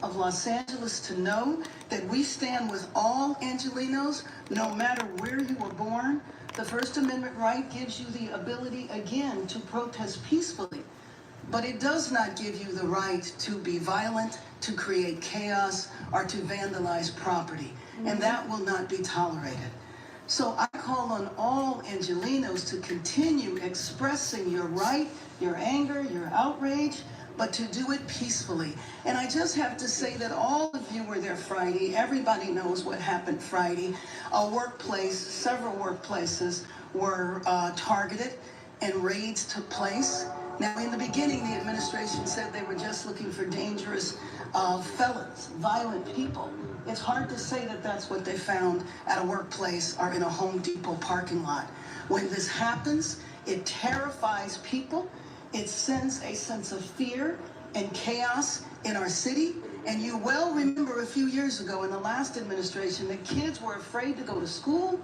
of Los Angeles to know that we stand with all Angelenos, no matter where you were born. The First Amendment right gives you the ability, again, to protest peacefully. But it does not give you the right to be violent, to create chaos, or to vandalize property. And that will not be tolerated. So I call on all Angelenos to continue expressing your right, your anger, your outrage, but to do it peacefully. And I just have to say that all of you were there Friday. Everybody knows what happened Friday. A workplace, several workplaces were targeted and raids took place. Now, in the beginning, the administration said they were just looking for dangerous felons, violent people. It's hard to say that that's what they found at a workplace or in a Home Depot parking lot. When this happens, it terrifies people. It sends a sense of fear and chaos in our city. And you well remember a few years ago in the last administration that kids were afraid to go to school.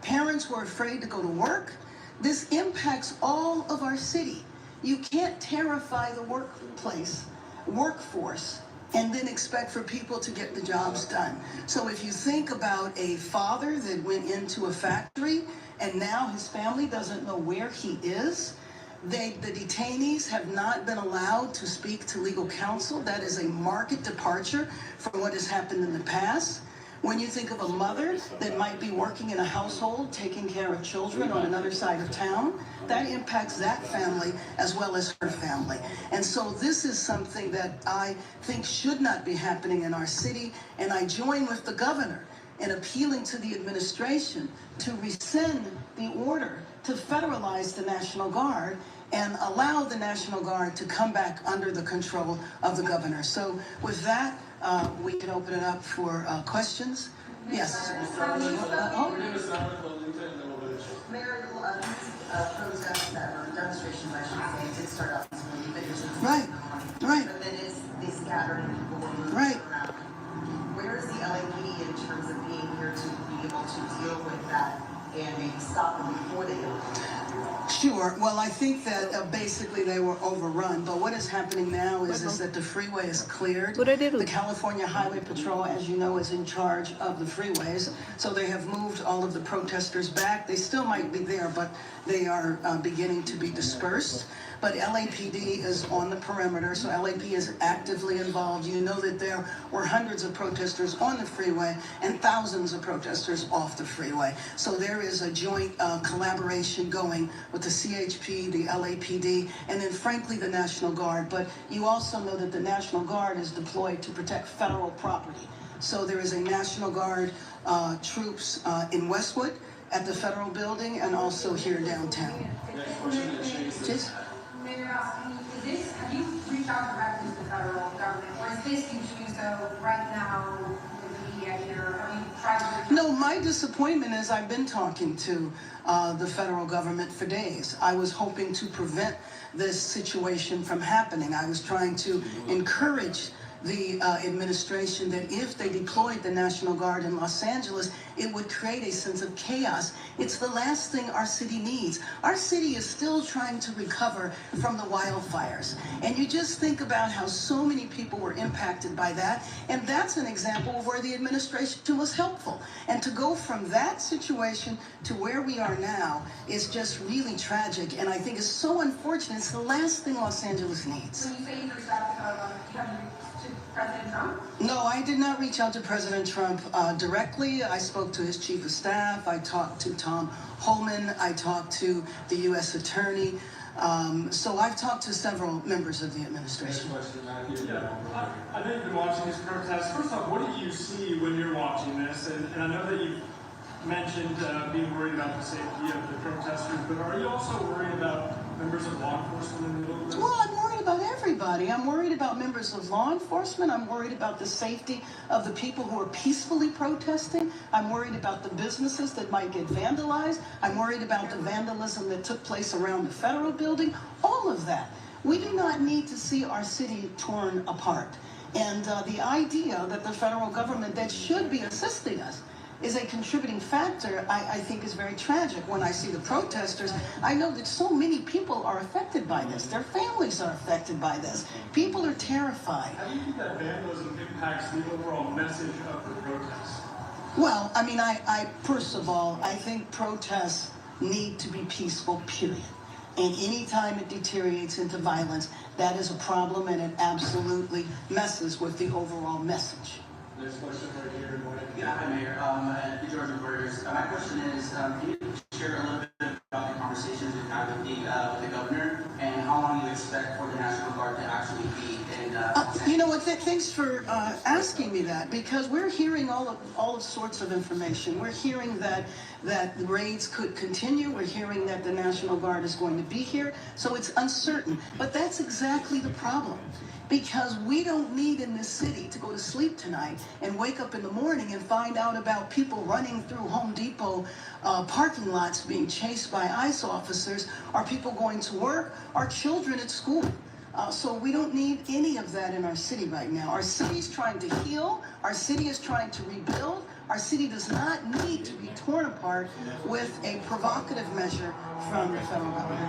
Parents were afraid to go to work. This impacts all of our city. You can't terrify the workforce, and then expect for people to get the jobs done. So if you think about a father that went into a factory and now his family doesn't know where he is, the detainees have not been allowed to speak to legal counsel. That is a marked departure from what has happened in the past. When you think of a mother that might be working in a household, taking care of children on another side of town, that impacts that family as well as her family. And so this is something that I think should not be happening in our city. And I join with the governor in appealing to the administration to rescind the order to federalize the National Guard and allow the National Guard to come back under the control of the governor. So with that, we can open it up for questions. Yes. Mayor, protests that were demonstrations, I should say, did start out as videos in the Right. Right. But then they scattered and people were moving Right. around. Where is the LAPD in terms of being here to be able to deal with that and maybe stop them before they go? Sure. Well, I think that basically they were overrun. But what is happening now is that the freeway is cleared. The California Highway Patrol, as you know, is in charge of the freeways. So they have moved all of the protesters back. They still might be there, but they are beginning to be dispersed. But LAPD is on the perimeter, so LAP is actively involved. You know that there were hundreds of protesters on the freeway and thousands of protesters off the freeway. So there is a joint collaboration going with the CHP, the LAPD, and then frankly the National Guard. But you also know that the National Guard is deployed to protect federal property. So there is a National Guard troops in Westwood at the federal building and also here downtown. Just Mayor, have you reached out directly to the federal government, or is this you doing so right now with the media here? Have you tried to reach out? No, my disappointment is I've been talking to the federal government for days. I was hoping to prevent this situation from happening. I was trying to encourage the administration that if they deployed the National Guard in Los Angeles, it would create a sense of chaos. It's the last thing our city needs. Our city is still trying to recover from the wildfires. And you just think about how so many people were impacted by that. And that's an example of where the administration was helpful. And to go from that situation to where we are now is just really tragic. And I think it's so unfortunate. It's the last thing Los Angeles needs. When you say you reached out to President Trump? No, I did not reach out to President Trump directly. I spoke to his chief of staff. I talked to Tom Holman. I talked to the U.S. Attorney. So I've talked to several members of the administration. Yeah, I know you've been watching these protests. First off, what do you see when you're watching this? And I know that you've mentioned being worried about the safety of the protesters, but are you also worried about members of law enforcement in the middle of this? Well, I'm worried about everybody. I'm worried about members of law enforcement. I'm worried about the safety of the people who are peacefully protesting. I'm worried about the businesses that might get vandalized. I'm worried about the vandalism that took place around the federal building. All of that. We do not need to see our city torn apart. And the idea that the federal government that should be assisting us is a contributing factor, I think is very tragic. When I see the protesters, I know that so many people are affected by this. Their families are affected by this. People are terrified. How do you think that vandalism impacts the overall message of the protest? Well, I mean, I first of all, I think protests need to be peaceful, period. And anytime it deteriorates into violence, that is a problem, and it absolutely messes with the overall message. Next question right here. Good morning. Yeah, hi, Mayor. George Reuters. My question is, can you share a little bit about the conversations you've had with the governor, and how long you expect for the National Guard to actually be in? You know what? Thanks for asking me that, because we're hearing all sorts of information. We're hearing that the raids could continue. We're hearing that the National Guard is going to be here. So it's uncertain. But that's exactly the problem. Because we don't need in this city to go to sleep tonight and wake up in the morning and find out about people running through Home Depot parking lots being chased by ICE officers, or people going to work, or children at school. So we don't need any of that in our city right now. Our city's trying to heal. Our city is trying to rebuild. Our city does not need to be torn apart with a provocative measure from the federal government.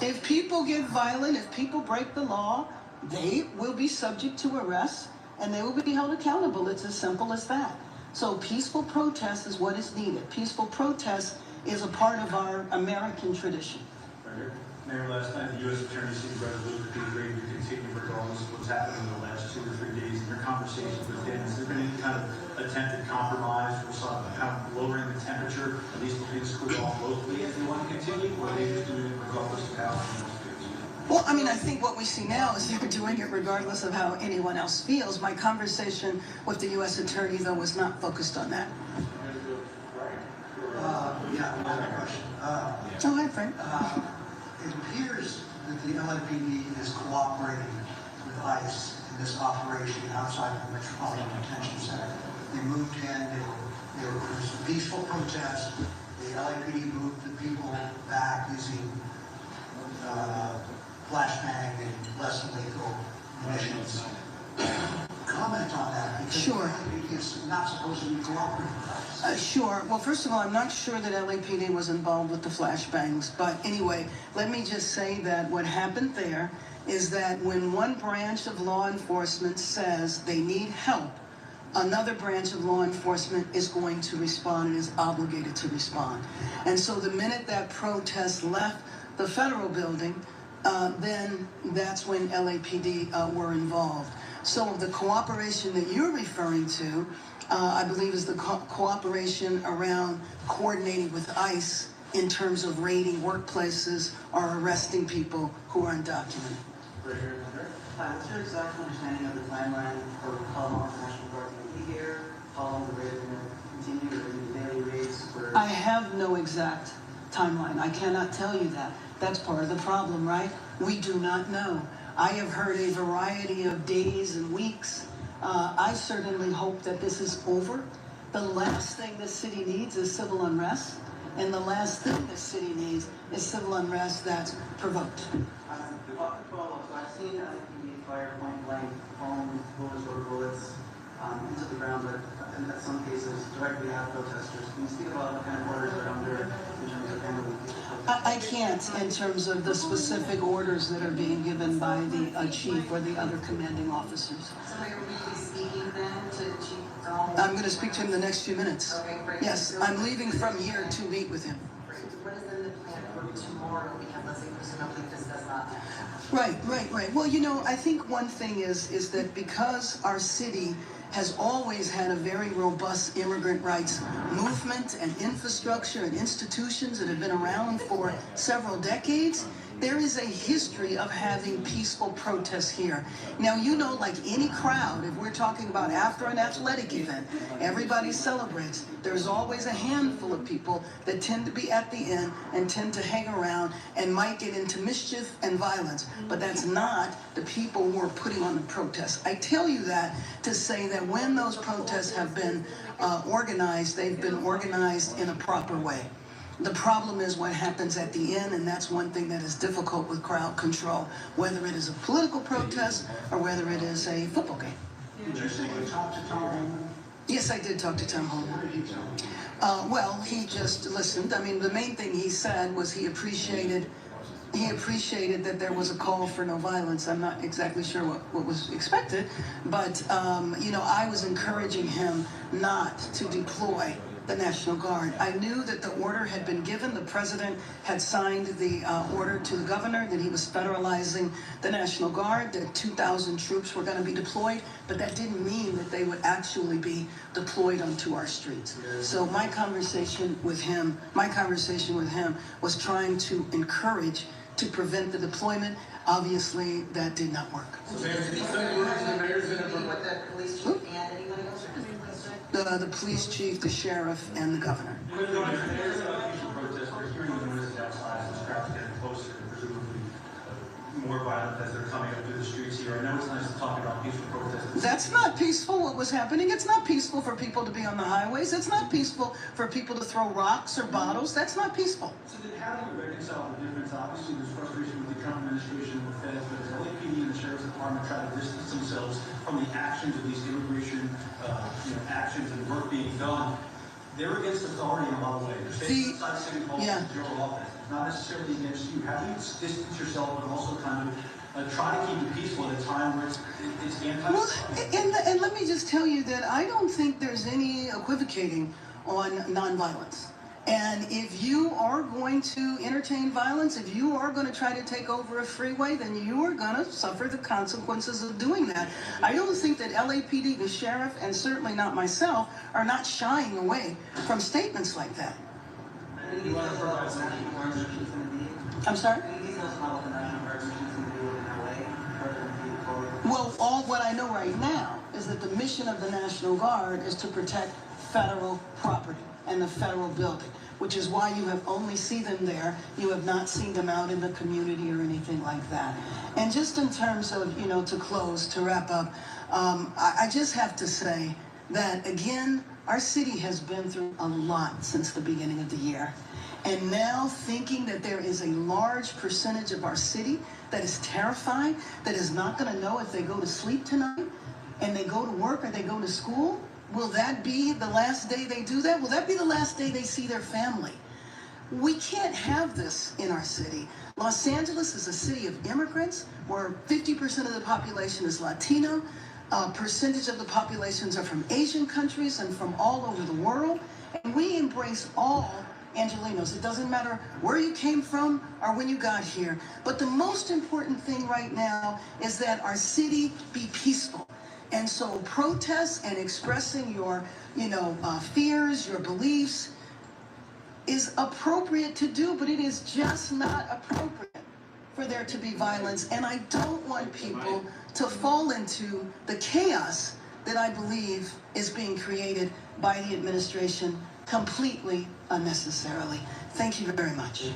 If people get violent, if people break the law, they will be subject to arrest and they will be held accountable. It's as simple as that. So peaceful protest is what is needed. Peaceful protest is a part of our American tradition. Mayor, last night the U.S. Attorney seemed resolutely agreed to continue regardless of what's happened in the last 2 or 3 days. In your conversations with him, has there been any kind of attempted compromise or some kind of lowering the temperature, at least for things cool off locally if they want to continue, or are they just doing it regardless of how things do? Well, I mean, I think what we see now is they're doing it regardless of how anyone else feels. My conversation with the U.S. Attorney, though, was not focused on that. Yeah, another question. Oh, hi, Frank. It appears that the LAPD is cooperating with ICE in this operation outside the Metropolitan Detention Center. They moved in, there was a peaceful protest. The LAPD moved the people back using flashbang and less lethal munitions. Comment on that, because Sure. the LAPD is not supposed to be cooperating with ICE. Sure. Well, first of all, I'm not sure that LAPD was involved with the flashbangs. But anyway, let me just say that what happened there is that when one branch of law enforcement says they need help, another branch of law enforcement is going to respond and is obligated to respond. And so the minute that protest left the federal building, then that's when LAPD were involved. So the cooperation that you're referring to, I believe, is the cooperation around coordinating with ICE in terms of raiding workplaces or arresting people who are undocumented. What's your exact understanding of the timeline for how long the National Guard will be here? How long the raids are going to continue? Are there daily raids? I have no exact timeline. I cannot tell you that. That's part of the problem, right? We do not know. I have heard a variety of days and weeks. I certainly hope that this is over. The last thing this city needs is civil unrest, and the last thing this city needs is civil unrest that's provoked. So I've seen LAPD fire point blank homes, bullets or bullets into the ground, but in some cases directly at protesters. Can you speak about what kind of orders are under in terms of handling people? I can't in terms of the specific orders that are being given by the chief or the other commanding officers. So will you be speaking then to Chief Donald? I'm going to speak to him in the next few minutes. Okay, great. Yes, I'm leaving from here to meet with him. What is then the plan for tomorrow? Because let's say presumably this does not happen. Right. Well, you know, I think one thing is that because our city has always had a very robust immigrant rights movement and infrastructure and institutions that have been around for several decades, there is a history of having peaceful protests here. Now, you know, like any crowd, if we're talking about after an athletic event, everybody celebrates. There's always a handful of people that tend to be at the end and tend to hang around and might get into mischief and violence. But that's not the people who are putting on the protests. I tell you that to say that when those protests have been organized, they've been organized in a proper way. The problem is what happens at the end, and that's one thing that is difficult with crowd control, whether it is a political protest or whether it is a football game. Did you say you talked to Tom Holman? Yes, I did talk to Tom Holman. What did he tell you? Well, he just listened. I mean, the main thing he said was he appreciated that there was a call for no violence. I'm not exactly sure what was expected, but I was encouraging him not to deploy the National Guard. I knew that the order had been given. The president had signed the order to the governor that he was federalizing the National Guard, that 2,000 troops were going to be deployed, but that didn't mean that they would actually be deployed onto our streets. So my conversation with him was trying to encourage to prevent the deployment. Obviously, that did not work. With the police chief and anybody else, or just the police chief? The police chief, the sheriff, and the governor. There's a peaceful protest, we're hearing the noises outside, as the crowd's getting closer, and presumably more violent as they're coming up through the streets here. I know it's nice to talk about peaceful protests. That's not peaceful, what was happening. It's not peaceful for people to be on the highways. It's not peaceful for people to throw rocks or bottles. That's not peaceful. So then how do you reconcile the difference? Obviously, there's frustration with the Trump administration and the feds, but as LAPD and the Sheriff's Department try to distance themselves from the actions of these immigration actions and work being done, they're against authority in a lot of ways. They're staying inside City Hall and general office, not necessarily against you. How do you distance yourself, but also kind of try to keep it peaceful at a time where it's anti? Well, and let me just tell you that I don't think there's any equivocating on nonviolence. And if you are going to entertain violence, if you are going to try to take over a freeway, then you are going to suffer the consequences of doing that. I don't think that LAPD, the sheriff, and certainly not myself, are not shying away from statements like that. I'm sorry? Well, all what I know right now is that the mission of the National Guard is to protect federal property and the federal building, which is why you have only seen them there. You have not seen them out in the community or anything like that. And just in terms of, to close, to wrap up, I just have to say that, again, our city has been through a lot since the beginning of the year. And now thinking that there is a large percentage of our city that is terrified, that is not going to know if they go to sleep tonight, and they go to work or they go to school, will that be the last day they do that? Will that be the last day they see their family? We can't have this in our city. Los Angeles is a city of immigrants where 50% of the population is Latino. Percentage of the populations are from Asian countries and from all over the world. And we embrace all Angelenos. It doesn't matter where you came from or when you got here. But the most important thing right now is that our city be peaceful. And so protests and expressing your, fears, your beliefs is appropriate to do, but it is just not appropriate for there to be violence. And I don't want people to fall into the chaos that I believe is being created by the administration completely unnecessarily. Thank you very much.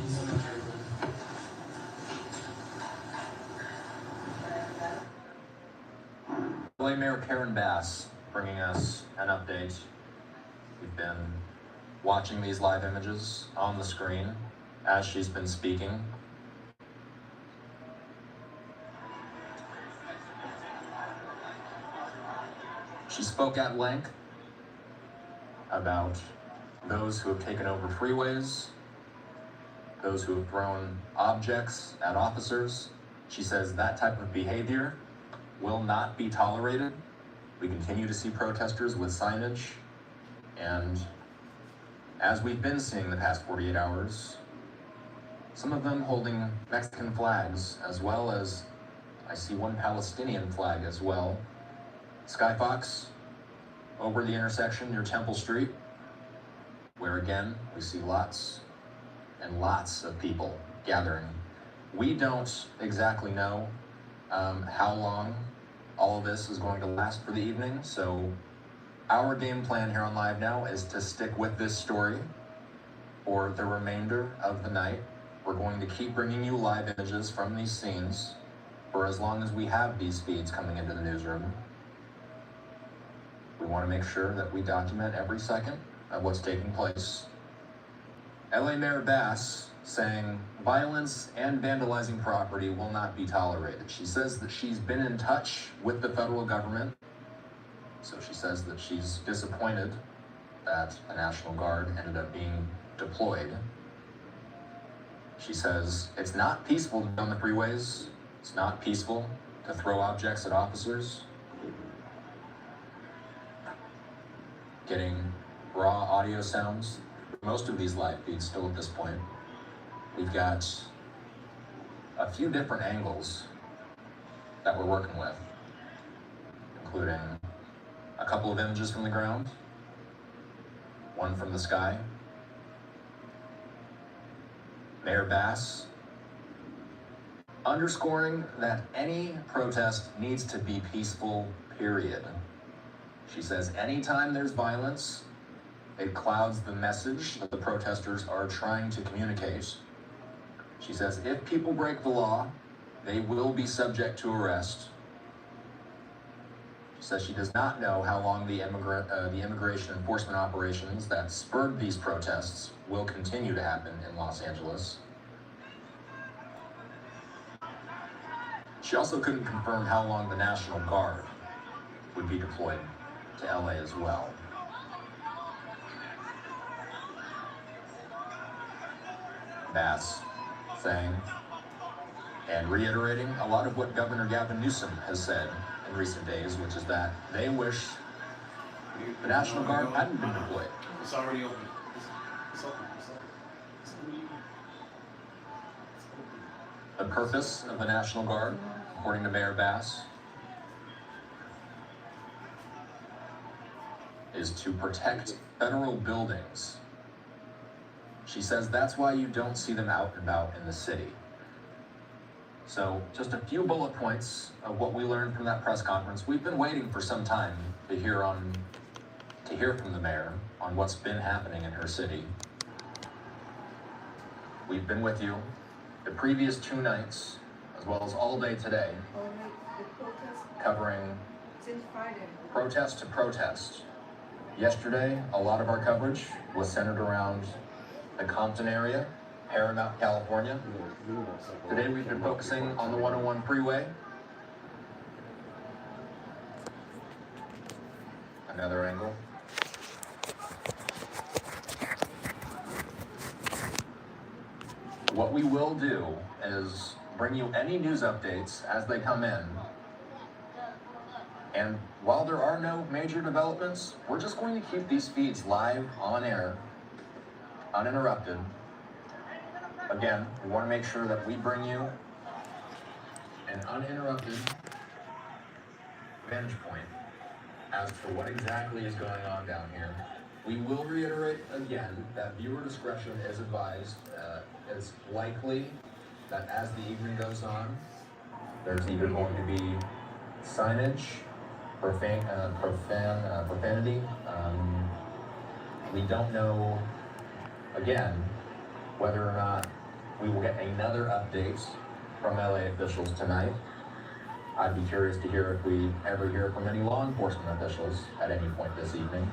LA Mayor Karen Bass bringing us an update. We've been watching these live images on the screen as she's been speaking. She spoke at length about those who have taken over freeways, those who have thrown objects at officers. She says that type of behavior will not be tolerated. We continue to see protesters with signage, and as we've been seeing the past 48 hours, some of them holding Mexican flags, as well as I see one Palestinian flag as well. Skyfox, over the intersection near Temple Street, where again, we see lots and lots of people gathering. We don't exactly know how long all of this is going to last for the evening, so our game plan here on Live Now is to stick with this story for the remainder of the night. We're going to keep bringing you live images from these scenes for as long as we have these feeds coming into the newsroom. We want to make sure that we document every second of what's taking place. LA Mayor Bass saying violence and vandalizing property will not be tolerated. She says that she's been in touch with the federal government. So she says that she's disappointed that the National Guard ended up being deployed. She says, it's not peaceful to be on the freeways. It's not peaceful to throw objects at officers. Getting raw audio sounds. Most of these live feeds still at this point. We've got a few different angles that we're working with, including a couple of images from the ground, one from the sky. Mayor Bass underscoring that any protest needs to be peaceful, period. She says anytime there's violence, it clouds the message that the protesters are trying to communicate. She says if people break the law, they will be subject to arrest. She says she does not know how long the immigration enforcement operations that spurred these protests will continue to happen in Los Angeles. She also couldn't confirm how long the National Guard would be deployed to LA as well. Bass saying and reiterating a lot of what Governor Gavin Newsom has said in recent days, which is that they wish the National Guard hadn't been deployed. It's already open. It's open. The purpose of the National Guard, according to Mayor Bass, is to protect federal buildings. She says that's why you don't see them out and about in the city. So just a few bullet points of what we learned from that press conference. We've been waiting for some time to hear from the mayor on what's been happening in her city. We've been with you the previous 2 nights, as well as all day today, covering protest to protest. Yesterday, a lot of our coverage was centered around the Compton area, Paramount, California. Today we've been focusing on the 101 freeway. Another angle. What we will do is bring you any news updates as they come in. And while there are no major developments, we're just going to keep these feeds live on air, uninterrupted. Again, we want to make sure that we bring you an uninterrupted vantage point as to what exactly is going on down here. We will reiterate again that viewer discretion is advised. It's likely that as the evening goes on, there's either going to be signage, profanity. We don't know, again, whether or not we will get another update from LA officials tonight. I'd be curious to hear if we ever hear from any law enforcement officials at any point this evening.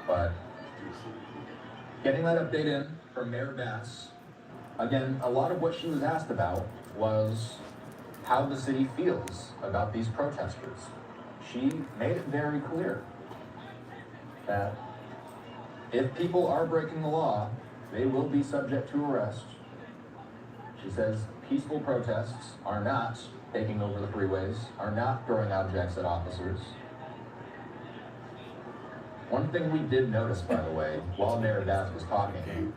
But getting that update in from Mayor Bass, again, a lot of what she was asked about was how the city feels about these protesters. She made it very clear that if people are breaking the law, they will be subject to arrest. She says peaceful protests are not taking over the freeways, are not throwing objects at officers. One thing we did notice, by the way, while Mayor Bass was talking,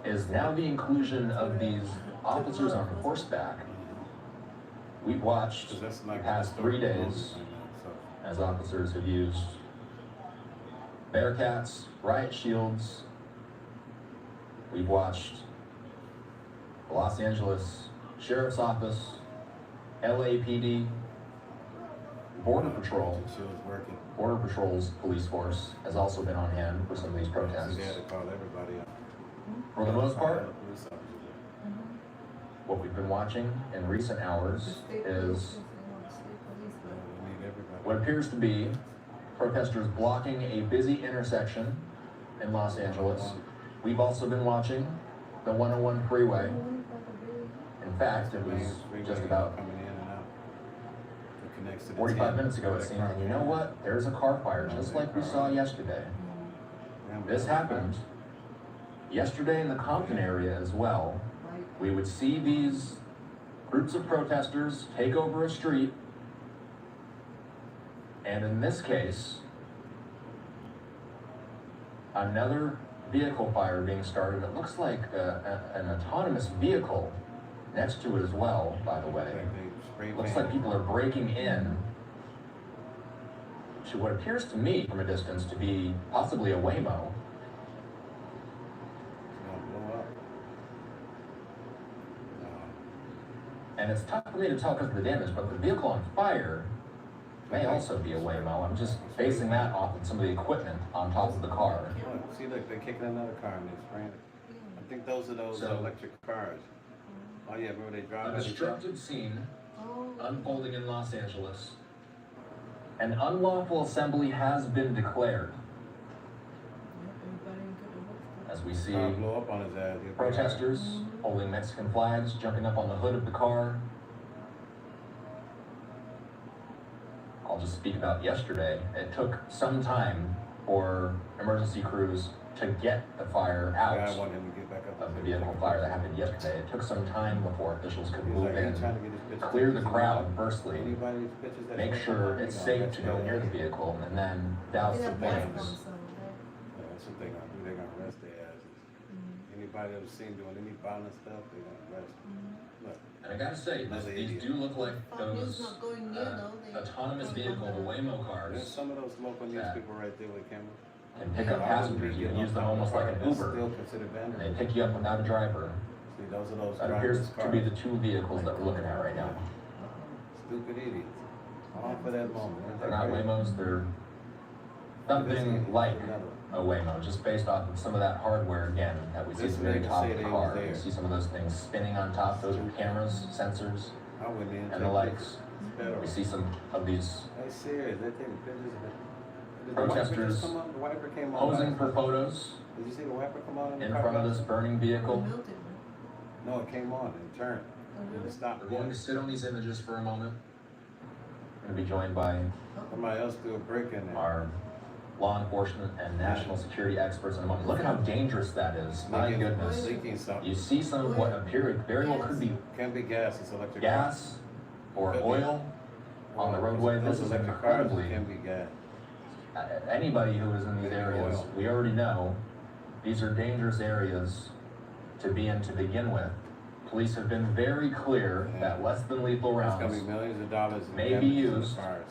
is now the inclusion of these officers on horseback. We've watched the past 3 days as officers have used Bearcats, riot shields. We've watched the Los Angeles Sheriff's Office, LAPD, Border Patrol. Border Patrol's police force has also been on hand for some of these protests. For the most part, what we've been watching in recent hours is what appears to be protesters blocking a busy intersection in Los Angeles. We've also been watching the 101 freeway. In fact, it was just about 45 minutes ago, it seemed, and you know what? There's a car fire, just like we saw yesterday. This happened yesterday in the Compton area as well. We would see these groups of protesters take over a street, and in this case, another vehicle fire being started. It looks like an autonomous vehicle next to it as well, by the way. Looks like people are breaking in to what appears to me from a distance to be possibly a Waymo. And it's tough for me to tell because of the damage, but the vehicle on fire may also be a Waymo. I'm just basing that off of some of the equipment on top of the car. Look, see, look, they're kicking another car and they're spraying it. I think those are those electric cars. Oh yeah, remember they drive A destructive scene unfolding in Los Angeles. An unlawful assembly has been declared. As we see blow up on his ass. protesters holding Mexican flags, jumping up on the hood of the car. I'll just speak about yesterday. It took some time for emergency crews to get the fire out I want him to get back up of the vehicle fire that happened yesterday. It took some time before officials could move in, clear the crowd firstly, make sure it's safe to go near the vehicle, and then douse the flames. That's what they're gonna do. They're gonna arrest their asses. Anybody ever seen doing any violent stuff, they're gonna arrest them. Look. And I gotta say, these do look like those autonomous vehicle, the Waymo There's cars, some of those local newspeople right there with cameras. can pick up passengers. You can use them almost like an Uber, Still considered and vandalism. they pick you up without a driver. See, those are those That appears driverless to be cars. the two vehicles that we're looking at right now. Stupid idiots. All for that moment. They're not Waymos, they're something like a Waymo, just based off of some of that hardware again that we see at the very top of the car. You see some of those things spinning on top, those are cameras, sensors, I went in. and the likes. Better. We see some of these They serious. They taking pictures of it. Did the protesters wiper just come on? The wiper came on. posing for photos Did you see the wiper come on in front of this burning vehicle. No, it came on and turned. And it stopped. We're going to sit on these images for a moment. We're going to be joined by Somebody else threw a brick in there. our law enforcement and national security experts in a moment. Look at how dangerous that is. My goodness. Leaking something. You see some of what appear very well could be Can't be gas. It's electric. gas or oil on the roadway. This Those is electric cars incredibly, can be gas. anybody who is in these areas, we already know these are dangerous areas to be in to begin with. Police have been very clear that less than lethal It's gonna be rounds millions of dollars. in may be damage to the used cars.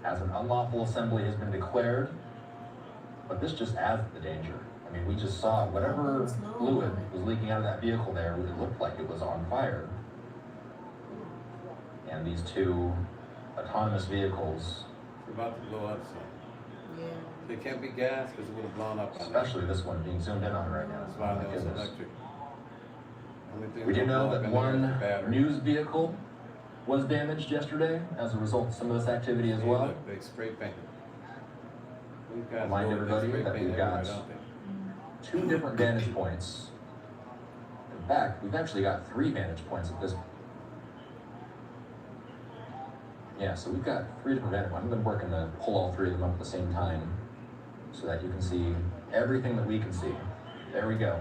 as an unlawful assembly has been declared, but this just adds to the danger. I mean, we just saw whatever fluid was leaking out of that vehicle there, it looked like it was on fire. And these two autonomous vehicles, It's about to blow up soon. It can't be gas because it would have blown up. by now. especially this one being zoomed in on right now. That's why I My know it's goodness. electric. Only thing We do that'll know blow up that in there is one the battery. news vehicle was damaged yesterday as a result of some of this activity as See, well. look, they spray painted. These guys Remind know they everybody spray that paint we've got everywhere, don't they? two different vantage points. In fact, we've actually got three vantage points at this point. Yeah, so we've got three different vantage points. I've been working to pull all three of them up at the same time so that you can see everything that we can see. There we go.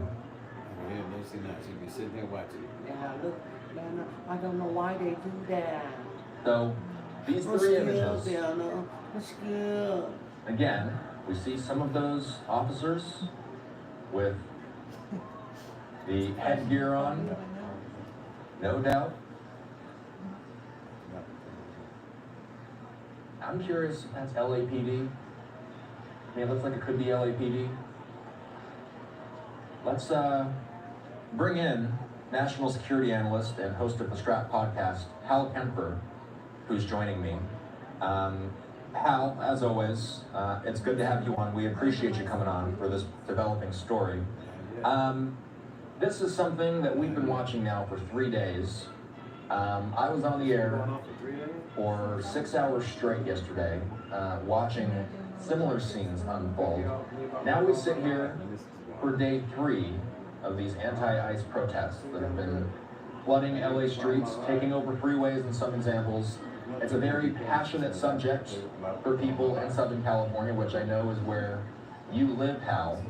Yeah, Lucy now, she be sitting there watching. Yeah, look, Lana, I don't know why they do that. So these What's three good, images, Lana? What's good? again, we see some of those officers with the headgear on, no doubt. I'm curious if that's LAPD. I mean, it looks like it could be LAPD. Let's bring in national security analyst and host of the Strap podcast, Hal Kemper, who's joining me. Hal, as always, it's good to have you on. We appreciate you coming on for this developing story. This is something that we've been watching now for 3 days. I was on the air Going on for 3 days? for 6 hours straight yesterday, watching similar scenes unfold. Now we sit here for day 3 of these anti-ICE protests that have been flooding LA streets, taking over freeways in some examples. It's a very passionate subject for people in Southern California, which I know is where You live, Hal.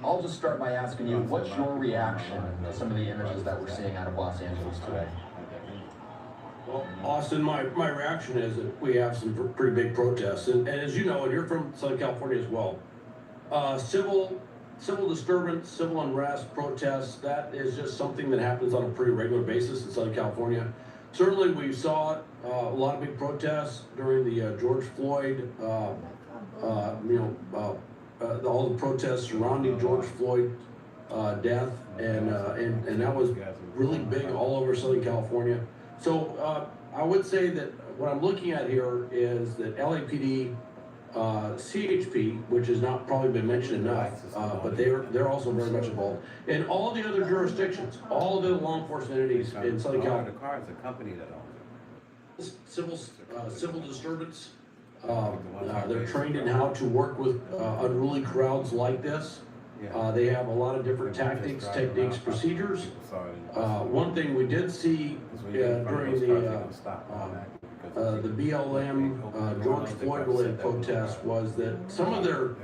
I'll just start by asking you, what's your reaction to some of the images that we're seeing out of Los Angeles today? Well, Austin, my reaction is that we have some pretty big protests, and as you know, and you're from Southern California as well, civil disturbance, civil unrest, protests, that is just something that happens on a pretty regular basis in Southern California. Certainly, we saw a lot of big protests during the George Floyd, all the protests surrounding George Floyd death, and that was really big all over Southern California. So I would say that what I'm looking at here is that LAPD, CHP, which has not probably been mentioned enough, but they're also very much involved, and all the other jurisdictions, all the law enforcement entities in Southern California. The car is a company that owns it. Civil disturbance. They're trained in how to work with unruly crowds like this. They have a lot of different tactics, techniques, procedures. One thing we did see during the BLM George Floyd related protests was that some of their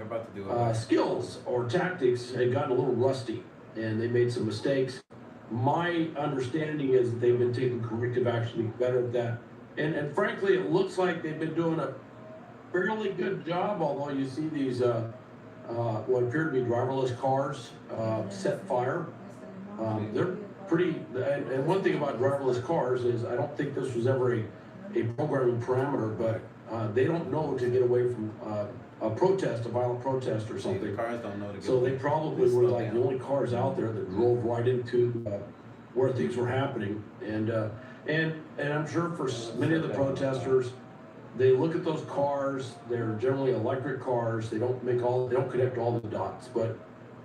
skills or tactics had gotten a little rusty, and they made some mistakes. My understanding is that they've been taking corrective action to be better at that. And frankly, it looks like they've been doing a fairly good job, although you see these what appear to be driverless cars set fire. They're pretty, and one thing about driverless cars is I don't think this was ever a programming parameter, but they don't know to get away from a protest, a violent protest or something. The cars don't know to get So they away. probably were like the only cars out there that drove right into where things were happening. And I'm sure for many of the protesters, they look at those cars. They're generally electric cars. They don't connect all the dots, but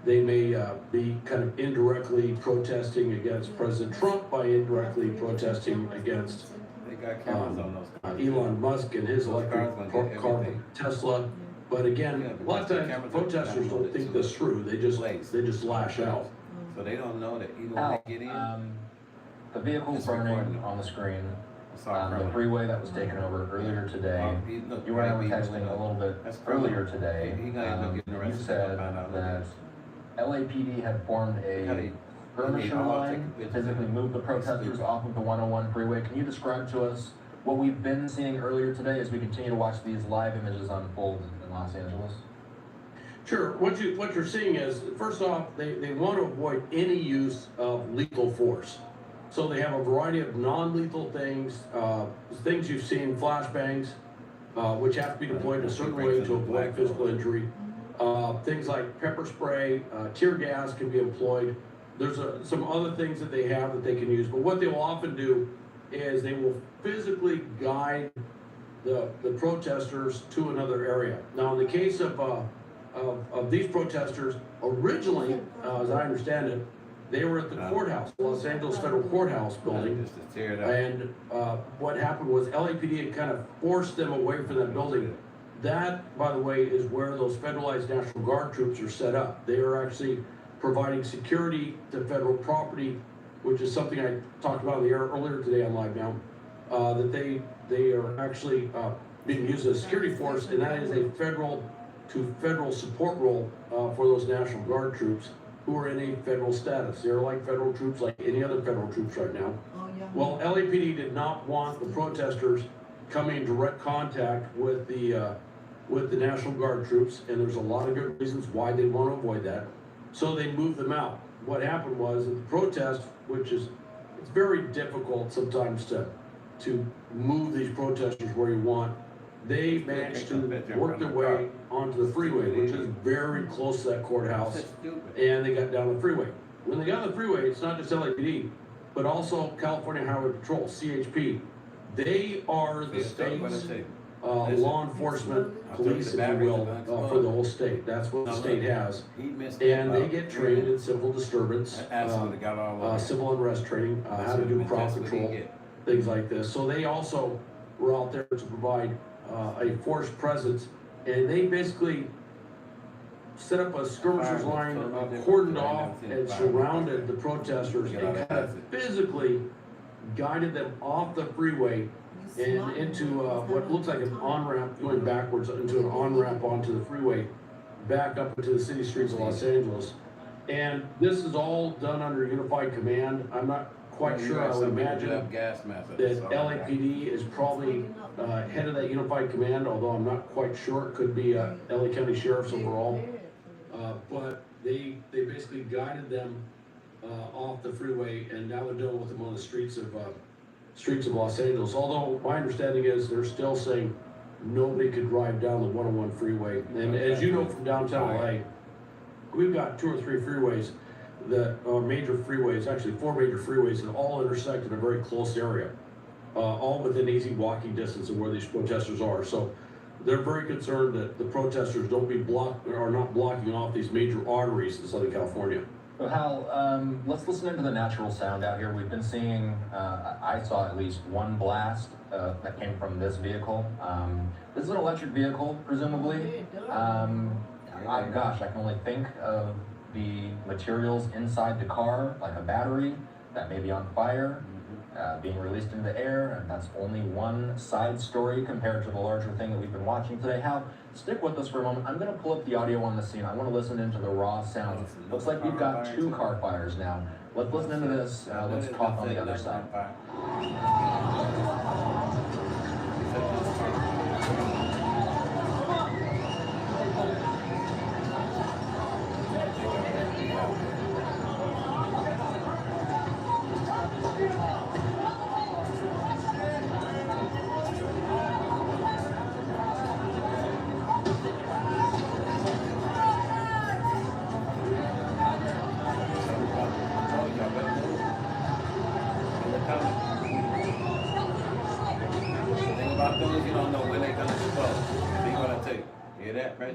they may be kind of indirectly protesting against President Trump by indirectly protesting against They got cameras on those cars. Elon Musk and his Those electric cars gonna get car, everything. Tesla. But again, a lot of times protesters don't think this through. They just lash out. So they don't know that even when Al, they get in, the vehicle It's burning recording. on the screen, it's all the criminal. freeway that was taken over earlier today. You and I were texting a little bit That's criminal. earlier today. He gonna end up getting You arrested. said Find out that LAPD had formed a skirmisher line to physically move the protesters off of the 101 freeway. Can you describe to us what we've been seeing earlier today as we continue to watch these live images unfold in Los Angeles? Sure. What you're seeing is, first off, they want to avoid any use of lethal force. So they have a variety of non-lethal things, things you've seen, flashbangs, which have to be deployed in a certain way to avoid physical injury. Things like pepper spray, tear gas can be employed. There's some other things that they have that they can use, but what they will often do is they will physically guide the protesters to another area. Now, in the case of these protesters, originally, as I understand it, they were at the courthouse, Los Angeles Federal Courthouse building. Just to tear it up. And what happened was LAPD had kind of forced them away from that building. That, by the way, is where those federalized National Guard troops are set up. They are actually providing security to federal property, which is something I talked about in the air earlier today on Live Now, that they are actually being used as a security force, and that is a federal support role for those National Guard troops who are in a federal status. They're like federal troops, like any other federal troops right now. Well, LAPD did not want the protesters coming in direct contact with the National Guard troops, and there's a lot of good reasons why they want to avoid that. So they moved them out. What happened was that the protest, it's very difficult sometimes to move these protesters where you want. They managed to work their way onto the freeway, which is very close to that courthouse, and they got down the freeway. When they got on the freeway, it's not just LAPD, but also California Highway Patrol, CHP. They are the state's law enforcement police, if you will, for the whole state. That's what the state has. And they get trained in civil disturbance, civil unrest training, how to do crowd control, things like this. So they also were out there to provide a forced presence, and they basically set up a skirmishers line, cordoned off and surrounded the protesters and kind of physically guided them off the freeway and into what looks like an on-ramp, going backwards into an on-ramp onto the freeway. back up into the city streets of Los Angeles. And this is all done under unified command. I'm not quite sure. I would imagine that LAPD is probably head of that unified command, although I'm not quite sure. It could be LA County Sheriff's overall. But they basically guided them off the freeway, and now they're dealing with them on the streets of Los Angeles. Although my understanding is they're still saying nobody could drive down the 101 freeway. And as you know from downtown LA, we've got 2 or 3 freeways that are major freeways, actually 4 major freeways that all intersect in a very close area, all within easy walking distance of where these protesters are. So they're very concerned that the protesters are not blocking off these major arteries in Southern California. So Hal, let's listen into the natural sound out here. We've been seeing, I saw at least one blast that came from this vehicle. This is an electric vehicle, presumably. Gosh, I can only think of the materials inside the car, like a battery that may be on fire, being released into the air, and that's only one side story compared to the larger thing that we've been watching today. Hal, stick with us for a moment. I'm going to pull up the audio on the scene. I want to listen into the raw sound. Looks like we've got 2 car fires now. Let's listen into this. Let's talk on the other side.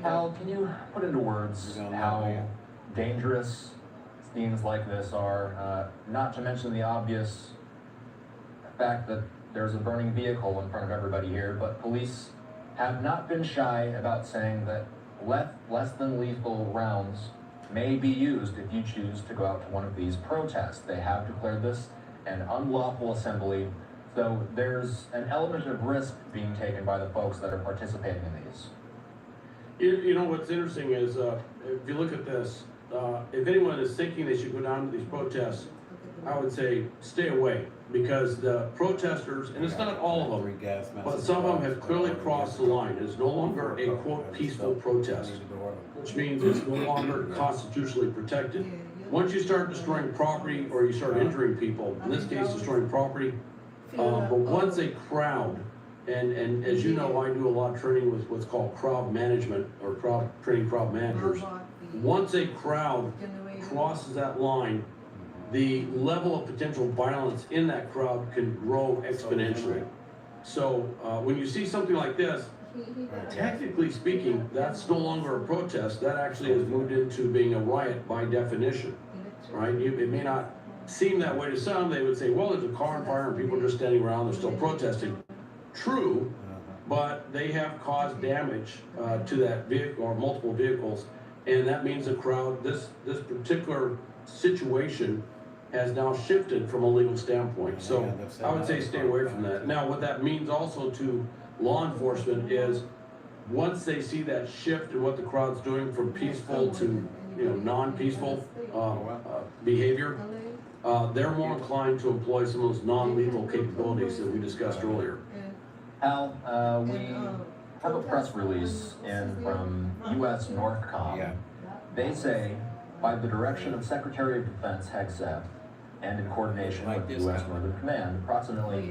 Hal, can you put into words how dangerous scenes like this are, not to mention the obvious fact that there's a burning vehicle in front of everybody here, but police have not been shy about saying that less than lethal rounds may be used if you choose to go out to one of these protests. They have declared this an unlawful assembly, so there's an element of risk being taken by the folks that are participating in these. You know what's interesting is, if you look at this, if anyone is thinking they should go down to these protests, I would say stay away, because the protesters, and it's not all of them, but some of them have clearly crossed the line. It's no longer a quote peaceful protest, which means it's no longer constitutionally protected. Once you start destroying property or you start injuring people, in this case destroying property, but once a crowd, and as you know, I do a lot of training with what's called crowd management, or training crowd managers. Once a crowd crosses that line, the level of potential violence in that crowd can grow exponentially. So when you see something like this, technically speaking, that's no longer a protest. That actually has moved into being a riot by definition, right? It may not seem that way to some. They would say, well, there's a car on fire and people are just standing around, they're still protesting. True, but they have caused damage to that vehicle or multiple vehicles, and that means the crowd, this particular situation has now shifted from a legal standpoint. So I would say stay away from that. Now, what that means also to law enforcement is once they see that shift in what the crowd's doing from peaceful to non-peaceful behavior, they're more inclined to employ some of those non-lethal capabilities that we discussed earlier. Al, we have a press release in from U.S. NORTHCOM. They say, by the direction of Secretary of Defense Hegseth, and in coordination with the U.S. Northern Command, approximately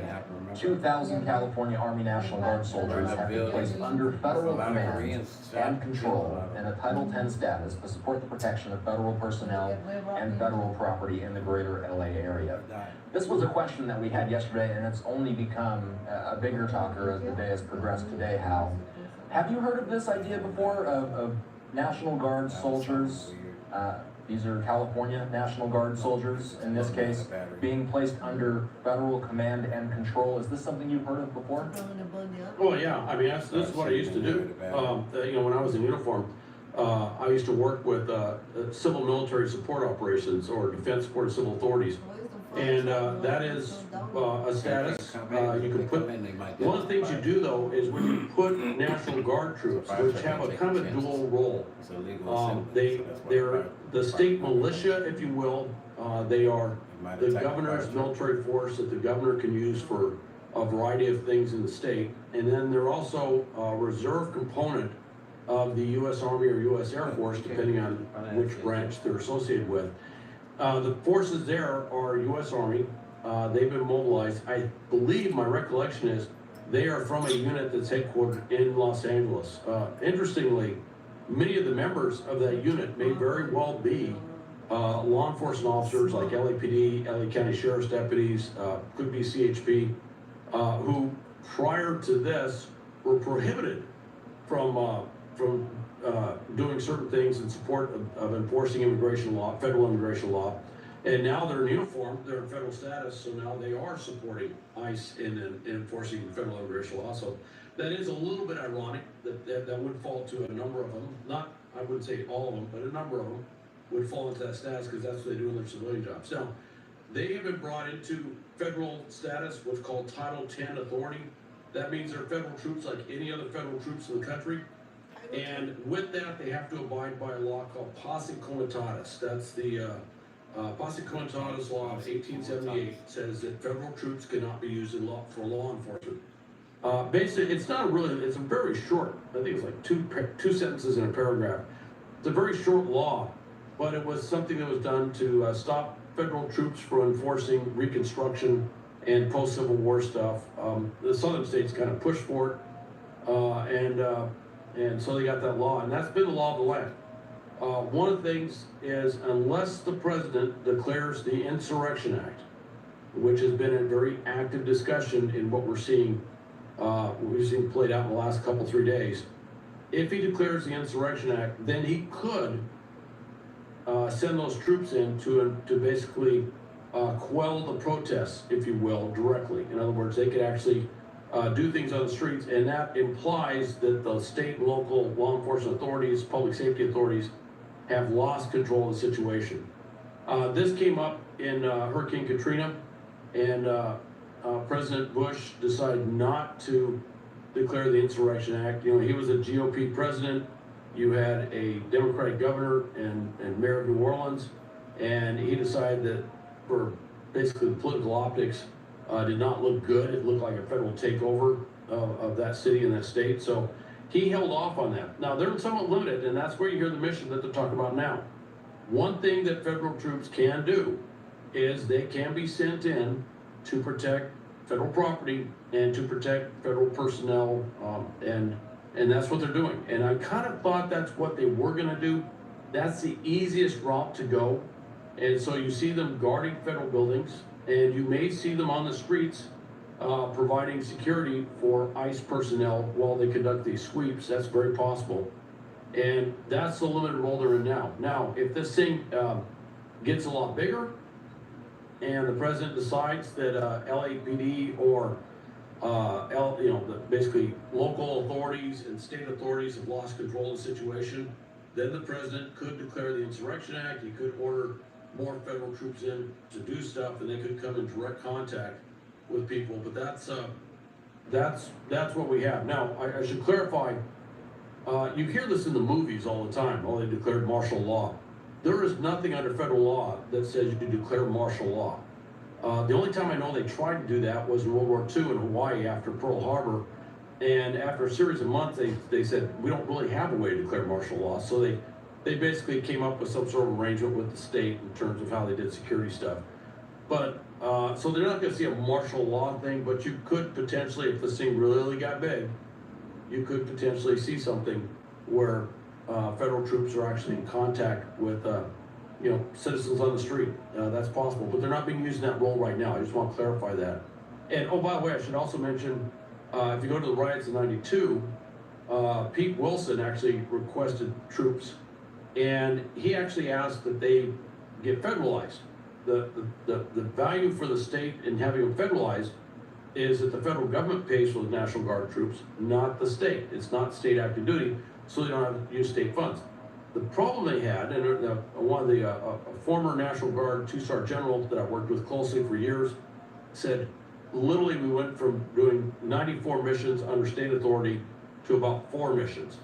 2,000 California Army National Guard soldiers have been placed under federal command and control in a Title X status to support the protection of federal personnel and federal property in the greater LA area. This was a question that we had yesterday, and it's only become a bigger talker as the day has progressed today, Hal. Have you heard of this idea before of National Guard soldiers? These are California National Guard soldiers, in this case, being placed under federal command and control. Is this something you've heard of before? Well, yeah. I mean, this is what I used to do. When I was in uniform, I used to work with civil military support operations or defense support civil authorities. And that is a status. You can put, one of the things you do though is when you put National Guard troops, which have a kind of a dual role, they're the state militia, if you will. They are the governor's military force that the governor can use for a variety of things in the state. And then they're also a reserve component of the U.S. Army or U.S. Air Force, depending on which branch they're associated with. The forces there are U.S. Army. They've been mobilized. I believe my recollection is they are from a unit that's headquartered in Los Angeles. Interestingly, many of the members of that unit may very well be law enforcement officers like LAPD, LA County Sheriff's deputies, could be CHP, who prior to this were prohibited from doing certain things in support of enforcing immigration law, federal immigration law. And now they're in uniform, they're in federal status, so now they are supporting ICE in enforcing federal immigration law. So that is a little bit ironic that would fall to a number of them. Not, I wouldn't say all of them, but a number of them would fall into that status because that's what they do in their civilian jobs. Now, they have been brought into federal status, what's called Title 10 authority. That means they're federal troops like any other federal troops in the country. And with that, they have to abide by a law called Posse Comitatus. That's the Posse Comitatus law of 1878 says that federal troops cannot be used in law for law enforcement. Basically, it's not really, it's a very short, I think it's like two sentences in a paragraph. It's a very short law, but it was something that was done to stop federal troops from enforcing Reconstruction and post-Civil War stuff. The southern states kind of pushed for it, and so they got that law, and that's been the law of the land. One of the things is, unless the president declares the Insurrection Act, which has been a very active discussion in what we've seen played out in the last couple, 3 days. If he declares the Insurrection Act, then he could send those troops in to basically quell the protests, if you will, directly. In other words, they could actually do things on the streets, and that implies that the state and local law enforcement authorities, public safety authorities, have lost control of the situation. This came up in Hurricane Katrina, and President Bush decided not to declare the Insurrection Act. You know, he was a GOP president. You had a Democratic governor and mayor of New Orleans, and he decided that for basically the political optics, did not look good. It looked like a federal takeover of that city and that state. So he held off on that. Now they're somewhat limited, and that's where you hear the mission that they're talking about now. One thing that federal troops can do is they can be sent in to protect federal property and to protect federal personnel, and that's what they're doing. And I kind of thought that's what they were going to do. That's the easiest route to go. And so you see them guarding federal buildings, and you may see them on the streets providing security for ICE personnel while they conduct these sweeps. That's very possible. And that's the limited role they're in now. Now, if this thing gets a lot bigger and the president decides that LAPD or basically local authorities and state authorities have lost control of the situation, then the president could declare the Insurrection Act. He could order more federal troops in to do stuff, and they could come in direct contact with people. But that's what we have now. I should clarify. You hear this in the movies all the time. Oh, they declared martial law. There is nothing under federal law that says you can declare martial law. The only time I know they tried to do that was in World War II in Hawaii after Pearl Harbor. And after a series of months, they said, we don't really have a way to declare martial law. So they basically came up with some sort of arrangement with the state in terms of how they did security stuff. But, so they're not going to see a martial law thing, but you could potentially, if this thing really got big, you could potentially see something where federal troops are actually in contact with citizens on the street. That's possible, but they're not being used in that role right now. I just want to clarify that. And oh, by the way, I should also mention, if you go to the riots in '92, Pete Wilson actually requested troops, and he actually asked that they get federalized. The value for the state in having them federalized is that the federal government pays for the National Guard troops, not the state. It's not state active duty, so they don't have to use state funds. the problem they had, and one of the a former National Guard two-star general that I worked with closely for years said, literally we went from doing 94 missions under state authority to about 4 missions.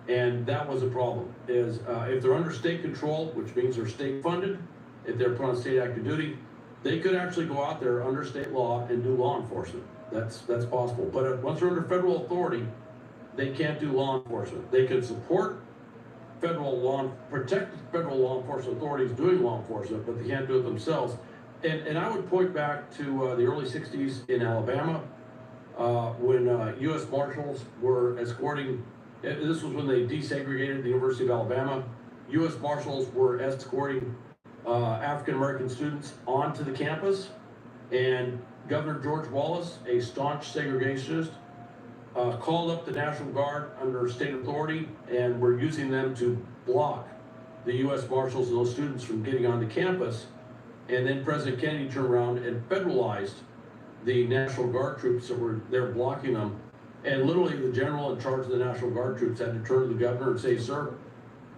And that was a problem, is if they're under state control, which means they're state funded, if they're put on state active duty, they could actually go out there under state law and do law enforcement. That's possible. But once they're under federal authority, they can't do law enforcement. They can support protect federal law enforcement authorities doing law enforcement, but they can't do it themselves. And I would point back to the early 60s in Alabama, when U.S. Marshals were escorting, this was when they desegregated the University of Alabama. U.S. Marshals were escorting African-American students onto the campus, and Governor George Wallace, a staunch segregationist, called up the National Guard under state authority and were using them to block the U.S. Marshals and those students from getting onto campus. And then President Kennedy turned around and federalized the National Guard troops that were there blocking them. And literally the general in charge of the National Guard troops had to turn to the governor and say, sir,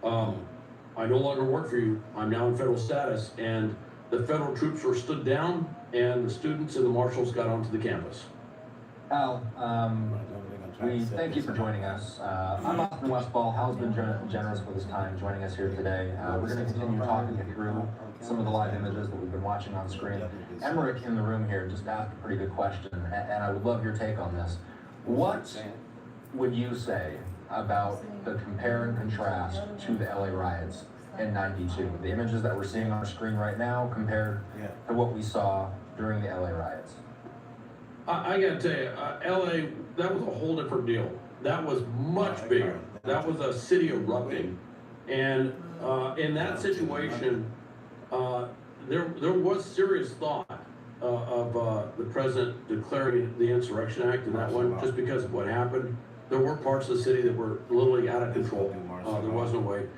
I no longer work for you. I'm now in federal status. And the federal troops were stood down and the students and the marshals got onto the campus. Al, we thank you for joining us. I'm Austin Westfall. Hal's been generous with his time joining us here today. We're going to continue talking through some of the live images that we've been watching on screen. Emmerich in the room here just asked a pretty good question, and I would love your take on this. What would you say about the compare and contrast to the LA riots in '92? The images that we're seeing on the screen right now compared to what we saw during the LA riots? I gotta tell you, LA, that was a whole different deal. That was much bigger. That was a city erupting. And in that situation, there was serious thought of the president declaring the Insurrection Act in that one, just because of what happened. There were parts of the city that were literally out of control. There was no way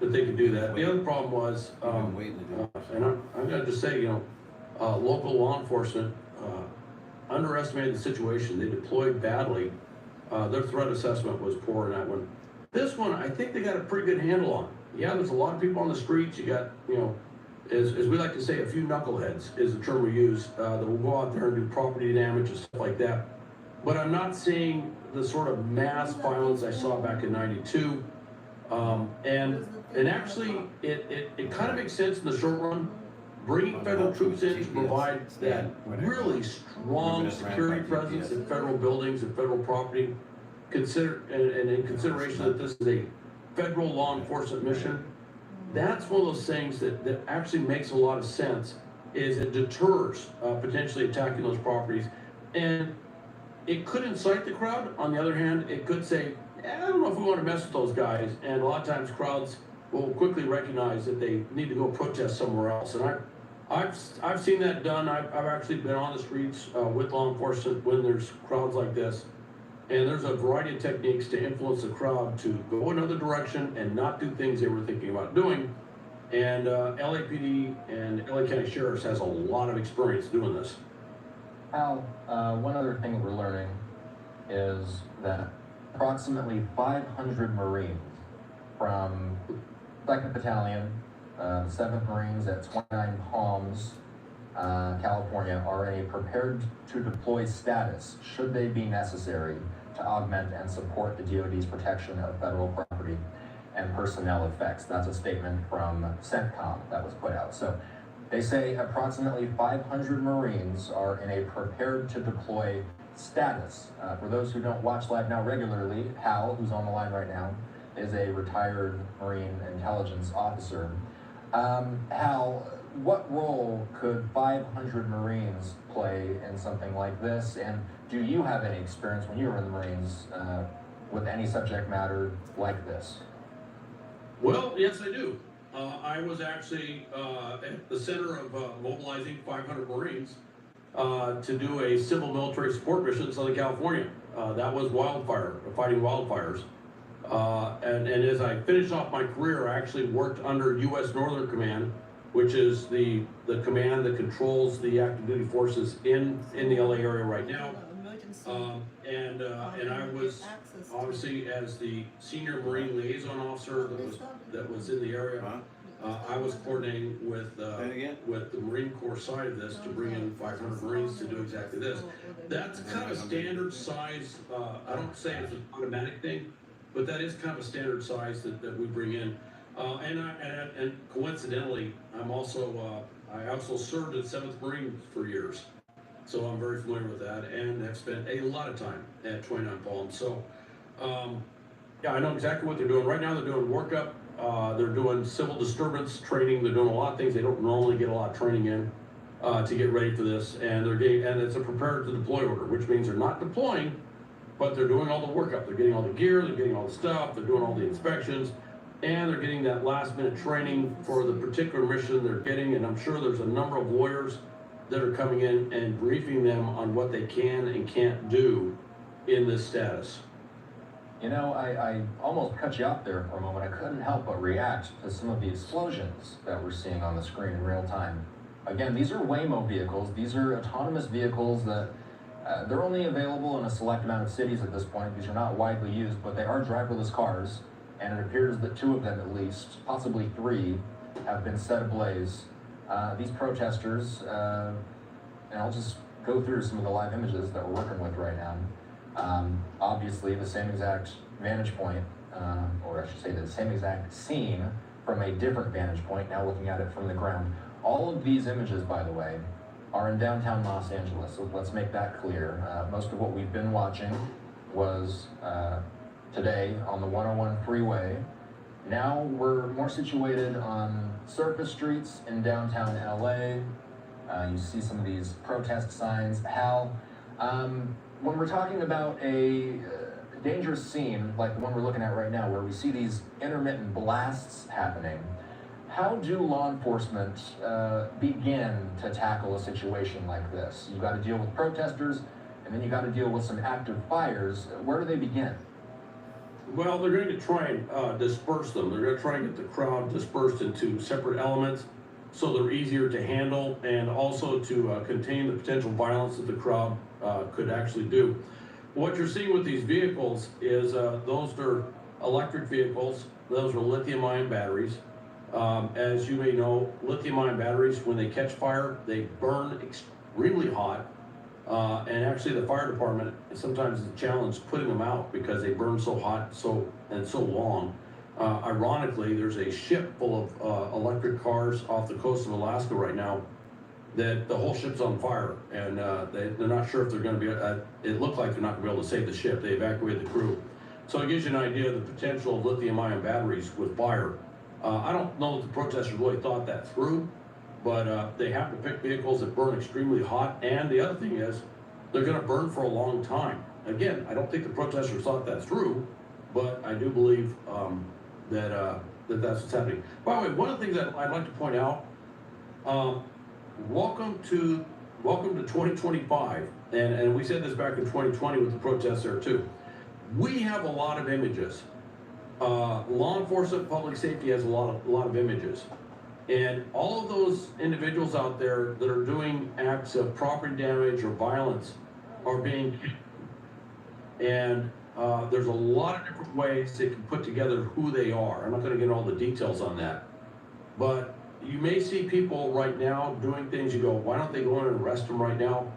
that they could do that. The other problem was, and I'm gonna just say, local law enforcement underestimated the situation. They deployed badly. Their threat assessment was poor in that one. This one, I think they got a pretty good handle on. Yeah, there's a lot of people on the streets. You got, as we like to say, a few knuckleheads is the term we use, that will go out there and do property damage and stuff like that. But I'm not seeing the sort of mass violence I saw back in '92. And actually, it kind of makes sense in the short run. Bringing federal troops in to provide that really strong security presence in federal buildings and federal property, and in consideration that this is a federal law enforcement mission, that's one of those things that actually makes a lot of sense, is it deters potentially attacking those properties. And it could incite the crowd. On the other hand, it could say, I don't know if we want to mess with those guys. And a lot of times crowds will quickly recognize that they need to go protest somewhere else. And I've seen that done. I've actually been on the streets with law enforcement when there's crowds like this. And there's a variety of techniques to influence the crowd to go another direction and not do things they were thinking about doing. And LAPD and LA County Sheriff's has a lot of experience doing this. Al, one other thing that we're learning is that approximately 500 Marines from 2nd Battalion, 7th Marines at 29 Palms, California, are in a prepared to deploy status should they be necessary to augment and support the DoD's protection of federal property and personnel effects. That's a statement from CENTCOM that was put out. So they say approximately 500 Marines are in a prepared to deploy status. For those who don't watch Live Now regularly, Hal, who's on the line right now, is a retired Marine intelligence officer. Hal, what role could 500 Marines play in something like this? And do you have any experience when you were in the Marines with any subject matter like this? Well, yes, I do. I was actually at the center of mobilizing 500 Marines to do a civil military support mission in Southern California. That was fighting wildfires. And as I finished off my career, I actually worked under U.S. Northern Command, which is the command that controls the active duty forces in the LA area right now. agency. And I was obviously as the senior Marine liaison officer that was in the area. I was coordinating with the Marine Corps side of this to bring in 500 Marines to do exactly this. That's kind of a standard size. I don't say it's an automatic thing, but that is kind of a standard size that we bring in. And coincidentally, I also served at 7th Marine for years, so I'm very familiar with that, and have spent a lot of time at 29 Palms. So, yeah, I know exactly what they're doing. Right now, they're doing workup. They're doing civil disturbance training. They're doing a lot of things they don't normally get a lot of training in to get ready for this. And it's a prepare to deploy order, which means they're not deploying, but they're doing all the workup. They're getting all the gear, they're getting all the stuff, they're doing all the inspections, and they're getting that last minute training for the particular mission they're getting. And I'm sure there's a number of lawyers that are coming in and briefing them on what they can and can't do in this status. You know, I almost cut you off there for a moment. I couldn't help but react to some of the explosions that we're seeing on the screen in real time. Again, these are Waymo vehicles. These are autonomous vehicles that they're only available in a select amount of cities at this point. These are not widely used, but they are driverless cars, and it appears that 2 of them at least, possibly 3, have been set ablaze. These protesters, and I'll just go through some of the live images that we're working with right now. Obviously the same exact vantage point, or I should say the same exact scene from a different vantage point, now looking at it from the ground. All of these images, by the way, are in downtown Los Angeles, so let's make that clear. Most of what we've been watching was today on the 101 freeway. Now we're more situated on surface streets in downtown LA. You see some of these protest signs. Hal, when we're talking about a dangerous scene like the one we're looking at right now, where we see these intermittent blasts happening, how do law enforcement begin to tackle a situation like this? You got to deal with protesters, and then you got to deal with some active fires. Where do they begin? Well, they're going to try and disperse them. They're going to try and get the crowd dispersed into separate elements so they're easier to handle, and also to contain the potential violence that the crowd could actually do. What you're seeing with these vehicles is those are electric vehicles. Those are lithium-ion batteries. As you may know, lithium-ion batteries, when they catch fire, they burn extremely hot. And actually the fire department sometimes is a challenge putting them out because they burn so hot and so long. Ironically, there's a ship full of electric cars off the coast of Alaska right now that the whole ship's on fire, and they're not sure if they're going to be, it looks like they're not going to be able to save the ship. They evacuated the crew. So it gives you an idea of the potential of lithium-ion batteries with fire. I don't know that the protesters really thought that through, but they have to pick vehicles that burn extremely hot, and the other thing is, they're going to burn for a long time. Again, I don't think the protesters thought that through, but I do believe that's what's happening. By the way, one of the things that I'd like to point out, welcome to 2025, and we said this back in 2020 with the protests there too. We have a lot of images. Law enforcement, public safety has a lot of images. And all of those individuals out there that are doing acts of property damage or violence are being, and there's a lot of different ways they can put together who they are. I'm not going to get all the details on that, but you may see people right now doing things. You go, why don't they go in and arrest them right now?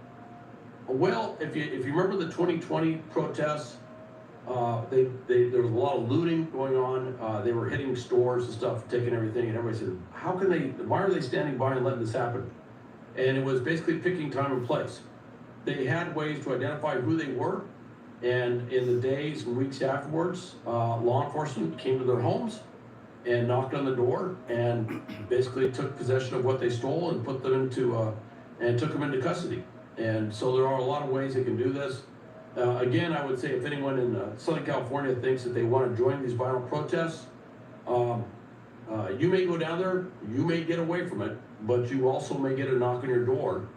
Well, if you remember the 2020 protests, there was a lot of looting going on. They were hitting stores and stuff, taking everything, and everybody said, why are they standing by and letting this happen? And it was basically picking time and place. They had ways to identify who they were, and in the days and weeks afterwards, law enforcement came to their homes and knocked on the door and basically took possession of what they stole and put them and took them into custody. And so there are a lot of ways they can do this. Again, I would say if anyone in Southern California thinks that they want to join these violent protests, you may go down there, you may get away from it, but you also may get a knock on your door,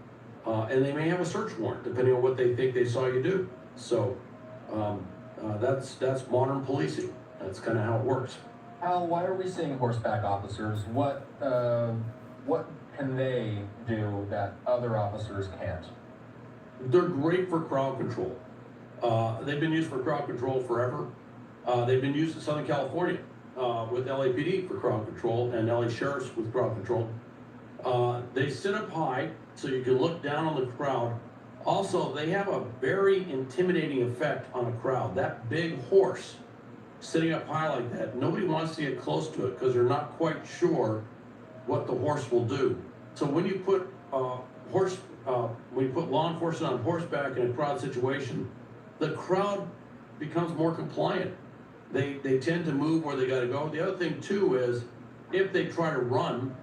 and they may have a search warrant, depending on what they think they saw you do. So that's modern policing. That's kind of how it works. Al, why are we seeing horseback officers? What can they do that other officers can't? they're great for crowd control. They've been used for crowd control forever. They've been used in Southern California with LAPD for crowd control and LA Sheriffs with crowd control. They sit up high so you can look down on the crowd. Also, they have a very intimidating effect on a crowd. That big horse sitting up high like that, nobody wants to get close to it because they're not quite sure what the horse will do. So when you put when you put law enforcement on horseback in a crowd situation, the crowd becomes more compliant. They tend to move where they got to go. The other thing too is if they try to run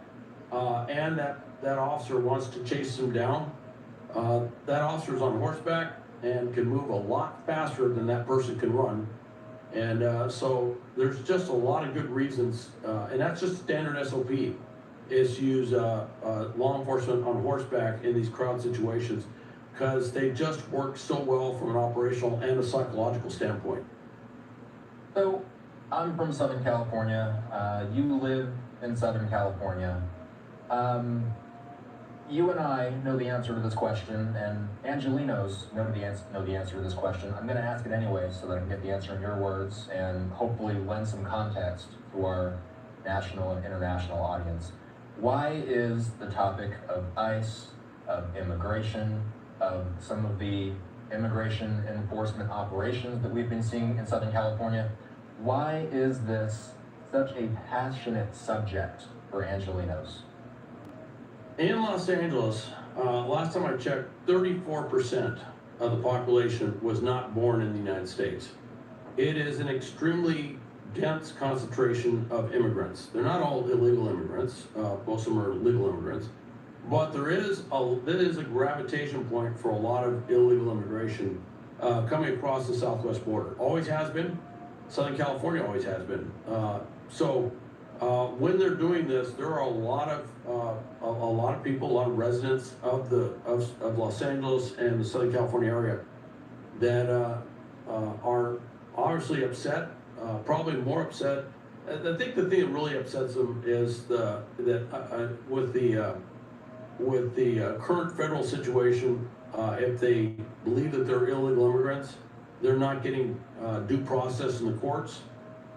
and that officer wants to chase them down, that officer's on horseback and can move a lot faster than that person can run. And so there's just a lot of good reasons, and that's just standard SOP, is to use law enforcement on horseback in these crowd situations because they just work so well from an operational and a psychological standpoint. So, I'm from Southern California. You live in Southern California. You and I know the answer to this question, and Angelinos know the answer to this question. I'm going to ask it anyway so that I can get the answer in your words and hopefully lend some context to our national and international audience. Why is the topic of ICE, of immigration, of some of the immigration enforcement operations that we've been seeing in Southern California, why is this such a passionate subject for Angelinos? In Los Angeles, last time I checked, 34% of the population was not born in the United States. It is an extremely dense concentration of immigrants. They're not all illegal immigrants, most of them are legal immigrants, but there is a gravitation point for a lot of illegal immigration coming across the southwest border. Always has been. Southern California always has been. When they're doing this, there are a lot of people, a lot of residents of Los Angeles and the Southern California area that are obviously upset, probably more upset. I think the thing that really upsets them is with the current federal situation, if they believe that they're illegal immigrants, they're not getting due process in the courts.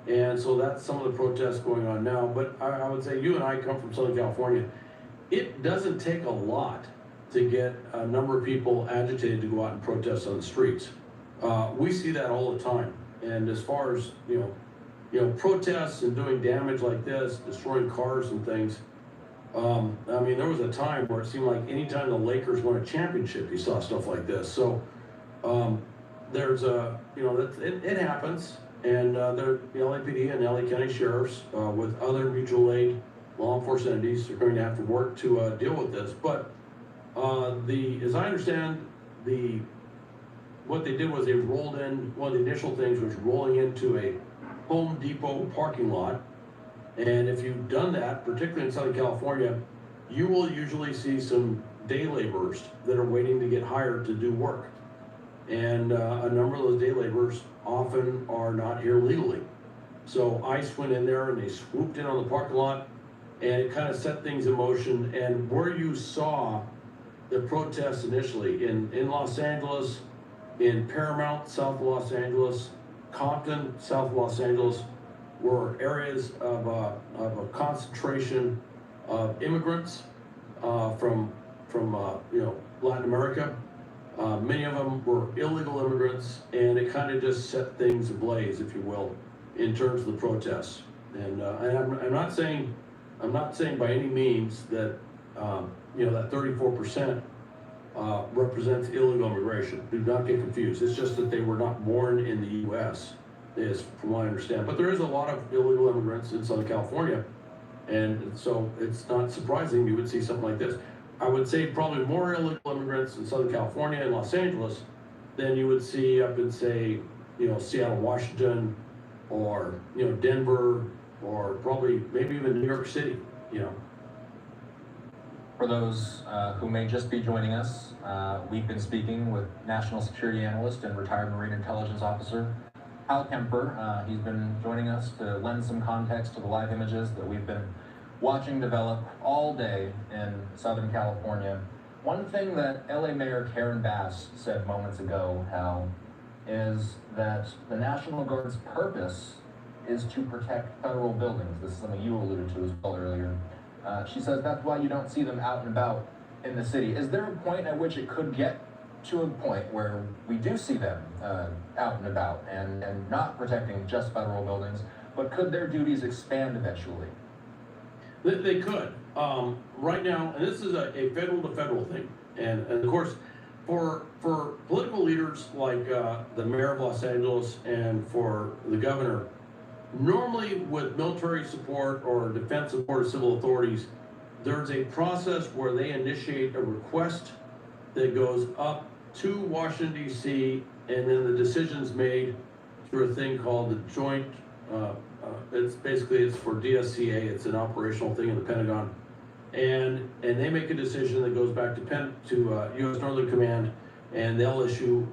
And so that's some of the protests going on now. But I would say you and I come from Southern California. It doesn't take a lot to get a number of people agitated to go out and protest on the streets. We see that all the time. And as far as, protests and doing damage like this, destroying cars and things, there was a time where it seemed like anytime the Lakers won a championship, you saw stuff like this. So it happens. And the LAPD and LA County Sheriffs with other mutual aid law enforcement entities are going to have to work to deal with this. But as I understand, what they did was they rolled in, one of the initial things was rolling into a Home Depot parking lot. And if you've done that, particularly in Southern California, you will usually see some day laborers that are waiting to get hired to do work. And a number of those day laborers often are not here legally. So ICE went in there and they swooped in on the parking lot and it kind of set things in motion. And where you saw the protests initially in Los Angeles, in Paramount, south of Los Angeles, Compton, south of Los Angeles, were areas of a concentration of immigrants from Latin America. Many of them were illegal immigrants, and it kind of just set things ablaze, if you will, in terms of the protests. And I'm not saying by any means that that 34% represents illegal immigration. Do not get confused. It's just that they were not born in the U.S., is from what I understand. But there is a lot of illegal immigrants in Southern California, and so it's not surprising you would see something like this. I would say probably more illegal immigrants in Southern California and Los Angeles than you would see up in, say, Seattle, Washington, or Denver, or probably maybe even New York City. For those who may just be joining us, we've been speaking with National Security Analyst and retired Marine Intelligence Officer Hal Kemper. He's been joining us to lend some context to the live images that we've been watching develop all day in Southern California. One thing that LA Mayor Karen Bass said moments ago, Hal, is that the National Guard's purpose is to protect federal buildings. This is something you alluded to as well earlier. She says that's why you don't see them out and about in the city. Is there a point at which it could get to a point where we do see them out and about and not protecting just federal buildings, but could their duties expand eventually? They could. Right now, and this is a federal to federal thing, and of course, for political leaders like the mayor of Los Angeles and for the governor, normally with military support or defense support of civil authorities, there's a process where they initiate a request that goes up to Washington, D.C., and then the decision's made through a thing called the Joint, it's for DSCA, it's an operational thing in the Pentagon. And they make a decision that goes back to U.S. Northern Command, and they'll issue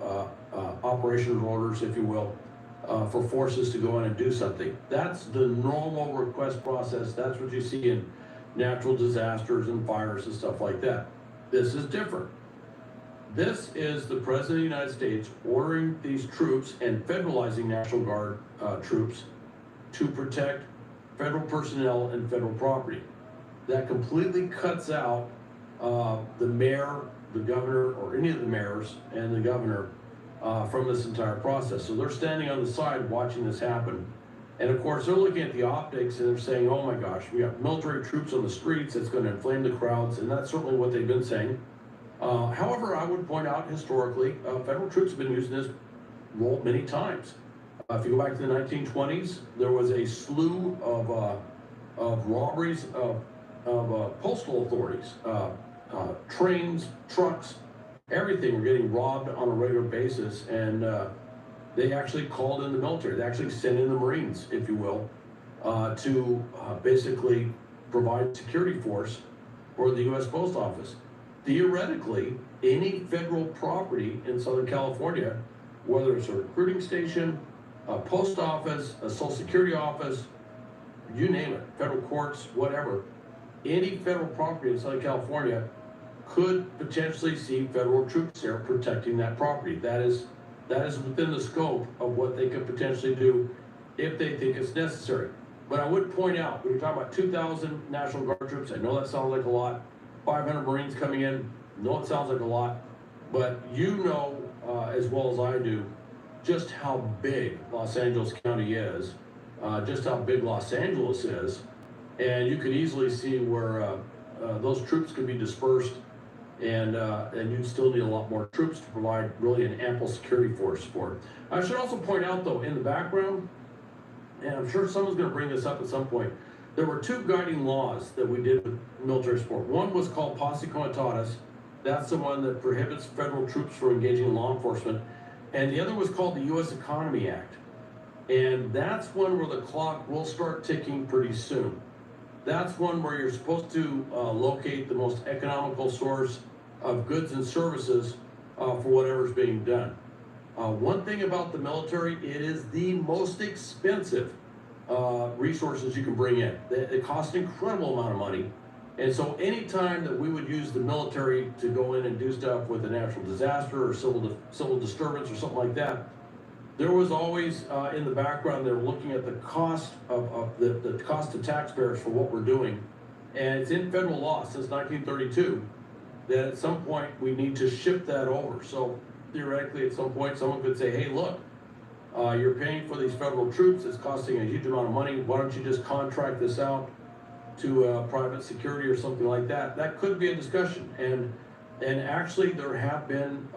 operational orders, if you will, for forces to go in and do something. That's the normal request process. That's what you see in natural disasters and fires and stuff like that. This is different. This is the President of the United States ordering these troops and federalizing National Guard troops to protect federal personnel and federal property. That completely cuts out the mayor, the governor, or any of the mayors and the governor from this entire process. So they're standing on the side watching this happen. And of course, they're looking at the optics and they're saying, oh my gosh, we got military troops on the streets, it's going to inflame the crowds, and that's certainly what they've been saying. However, I would point out historically, federal troops have been using this role many times. If you go back to the 1920s, there was a slew of robberies of postal authorities, trains, trucks, everything were getting robbed on a regular basis, and they actually called in the military. They actually sent in the Marines, if you will, to basically provide security force for the U.S. Post Office. Theoretically, any federal property in Southern California, whether it's a recruiting station, a post office, a social security office, you name it, federal courts, whatever, any federal property in Southern California could potentially see federal troops there protecting that property. That is within the scope of what they could potentially do if they think it's necessary. But I would point out, when you're talking about 2,000 National Guard troops, I know that sounds like a lot, 500 Marines coming in, no, it sounds like a lot, but you know as well as I do just how big Los Angeles County is, just how big Los Angeles is, and you could easily see where those troops could be dispersed, and you'd still need a lot more troops to provide really an ample security force for it. I should also point out, though, in the background, and I'm sure someone's going to bring this up at some point, there were two guiding laws that we did with military support. One was called Posse Comitatus. That's the one that prohibits federal troops from engaging in law enforcement. And the other was called the U.S. Economy Act. And that's one where the clock will start ticking pretty soon. That's one where you're supposed to locate the most economical source of goods and services for whatever's being done. One thing about the military, it is the most expensive resources you can bring in. It costs an incredible amount of money. And so anytime that we would use the military to go in and do stuff with a natural disaster or civil disturbance or something like that, there was always in the background, they're looking at the cost of the cost to taxpayers for what we're doing. And it's in federal law since 1932 that at some point we need to shift that over. So theoretically, at some point, someone could say, hey, look, you're paying for these federal troops, it's costing a huge amount of money, why don't you just contract this out to private security or something like that? That could be a discussion. And actually there have been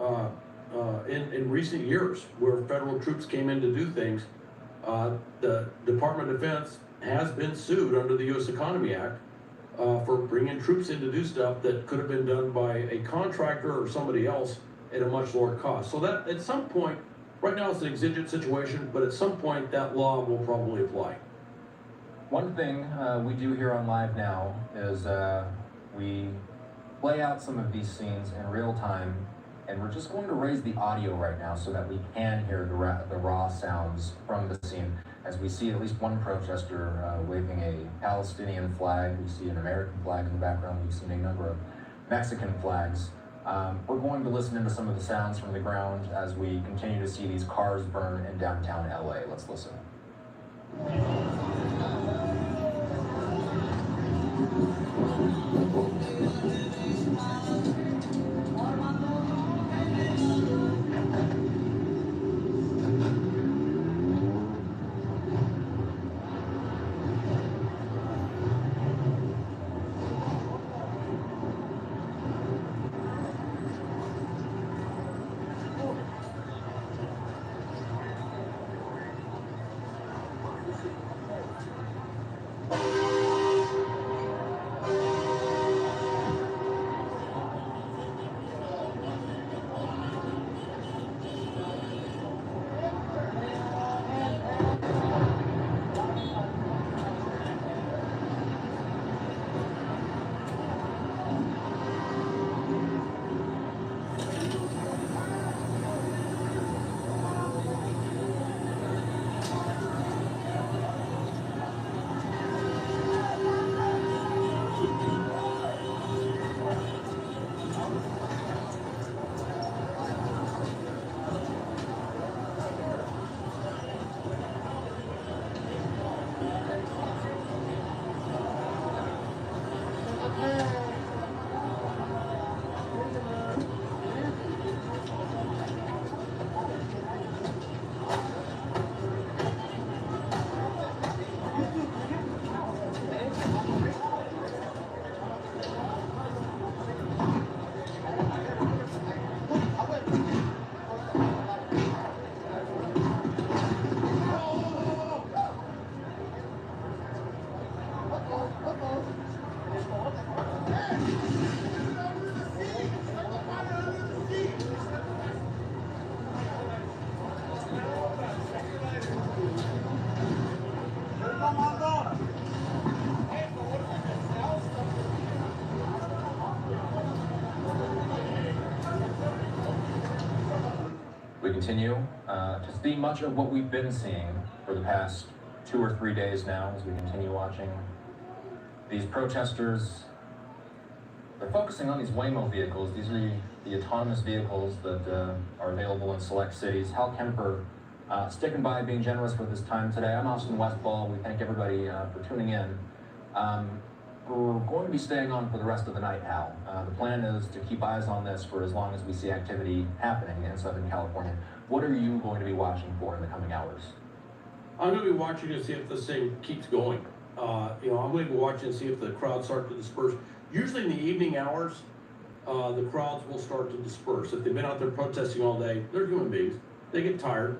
in recent years where federal troops came in to do things. The Department of Defense has been sued under the U.S. Economy Act for bringing troops in to do stuff that could have been done by a contractor or somebody else at a much lower cost. So that at some point, right now it's an exigent situation, but at some point that law will probably apply. One thing we do here on Live Now is we play out some of these scenes in real time, and we're just going to raise the audio right now so that we can hear the raw sounds from the scene as we see at least one protester waving a Palestinian flag. We see an American flag in the background. We've seen a number of Mexican flags We're going to listen into some of the sounds from the ground as we continue to see these cars burn in downtown LA. Let's listen. We continue to see much of what we've been seeing for the past 2 or 3 days now as we continue watching these protesters. They're focusing on these Waymo vehicles. These are the autonomous vehicles that are available in select cities. Hal Kemper sticking by, being generous with his time today. I'm Austin Westfall. We thank everybody for tuning in. We're going to be staying on for the rest of the night, Hal. The plan is to keep eyes on this for as long as we see activity happening in Southern California. What are you going to be watching for in the coming hours? I'm going to be watching to see if this thing keeps going. I'm going to be watching to see if the crowds start to disperse. Usually in the evening hours, the crowds will start to disperse. If they've been out there protesting all day, they're human beings. They get tired.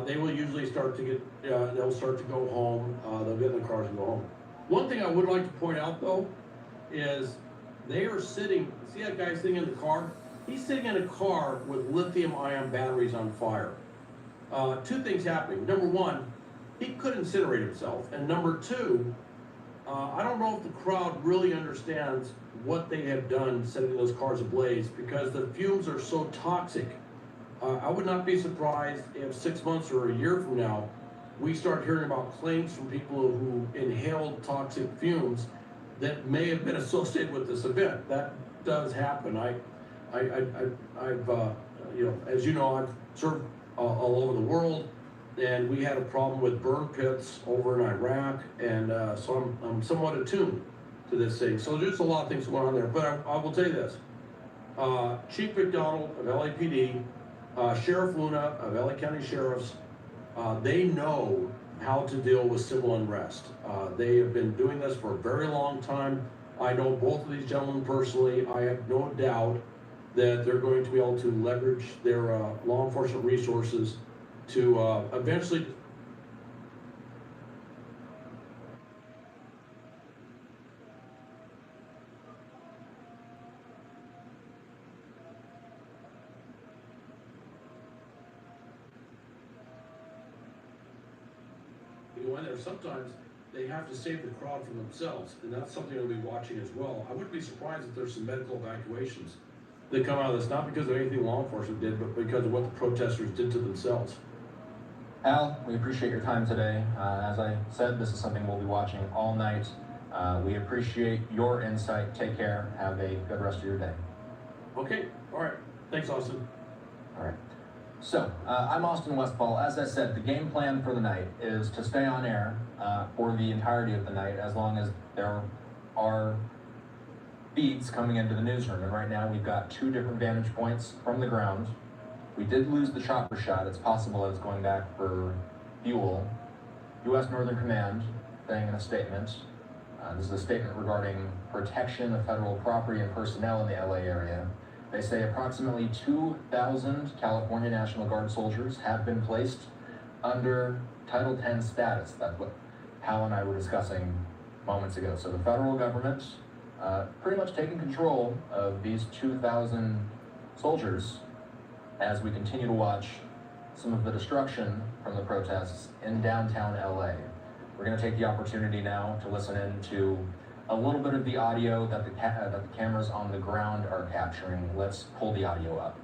They will usually start to get, they'll start to go home. They'll get in their cars and go home. One thing I would like to point out, though, is they are sitting, see that guy sitting in the car? He's sitting in a car with lithium-ion batteries on fire. 2 things happening. Number one, he could incinerate himself. And number two, I don't know if the crowd really understands what they have done setting those cars ablaze, because the fumes are so toxic. I would not be surprised if 6 months or a year from now, we start hearing about claims from people who inhaled toxic fumes that may have been associated with this event. That does happen. I've as you know, I've served all over the world, and we had a problem with burn pits over in Iraq, and so I'm somewhat attuned to this thing. So there's a lot of things going on there, but I will tell you this. Chief McDonald of LAPD, Sheriff Luna of LA County Sheriffs, they know how to deal with civil unrest. They have been doing this for a very long time. I know both of these gentlemen personally. I have no doubt that they're going to be able to leverage their law enforcement resources to eventually go in there. Sometimes they have to save the crowd from themselves, and that's something I'll be watching as well. I wouldn't be surprised if there's some medical evacuations that come out of this, not because of anything law enforcement did, but because of what the protesters did to themselves. Al, we appreciate your time today. As I said, this is something we'll be watching all night. We appreciate your insight. Take care. Have a good rest of your day. Okay, all right. Thanks, Austin. All right. So, I'm Austin Westfall. As I said, the game plan for the night is to stay on air for the entirety of the night, as long as there are feeds coming into the newsroom. And right now we've got 2 different vantage points from the ground. We did lose the chopper shot. It's possible that it's going back for fuel. U.S. Northern Command saying in a statement, this is a statement regarding protection of federal property and personnel in the LA area. They say approximately 2,000 California National Guard soldiers have been placed under Title X status. That's what Hal and I were discussing moments ago. So the federal government pretty much taking control of these 2,000 soldiers as we continue to watch some of the destruction from the protests in downtown LA. We're going to take the opportunity now to listen in to a little bit of the audio that the cameras on the ground are capturing. Let's pull the audio up.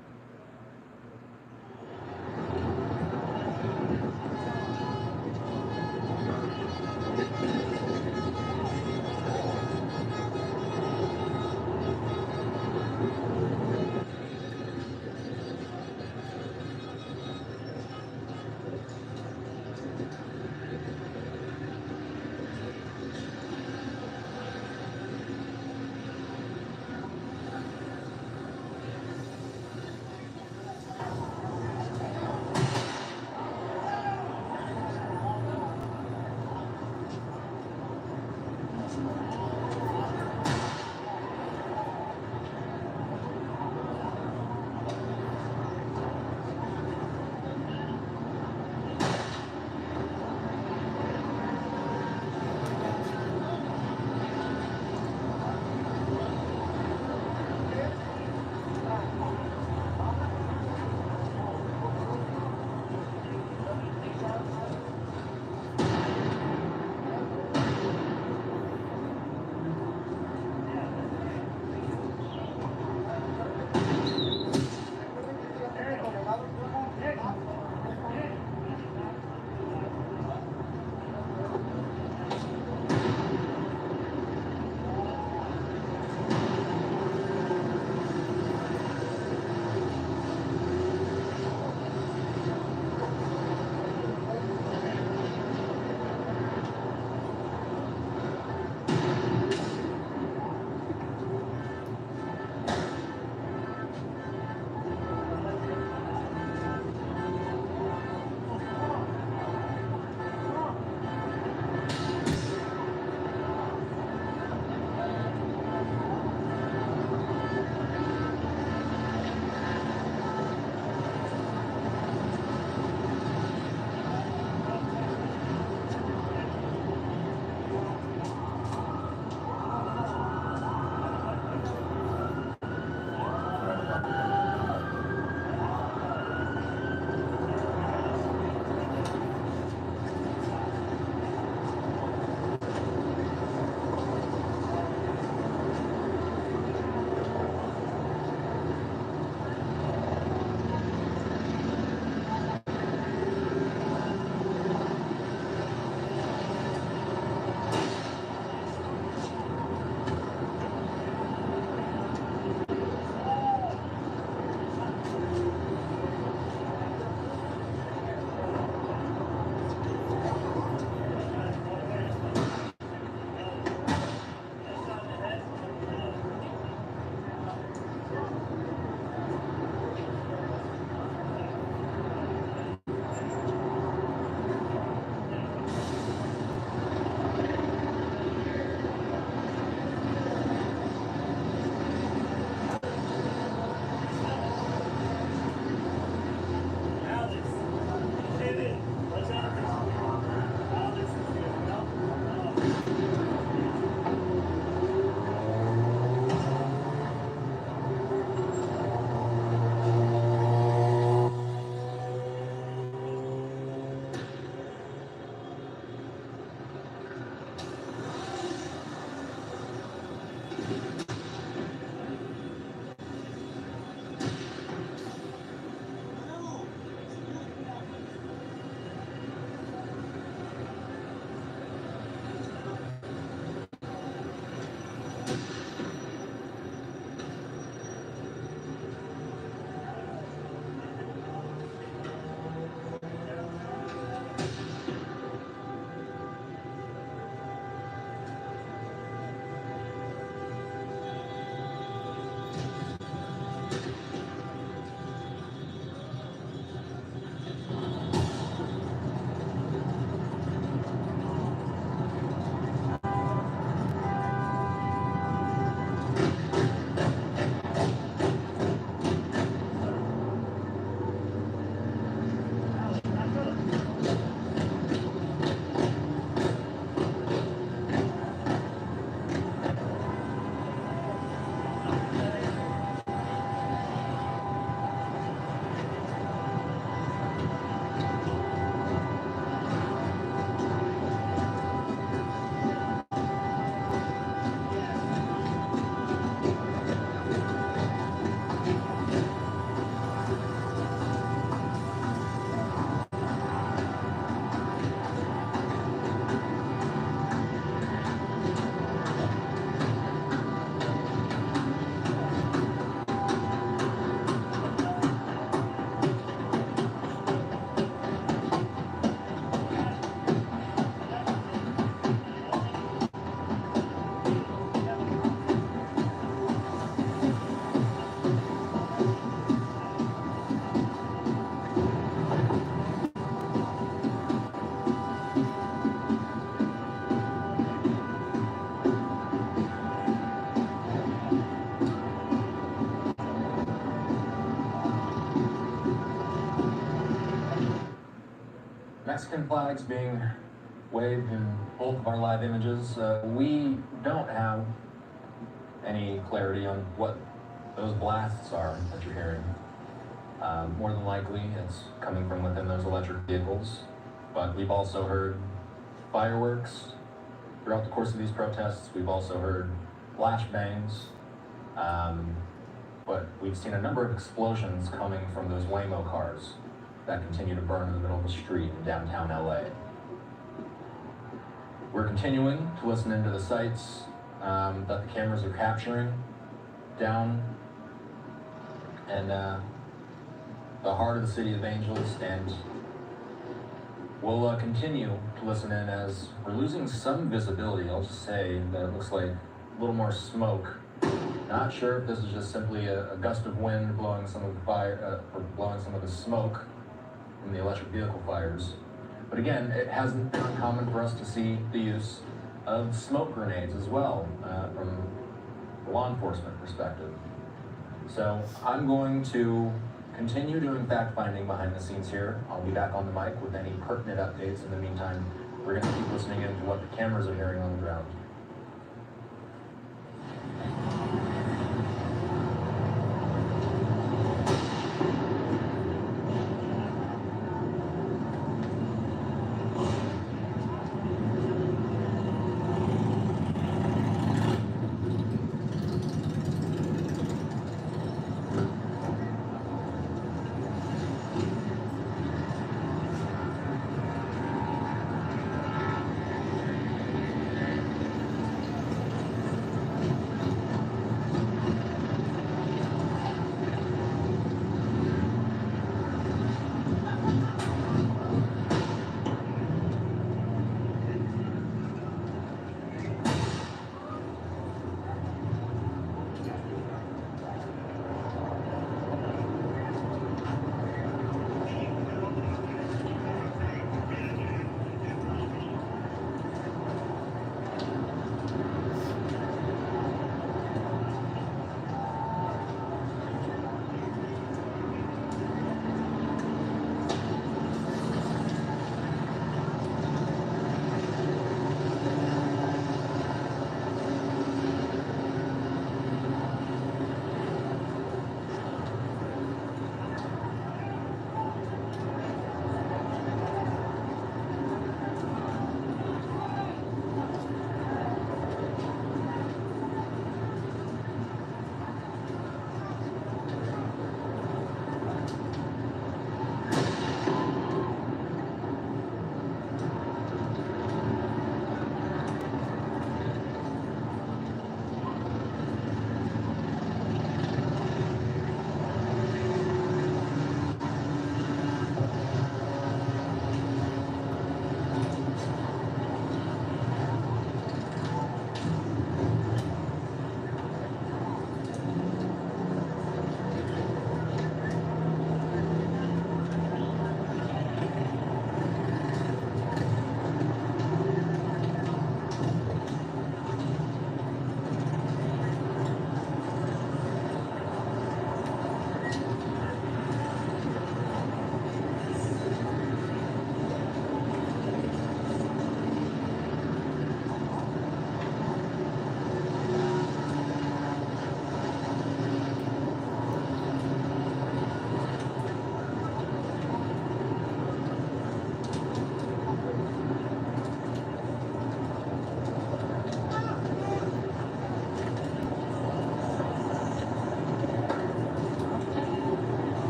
Mexican flags being waved in both of our live images. We don't have any clarity on what those blasts are that you're hearing. More than likely, it's coming from within those electric vehicles, but we've also heard fireworks throughout the course of these protests. We've also heard flashbangs, but we've seen a number of explosions coming from those Waymo cars that continue to burn in the middle of the street in downtown LA. We're continuing to listen into the sites that the cameras are capturing down in the heart of the city of Angels, and we'll continue to listen in as we're losing some visibility. I'll just say that it looks like a little more smoke. Not sure if this is just simply a gust of wind blowing some of the fire, or blowing some of the smoke from the electric vehicle fires. But again, it hasn't been uncommon for us to see the use of smoke grenades as well, from a law enforcement perspective. So I'm going to continue doing fact-finding behind the scenes here. I'll be back on the mic with any pertinent updates. In the meantime, we're going to keep listening in to what the cameras are hearing on the ground.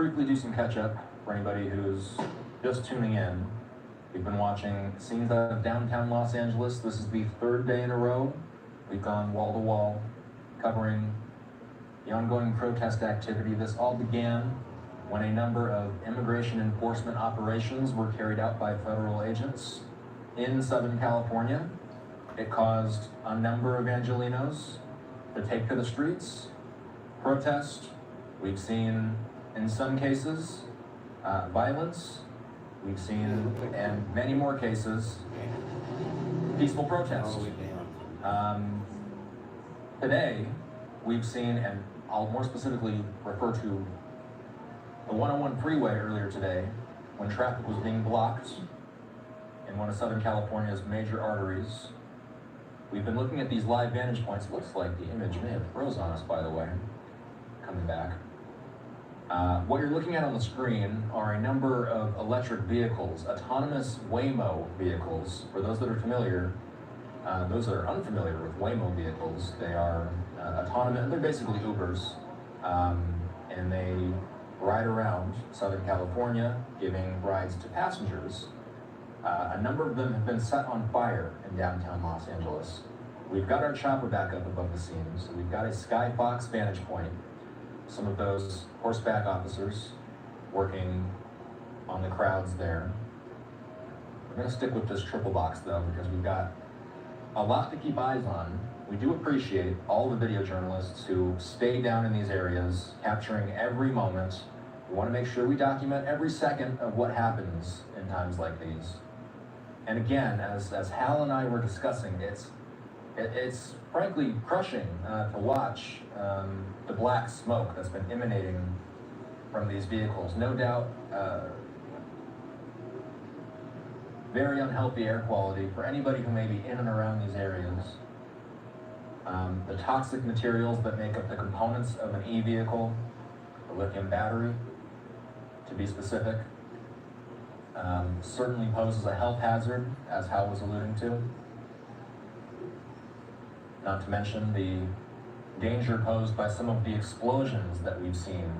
briefly do some catch up for anybody who's just tuning in. We've been watching scenes out of downtown Los Angeles. This is the third day in a row. We've gone wall to wall, covering the ongoing protest activity. This all began when a number of immigration enforcement operations were carried out by federal agents in Southern California. It caused a number of Angelenos to take to the streets, protest. We've seen, in some cases, violence. We've seen, in many more cases, peaceful protest. Today, we've seen, and I'll more specifically refer to the 101 freeway earlier today, when traffic was being blocked in one of Southern California's major arteries. We've been looking at these live vantage points. It looks like the image may have froze on us, by the way, coming back. What you're looking at on the screen are a number of electric vehicles, autonomous Waymo vehicles. For those that are familiar, those that are unfamiliar with Waymo vehicles, they are autonomous, they're basically Ubers, and they ride around Southern California, giving rides to passengers. A number of them have been set on fire in downtown Los Angeles. We've got our chopper back up above the scene, so we've got a skybox vantage point. Some of those horseback officers working on the crowds there. We're gonna stick with this triple box though, because we've got a lot to keep eyes on. We do appreciate all the video journalists who stay down in these areas, capturing every moment. We wanna make sure we document every second of what happens in times like these. And again, as Hal and I were discussing, it's frankly crushing to watch the black smoke that's been emanating from these vehicles. No doubt, very unhealthy air quality for anybody who may be in and around these areas. The toxic materials that make up the components of an e-vehicle, the lithium battery, to be specific, certainly poses a health hazard, as Hal was alluding to. Not to mention the danger posed by some of the explosions that we've seen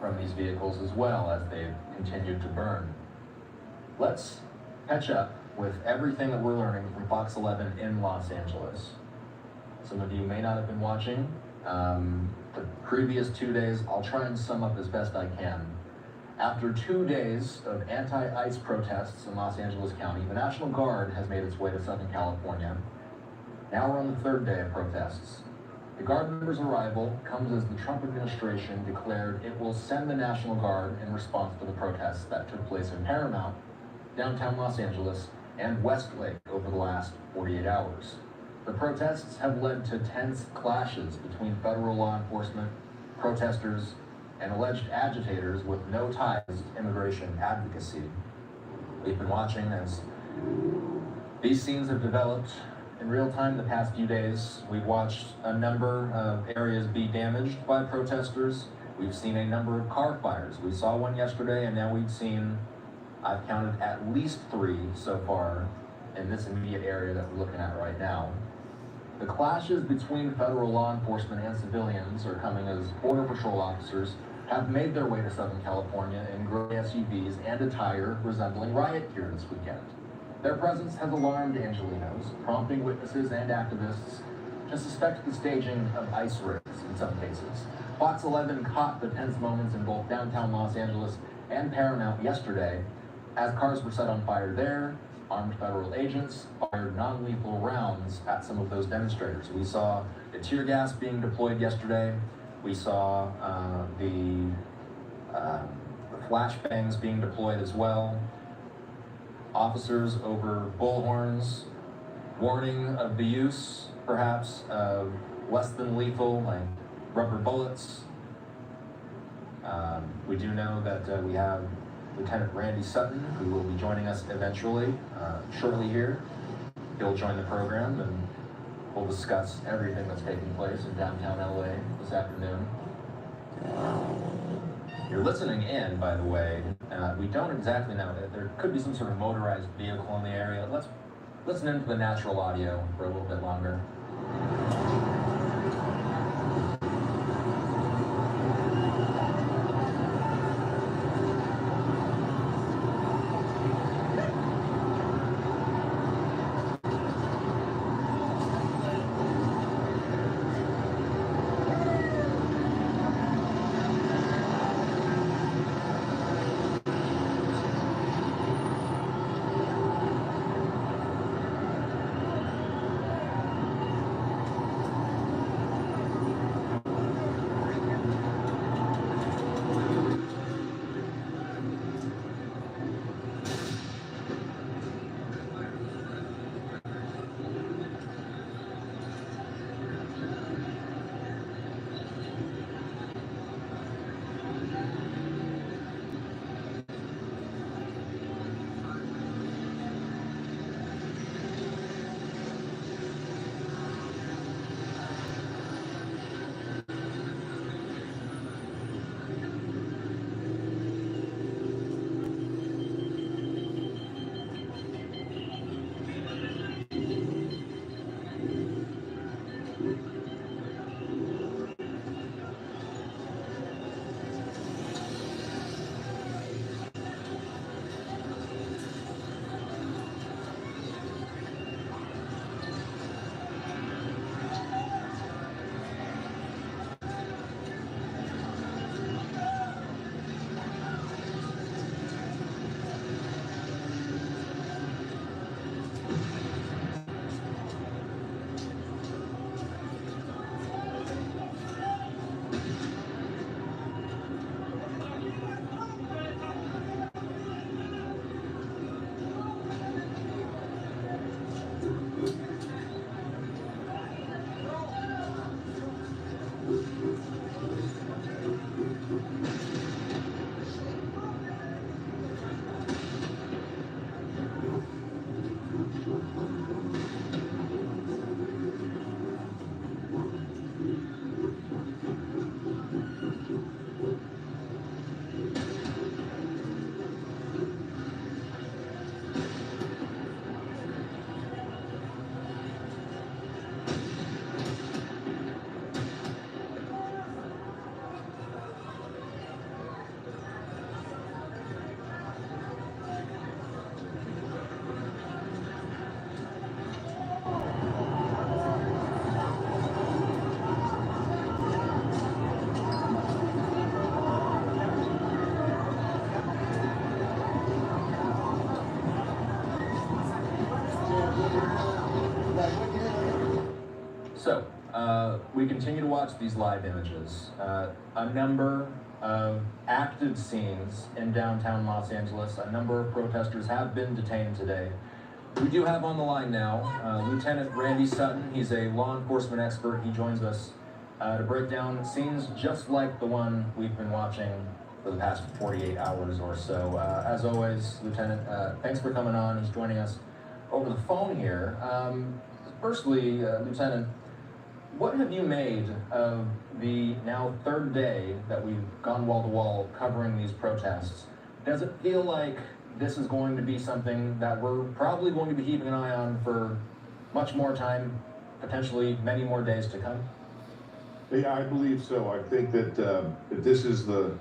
from these vehicles as well as they've continued to burn. Let's catch up with everything that we're learning from Fox 11 in Los Angeles. Some of you may not have been watching the previous 2 days. I'll try and sum up as best I can. After 2 days of anti-ICE protests in Los Angeles County, the National Guard has made its way to Southern California. Now we're on the third day of protests. The Guard members' arrival comes as the Trump administration declared it will send the National Guard in response to the protests that took place in Paramount, downtown Los Angeles, and Westlake over the last 48 hours. The protests have led to tense clashes between federal law enforcement, protesters, and alleged agitators with no ties to immigration advocacy. We've been watching as these scenes have developed in real time the past few days. We've watched a number of areas be damaged by protesters. We've seen a number of car fires. We saw one yesterday, and now we've seen, I've counted at least 3 so far in this immediate area that we're looking at right now. The clashes between federal law enforcement and civilians are coming as Border Patrol officers have made their way to Southern California in gray SUVs and attire resembling riot gear this weekend. Their presence has alarmed Angelenos, prompting witnesses and activists to suspect the staging of ICE raids in some cases. Fox 11 caught the tense moments in both downtown Los Angeles and Paramount yesterday as cars were set on fire there. Armed federal agents fired non-lethal rounds at some of those demonstrators. We saw the tear gas being deployed yesterday. We saw the flashbangs being deployed as well. Officers over bullhorns, warning of the use, perhaps, of less than lethal, like rubber bullets. We do know that we have Lieutenant Randy Sutton, who will be joining us eventually, shortly here. He'll join the program and we'll discuss everything that's taking place in downtown LA this afternoon. You're listening in, by the way. We don't exactly know. There could be some sort of motorized vehicle in the area. Let's listen into the natural audio for a little bit longer. we continue to watch these live images. A number of active scenes in downtown Los Angeles. A number of protesters have been detained today. We do have on the line now Lieutenant Randy Sutton. He's a law enforcement expert. He joins us to break down scenes just like the one we've been watching for the past 48 hours or so. As always, Lieutenant, thanks for coming on. He's joining us over the phone here. Firstly, Lieutenant, what have you made of the now third day that we've gone wall to wall covering these protests? Does it feel like this is going to be something that we're probably going to be keeping an eye on for much more time, potentially many more days to come? Yeah, I believe so. I think that this is the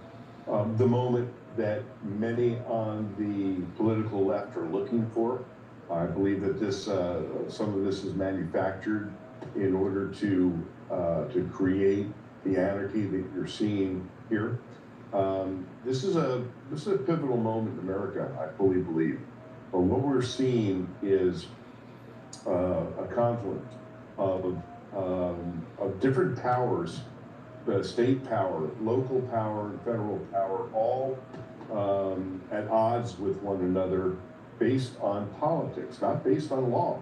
moment that many on the political left are looking for. I believe that this some of this is manufactured in order to create the anarchy that you're seeing here. This is a pivotal moment in America, I fully believe. But what we're seeing is a conflict of different powers, state power, local power, and federal power, all at odds with one another based on politics, not based on law.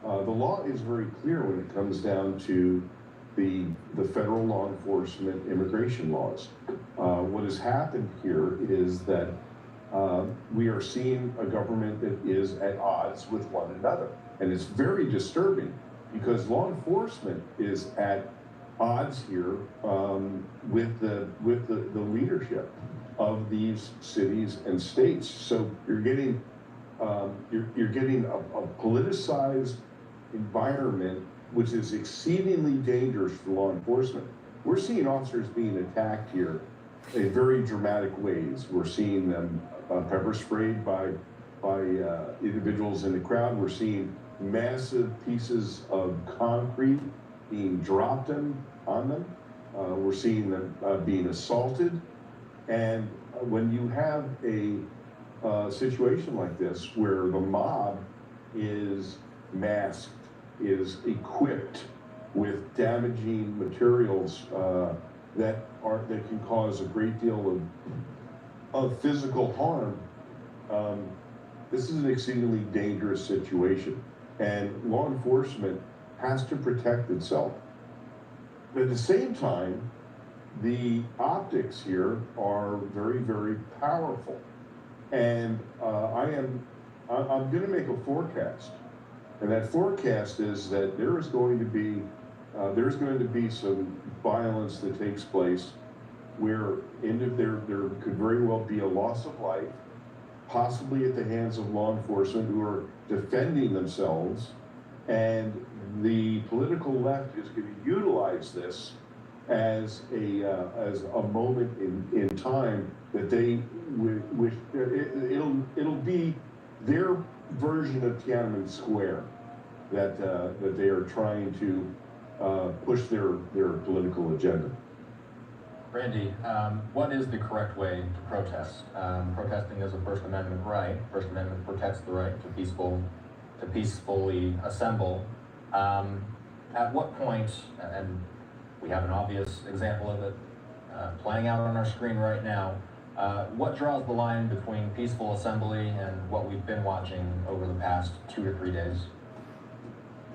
The law is very clear when it comes down to the federal law enforcement immigration laws. What has happened here is that we are seeing a government that is at odds with one another. And it's very disturbing because law enforcement is at odds here with the leadership of these cities and states. So you're getting a politicized environment which is exceedingly dangerous for law enforcement. We're seeing officers being attacked here in very dramatic ways. We're seeing them pepper sprayed by individuals in the crowd. We're seeing massive pieces of concrete being dropped on them. We're seeing them being assaulted. And when you have a situation like this where the mob is masked, is equipped with damaging materials that can cause a great deal of physical harm, this is an exceedingly dangerous situation, and law enforcement has to protect itself. But at the same time, the optics here are very, very powerful, and I'm going to make a forecast. And that forecast is that there's going to be some violence that takes place where there could very well be a loss of life, possibly at the hands of law enforcement who are defending themselves, and the political left is going to utilize this as a moment in time that they wish it'll be their version of Tiananmen Square that they are trying to push their political agenda. Randy, what is the correct way to protest? Protesting is a First Amendment right. First Amendment protects the right to peacefully assemble. At what point, and we have an obvious example of it playing out on our screen right now, what draws the line between peaceful assembly and what we've been watching over the past 2 to 3 days?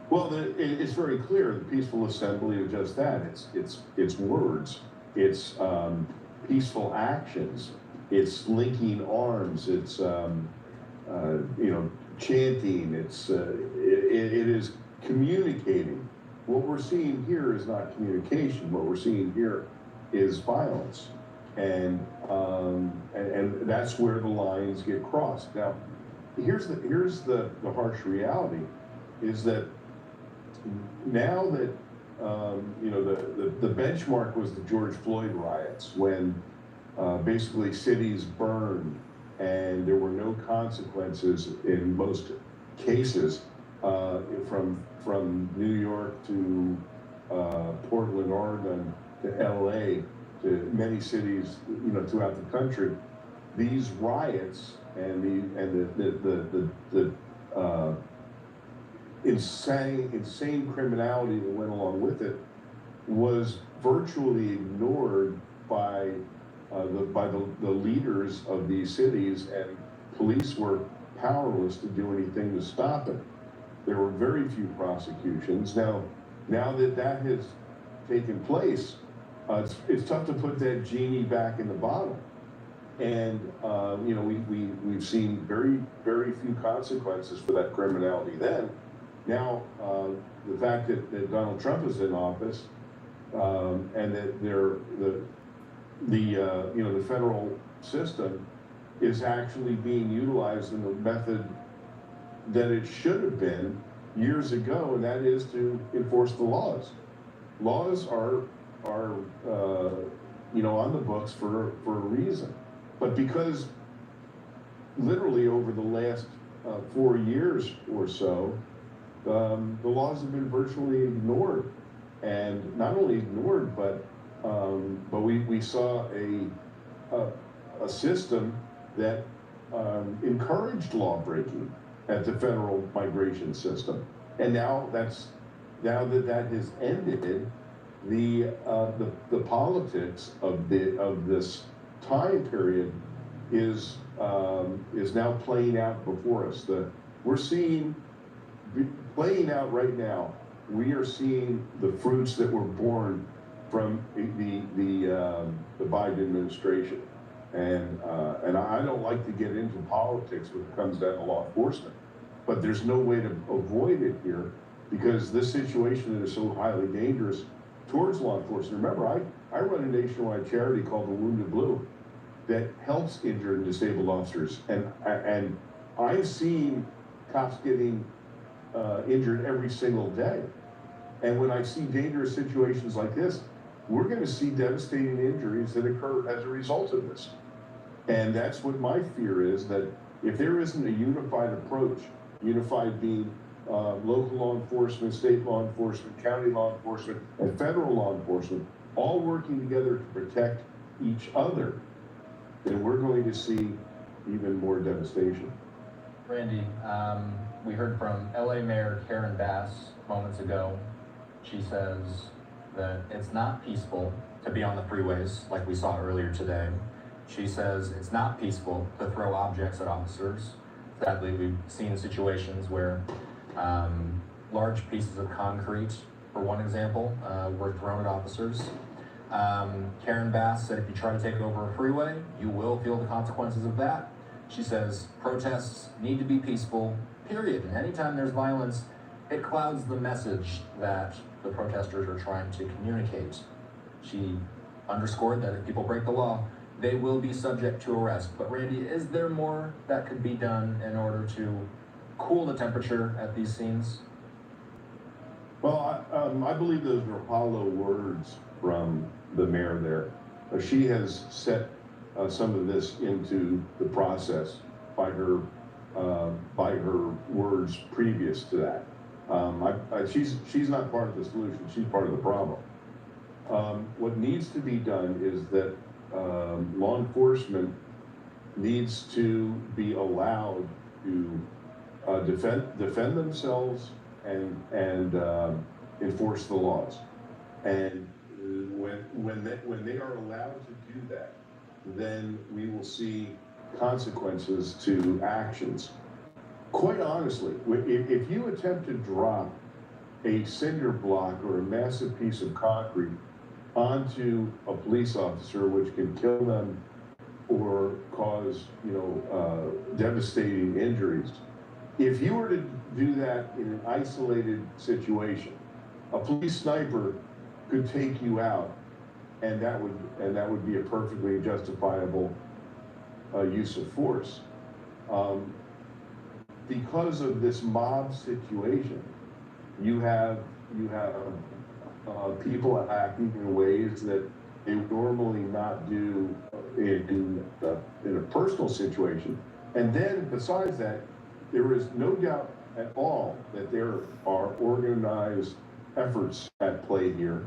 Well, it's very clear. The peaceful assembly is just that. It's words. It's peaceful actions. It's linking arms. It's chanting. It is communicating. What we're seeing here is not communication. What we're seeing here is violence, and that's where the lines get crossed. Now, here's the harsh reality, is that now that the benchmark was the George Floyd riots, when basically cities burned and there were no consequences in most cases, from New York to Portland, Oregon, to LA, to many cities, throughout the country. These riots and the insane criminality that went along with it was virtually ignored by the leaders of these cities, and police were powerless to do anything to stop it. There were very few prosecutions. Now that has taken place, it's tough to put that genie back in the bottle. And we've seen very few consequences for that criminality then. Now the fact that Donald Trump is in office, and that the federal system is actually being utilized in the method that it should have been years ago, and that is to enforce the laws. Laws are on the books for a reason, but because literally over the last 4 years or so, the laws have been virtually ignored, and not only ignored, but we saw a system that encouraged law breaking at the federal migration system, and now that has ended, the politics of this time period is now playing out before us. We're seeing playing out right now. We are seeing the fruits that were born from the Biden administration, and I don't like to get into politics when it comes down to law enforcement, but there's no way to avoid it here, because this situation is so highly dangerous towards law enforcement. Remember, I run a nationwide charity called the Wounded Blue that helps injured and disabled officers, and I'm seeing cops getting injured every single day. And when I see dangerous situations like this, we're going to see devastating injuries that occur as a result of this. And that's what my fear is, that if there isn't a unified approach, unified being local law enforcement, state law enforcement, county law enforcement, and federal law enforcement, all working together to protect each other, then we're going to see even more devastation. Randy, we heard from LA Mayor Karen Bass moments ago. She says that it's not peaceful to be on the freeways like we saw earlier today. She says it's not peaceful to throw objects at officers. Sadly, we've seen situations where large pieces of concrete, for one example, were thrown at officers. Karen Bass said if you try to take over a freeway, you will feel the consequences of that. She says protests need to be peaceful, period. And anytime there's violence, it clouds the message that the protesters are trying to communicate. She underscored that if people break the law, they will be subject to arrest. But Randy, is there more that could be done in order to cool the temperature at these scenes? Well, I believe those were hollow words from the mayor there. She has set some of this into the process by her words previous to that. She's not part of the solution, she's part of the problem. What needs to be done is that law enforcement needs to be allowed to defend themselves and enforce the laws. And when they are allowed to do that, then we will see consequences to actions. Quite honestly, if you attempt to drop a cinder block or a massive piece of concrete onto a police officer, which can kill them or cause, devastating injuries, if you were to do that in an isolated situation, a police sniper could take you out, and that would be a perfectly justifiable use of force. Because of this mob situation, you have people acting in ways that they would normally not do in a personal situation. And then besides that, there is no doubt at all that there are organized efforts at play here,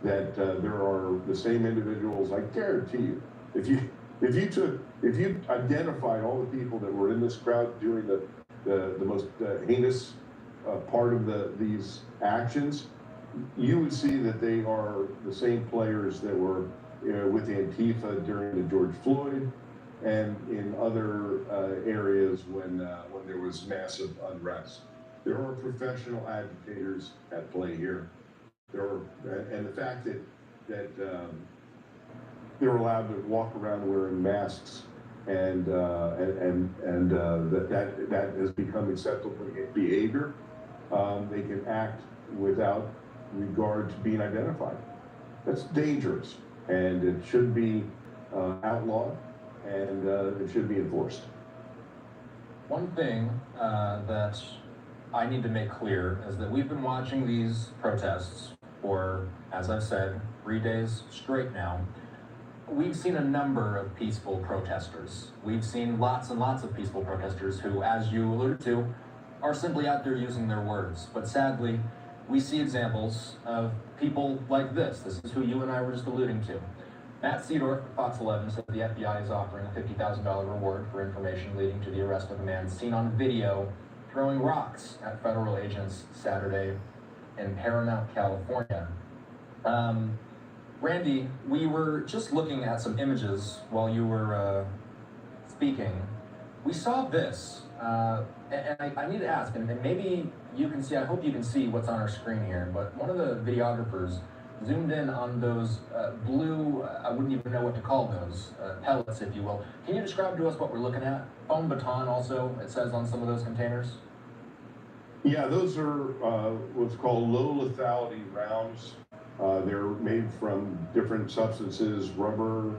that there are the same individuals. I guarantee you, if you identified all the people that were in this crowd doing the most heinous part of these actions, you would see that they are the same players that were with Antifa during the George Floyd and in other areas when there was massive unrest. There are professional agitators at play here. And the fact that they're allowed to walk around wearing masks and that has become acceptable behavior. They can act without regard to being identified. That's dangerous, and it should be outlawed, and it should be enforced. One thing that I need to make clear is that we've been watching these protests for, as I've said, 3 days straight now. We've seen a number of peaceful protesters. We've seen lots and lots of peaceful protesters who, as you alluded to, are simply out there using their words. But sadly, we see examples of people like this. This is who you and I were just alluding to. Matt Seedorf, Fox 11, said the FBI is offering a $50,000 reward for information leading to the arrest of a man seen on video throwing rocks at federal agents Saturday in Paramount, California. Randy, we were just looking at some images while you were speaking. We saw this, and I need to ask, and maybe you can see, I hope you can see what's on our screen here, but one of the videographers zoomed in on those blue, I wouldn't even know what to call those, pellets, if you will. Can you describe to us what we're looking at? Foam baton also, it says on some of those containers. Yeah, those are what's called low lethality rounds. They're made from different substances, rubber,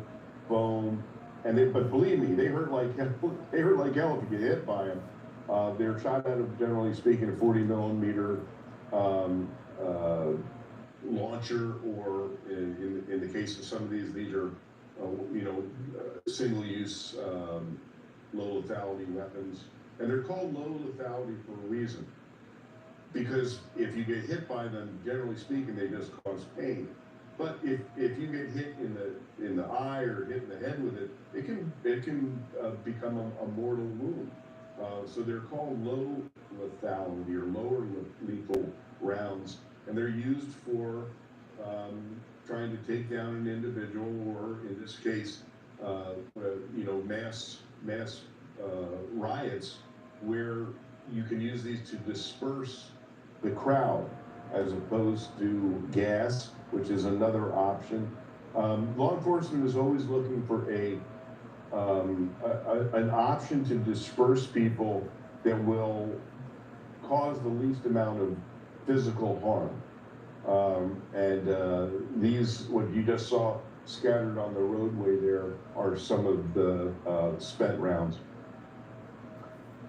foam, but believe me, they hurt like hell if you get hit by them. They're shot out of, generally speaking, a 40 millimeter launcher, or in the case of some of these are single-use low lethality weapons, and they're called low lethality for a reason. Because if you get hit by them, generally speaking, they just cause pain. But if you get hit in the eye or hit in the head with it, it can become a mortal wound. So they're called low lethality or lower lethal rounds, and they're used for trying to take down an individual, or in this case, mass riots, where you can use these to disperse the crowd, as opposed to gas, which is another option. Law enforcement is always looking for an option to disperse people that will cause the least amount of physical harm. These, what you just saw scattered on the roadway there, are some of the spent rounds.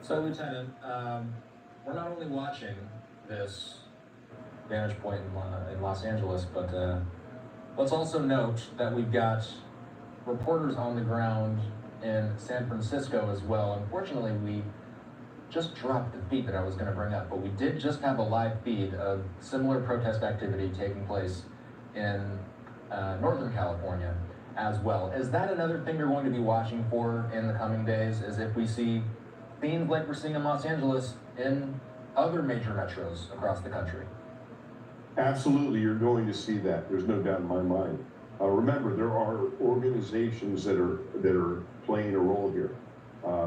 So, Lieutenant, we're not only watching this vantage point in Los Angeles, but let's also note that we've got reporters on the ground in San Francisco as well. Unfortunately, we just dropped the feed that I was going to bring up, but we did just have a live feed of similar protest activity taking place in Northern California as well. Is that another thing you're going to be watching for in the coming days, is if we see themes like we're seeing in Los Angeles in other major metros across the country? Absolutely, you're going to see that. There's no doubt in my mind. Remember, there are organizations that are playing a role here.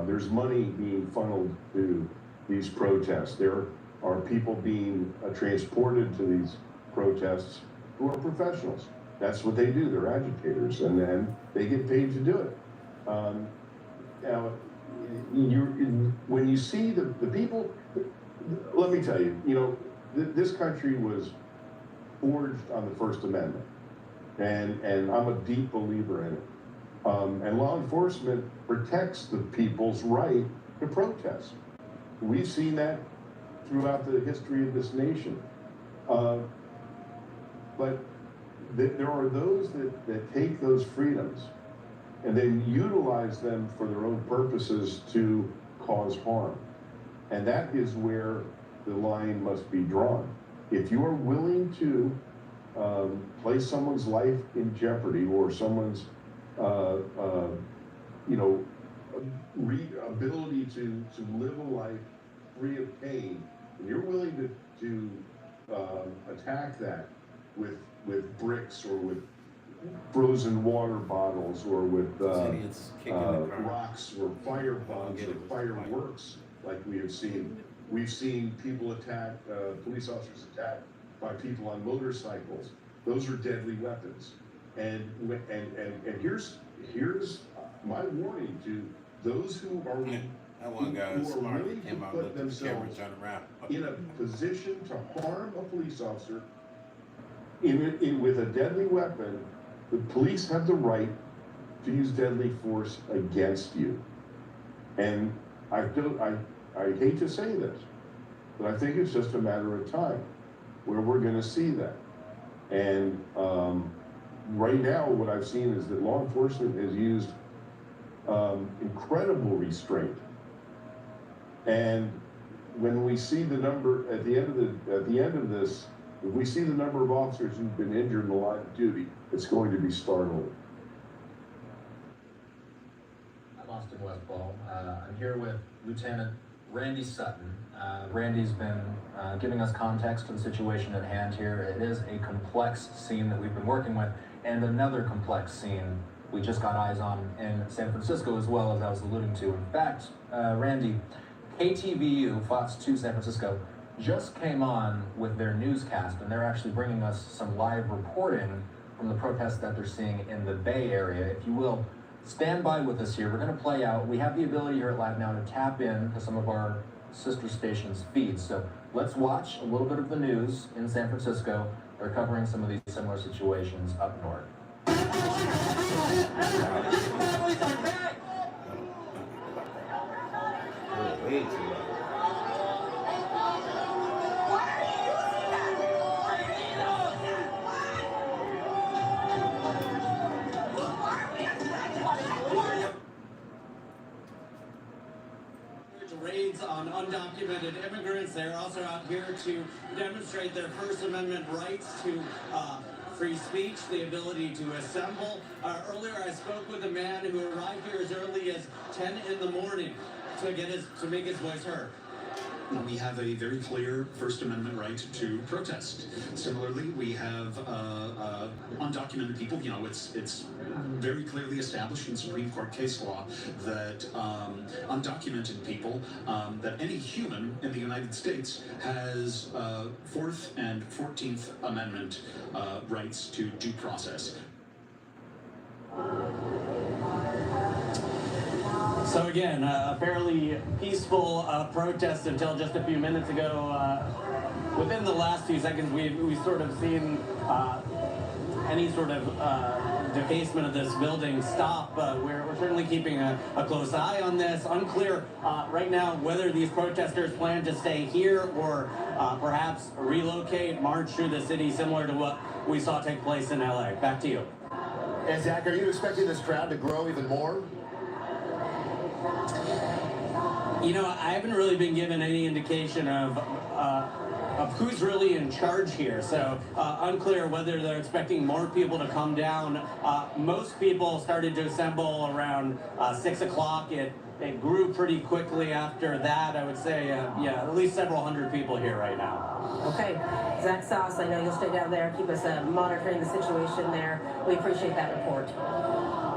There's money being funneled to these protests. There are people being transported to these protests who are professionals. That's what they do. They're agitators, and then they get paid to do it. Now, when you see the people, let me tell you, this country was forged on the First Amendment, and I'm a deep believer in it. And law enforcement protects the people's right to protest. We've seen that throughout the history of this nation. But there are those that take those freedoms and then utilize them for their own purposes to cause harm. And that is where the line must be drawn. If you are willing to place someone's life in jeopardy, or someone's ability to live a life free of pain, and you're willing to attack that with bricks or with frozen water bottles or with idiots kicking the car. rocks or fire bombs or fireworks, like we have seen. We've seen people attack, police officers attacked by people on motorcycles. Those are deadly weapons. And here's my warning to those who are That one guy was smart. willing He came to out, put looked at the camera, themselves turned around. in a position to harm a police officer with a deadly weapon. The police have the right to use deadly force against you. And I hate to say this, but I think it's just a matter of time where we're going to see that. And right now, what I've seen is that law enforcement has used incredible restraint. And when we see the number at the end of this, if we see the number of officers who've been injured in the line of duty, it's going to be startling. I'm Austin Westball. I'm here with Lieutenant Randy Sutton. Randy's been giving us context to the situation at hand here. It is a complex scene that we've been working with, and another complex scene we just got eyes on in San Francisco as well, as I was alluding to. In fact, Randy, KTVU, Fox 2 San Francisco, just came on with their newscast, and they're actually bringing us some live reporting from the protests that they're seeing in the Bay Area. If you will, stand by with us here. We're going to play out. We have the ability here at Live Now to tap in to some of our sister stations' feeds. So let's watch a little bit of the news in San Francisco. They're covering some of these similar situations up north. Way too loud. Raids on undocumented immigrants. They're also out here to demonstrate their First Amendment rights to free speech, the ability to assemble. Earlier I spoke with a man who arrived here as early as 10 in the morning to make his voice heard. We have a very clear First Amendment right to protest. Similarly, we have undocumented people. You know, it's very clearly established in Supreme Court case law that undocumented people, that any human in the United States has 4th and 14th Amendment rights to due process. So again, a fairly peaceful protest until just a few minutes ago. Within the last few seconds, we've sort of seen any sort of defacement of this building stop. We're certainly keeping a close eye on this. Unclear right now whether these protesters plan to stay here or perhaps relocate, march through the city, similar to what we saw take place in LA. Back to you. And Zach, are you expecting this crowd to grow even more? You know, I haven't really been given any indication of who's really in charge here, so unclear whether they're expecting more people to come down. Most people started to assemble around 6 o'clock. It grew pretty quickly after that. I would say, yeah, at least several hundred people here right now. Okay, Zach Sauce, I know you'll stay down there, keep us monitoring the situation there. We appreciate that report.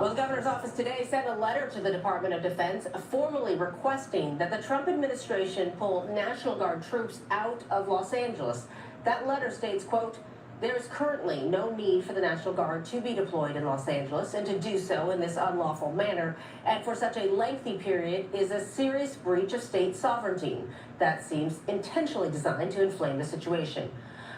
Well, the governor's office today sent a letter to the Department of Defense formally requesting that the Trump administration pull National Guard troops out of Los Angeles. That letter states, quote, "There is currently no need for the National Guard to be deployed in Los Angeles, and to do so in this unlawful manner and for such a lengthy period is a serious breach of state sovereignty that seems intentionally designed to inflame the situation."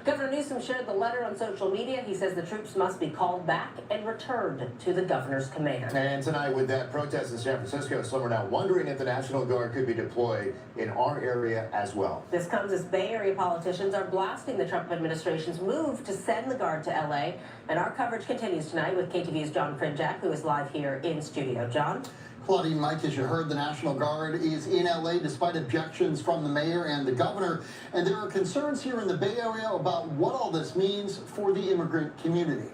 Governor Newsom shared the letter on social media. He says the troops must be called back and returned to the governor's command. And tonight with that protest in San Francisco, some are now wondering if the National Guard could be deployed in our area as well. This comes as Bay Area politicians are blasting the Trump administration's move to send the Guard to LA. And our coverage continues tonight with KTVU's John Prinjak, who is live here in studio. John? Claudine, Mike, as you heard, the National Guard is in LA despite objections from the mayor and the governor. And there are concerns here in the Bay Area about what all this means for the immigrant community.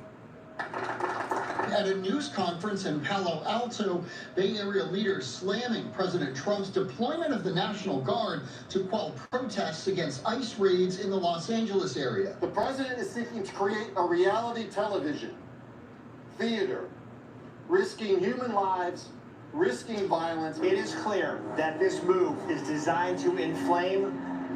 At a news conference in Palo Alto, Bay Area leaders slamming President Trump's deployment of the National Guard to quell protests against ICE raids in the Los Angeles area. The president is seeking to create a reality television theater, risking human lives, risking violence. It is clear that this move is designed to inflame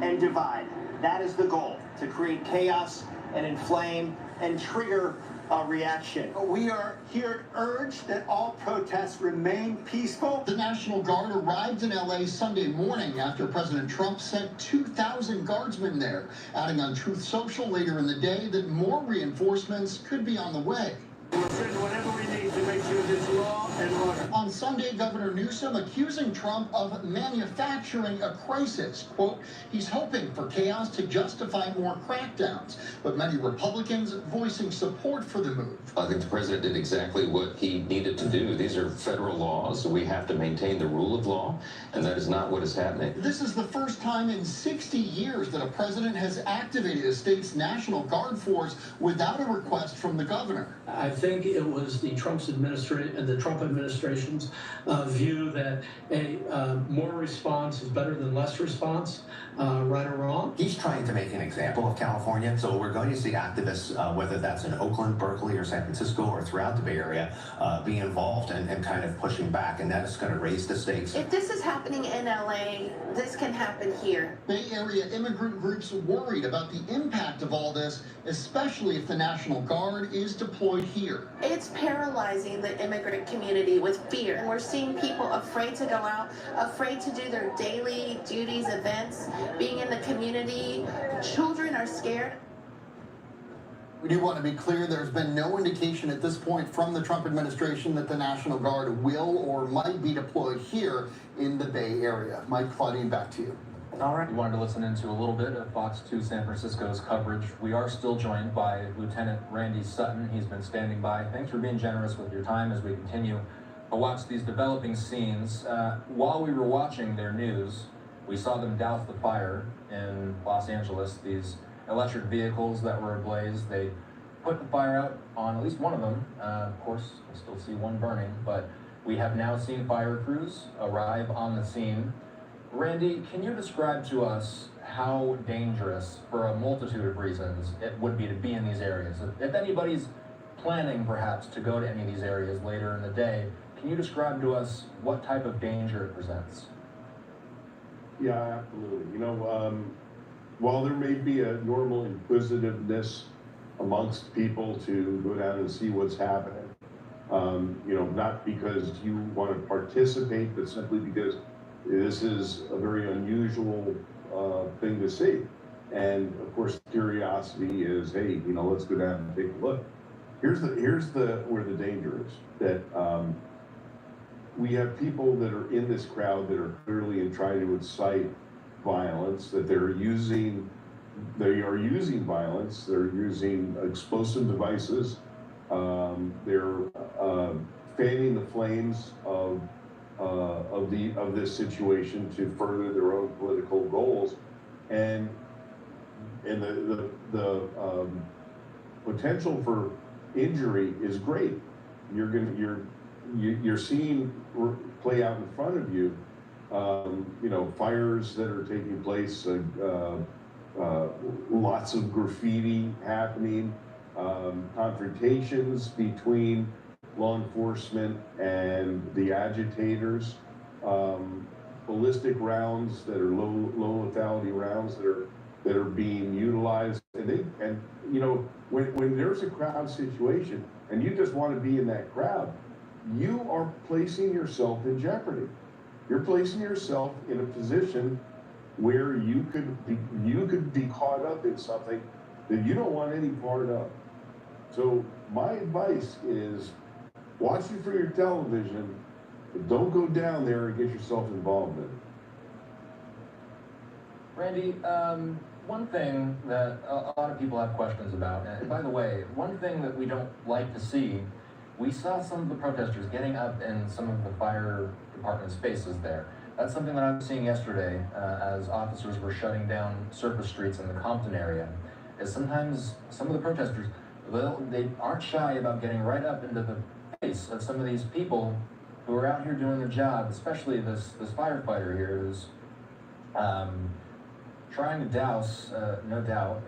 and divide. That is the goal, to create chaos and inflame and trigger a reaction. We are here to urge that all protests remain peaceful. The National Guard arrived in LA Sunday morning after President Trump sent 2,000 guardsmen there, adding on Truth Social later in the day that more reinforcements could be on the way. We'll send whatever we need to make sure there's law and order. On Sunday, Governor Newsom accusing Trump of manufacturing a crisis. Quote, he's hoping for chaos to justify more crackdowns, but many Republicans voicing support for the move. I think the president did exactly what he needed to do. These are federal laws. We have to maintain the rule of law, and that is not what is happening. This is the first time in 60 years that a president has activated a state's National Guard force without a request from the governor. I think it was the Trump administration's view that more response is better than less response, right or wrong. He's trying to make an example of California, so we're going to see activists, whether that's in Oakland, Berkeley, or San Francisco, or throughout the Bay Area, be involved and kind of pushing back, and that is going to raise the stakes. If this is happening in LA, this can happen here. Bay Area immigrant groups worried about the impact of all this, especially if the National Guard is deployed here. It's paralyzing the immigrant community with fear. And we're seeing people afraid to go out, afraid to do their daily duties, events, being in the community. Children are scared. We do want to be clear, there's been no indication at this point from the Trump administration that the National Guard will or might be deployed here in the Bay Area. Mike, Claudine, back to you. All right. You wanted to listen into a little bit of Fox 2 San Francisco's coverage. We are still joined by Lieutenant Randy Sutton. He's been standing by. Thanks for being generous with your time as we continue to watch these developing scenes. While we were watching their news, we saw them douse the fire in Los Angeles. These electric vehicles that were ablaze, they put the fire out on at least one of them. Of course, we still see one burning, but we have now seen fire crews arrive on the scene. Randy, can you describe to us how dangerous, for a multitude of reasons, it would be to be in these areas? If anybody's planning, perhaps, to go to any of these areas later in the day, can you describe to us what type of danger it presents? Yeah, absolutely. You know, while there may be a normal inquisitiveness amongst people to go down and see what's happening, you know, not because you want to participate, but simply because this is a very unusual thing to see. And of course, curiosity is, hey, you know, let's go down and take a look. Here's where the danger is, that we have people that are in this crowd that are clearly trying to incite violence, that they are using violence, they're using explosive devices, they're fanning the flames of this situation to further their own political goals, and the potential for injury is great. You're seeing play out in front of you, you know, fires that are taking place, lots of graffiti happening, confrontations between law enforcement and the agitators, ballistic rounds that are low lethality rounds that are being utilized, and you know, when there's a crowd situation and you just want to be in that crowd, you are placing yourself in jeopardy. You're placing yourself in a position where you could be caught up in something that you don't want any part of. So my advice is, watch it for your television, but don't go down there and get yourself involved in it. Randy, one thing that a lot of people have questions about, and by the way, one thing that we don't like to see, we saw some of the protesters getting up in some of the fire department's faces there. That's something that I was seeing yesterday as officers were shutting down surface streets in the Compton area, is sometimes some of the protesters, they aren't shy about getting right up into the face of some of these people who are out here doing their job, especially this firefighter here who's trying to douse, no doubt,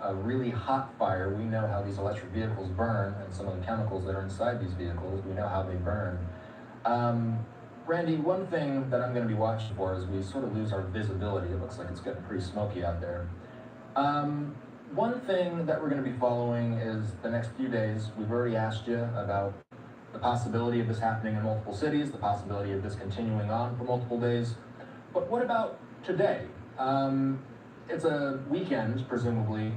a really hot fire. We know how these electric vehicles burn and some of the chemicals that are inside these vehicles. We know how they burn. Randy, one thing that I'm going to be watching for as we sort of lose our visibility, it looks like it's getting pretty smoky out there. One thing that we're going to be following is the next few days. We've already asked you about the possibility of this happening in multiple cities, the possibility of this continuing on for multiple days. But what about today? It's a weekend, presumably.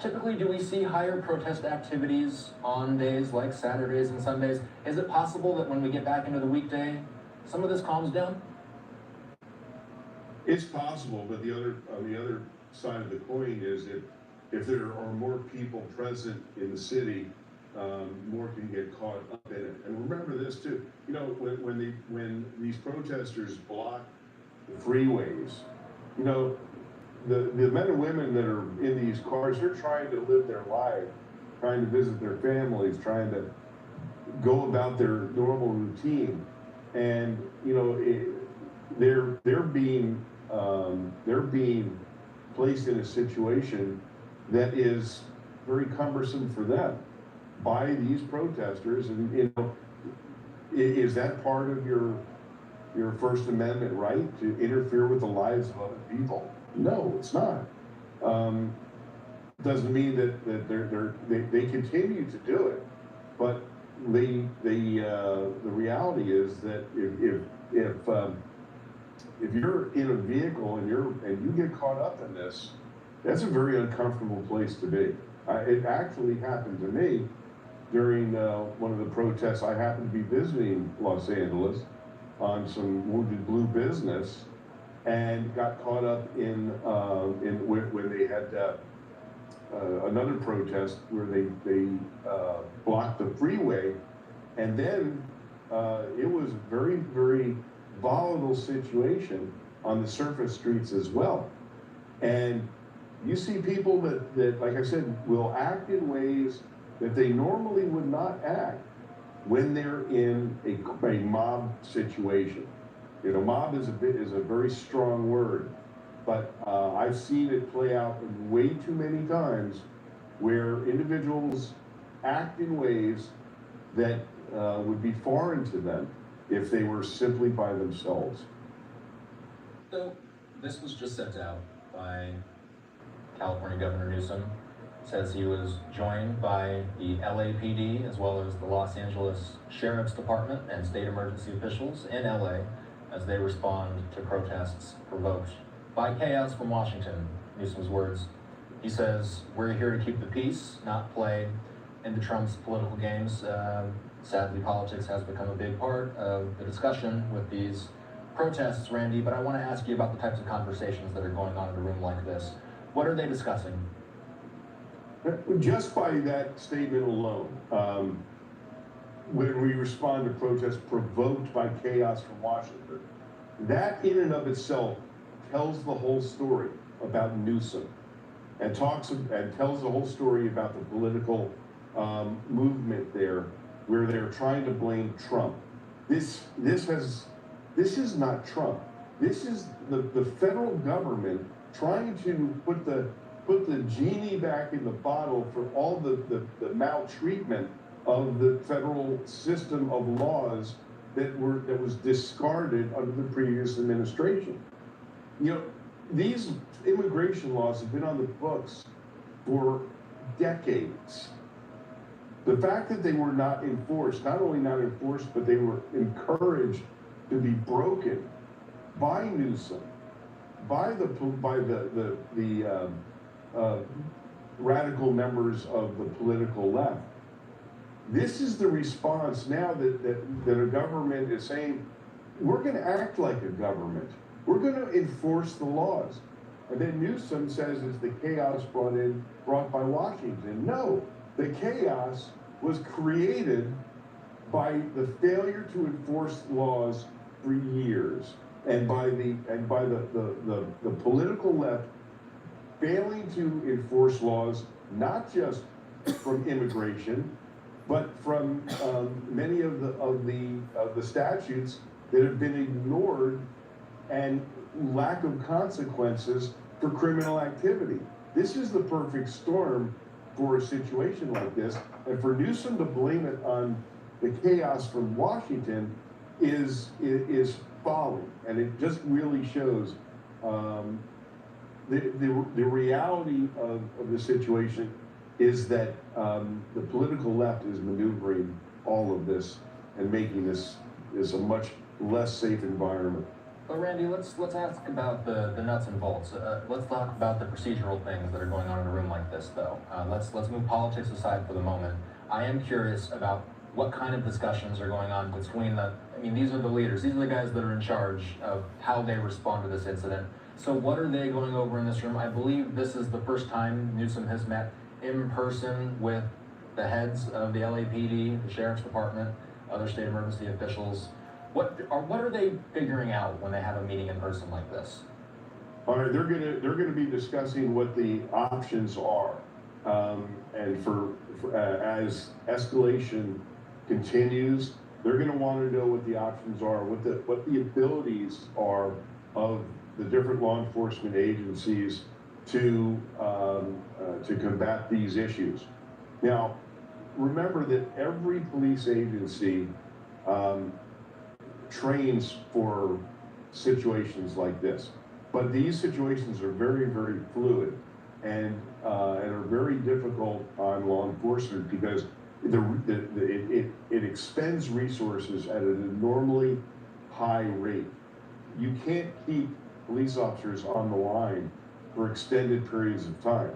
Typically, do we see higher protest activities on days like Saturdays and Sundays? Is it possible that when we get back into the weekday, some of this calms down? It's possible, but on the other side of the coin is if there are more people present in the city, more can get caught up in it. And remember this too, you know, when these protesters block the freeways, you know, the men and women that are in these cars, they're trying to live their life, trying to visit their families, trying to go about their normal routine, and you know, they're being placed in a situation that is very cumbersome for them by these protesters. And you know, is that part of your First Amendment right to interfere with the lives of other people? No, it's not. Doesn't mean that they continue to do it, but the reality is that if you're in a vehicle and you get caught up in this, that's a very uncomfortable place to be. It actually happened to me during one of the protests. I happened to be visiting Los Angeles on some Wounded Blue business, and got caught up in when they had another protest where they blocked the freeway, and then it was a very, very volatile situation on the surface streets as well. And you see people that, like I said, will act in ways that they normally would not act when they're in a mob situation. You know, mob is a very strong word, but I've seen it play out way too many times where individuals act in ways that would be foreign to them if they were simply by themselves. So this was just sent out by California Governor Newsom. Says he was joined by the LAPD as well as the Los Angeles Sheriff's Department and state emergency officials in LA as they respond to protests provoked by chaos from Washington. Newsom's words. He says, "We're here to keep the peace, not play into Trump's political games." Sadly, politics has become a big part of the discussion with these protests, Randy, but I want to ask you about the types of conversations that are going on in a room like this. What are they discussing? Just by that statement alone, when we respond to protests provoked by chaos from Washington, that in and of itself tells the whole story about Newsom, and tells the whole story about the political movement there, where they're trying to blame Trump. This is not Trump. This is the federal government trying to put the genie back in the bottle for all the maltreatment of the federal system of laws that was discarded under the previous administration. You know, these immigration laws have been on the books for decades. The fact that they were not enforced, not only not enforced, but they were encouraged to be broken by Newsom, by the radical members of the political left. This is the response now that a government is saying, we're going to act like a government. We're going to enforce the laws. And then Newsom says it's the chaos brought by Washington. No, the chaos was created by the failure to enforce laws for years, and by the political left failing to enforce laws, not just from immigration, but from many of the statutes that have been ignored and lack of consequences for criminal activity. This is the perfect storm for a situation like this, and for Newsom to blame it on the chaos from Washington is folly, and it just really shows the reality of the situation is that the political left is maneuvering all of this and making this a much less safe environment. But Randy, let's ask about the nuts and bolts. Let's talk about the procedural things that are going on in a room like this, though. Let's move politics aside for the moment. I am curious about what kind of discussions are going on between these are the leaders. These are the guys that are in charge of how they respond to this incident. So what are they going over in this room? I believe this is the first time Newsom has met in person with the heads of the LAPD, the Sheriff's Department, other state emergency officials. What are they figuring out when they have a meeting in person like this? All right, they're gonna be discussing what the options are, and for as escalation continues, they're going to want to know what the options are, what the abilities are of the different law enforcement agencies to combat these issues. Now, remember that every police agency trains for situations like this, but these situations are very, very fluid and are very difficult on law enforcement because it expends resources at an abnormally high rate. You can't keep police officers on the line for extended periods of time.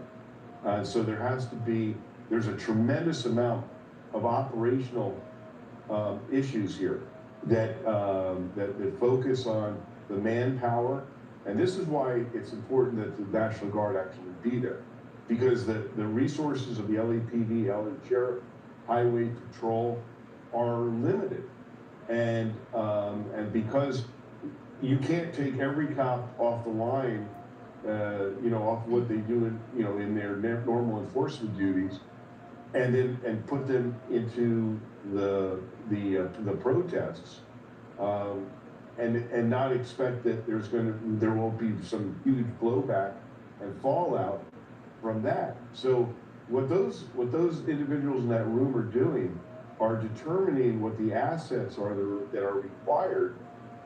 So there's a tremendous amount of operational issues here that focus on the manpower, and this is why it's important that the National Guard actually be there, because the resources of the LAPD, LA Sheriff, Highway Patrol are limited, and because you can't take every cop off the line, off what they do in their normal enforcement duties, and put them into the protests, and not expect that there won't be some huge blowback and fallout from that. So what those individuals in that room are doing are determining what the assets are that are required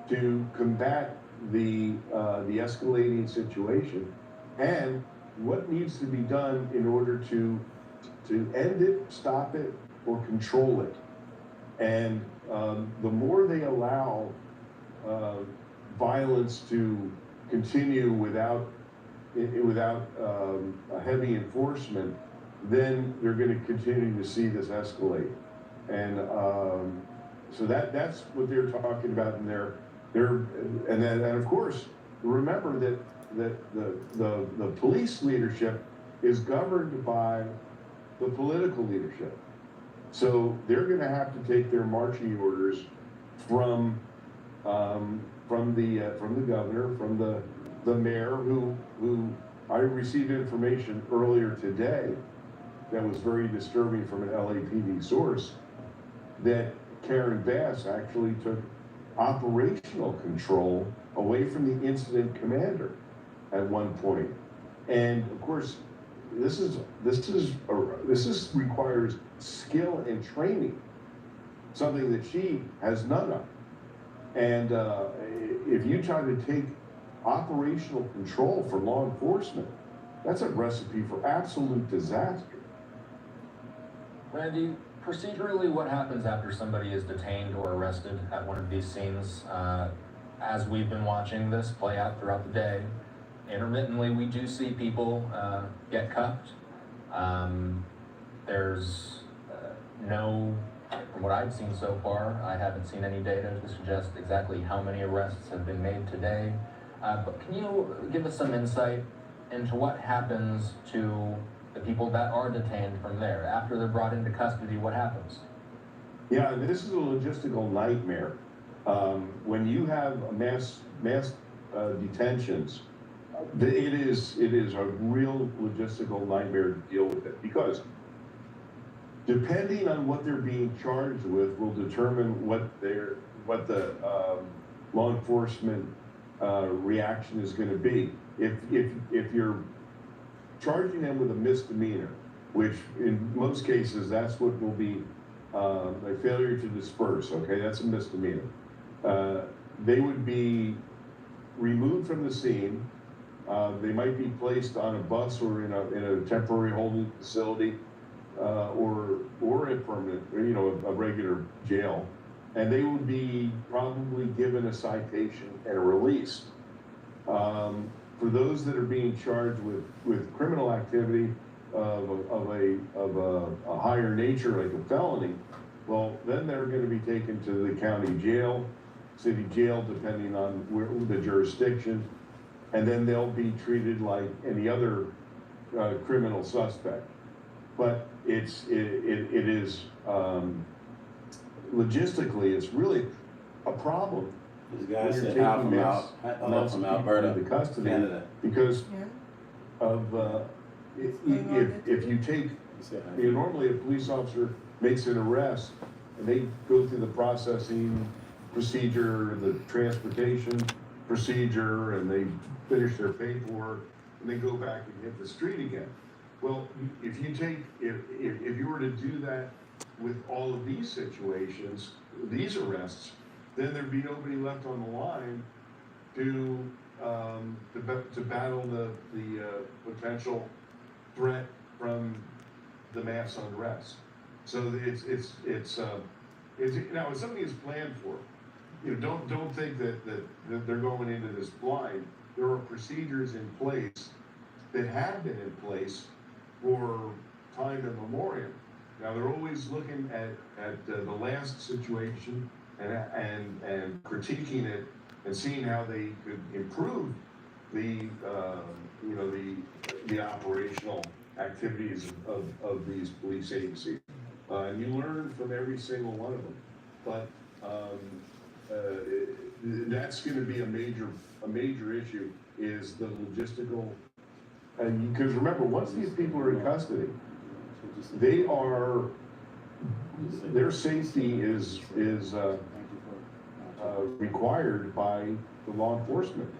to combat the escalating situation, and what needs to be done in order to end it, stop it, or control it. And the more they allow violence to continue without a heavy enforcement, then they're going to continue to see this escalate. And so that's what they're talking about in their and of course remember that the police leadership is governed by the political leadership. So they're going to have to take their marching orders from the governor, from the mayor, who I received information earlier today that was very disturbing from an LAPD source, that Karen Bass actually took operational control away from the incident commander at one point. And of course, this requires skill and training, something that she has none of. And if you try to take operational control for law enforcement, that's a recipe for absolute disaster. Randy, procedurally, what happens after somebody is detained or arrested at one of these scenes? As we've been watching this play out throughout the day, intermittently we do see people get cuffed. There's from what I've seen so far, I haven't seen any data to suggest exactly how many arrests have been made today. But can you give us some insight into what happens to the people that are detained from there? After they're brought into custody, what happens? Yeah, this is a logistical nightmare. When you have mass detentions, it is a real logistical nightmare to deal with it, because depending on what they're being charged with, will determine what the law enforcement reaction is going to be. If you're charging them with a misdemeanor, which in most cases that's what will be a failure to disperse. Okay, that's a misdemeanor. They would be removed from the scene. They might be placed on a bus or in a temporary holding facility, or a permanent, a regular jail, and they would be probably given a citation and a release. For those that are being charged with criminal activity of a higher nature, like a felony, well, then they're going to be taken to the county jail, city jail, depending on where the jurisdiction, and then they'll be treated like any other criminal suspect. But it is logistically, it's really a problem. This guy said half from Alberta, into custody, Canada. because of if you take, normally a police officer makes an arrest and they go through the processing procedure, the transportation procedure, and they finish their paperwork and they go back and hit the street again. Well, if you were to do that with all of these situations, these arrests, then there'd be nobody left on the line to battle the potential threat from the mass unrest. So it's now if something is planned for, don't think that they're going into this blind. There are procedures in place that have been in place for time immemorial. Now they're always looking at the last situation and critiquing it and seeing how they could improve the operational activities of these police agencies. And you learn from every single one of them, but that's going to be a major issue, is the logistical. And because remember, once these people are in custody, their safety is required by the law enforcement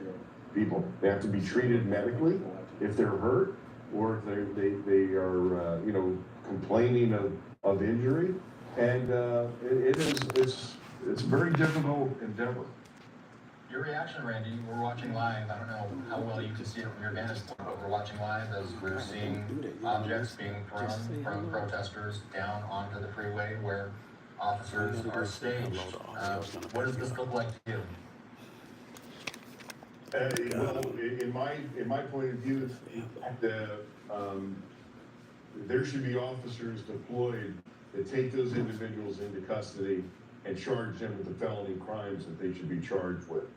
people. They have to be treated medically if they're hurt, or if they are complaining of injury, and it's a very difficult endeavor. Your reaction, Randy, we're watching live. I don't know how well you can see it from your vantage point, but we're watching live as we're seeing objects being thrown from protesters down onto the freeway where officers are staged. What does this look like to you? Well, in my point of view, there should be officers deployed that take those individuals into custody and charge them with the felony crimes that they should be charged with.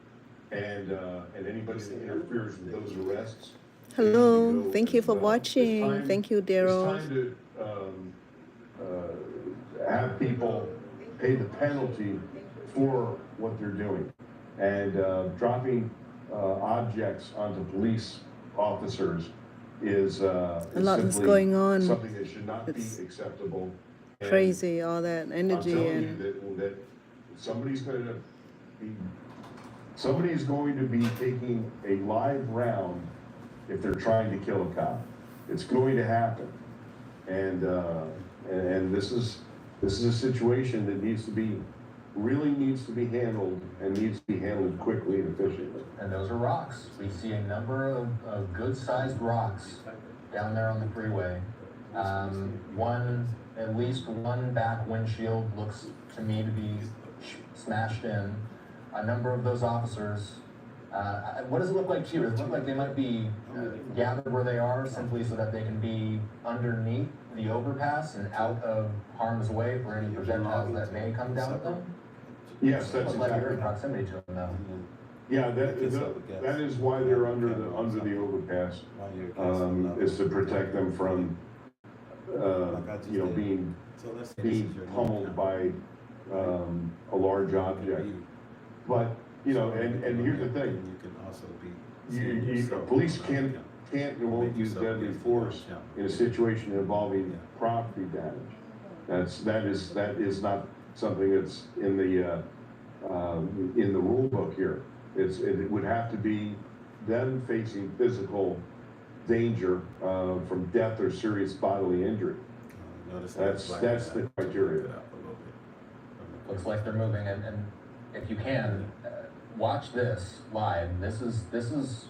And anybody that interferes with those arrests. Hello, thank you for watching. Thank you, Daryl. It's time to have people pay the penalty for what they're doing. And dropping objects onto police officers is a lot is going on. Something that should not be acceptable. Crazy, all that energy. I'm telling and you that somebody's going to be taking a live round if they're trying to kill a cop. It's going to happen, and this is a situation that needs to be handled, and needs to be handled quickly and efficiently. And those are rocks. We see a number of good-sized rocks down there on the freeway. At least one back windshield looks to me to be smashed in. A number of those officers, what does it look like to you? Does it look like they might be gathered where they are simply so that they can be underneath the overpass and out of harm's way for any projectiles that may come down at them? Yes, that's exactly. Like you're in right. proximity to them, though. Yeah, that is why they're under the overpass, is to protect them from being pummeled by a large object. But and here's the thing: police can't and won't use deadly force in a situation involving property damage. That is not something that's in the rule book here. It would have to be them facing physical danger from death or serious bodily injury. That's the criteria. Looks like they're moving, and if you can, watch this live. This is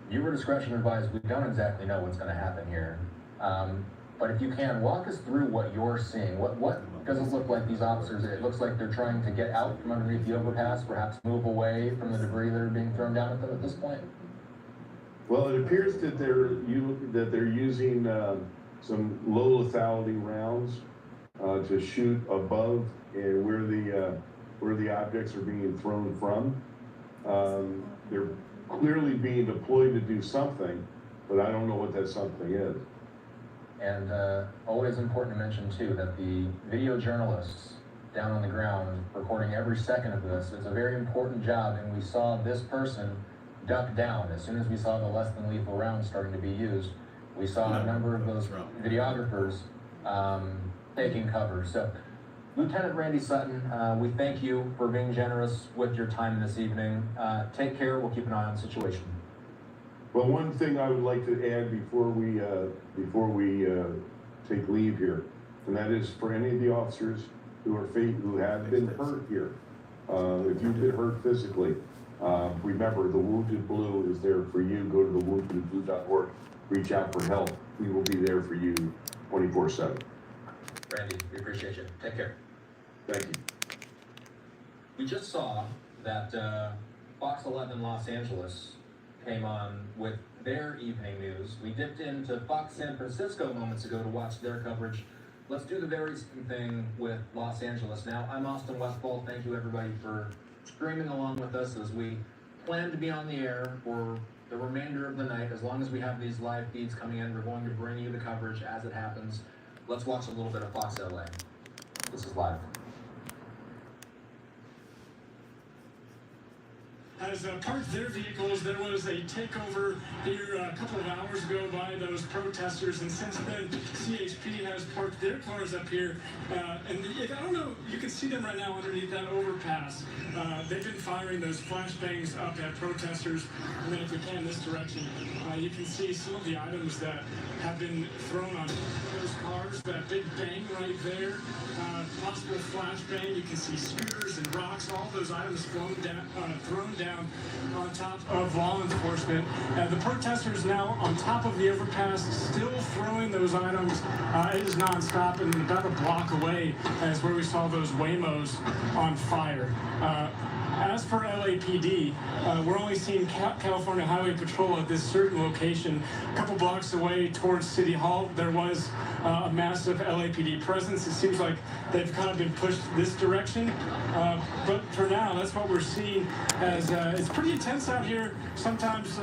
viewer discretion advised. We don't exactly know what's going to happen here, but if you can, walk us through what you're seeing. What does it look like these officers? It looks like they're trying to get out from underneath the overpass, perhaps move away from the debris that are being thrown down at them at this point. Well, it appears that they're using some low lethality rounds to shoot above and where the objects are being thrown from. They're clearly being deployed to do something, but I don't know what that something is. And always important to mention too that the video journalists down on the ground recording every second of this is a very important job, and we saw this person duck down. As soon as we saw the less than lethal rounds starting to be used, we saw a number of those videographers taking cover. So Lieutenant Randy Sutton, we thank you for being generous with your time this evening. Take care. We'll keep an eye on the situation. Well, one thing I would like to add before we take leave here, and that is for any of the officers who have been hurt here. If you've been hurt physically, remember the Wounded Blue is there for you. Go to the woundedblue.org. Reach out for help. We will be there for you 24/7. Randy, we appreciate you. Take care. Thank you. We just saw that Fox 11 Los Angeles came on with their evening news. We dipped into Fox San Francisco moments ago to watch their coverage. Let's do the very same thing with Los Angeles now. I'm Austin Westfall. Thank you everybody for streaming along with us as we plan to be on the air for the remainder of the night. As long as we have these live feeds coming in, we're going to bring you the coverage as it happens. Let's watch a little bit of Fox LA. This is live. Has parked their vehicles. There was a takeover here a couple of hours ago by those protesters, and since then, CHP has parked their cars up here. And I don't know, you can see them right now underneath that overpass. They've been firing those flashbangs up at protesters. And then if we can, this direction, you can see some of the items that have been thrown on those cars. That big bang right there, possible flashbang. You can see scooters and rocks, all those items thrown down on top of law enforcement. The protesters now on top of the overpass, still throwing those items. It is nonstop, and about a block away is where we saw those Waymos on fire. As for LAPD, we're only seeing California Highway Patrol at this certain location. A couple blocks away towards City Hall, there was a massive LAPD presence. It seems like they've kind of been pushed this direction. But for now, that's what we're seeing as it's pretty intense out here. Sometimes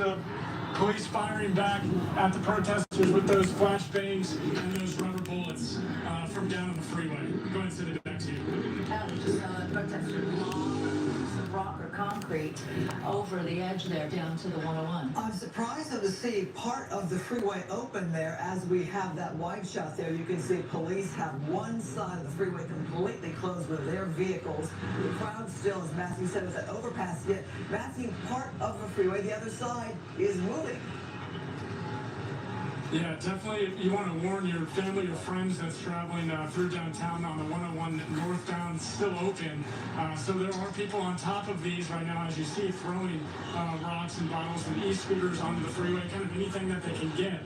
police firing back at the protesters with those flashbangs and those rubber bullets from down on the freeway. Go ahead and send it back to you. Rock or concrete over the edge there down to the 101. I'm surprised to see part of the freeway open there as we have that wide shot there. You can see police have one side of the freeway completely closed with their vehicles. The crowd still, as Matthew said, is at overpass yet. Matthew, part of the freeway, the other side is moving. Yeah, definitely. You want to warn your family or friends that's traveling through downtown on the 101 northbound. It's still open. So there are people on top of these right now, as you see, throwing rocks and bottles and e-scooters onto the freeway, kind of anything that they can get.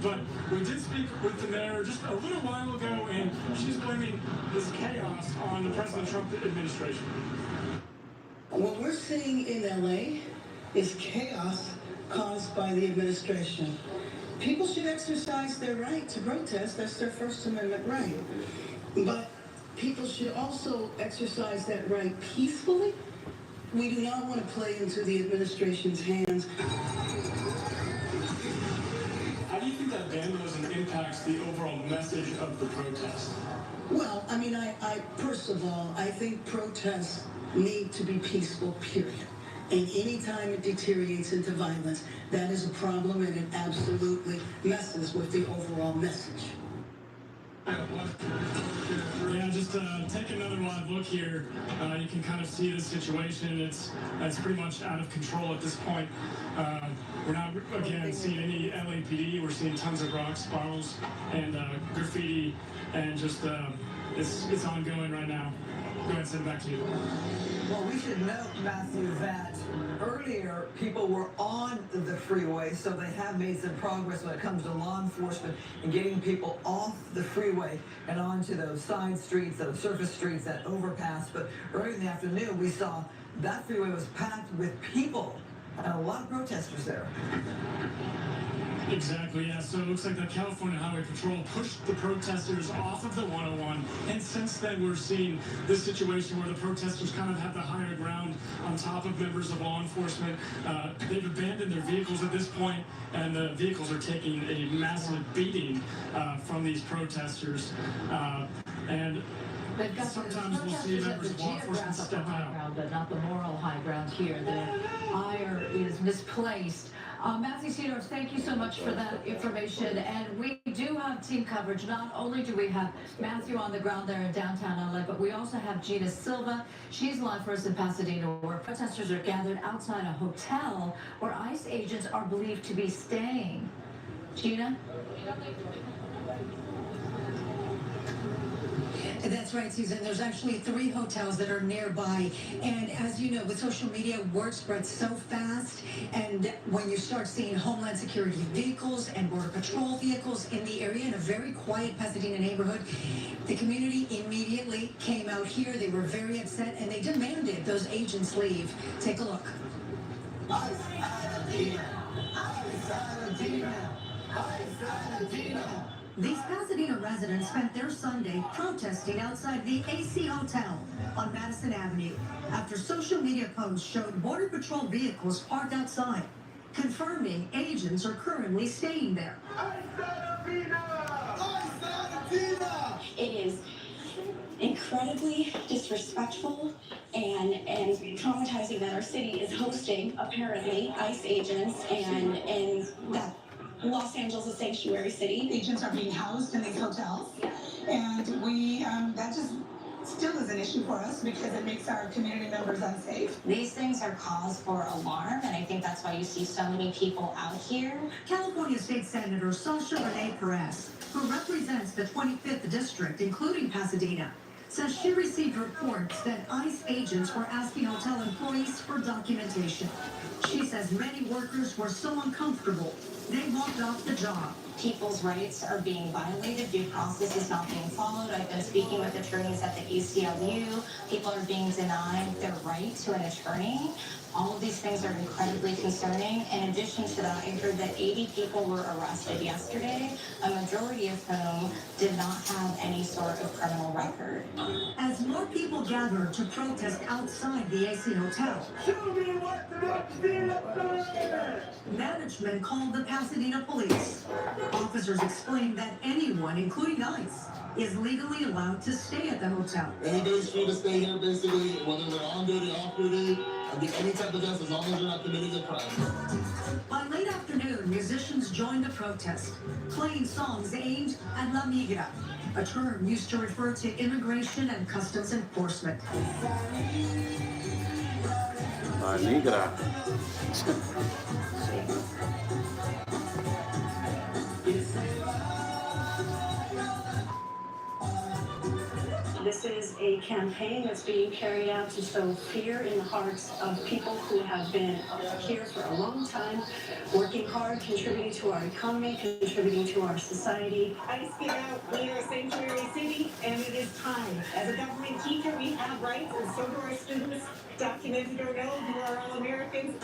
But we did speak with the mayor just a little while ago, and she's blaming this chaos on the President Trump administration. What we're seeing in LA is chaos caused by the administration. People should exercise their right to protest. That's their First Amendment right. But people should also exercise that right peacefully. We do not want to play into the administration's hands. How do you think that vandalism impacts the overall message of the protest? Well, I mean, first of all, I think protests need to be peaceful, period. And anytime it deteriorates into violence, that is a problem, and it absolutely messes with the overall message. Yeah, just take another live look here. You can kind of see the situation. It's pretty much out of control at this point. We're not, again, seeing any LAPD. We're seeing tons of rocks, bottles, and graffiti, and just it's ongoing right now. Go ahead, send it back to you. Well, we should note, Matthew, that earlier people were on the freeway, so they have made some progress when it comes to law enforcement and getting people off the freeway and onto those side streets, those surface streets, that overpass. But earlier in the afternoon, we saw that freeway was packed with people and a lot of protesters there. Exactly, yeah. So it looks like the California Highway Patrol pushed the protesters off of the 101, and since then we're seeing this situation where the protesters kind of have the higher ground on top of members of law enforcement. They've abandoned their vehicles at this point, and the vehicles are taking a massive beating from these protesters. And They've got sometimes we'll see members of law enforcement step out. Ground, but not the moral high ground here. The ire is misplaced. Matthew Seedorf, thank you so much for that information. And we do have team coverage. Not only do we have Matthew on the ground there in downtown LA, but we also have Gina Silva. She's live for us in Pasadena, where protesters are gathered outside a hotel where ICE agents are believed to be staying. Gina? That's right, Susan. There's actually 3 hotels that are nearby. And as you know, with social media, word spreads so fast. And when you start seeing Homeland Security vehicles and Border Patrol vehicles in the area, in a very quiet Pasadena neighborhood, the community immediately came out here. They were very upset, and they demanded those agents leave. Take a look. These Pasadena residents spent their Sunday protesting outside the AC Hotel on Madison Avenue after social media posts showed Border Patrol vehicles parked outside, confirming agents are currently staying there. It is incredibly disrespectful and traumatizing that our city is hosting, apparently, ICE agents and that Los Angeles is a sanctuary city. Agents are being housed in these hotels, and we that just still is an issue for us because it makes our community members unsafe. These things are cause for alarm, and I think that's why you see so many people out here. California State Senator Sasha Renee Perez, who represents the 25th district, including Pasadena, says she received reports that ICE agents were asking hotel employees for documentation. She says many workers were so uncomfortable, they walked off the job. People's rights are being violated. Due process is not being followed. I've been speaking with attorneys at the ACLU. People are being denied their right to an attorney. All of these things are incredibly concerning. In addition to that, I heard that 80 people were arrested yesterday, a majority of whom did not have any sort of criminal record. As more people gathered to protest outside the AC Hotel, management called the Pasadena police. Officers explained that anyone, including ICE, is legally allowed to stay at the hotel. Anybody's free to stay here, basically, whether they're on duty, off duty, any type of guest, as long as you're not committing a crime. By late afternoon, musicians joined the protest, playing songs aimed at La Migra, a term used to refer to immigration and customs enforcement. La Migra. This is a campaign that's being carried out to sow fear in the hearts of people who have been here for a long time, working hard, contributing to our economy, contributing to our society. ICE get out, we are a sanctuary city, and it is time. As a government teacher, we have rights, and so do our students, documented or no, who are all Americans.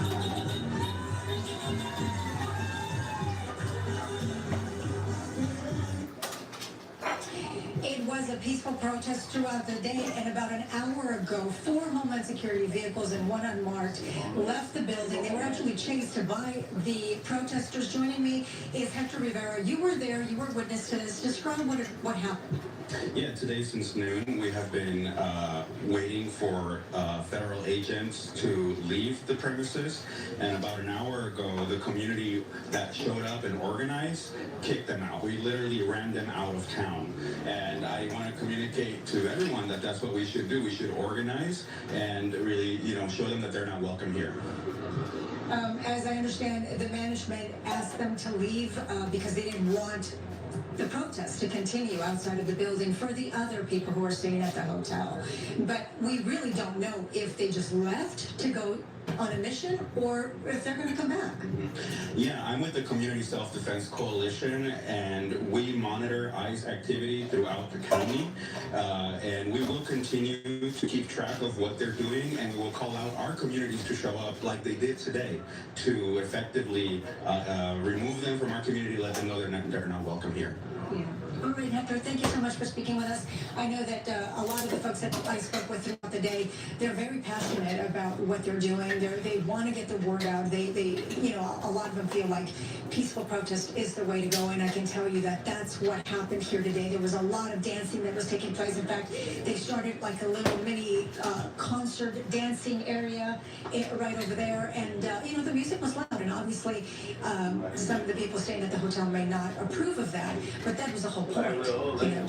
It was was a peaceful protest throughout the day, and about an hour ago, 4 Homeland Security vehicles and 1 unmarked left the building. They were actually chased by the protesters. Joining me is Hector Rivera. You were there. You were witness to this. Describe what happened. Yeah, today since noon, we have been waiting for federal agents to leave the premises. And about an hour ago, the community that showed up and organized kicked them out. We literally ran them out of town. And I want to communicate to everyone that that's what we should do. We should organize and really, show them that they're not welcome here. As I understand, the management asked them to leave because they didn't want the protest to continue outside of the building for the other people who are staying at the hotel. But we really don't know if they just left to go on a mission or if they're going to come back. Yeah, I'm with the Community Self-Defense Coalition, and we monitor ICE activity throughout the county, and we will continue to keep track of what they're doing, and we will call out our communities to show up like they did today to effectively remove them from our community, let them know they're not welcome here. Yeah. All right, Hector, thank you so much for speaking with us. I know that a lot of the folks that I spoke with throughout the day, they're very passionate about what they're doing. They want to get the word out. A lot of them feel like peaceful protest is the way to go, and I can tell you that that's what happened here today. There was a lot of dancing that was taking place. In fact, they started like a little mini concert dancing area right over there, and the music was loud, and obviously some of the people staying at the hotel may not approve of that, but that was the whole point,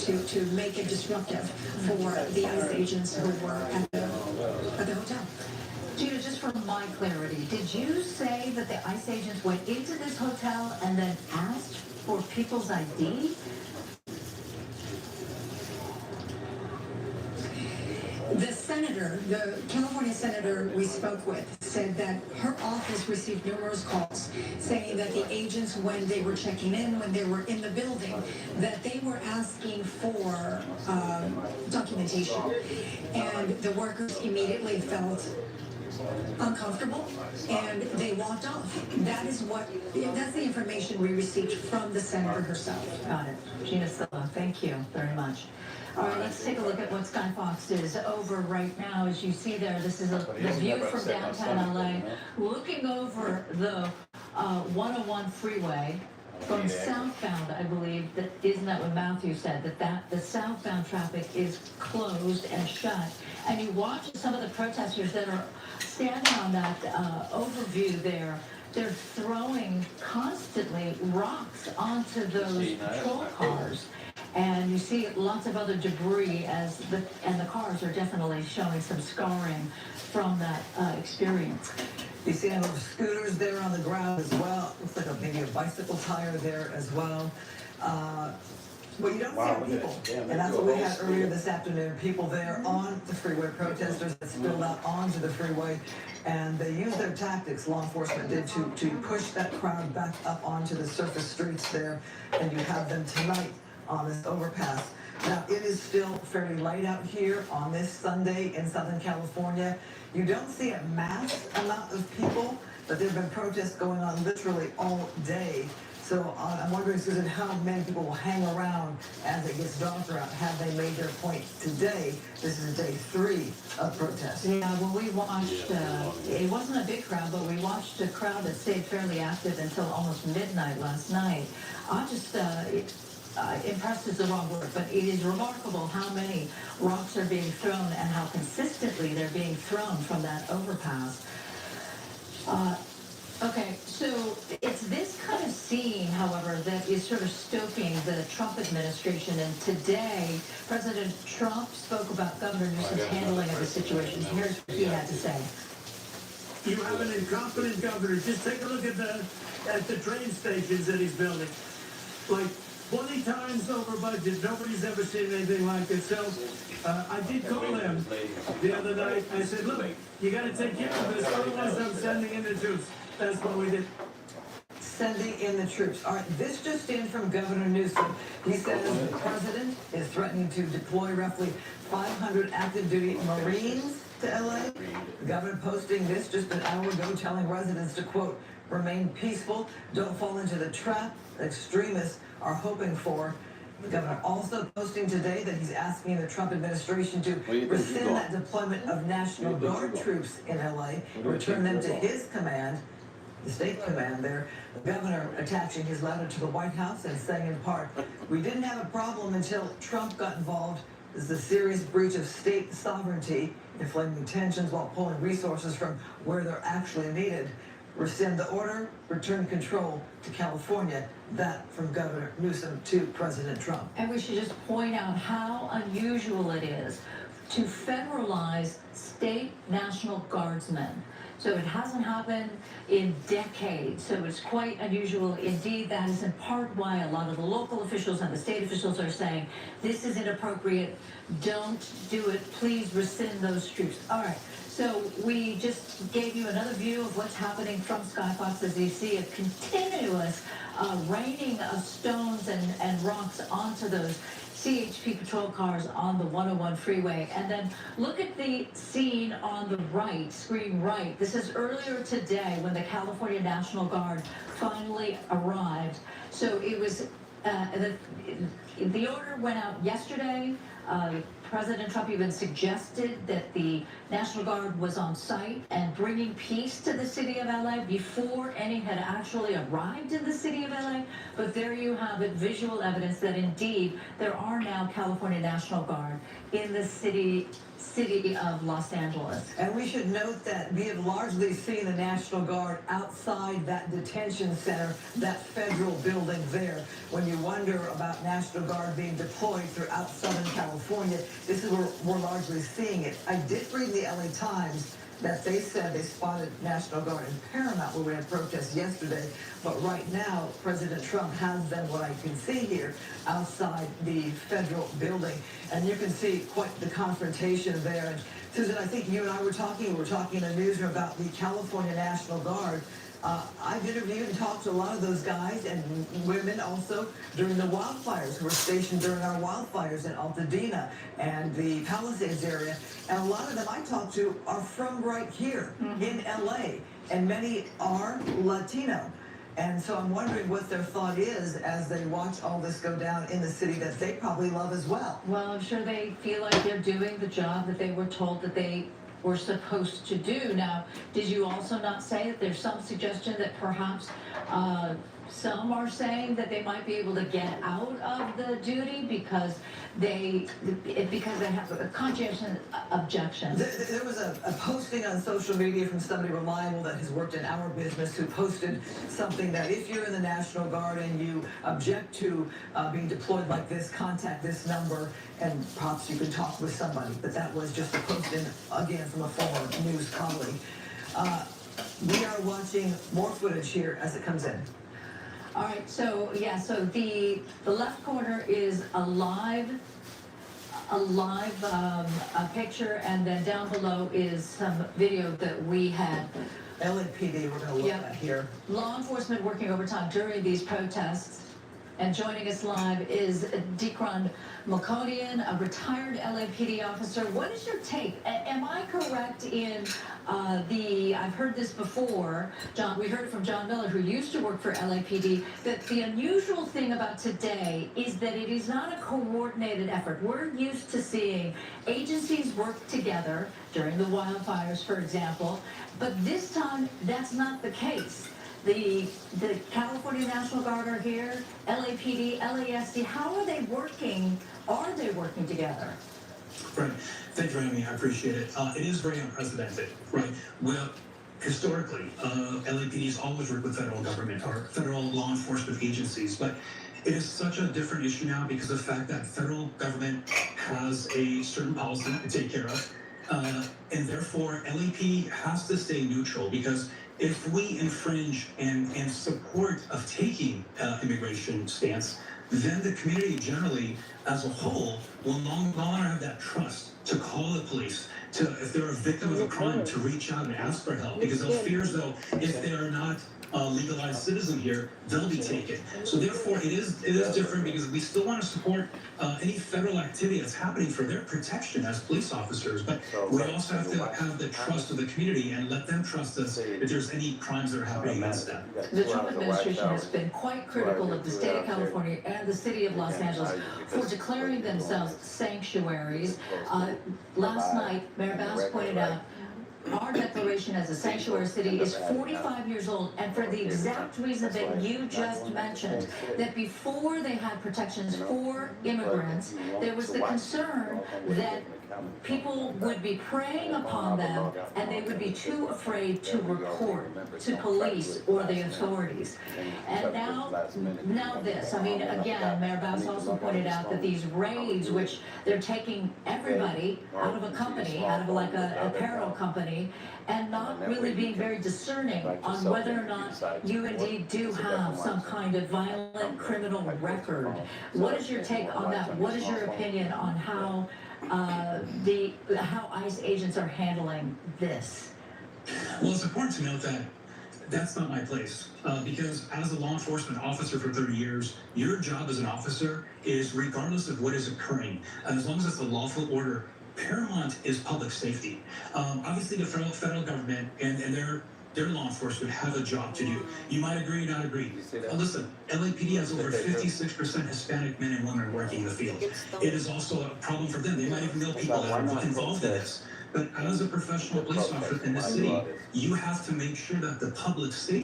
to make it disruptive for the ICE agents who were at the hotel. Gina, just for my clarity, did you say that the ICE agents went into this hotel and then asked for people's ID? The California senator we spoke with said that her office received numerous calls saying that the agents, when they were checking in, when they were in the building, that they were asking for documentation. And the workers immediately felt uncomfortable and they walked off. That's the information we received from the senator herself. Got it. Gina Silva, thank you very much. All right, let's take a look at what Skyfox is over right now. As you see there, this is the view from downtown LA, looking over the 101 freeway. Going southbound, I believe, isn't that what Matthew said, that the southbound traffic is closed and shut. And you watch some of the protesters that are standing on that overview there. They're throwing constantly rocks onto those patrol cars. And you see lots of other debris and the cars are definitely showing some scarring from that experience. You see those scooters there on the ground as well. Looks like maybe a bicycle tire there as well. Well, you don't see people, and that's what we had earlier this afternoon. People there on the freeway, protesters that spilled out onto the freeway, and they used their tactics, law enforcement did, to push that crowd back up onto the surface streets there, and you have them tonight on this overpass. Now, it is still fairly light out here on this Sunday in Southern California. You don't see a mass amount of people, but there have been protests going on literally all day. So I'm wondering, Susan, how many people will hang around as it gets darker out? Have they made their point today? This is day 3 of protests. Yeah, well, we watched, it wasn't a big crowd, but we watched a crowd that stayed fairly active until almost midnight last night. I'm just impressed is the wrong word, but it is remarkable how many rocks are being thrown and how consistently they're being thrown from that overpass. Okay, so it's this kind of scene, however, that is sort of stoking the Trump administration. And today, President Trump spoke about Governor Newsom's handling of the situation. Here's what he had to say. You have an incompetent governor. Just take a look at the train stations that he's building. Like 20 times over budget. Nobody's ever seen anything like it. So I did call him the other night. I said, look, you got to take care of this. Otherwise, I'm sending in the troops. That's what we did. Sending in the troops. All right, this just in from Governor Newsom. He says the president is threatening to deploy roughly 500 active duty Marines to LA. The governor posting this just an hour ago, telling residents to, quote, remain peaceful, don't fall into the trap extremists are hoping for. The governor also posting today that he's asking the Trump administration to rescind that deployment of National Guard troops in LA, return them to his command, the state command there. The governor attaching his letter to the White House and saying in part, "We didn't have a problem until Trump got involved. This is a serious breach of state sovereignty, inflaming tensions while pulling resources from where they're actually needed. Rescind the order, return control to California." That from Governor Newsom to President Trump. And we should just point out how unusual it is to federalize state National Guardsmen. So it hasn't happened in decades, so it's quite unusual indeed. That is in part why a lot of the local officials and the state officials are saying, this is inappropriate, don't do it, please rescind those troops. All right, so we just gave you another view of what's happening from Skyfox as you see a continuous raining of stones and rocks onto those CHP patrol cars on the 101 freeway. And then look at the scene on the right, screen right. This is earlier today when the California National Guard finally arrived. So it was, the order went out yesterday. President Trump even suggested that the National Guard was on site and bringing peace to the city of LA before any had actually arrived in the city of LA. But there you have it, visual evidence that indeed there are now California National Guard in the city of Los Angeles. And we should note that we have largely seen the National Guard outside that detention center, that federal building there. When you wonder about National Guard being deployed throughout Southern California, this is where we're largely seeing it. I did read in the LA Times that they said they spotted National Guard in Paramount where we had protests yesterday. But right now, President Trump has them, what I can see here, outside the federal building. And you can see quite the confrontation there. And Susan, I think you and I were talking in the newsroom about the California National Guard. I've interviewed and talked to a lot of those guys and women also during the wildfires who were stationed during our wildfires in Altadena and the Palisades area. And a lot of them I talked to are from right here in LA, and many are Latino. And so I'm wondering what their thought is as they watch all this go down in the city that they probably love as well. Well, I'm sure they feel like they're doing the job that they were told that they were supposed to do. Now, did you also not say that there's some suggestion that perhaps some are saying that they might be able to get out of the duty because they have conscientious objections? There was a posting on social media from somebody reliable that has worked in our business who posted something that if you're in the National Guard and you object to being deployed like this, contact this number and perhaps you could talk with somebody. But that was just a posting, again, from a former news colleague. We are watching more footage here as it comes in. All right, so yeah, so the left corner is a live picture, and then down below is some video that we had. LAPD, we're going to look at here. Law enforcement working overtime during these protests. And joining us live is Dekron Melkonian, a retired LAPD officer. What is your take? Am I correct in I've heard this before, John, we heard it from John Miller, who used to work for LAPD, that the unusual thing about today is that it is not a coordinated effort. We're used to seeing agencies work together during the wildfires, for example, but this time that's not the case. The California National Guard are here, LAPD, LASD. How are they working? Are they working together? Right. Thanks for having me. I appreciate it. It is very unprecedented, right? Well, historically, LAPD's always worked with federal government or federal law enforcement agencies, but it is such a different issue now because of the fact that federal government has a certain policy to take care of, and therefore LAPD has to stay neutral because if we infringe and support of taking immigration stance, then the community generally, as a whole, will no longer have that trust to call the police, to, if they're a victim of a crime, to reach out and ask for help, because they'll fear as though if they are not legalized citizen here, they'll be taken. So therefore, it is different because we still want to support any federal activity that's happening for their protection as police officers. But we also have to have the trust of the community and let them trust us if there's any crimes that are happening against them. The Trump administration has been quite critical of the state of California and the city of Los Angeles for declaring themselves sanctuaries. Last night, Mayor Bass pointed out our declaration as a sanctuary city is 45 years old, and for the exact reason that you just mentioned, that before they had protections for immigrants, there was the concern that people would be preying upon them and they would be too afraid to report to police or the authorities. And now this, I mean, again, Mayor Bass also pointed out that these raids, which they're taking everybody out of a company, out of like a apparel company, and not really being very discerning on whether or not you indeed do have some kind of violent criminal record. What is your take on that? What is your opinion on how how ICE agents are handling this? Well, it's important to note that that's not my place because as a law enforcement officer for 30 years, your job as an officer is regardless of what is occurring, as long as it's a lawful order, paramount is public safety. Obviously, the federal government and their law enforcement have a job to do. You might agree or not agree. Listen, LAPD has over 56% Hispanic men and women working in the field. It is also a problem for them. They might even know people that are involved in this. But as a professional police officer in the city, you have to make sure that the public safety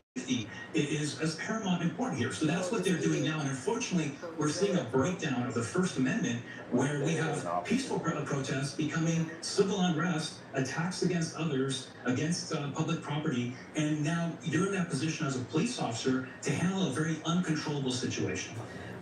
is as paramount important here. So that's what they're doing now. And unfortunately, we're seeing a breakdown of the First Amendment where we have peaceful protests becoming civil unrest, attacks against others, against public property. And now you're in that position as a police officer to handle a very uncontrollable situation.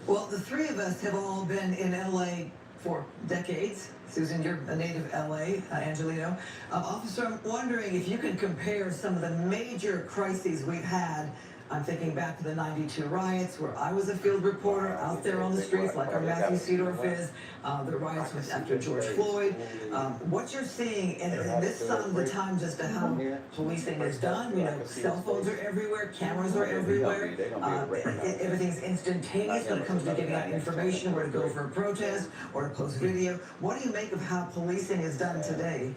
Well, the three of us have all been in LA for decades. Susan, you're a native LA, Angelino. Officer, I'm wondering if you can compare some of the major crises we've had. I'm thinking back to the '92 riots where I was a field reporter out there on the streets like our Matthew Seedorf is, the riots after George Floyd. What you're seeing in this some of the times as to how policing is done, you know, cell phones are everywhere, cameras are everywhere, everything's instantaneous when it comes to giving out information, where to go for a protest or to post video. What do you make of how policing is done today?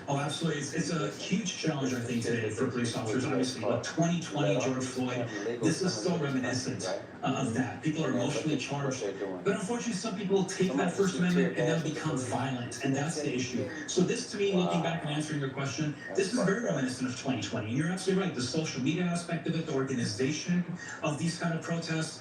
Oh, absolutely. It's a huge challenge, I think, today for police officers. Obviously, with 2020 George Floyd, this is so reminiscent of that. People are emotionally charged. But unfortunately, some people take that First Amendment and then become violent, and that's the issue. So this, to me, looking back and answering your question, this is very reminiscent of 2020. And you're absolutely right. The social media aspect of it, the organization of these kind of protests,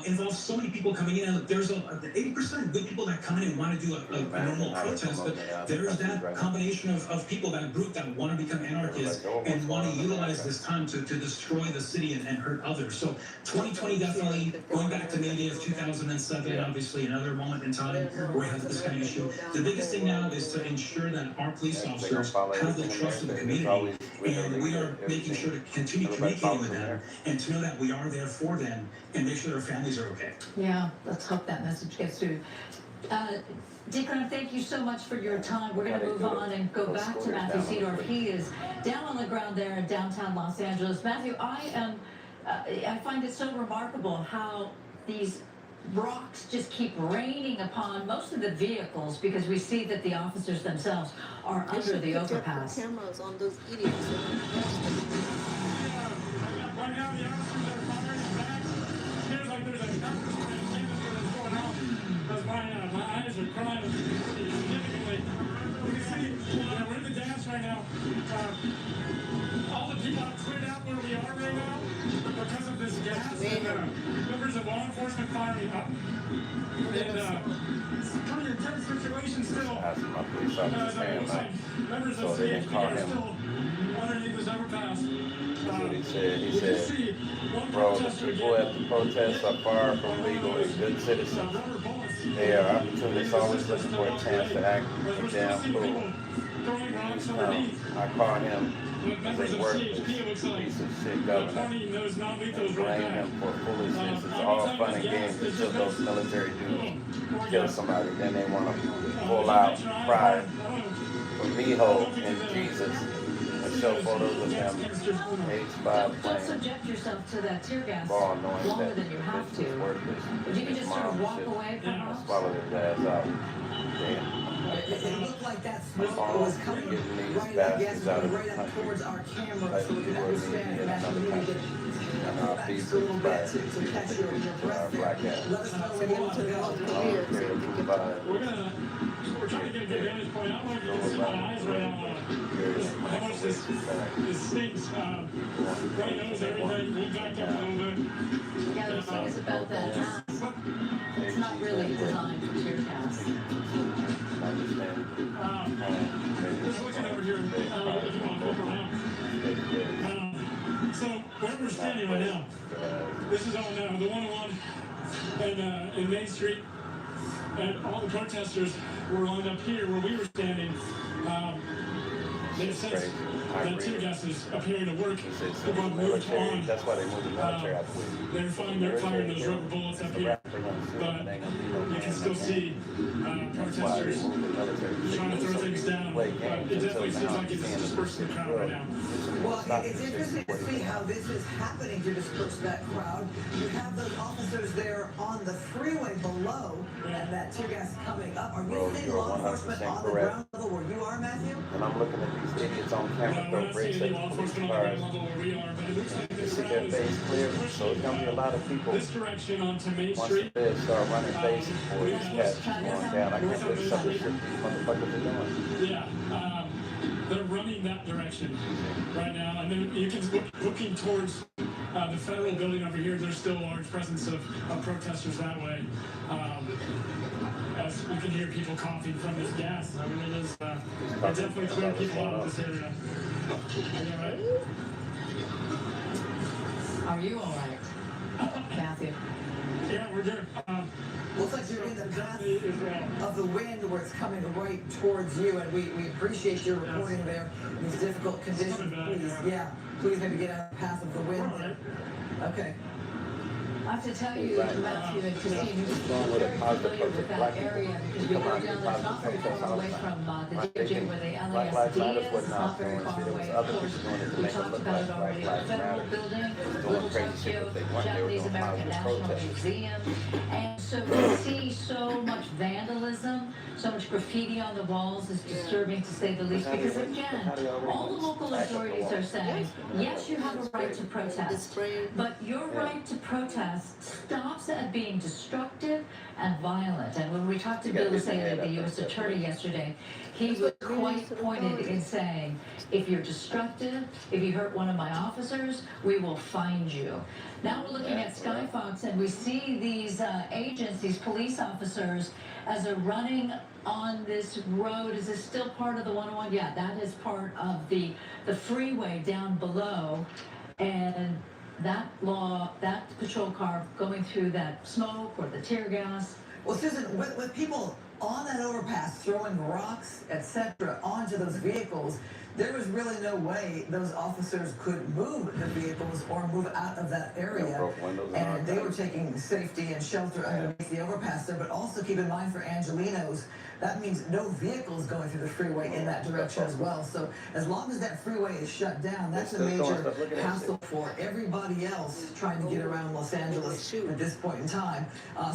involves so many people coming in. And there's 80% good people that come in and want to do a normal protest, but there's that combination of people, that group that want to become anarchists and want to utilize this time to destroy the city and hurt others. So 2020 definitely, going back to May of 2007, obviously another moment in time where we have this kind of issue. The biggest thing now is to ensure that our police officers have the trust of the community, and we are making sure to continue communicating with them and to know that we are there for them and make sure their families are okay. Yeah, let's hope that message gets through. Deacon, thank you so much for your time. We're going to move on and go back to Matthew Seedorf. He is down on the ground there in downtown Los Angeles. Matthew, I find it so remarkable how these rocks just keep raining upon most of the vehicles because we see that the officers themselves are under the overpass. Cameras on those idiots. Right now, the officers are firing back. There's a going on. Because my eyes are crying significantly. You can see, we're in the dance right now. All the people have cleared out where we are right now because of this gas. And members of law enforcement firing up. And it's kind of a tense situation still. Members of CHP are still underneath this overpass. He said, bro, the people at the protests are far from legal and good citizens. They are opportunists always looking for a chance to act a damn fool. I call him because they work with piece of shit governor. Blame him for foolishness. It's all fun and games until those military dudes kill somebody. Then they want to pull out pride from Miho and Jesus and show photos of them H5 Don't subject yourself to that tear gas ball, knowing longer that than you have this is to. worthless. If you can His just sort of mom walk should away perhaps. swallow his ass out. Damn. It looked like that My smoke mom was coming getting these right up, yes, bastards out of right the up country. towards our camera, Like so we you can or me understand in that another you need country. to And go our back feet just a little bit to to catch your breath there. black ass. Let us know when you want to go. We're trying to get a good vantage point. I don't know if you can see my eyes right now. How much this stinks. Right knows everything. We'll back up a little bit. Yeah, the thing is about that gas. It's not really designed for tear gas. Just looking over here. If you want to look around. So where we're standing right now, this is on the 101 in Main Street, and all the protesters were lined up here where we were standing. They've since that tear gas is appearing to work. People have moved on. That's why they moved the military out the way. They're firing those rubber bullets up here, but you can still see protesters trying to throw things down. But it definitely seems like it's dispersing the crowd right now. Well, it's interesting to see how this is happening to disperse that crowd. You have those officers there on the freeway below, and that tear gas coming up. Are you seeing law enforcement on the ground level where you are, Matthew? And I'm looking at these idiots on camera throw bricks at the police cars. You see their face clear, so it's gonna be a lot of people. This direction onto Main Once Street. the feds start running faces for these cats going down, I can't believe some of the shit these motherfuckers are doing. Yeah, they're running that direction right now, and then you can looking towards the federal building over here. There's still a large presence of protesters that way. As you can hear people coughing from this gas. I mean, it is definitely clearing people out of this area. Are you all right? Are you all right, Matthew? Yeah, we're good. Looks like you're in the path of the wind where it's coming right towards you, and we appreciate your reporting there in these difficult conditions. Please, please maybe get out of the path of the wind there. Okay. I have to tell you, Matthew and Christine, you're very familiar with that area because we go down there. It's not very far away from the DOJ where the LASD is. It's not very far away. Of course, we talked about it already. The federal building, Little Tokyo, Japanese American National Museum. And so to see so much vandalism, so much graffiti on the walls is disturbing to say the least. Because again, all the local authorities are saying, yes, you have a right to protest, but your right to protest stops at being destructive and violent. And when we talked to Bill Saylor, the U.S. Attorney yesterday, he was quite pointed in saying, if you're destructive, if you hurt one of my officers, we will find you. Now we're looking at Skyfox, and we see these agents, these police officers, as they're running on this road. Is this still part of the 101? Yeah, that is part of the freeway down below. And that patrol car going through that smoke or the tear gas. Well, Susan, with people on that overpass throwing rocks, etc., onto those vehicles, there was really no way those officers could move the vehicles or move out of that area. And they were taking safety and shelter underneath the overpass there. But also keep in mind for Angelinos, that means no vehicles going through the freeway in that direction as well. So as long as that freeway is shut down, that's a major hassle for everybody else trying to get around Los Angeles at this point in time.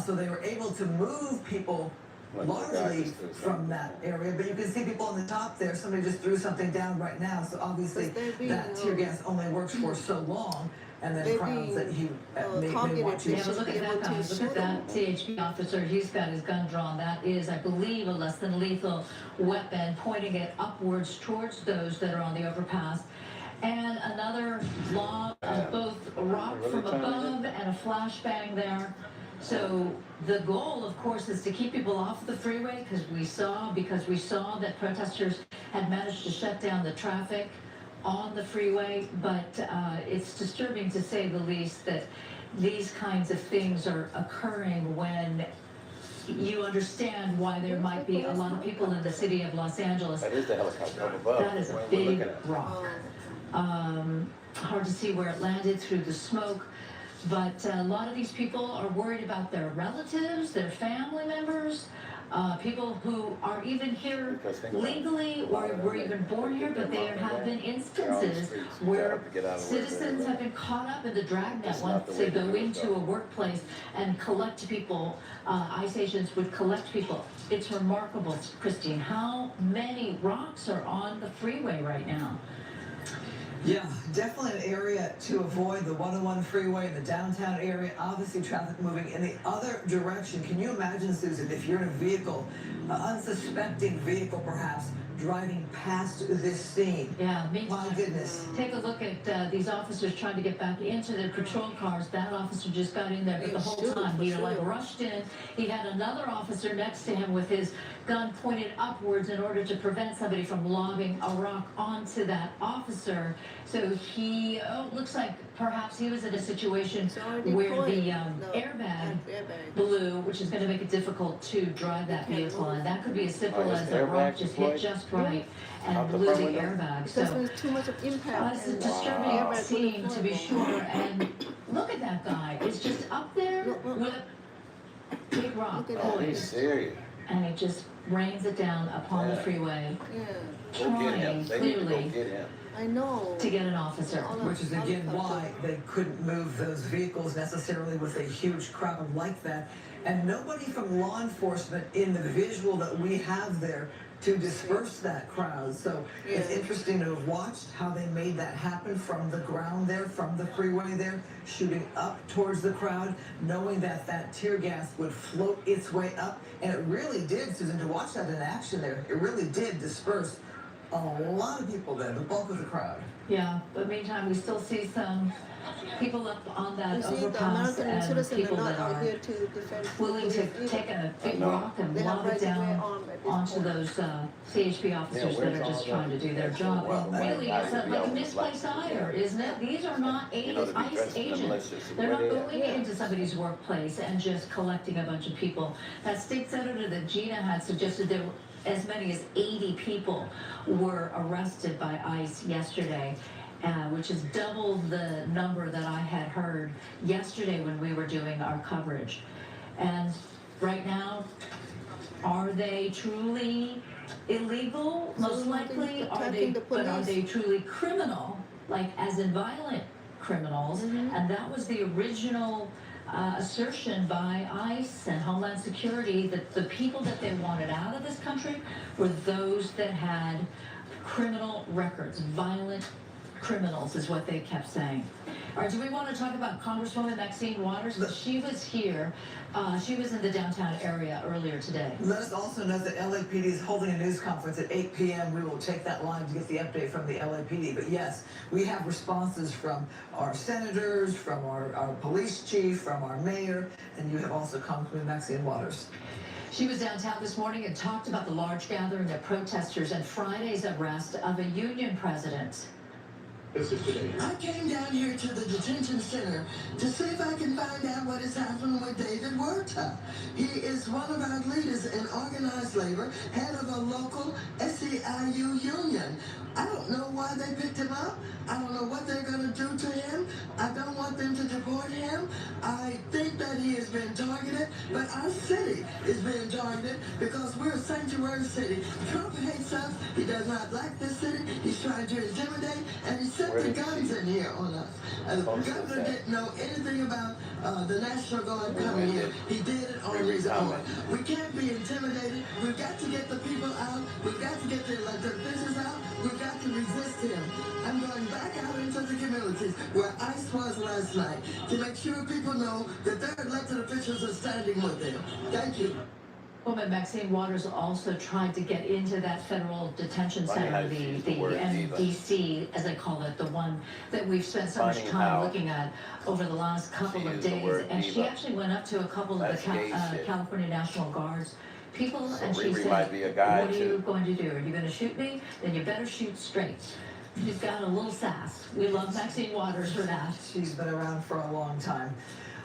So they were able to move people largely from that area, but you can see people on the top there. Somebody just threw something down right now, so obviously that tear gas only works for so long, and then crowds that he may want to. Yeah, but look at that guy. Look at that CHP officer. He's got his gun drawn. That is, I believe, a less than lethal weapon, pointing it upwards towards those that are on the overpass. And another lob of both a rock from above and a flashbang there. So the goal, of course, is to keep people off the freeway because we saw that protesters had managed to shut down the traffic on the freeway. But it's disturbing to say the least that these kinds of things are occurring when you understand why there might be a lot of people in the city of Los Angeles. That is the helicopter up above. That is a big rock. Hard to see where it landed through the smoke. But a lot of these people are worried about their relatives, their family members, people who are even here legally or were even born here, but there have been instances where citizens have been caught up in the dragnet once they go into a workplace and collect people. ICE agents would collect people. It's remarkable, Christine, how many rocks are on the freeway right now. Yeah, definitely an area to avoid, the 101 freeway in the downtown area. Obviously, traffic moving in the other direction. Can you imagine, Susan, if you're in a vehicle, an unsuspecting vehicle perhaps, driving past this scene? Yeah, my goodness. Take a look at these officers trying to get back into their patrol cars. That officer just got in there, but the whole time he like rushed in. He had another officer next to him with his gun pointed upwards in order to prevent somebody from lobbing a rock onto that officer. So he looks like perhaps he was in a situation where the airbag blew, which is going to make it difficult to drive that vehicle. And that could be as simple as the rock just hit just right and blew the airbag. So too much of impact. it's a disturbing scene, to be sure. And look at that guy. It's just up there with a big rock poised. And it just rains it down upon the freeway, trying clearly I know. to get an officer. Which is again why they couldn't move those vehicles necessarily with a huge crowd like that. And nobody from law enforcement in the visual that we have there to disperse that crowd. So it's interesting to have watched how they made that happen from the ground there, from the freeway there, shooting up towards the crowd, knowing that that tear gas would float its way up. And it really did, Susan, to watch that in action there, it really did disperse a lot of people there, the bulk of the crowd. Yeah, but meantime, we still see some people up on that overpass and people that are willing to take a big rock and lob it down onto those CHP officers that are just trying to do their job. And really, it's like a misplaced hire, isn't it? These are not ICE agents. They're not going into somebody's workplace and just collecting a bunch of people. That state senator that Gina had suggested there were as many as 80 people were arrested by ICE yesterday, which is double the number that I had heard yesterday when we were doing our coverage. And right now, are they truly illegal? Most likely. But are they truly criminal, like as in violent criminals? And that was the original assertion by ICE and Homeland Security, that the people that they wanted out of this country were those that had criminal records, violent criminals is what they kept saying. All right, do we want to talk about Congresswoman Maxine Waters? She was here. She was in the downtown area earlier today. Let us also note that LAPD is holding a news conference at 8 p.m. We will take that live to get the update from the LAPD. But yes, we have responses from our senators, from our police chief, from our mayor, and you have also Congresswoman Maxine Waters. She was downtown this morning and talked about the large gathering of protesters and Friday's arrest of a union president. I came down here to the detention center to see if I can find out what is happening with David Huerta. He is one of our leaders in organized labor, head of a local SEIU union. I don't know why they picked him up. I don't know what they're going to do to him. I don't want them to deport him. I think that he has been targeted, but our city is being targeted because we're a sanctuary city. Trump hates us. He does not like this city. He's trying to intimidate, and he sent the guns in here on us. The governor didn't know anything about the National Guard coming here. He did it on his own. We can't be intimidated. We've got to get the people out. We've got to get the elected officials out. We've got to resist him. I'm going back out into the communities where ICE was last night to make sure people know that their elected officials are standing with them. Thank you. Woman Maxine Waters also tried to get into that federal detention center, the MDC, as I call it, the one that we've spent so much time looking at over the last couple of days. And she actually went up to a couple of the California National Guards people, and she said, what are you going to do? Are you going to shoot me? Then you better shoot straight. She's got a little sass. We love Maxine Waters for that. She's been around for a long time.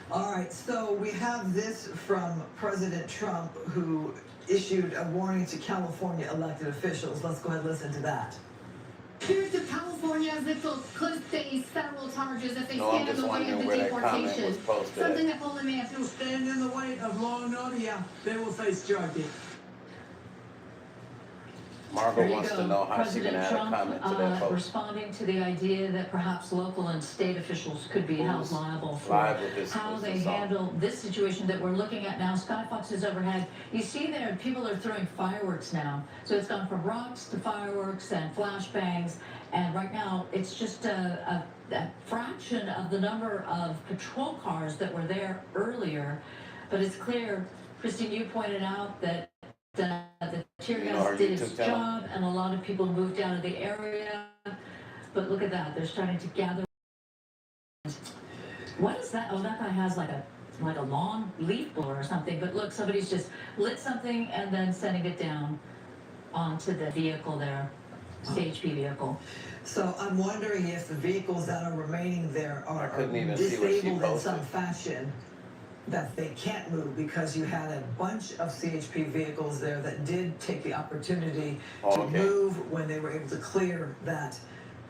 All right, so we have this from President Trump, who issued a warning to California elected officials. Let's go ahead and listen to that. Here's to California as if those could face federal charges if they No, I'm stand in just the way of wondering the where that comment deportation. was posted at. Something that Poland may have to Stand in the way of law and order, yeah, they will face charges. Margot wants to know how she can add a comment to that post. Responding to the idea that perhaps local and state officials could be held liable for how they handle this situation that we're looking at now. Skyfox is overhead. You see there, people are throwing fireworks now. So it's gone from rocks to fireworks and flashbangs. And right now, it's just a fraction of the number of patrol cars that were there earlier. But it's clear, Christine, you pointed out that the tear gas did its job and a lot of people moved out of the area. But look at that, they're starting to gather. What is that? Oh, that guy has like a long leaf blower or something. But look, somebody's just lit something and then sending it down onto the vehicle there, CHP vehicle. So I'm wondering if the vehicles that are remaining there are disabled in some fashion, that they can't move, because you had a bunch of CHP vehicles there that did take the opportunity to move when they were able to clear that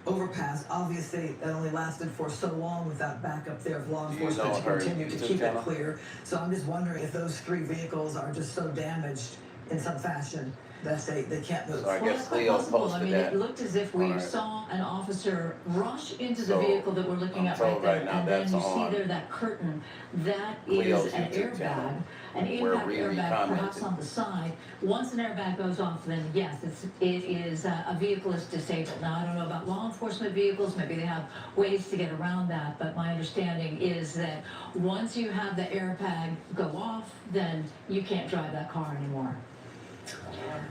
overpass. Obviously, that only lasted for so long without backup there of law enforcement to continue to keep it clear. So I'm just wondering if those 3 vehicles are just so damaged in some fashion that they can't move. So I guess Leo posted I mean, that. it looked as if we saw an officer rush into the vehicle that we're looking at right there, and then you see there that curtain. That is an airbag, an impact airbag, perhaps on the side. Once an airbag goes off, then yes, it is a vehicle is disabled. Now I don't know about law enforcement vehicles. Maybe they have ways to get around that, but my understanding is that once you have the airbag go off, then you can't drive that car anymore.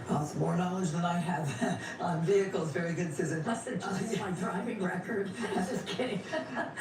It's more knowledge than I have on vehicles. Very good, Susan. That's just my driving record. I'm just kidding.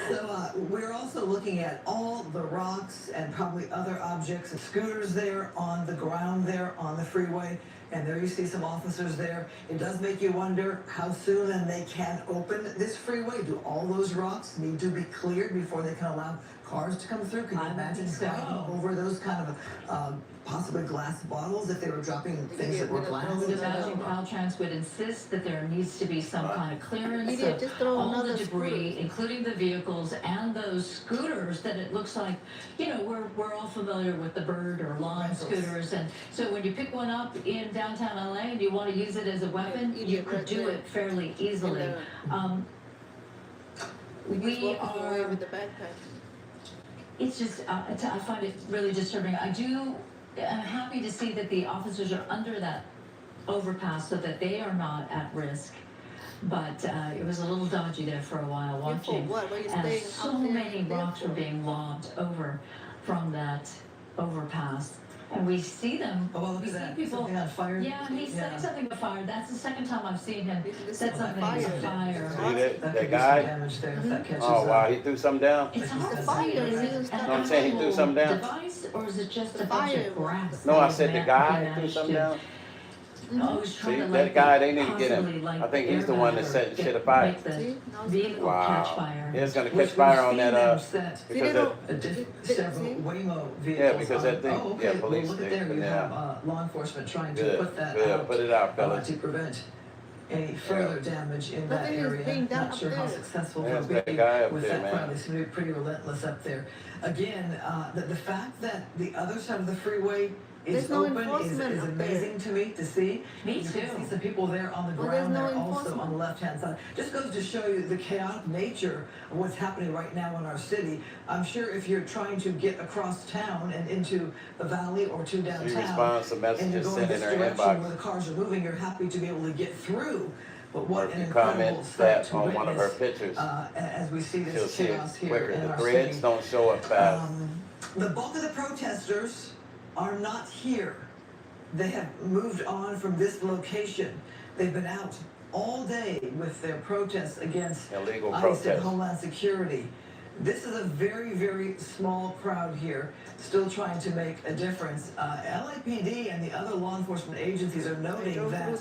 So we're also looking at all the rocks and probably other objects and scooters there on the ground there on the freeway. And there you see some officers there. It does make you wonder how soon then they can open this freeway. Do all those rocks need to be cleared before they can allow cars to come through? Can you imagine driving over those kind of possibly glass bottles if they were dropping things that were glass? I would imagine Caltrans would insist that there needs to be some kind of clearance of all the debris, including the vehicles and those scooters that it looks like, you know, we're all familiar with the Bird or Lime scooters. And so when you pick one up in downtown LA and you want to use it as a weapon, you could do it fairly easily. We are, it's just, I find it really disturbing. I'm happy to see that the officers are under that overpass so that they are not at risk. But it was a little dodgy there for a while watching. And so many rocks were being lobbed over from that overpass. And we see them. Oh, well, look at that. People, something on fire? Yeah, he's setting something on fire. That's the second time I've seen him set something on fire. See that guy? Oh, wow, he threw something down? It's on fire. No, I'm saying he threw something down. Device, or is it just a bunch of grass? No, I said the guy threw something down. See, that guy, they need to get him. I think he's the one that set the shit afire. Wow. Yeah, it's gonna catch fire on that, several Waymo vehicles. Yeah, because that thing, oh, okay. yeah, police. Well, look at there, you have law enforcement trying to put that out. Put it out, fellas. To prevent any further damage in that area. Not sure how successful they'll be with that crowd. They seem to be pretty relentless up there. Again, the fact that the other side of the freeway is open is amazing to me to see. Me you too. can see some people there on the ground there also on the left-hand side. Just goes to show you the chaotic nature of what's happening right now in our city. I'm sure if you're trying to get across town and into the valley or to downtown, She responds to messages and you're going sent this in her direction inbox. where the cars are moving, you're happy to be able to get through. But what an You incredible comment sight that to on one of her witness, pictures. as we see She'll this see chaos it here quicker. in The our threads city. don't show up fast. The bulk of the protesters are not here. They have moved on from this location. They've been out all day with their protests against Illegal ICE protests. and Homeland Security. This is a very, very small crowd here, still trying to make a difference. LAPD and the other law enforcement agencies are noting that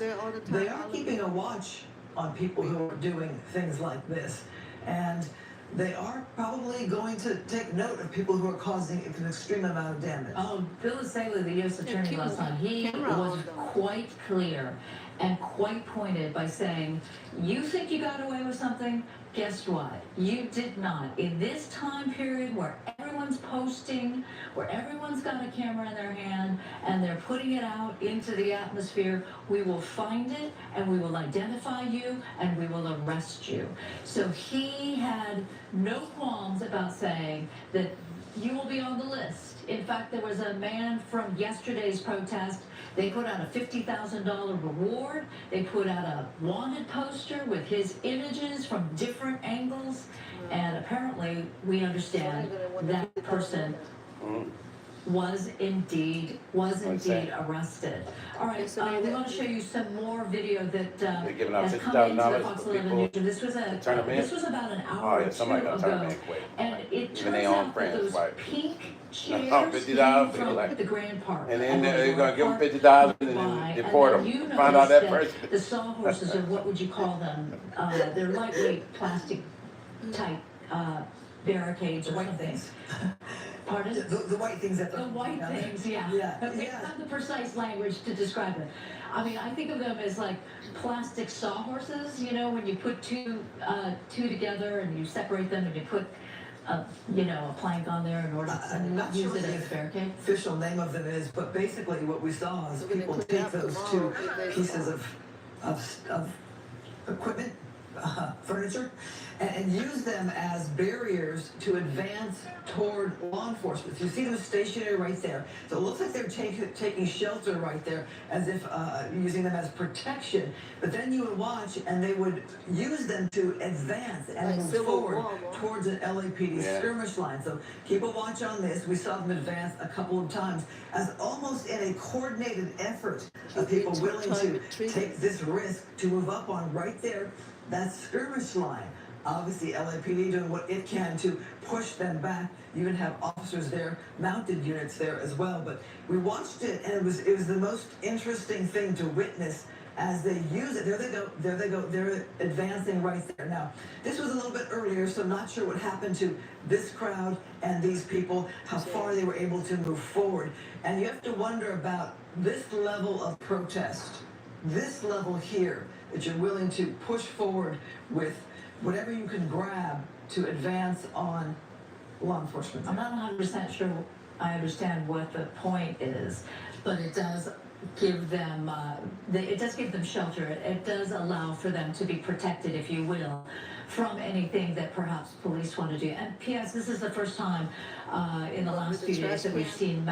they are keeping a watch on people who are doing things like this. And they are probably going to take note of people who are causing an extreme amount of damage. Bill Saley, the U.S. Attorney last night, he was quite clear. and quite pointed by saying, you think you got away with something? Guess what? You did not. In this time period where everyone's posting, where everyone's got a camera in their hand, and they're putting it out into the atmosphere, we will find it, and we will identify you, and we will arrest you. So he had no qualms about saying that you will be on the list. In fact, there was a man from yesterday's protest. They put out a $50,000 reward. They put out a wanted poster with his images from different angles. And apparently, we understand that person was indeed arrested. All right, we want to show you some more video that has come into the Fox 11 News. This was about an hour or two ago, and it turns out that those pink chairs came from the Grand Park. And then they're going to give them $50 and then deport them. Find out that person. The sawhorses, or what would you call them? They're lightweight plastic type barricades or something. Pardon? The white things that the white things, yeah. We have the precise language to describe it. I mean, I think of them as like plastic sawhorses, you know, when you put two together and you separate them and you put a plank on there in order to use it as a barricade. Official name of them is, but basically what we saw is people take those two pieces of equipment, furniture, and use them as barriers to advance toward law enforcement. You see them stationary right there. So it looks like they're taking shelter right there, as if using them as protection. But then you would watch, and they would use them to advance and move forward towards an LAPD skirmish line. So keep a watch on this. We saw them advance a couple of times as almost in a coordinated effort of people willing to take this risk to move up on right there, that skirmish line. Obviously, LAPD doing what it can to push them back. You even have officers there, mounted units there as well. But we watched it, and it was the most interesting thing to witness as they use it. There they go. They're advancing right there. Now, this was a little bit earlier, so not sure what happened to this crowd and these people, how far they were able to move forward. And you have to wonder about this level of protest, this level here, that you're willing to push forward with whatever you can grab to advance on law enforcement. I'm not 100% sure I understand what the point is, but it does give them shelter. It does allow for them to be protected, if you will, from anything that perhaps police want to do. And P.S., this is the first time in the last few days that we've seen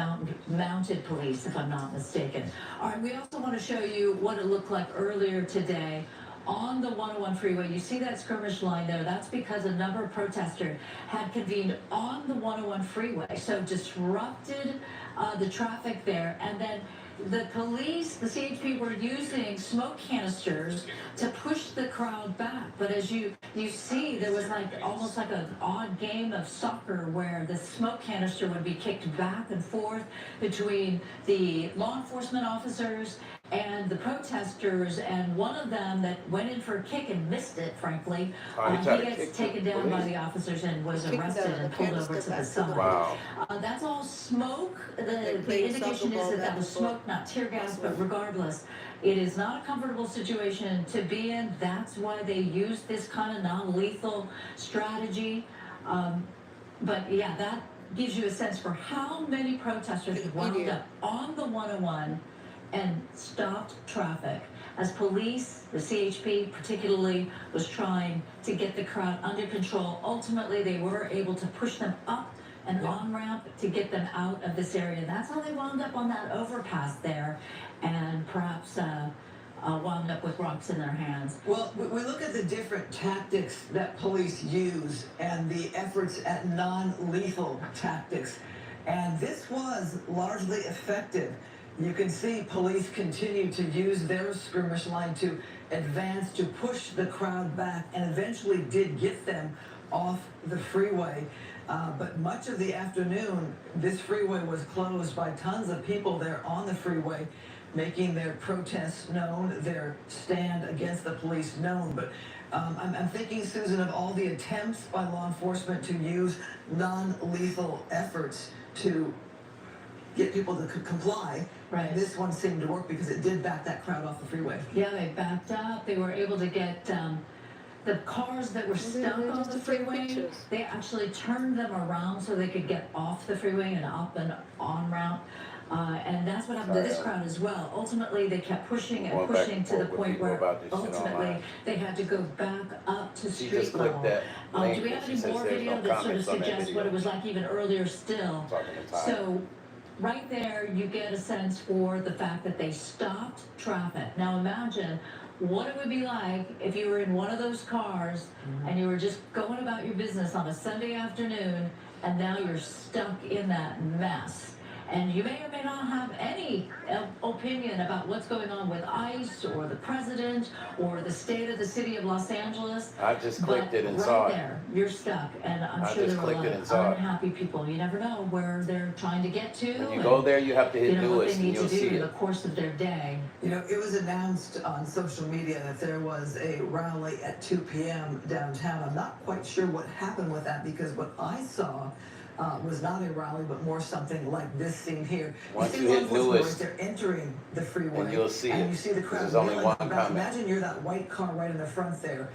mounted police, if I'm not mistaken. All right, we also want to show you what it looked like earlier today on the 101 freeway. You see that skirmish line there? That's because a number of protesters had convened on the 101 freeway, so disrupted the traffic there. And then the police, the CHP, were using smoke canisters to push the crowd back. But as you see, there was almost like an odd game of soccer where the smoke canister would be kicked back and forth between the law enforcement officers and the protesters, and one of them that went in for a kick and missed it, frankly, he gets taken down by the officers and was arrested and pulled over to the side. Wow. That's all smoke. The indication is that was smoke, not tear gas, but regardless, it is not a comfortable situation to be in. That's why they use this kind of non-lethal strategy. But yeah, that gives you a sense for how many protesters wound up on the 101 and stopped traffic as police, the CHP particularly, was trying to get the crowd under control. Ultimately, they were able to push them up an on-ramp to get them out of this area. That's how they wound up on that overpass there, and perhaps wound up with rocks in their hands. Well, we look at the different tactics that police use and the efforts at non-lethal tactics, and this was largely effective. You can see police continue to use their skirmish line to advance, to push the crowd back, and eventually did get them off the freeway. But much of the afternoon, this freeway was closed by tons of people there on the freeway, making their protests known, their stand against the police known. But I'm thinking, Susan, of all the attempts by law enforcement to use non-lethal efforts to get people to comply. Right. This one seemed to work because it did back that crowd off the freeway. Yeah, they backed up. They were able to get the cars that were stuck on the freeway. They actually turned them around so they could get off the freeway and up and on route. And that's what happened to this crowd as well. Ultimately, they kept pushing and pushing to the point where ultimately they had to go back up to street level. Do we have any more video that sort of suggests what it was like even earlier still? So right there, you get a sense for the fact that they stopped traffic. Now imagine what it would be like if you were in one of those cars and you were just going about your business on a Sunday afternoon and now you're stuck in that mess. And you may or may not have any opinion about what's going on with ICE or the president or the state of the city of Los Angeles. I just clicked it and right saw it. there, you're stuck. And I'm I sure just there are a lot clicked it of and saw it. unhappy people. You never know where they're trying to get to. When you go there, you have to hit what newest they and need you'll to do see in the it. course of their day. You know, it was announced on social media that there was a rally at 2 p.m. downtown. I'm not quite sure what happened with that because what I saw was not a rally, but more something like this scene here. Once see you law hit enforcement newest, right there entering the freeway, and you'll see and it. you see the crowd There's only milling one about. coming. Imagine you're that white car right in the front there,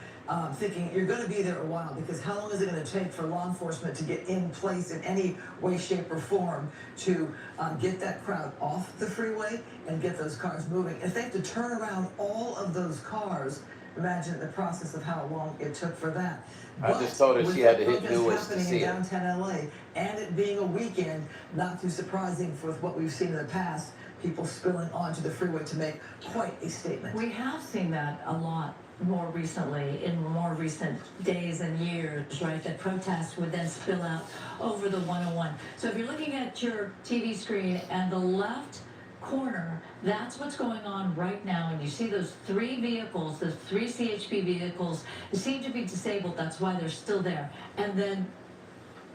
thinking you're going to be there a while because how long is it going to take for law enforcement to get in place in any way, shape, or form to get that crowd off the freeway and get those cars moving? If they have to turn around all of those cars, imagine the process of how long it took for that. I just told her she had to hit newest to happening see in it. downtown LA, and it being a weekend, not too surprising for what we've seen in the past, people spilling onto the freeway to make quite a statement. We have seen that a lot more recently, in more recent days and years, right? That protests would then spill out over the 101. So if you're looking at your TV screen and the left corner, that's what's going on right now. And you see those three vehicles, those three CHP vehicles, they seem to be disabled. That's why they're still there. And then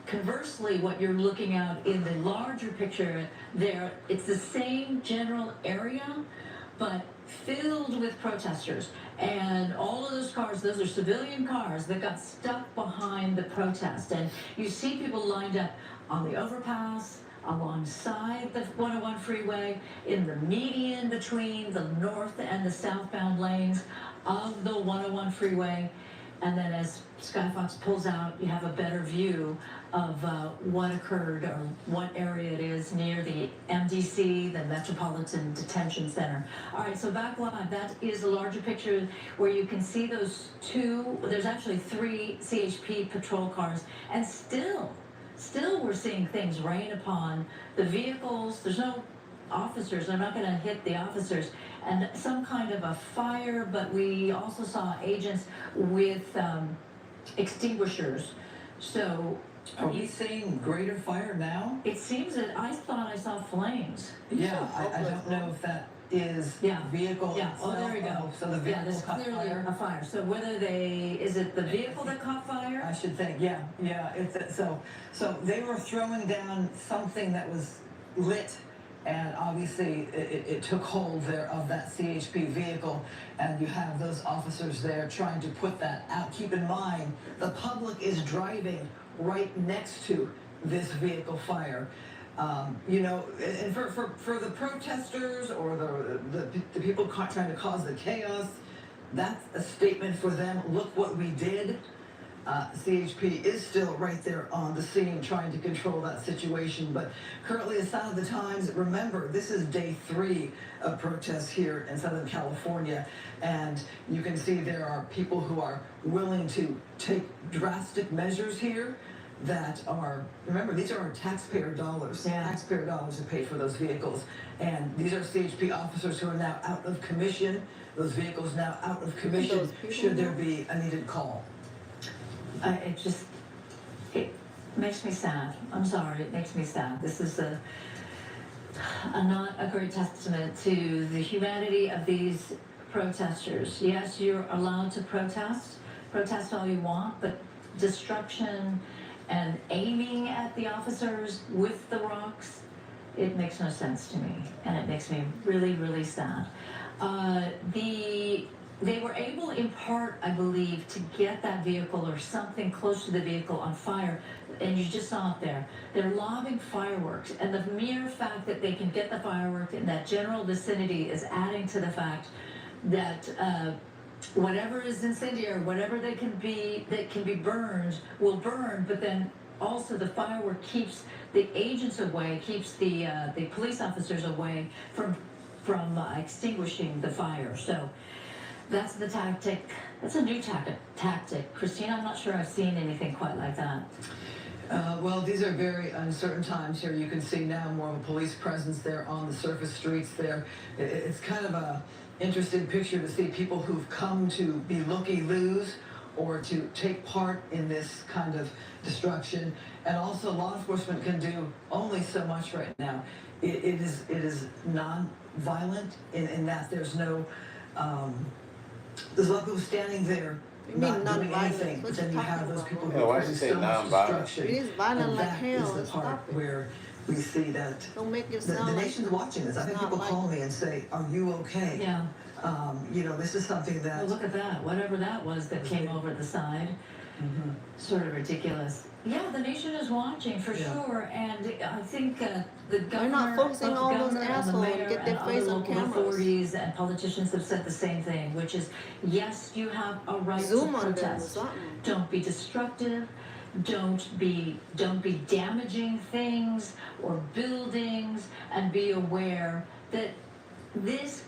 conversely, what you're looking at in the larger picture there, it's the same general area, but filled with protesters. And all of those cars, those are civilian cars that got stuck behind the protest. And you see people lined up on the overpass, alongside the 101 freeway, in the median between the north and the southbound lanes of the 101 freeway. And then as Skyfox pulls out, you have a better view of what occurred or what area it is near the MDC, the Metropolitan Detention Center. All right, so back live, that is a larger picture where you can see those two, there's actually three CHP patrol cars, and still we're seeing things rain upon the vehicles. There's no officers. I'm not going to hit the officers. And some kind of a fire, but we also saw agents with extinguishers. So are we seeing greater fire now? It seems that I thought I saw flames. Yeah, I don't know if that is vehicle. Yeah, oh, there we go. So the vehicle there's caught clearly fire. a fire. So whether is it the vehicle that caught fire? I should think, yeah. So they were throwing down something that was lit, and obviously it took hold there of that CHP vehicle, and you have those officers there trying to put that out. Keep in mind, the public is driving right next to this vehicle fire. You know, and for the protesters or the people trying to cause the chaos, that's a statement for them. Look what we did. CHP is still right there on the scene trying to control that situation. But currently, a sign of the times. Remember, this is day 3 of protests here in Southern California. And you can see there are people who are willing to take drastic measures here that are, remember, these are our taxpayer dollars. Yeah. Taxpayer dollars to pay for those vehicles. And these are CHP officers who are now out of commission. Those vehicles now out of commission should there be a needed call. It makes me sad. I'm sorry, it makes me sad. This is not a great testament to the humanity of these protesters. Yes, you're allowed to protest all you want, but destruction and aiming at the officers with the rocks, it makes no sense to me, and it makes me really, really sad. They were able, in part, I believe, to get that vehicle or something close to the vehicle on fire and you just saw it there, they're lobbing fireworks, and the mere fact that they can get the fireworks in that general vicinity is adding to the fact that whatever is incendiary, whatever that can be burned will burn, but then also the firework keeps the agents away, keeps the police officers away from extinguishing the fire. So that's the tactic. That's a new tactic. Christina, I'm not sure I've seen anything quite like that. Well, these are very uncertain times here. You can see now more of a police presence there on the surface streets there. It's kind of a interesting picture to see people who've come to be looky-loos or to take part in this kind of destruction. And also law enforcement can do only so much right now. It is non-violent in that there's no, there's a lot of people standing there not doing anything, but then you have those people who are causing so much destruction. It is violent and like that hell. is the part where we see that Don't make it the sound like nation's watching this. I've had people call me and say, "Are you okay?" Yeah. You know, this is something that. Well, look at that. Whatever that was that came over the side. Sort of ridiculous. Yeah, the nation is watching for sure, and I think the governor, not focusing both on those governor and the assholes and mayor get their and face other on local cameras. authorities and politicians have said the same thing, which is yes, you have a right Zoom to on them or protest. something. Don't be destructive. Don't be damaging things or buildings, and be aware that this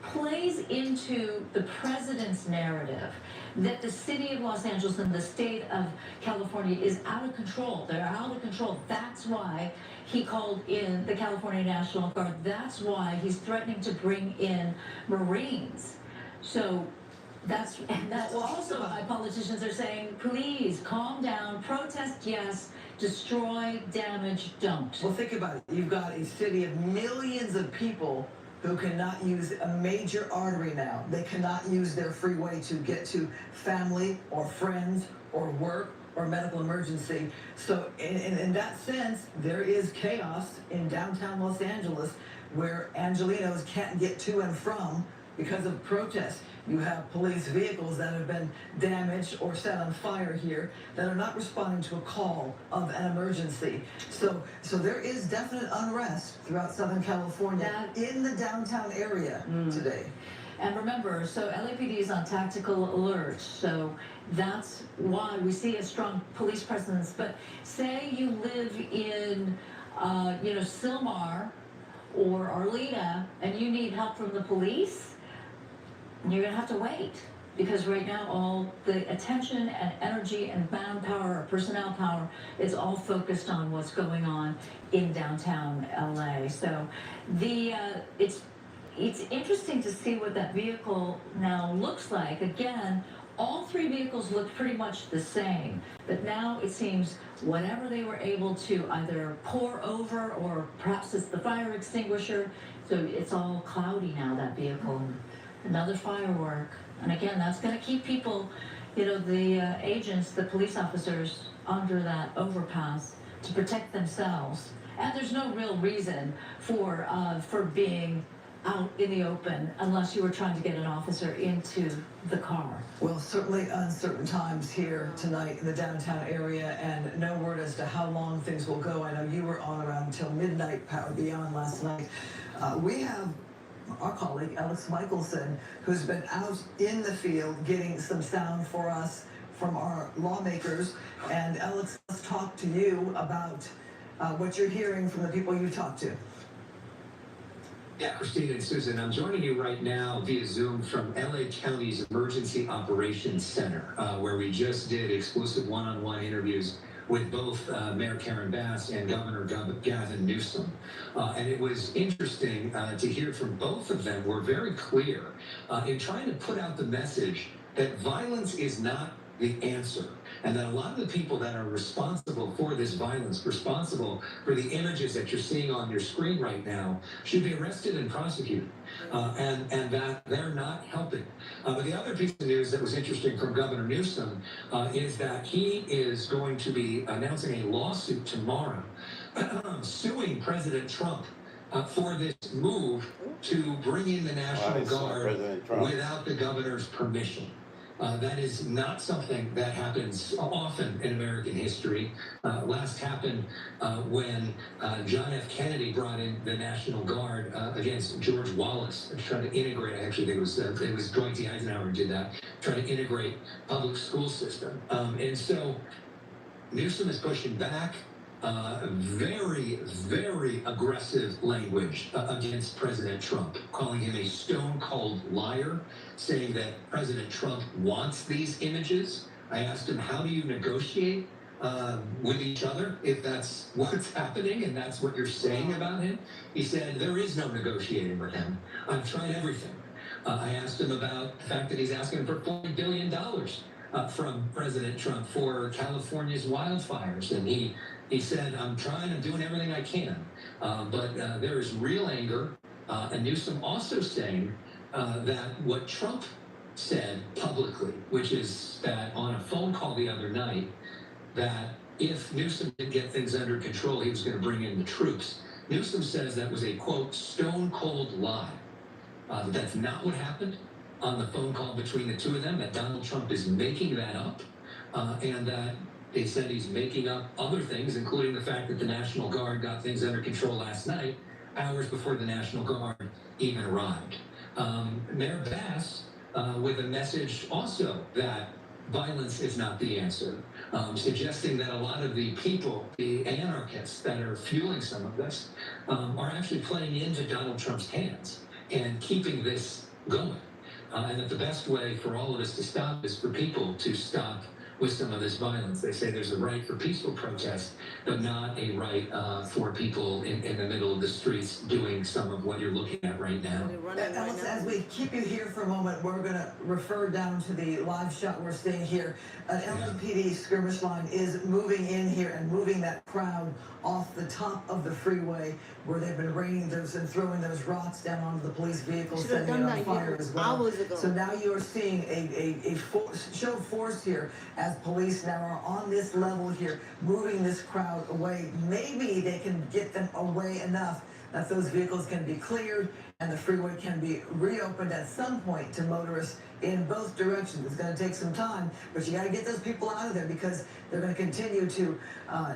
plays into the president's narrative that the city of Los Angeles and the state of California is out of control. They're out of control. That's why he called in the California National Guard. That's why he's threatening to bring in Marines. So that's also why politicians are saying, please calm down, protest yes, destroy, damage don't. Well, think about it. You've got a city of millions of people who cannot use a major artery now. They cannot use their freeway to get to family or friends or work or medical emergency. So in that sense, there is chaos in downtown Los Angeles where Angelenos can't get to and from because of protests. You have police vehicles that have been damaged or set on fire here that are not responding to a call of an emergency. So there is definite unrest throughout Southern California in the downtown area today. And remember, so LAPD is on tactical alert, so that's why we see a strong police presence. But say you live in, Sylmar or Arleta, and you need help from the police, you're gonna have to wait, because right now all the attention and energy and manpower or personnel power is all focused on what's going on in downtown LA. So it's interesting to see what that vehicle now looks like. Again, all three vehicles look pretty much the same, but now it seems whatever they were able to either pour over, or perhaps it's the fire extinguisher, so it's all cloudy now, that vehicle. Another firework. And again, that's going to keep people, the agents, the police officers under that overpass to protect themselves. And there's no real reason for being out in the open unless you were trying to get an officer into the car. Well, certainly uncertain times here tonight in the downtown area, and no word as to how long things will go. I know you were on around until midnight, Power Beyond last night. We have our colleague, Alex Michelson, who's been out in the field getting some sound for us from our lawmakers. And Alex, let's talk to you about what you're hearing from the people you talk to. Yeah, Christina and Susan, I'm joining you right now via Zoom from LA County's Emergency Operations Center, where we just did exclusive one-on-one interviews with both Mayor Karen Bass and Governor Gavin Newsom. And it was interesting to hear from both of them. We're very clear in trying to put out the message that violence is not the answer, and that a lot of the people that are responsible for this violence, responsible for the images that you're seeing on your screen right now, should be arrested and prosecuted, and that they're not helping. But the other piece of news that was interesting from Governor Newsom is that he is going to be announcing a lawsuit tomorrow suing President Trump for this move to bring in the National Guard without the governor's permission. That is not something that happens often in American history. Last happened when John F. Kennedy brought in the National Guard against George Wallace, trying to integrate. Actually, I think it was Dwight D. Eisenhower who did that, trying to integrate public school system. And so Newsom is pushing back. Very, very aggressive language against President Trump, calling him a stone-cold liar, saying that President Trump wants these images. I asked him, how do you negotiate with each other if that's what's happening and that's what you're saying about him? He said, there is no negotiating with him. I've tried everything. I asked him about the fact that he's asking for $40 billion from President Trump for California's wildfires. And he said, I'm doing everything I can. But there is real anger. And Newsom also saying that what Trump said publicly, which is that on a phone call the other night, that if Newsom didn't get things under control, he was going to bring in the troops. Newsom says that was a, quote, stone-cold lie. That's not what happened on the phone call between the two of them, that Donald Trump is making that up, and that they said he's making up other things, including the fact that the National Guard got things under control last night, hours before the National Guard even arrived. Mayor Bass with a message also that violence is not the answer, suggesting that a lot of the people, the anarchists that are fueling some of this, are actually playing into Donald Trump's hands and keeping this going. And that the best way for all of us to stop is for people to stop with some of this violence. They say there's a right for peaceful protest, but not a right for people in the middle of the streets doing some of what you're looking at right now. Alex, as we keep you here for a moment, we're going to refer down to the live shot we're seeing here. An LAPD skirmish line is moving in here and moving that crowd off the top of the freeway where they've been raining those and throwing those rocks down onto the police vehicles, setting it on fire as well. So now you're seeing a show of force here as police now are on this level here, moving this crowd away. Maybe they can get them away enough that those vehicles can be cleared and the freeway can be reopened at some point to motorists in both directions. It's going to take some time, but you got to get those people out of there because they're going to continue to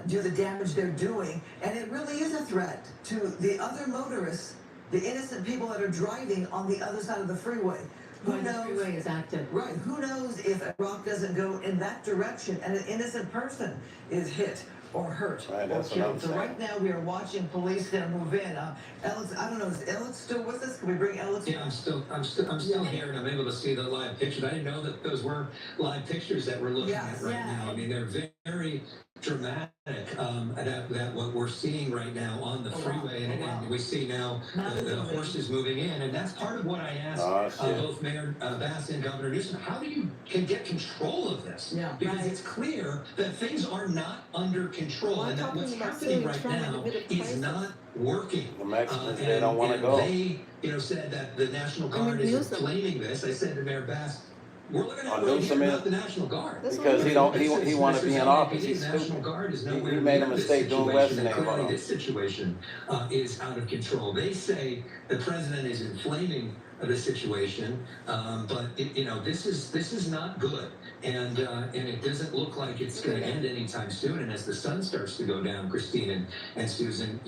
do the damage they're doing. And it really is a threat to the other motorists, the innocent people that are driving on the other side of the freeway. Who knows? The freeway is active. Right. Who knows if a rock doesn't go in that direction and an innocent person is hit or hurt or killed. So right now we are watching police there move in. Alex, I don't know, is Alex still with us? Can we bring Alex? Yeah, I'm still here, and I'm able to see the live pictures. I didn't know that those were live pictures that we're looking at right now. I mean, they're very dramatic. That what we're seeing right now on the freeway, and we see now the horses moving in, and that's part of what I asked both Mayor Bass and Governor Newsom. How do you get control of this? Because it's clear that things are not under control, and that what's happening right now is not working. The Mexicans, they don't want to go. They, said that the National Guard is inflaming this. I said to Mayor Bass, we're looking at about the National Guard because he want to be in office. He's National Guard is he made a mistake doing Western. Clearly, this situation is out of control. They say the president is inflaming the situation, but this is not good, and it doesn't look like it's going to end anytime soon. And as the sun starts to go down, Christine and Susan,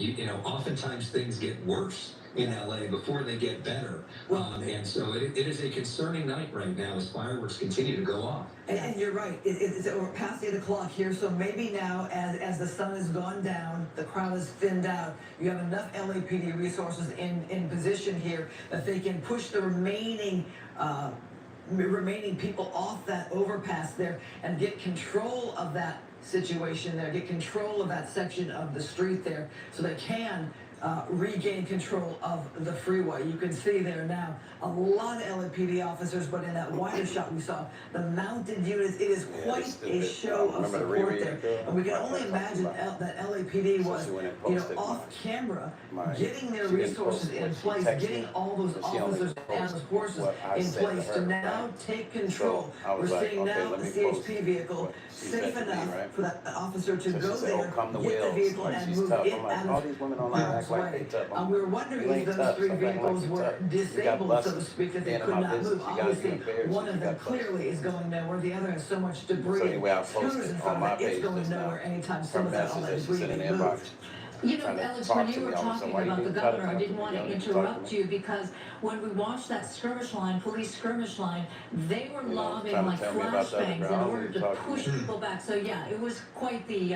oftentimes things get worse in LA before they get better. And so it is a concerning night right now as fireworks continue to go off. And you're right, it's we're past 8 o'clock here, so maybe now as the sun has gone down, the crowd is thinned out, you have enough LAPD resources in position here that they can push the remaining people off that overpass there and get control of that situation there, get control of that section of the street there so they can regain control of the freeway. You can see there now a lot of LAPD officers, but in that wider shot we saw the mounted units. It is quite a show of support there. And we can only imagine that LAPD was, off camera, getting their resources in place, getting all those officers and those horses in place to now take control. We're seeing now the CHP vehicle safe enough for that officer to go there, get the vehicle and move it out of expressway. like they tough on We me. were wondering You if ain't those tough. three Something like vehicles you were tough. You got disabled, so to buses. speak, that they Being in could my not business, move. you gotta be Obviously, embarrassed one if of you them got buses. clearly is going nowhere. The other has so much debris So anyway, I and scooters posted in on front of my it. It's page going just now nowhere anytime her soon without all message that that she debris sent in being the inbox. moved. You know, Trying to Alex, talk when to you me were all of a sudden. talking Why you about the didn't cut governor, I enough? didn't want You to know, you talk to interrupt me. you because when we watched that skirmish line, police skirmish line, they were You know, lobbing trying to like tell me about the other flashbangs in girl. order to Talk to push me. people back. So yeah, it was quite the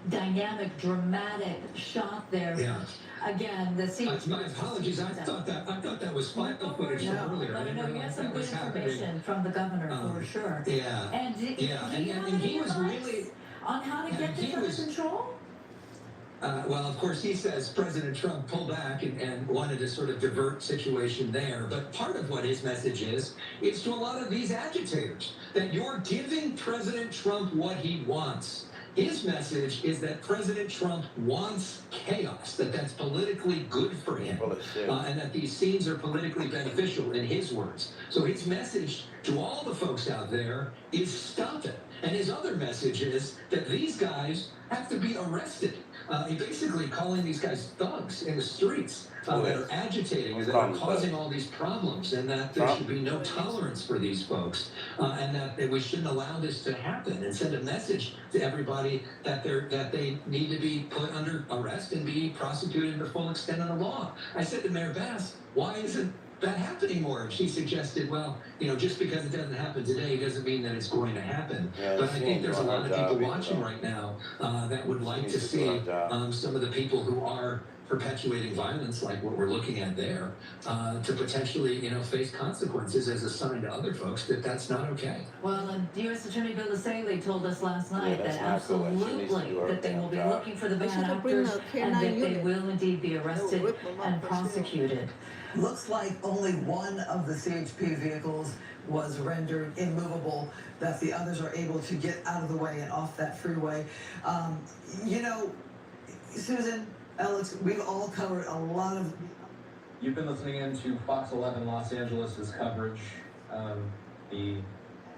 dynamic, dramatic shot there. Yeah. Again, the CHP. My apologies. I thought that was final footage from earlier. I No, didn't you realize had some that good was happening. information from the governor for sure. Yeah. And do you have any advice on how to get this under control? Well, of course, he says President Trump pulled back and wanted to sort of divert situation there. But part of what his message is to a lot of these agitators that you're giving President Trump what he wants. His message is that President Trump wants chaos, that's politically good for him, and that these scenes are politically beneficial, in his words. So his message to all the folks out there is stop it. And his other message is that these guys have to be arrested. He basically calling these guys thugs in the streets that are agitating, that are causing all these problems, and that there should be no tolerance for these folks, and that we shouldn't allow this to happen, and send a message to everybody that they need to be put under arrest and be prosecuted to the full extent of the law. I said to Mayor Bass, why isn't that happening more? And she suggested, well, just because it doesn't happen today doesn't mean that it's going to happen. Yeah, but I think there's a lot of people job, watching right now that would like to see some of the people who are perpetuating violence like what we're looking at there to potentially, face consequences as a sign to other folks that that's not okay. Well, and U.S. Attorney Bill Saley told us last night that's that not cool. She needs to absolutely do her that they will be damn job. looking for the They bad should have bring actors a and K9 that they unit. will indeed be They'll arrested rip them up and for sure. prosecuted. Looks like only one of the CHP vehicles was rendered immovable, that the others are able to get out of the way and off that freeway. Susan, Alex, we've all covered a lot of... You've been listening in to Fox 11 Los Angeles' coverage of the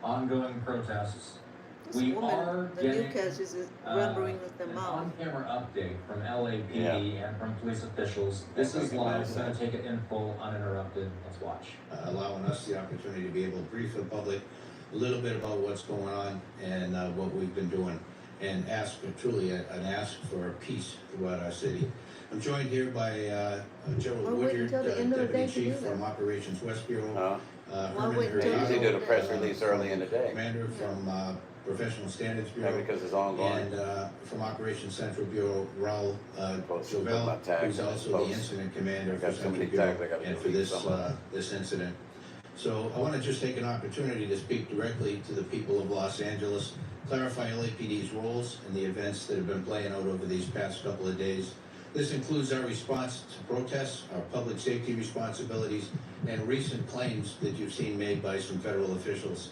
ongoing protests. This We woman, are the getting newscast is rendering with the an mouth. on-camera update from LAPD and from police officials. This is live. We're going to take it in full, uninterrupted. Let's watch. Allowing us the opportunity to be able to brief the public a little bit about what's going on and what we've been doing, and truly an ask for peace throughout our city. I'm joined here by Gerald We're waiting Woodyard, till the end of the day Deputy to Chief do from that. Operations West Bureau. We're waiting till They usually do the press Herman, release early in the day. Commander from Professional Standards Bureau. Because it's ongoing. And from Operations Central Bureau, Raul Jovel, my tags who's and also posts. the incident commander I got for so Central many Bureau, tags I gotta and for delete some of this incident. So I want to just take an opportunity to speak directly to the people of Los Angeles, clarify LAPD's roles in the events that have been playing out over these past couple of days. This includes our response to protests, our public safety responsibilities, and recent claims that you've seen made by some federal officials.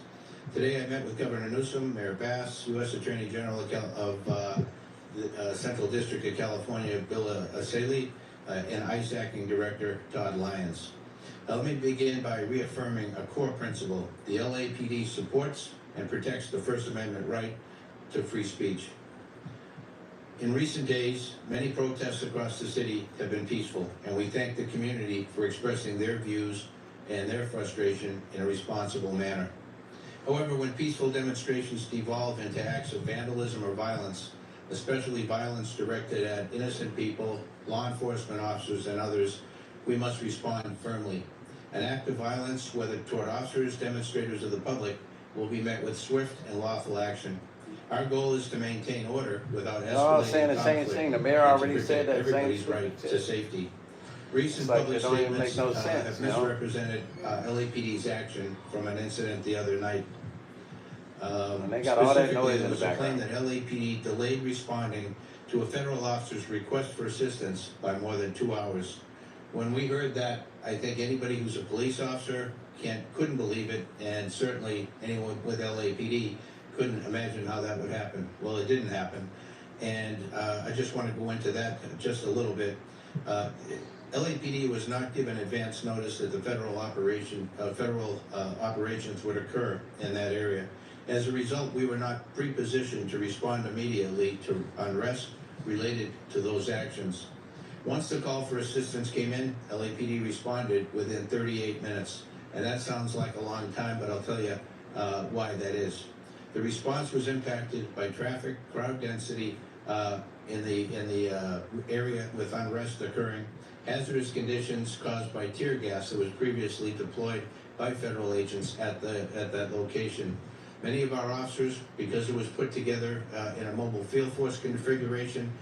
Today I met with Governor Newsom, Mayor Bass, U.S. Attorney General of the Central District of California, Bill Saley, and ICE Acting Director Todd Lyons. Let me begin by reaffirming a core principle. The LAPD supports and protects the First Amendment right to free speech. In recent days, many protests across the city have been peaceful, and we thank the community for expressing their views and their frustration in a responsible manner. However, when peaceful demonstrations devolve into acts of vandalism or violence, especially violence directed at innocent people, law enforcement officers, and others, we must respond firmly. An act of violence, whether toward officers, demonstrators, or the public, will be met with swift and lawful action. Our goal is to maintain order without escalating saying the same conflict thing. The mayor and to already said protect that same everybody's thing. right to safety. Recent like public it don't even statements make no sense, have you know? misrepresented LAPD's action from an incident the other night. They got all that Specifically, noise in the there was a claim background. that LAPD delayed responding to a federal officer's request for assistance by more than 2 hours. When we heard that, I think anybody who's a police officer couldn't believe it, and certainly anyone with LAPD couldn't imagine how that would happen. Well, it didn't happen, and I just want to go into that just a little bit. LAPD was not given advance notice that the federal operations would occur in that area. As a result, we were not pre-positioned to respond immediately to unrest related to those actions. Once the call for assistance came in, LAPD responded within 38 minutes. And that sounds like a long time, but I'll tell you why that is. The response was impacted by traffic, crowd density in the area with unrest occurring, hazardous conditions caused by tear gas that was previously deployed by federal agents at that location. Many of our officers, because it was put together in a mobile field force configuration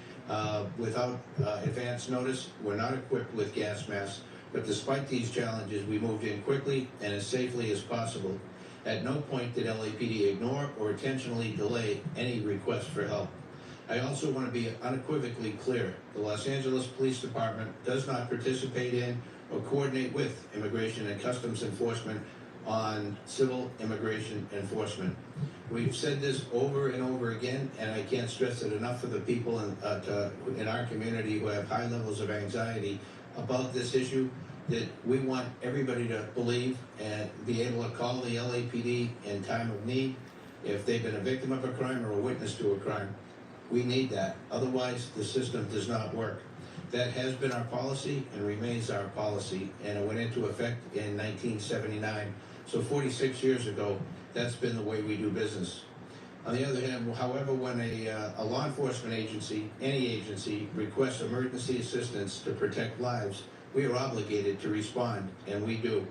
without advance notice, were not equipped with gas masks. But despite these challenges, we moved in quickly and as safely as possible. At no point did LAPD ignore or intentionally delay any request for help. I also want to be unequivocally clear. The Los Angeles Police Department does not participate in or coordinate with Immigration and Customs Enforcement on civil immigration enforcement. We've said this over and over again, and I can't stress it enough for the people in our community who have high levels of anxiety about this issue, that we want everybody to believe and be able to call the LAPD in time of need if they've been a victim of a crime or a witness to a crime. We need that. Otherwise, the system does not work. That has been our policy and remains our policy, and it went into effect in 1979. So 46 years ago, that's been the way we do business. On the other hand, however, when a law enforcement agency, any agency, requests emergency assistance to protect lives, we are obligated to respond, and we do.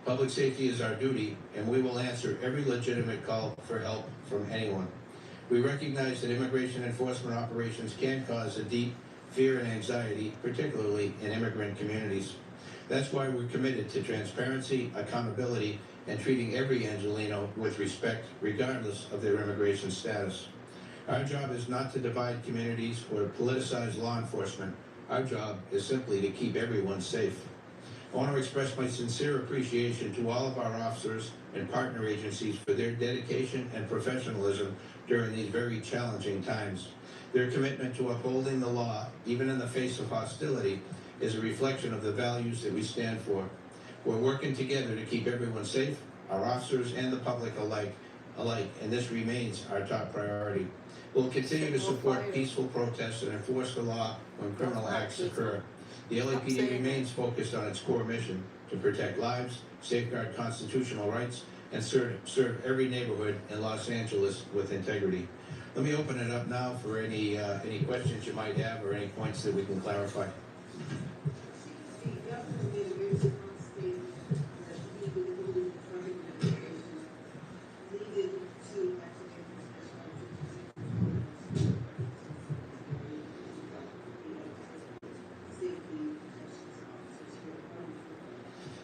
Public safety is our duty, and we will answer every legitimate call for help from anyone. We recognize that immigration enforcement operations can cause a deep fear and anxiety, particularly in immigrant communities. That's why we're committed to transparency, accountability, and treating every Angelino with respect, regardless of their immigration status. Our job is not to divide communities or politicize law enforcement. Our job is simply to keep everyone safe. I want to express my sincere appreciation to all of our officers and partner agencies for their dedication and professionalism during these very challenging times. Their commitment to upholding the law, even in the face of hostility, is a reflection of the values that we stand for. We're working together to keep everyone safe, our officers and the public alike, and this remains our top priority. We'll continue to support peaceful protests and enforce the law when criminal acts occur. The LAPD remains focused on its core mission to protect lives, safeguard constitutional rights, and serve every neighborhood in Los Angeles with integrity. Let me open it up now for any questions you might have or any points that we can clarify.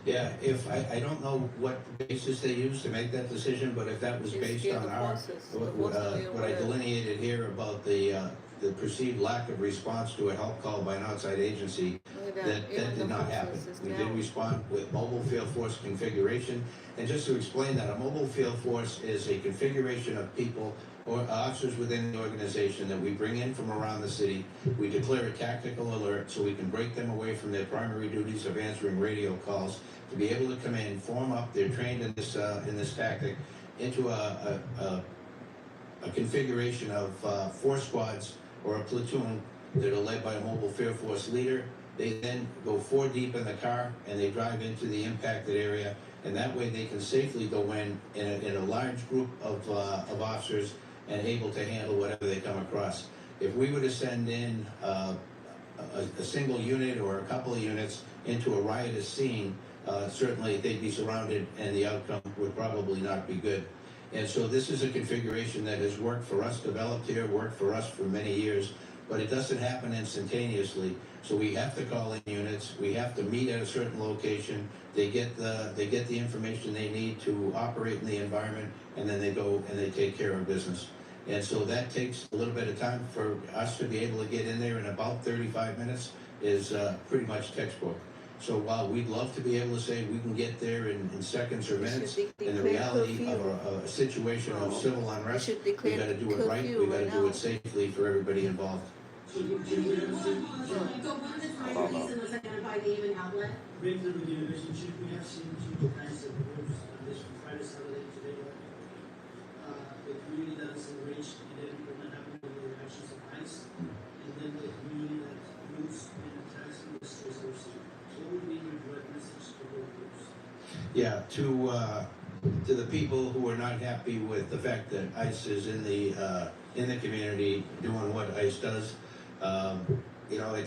Yeah, if I don't know what basis they used to make that decision, but if that was based on what I delineated here about the perceived lack of response to a help call by an outside agency, that did not happen. We did respond with mobile field force configuration. And just to explain that, a mobile field force is a configuration of people or officers within the organization that we bring in from around the city. We declare a tactical alert so we can break them away from their primary duties of answering radio calls to be able to come in, form up. They're trained in this tactic into a configuration of 4 squads or a platoon that are led by a mobile field force leader. They then go 4 deep in the car and they drive into the impacted area, and that way they can safely go in a large group of officers and able to handle whatever they come across. If we were to send in a single unit or a couple of units into a riotous scene, certainly they'd be surrounded and the outcome would probably not be good. And so this is a configuration that has worked for us, developed here, worked for us for many years, but it doesn't happen instantaneously. So we have to call in units, we have to meet at a certain location, they get the information they need to operate in the environment, and then they go and they take care of business. And so that takes a little bit of time for us to be able to get in there in about 35 minutes is pretty much textbook. So while we'd love to be able to say we can get there in seconds or minutes, in the reality of a situation of civil unrest, we got to do it right, we got to do it safely for everybody involved. So one of the priorities in this identified name and outlet. Regular with the immigration chief, we have seen 2 kinds of groups on this from Friday, Saturday, today. The community that is enraged in it when that happened with the actions of ICE, and then the community that Yeah, to the people who are not happy with the fact that ICE is in the community doing what ICE does, you know,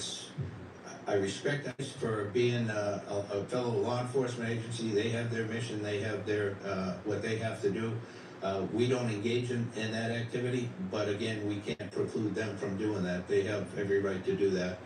I respect ICE for being a fellow law enforcement agency. They have their mission, they have their what they have to do. We don't engage in that activity, but again, we can't preclude them from doing that. They have every right to do that.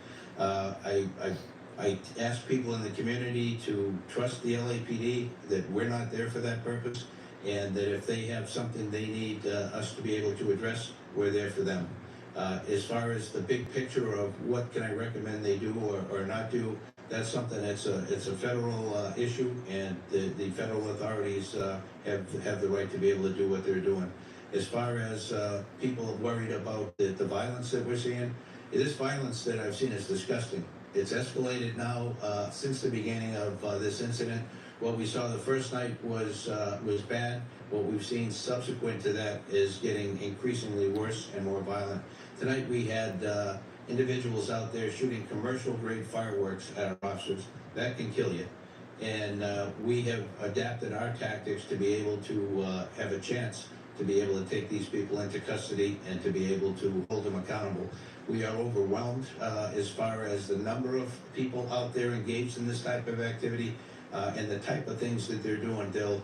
I ask people in the community to trust the LAPD, that we're not there for that purpose, and that if they have something they need us to be able to address, we're there for them. As far as the big picture of what can I recommend they do or not do, that's something it's a federal issue, and the federal authorities have the right to be able to do what they're doing. As far as people worried about the violence that we're seeing, this violence that I've seen is disgusting. It's escalated now since the beginning of this incident. What we saw the first night was bad. What we've seen subsequent to that is getting increasingly worse and more violent. Tonight we had individuals out there shooting commercial-grade fireworks at our officers. That can kill you. And we have adapted our tactics to be able to have a chance to be able to take these people into custody and to be able to hold them accountable. We are overwhelmed as far as the number of people out there engaged in this type of activity and the type of things that they're doing. They'll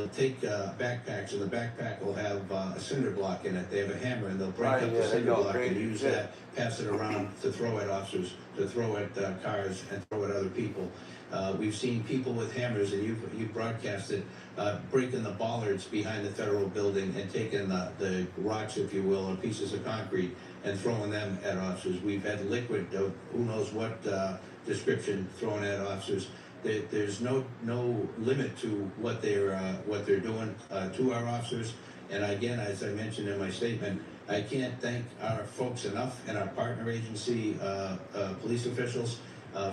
take backpacks, and the backpack will have a cinder block in it. They have a hammer, and they'll break up the cinder block and use that, pass it around to throw at officers, to throw at cars, and throw at other people. We've seen people with hammers, and you've broadcasted, breaking the bollards behind the federal building and taking the rocks, if you will, or pieces of concrete, and throwing them at officers. We've had liquid of who knows what description thrown at officers. There's no limit to what they're doing to our officers. And again, as I mentioned in my statement, I can't thank our folks enough and our partner agency police officials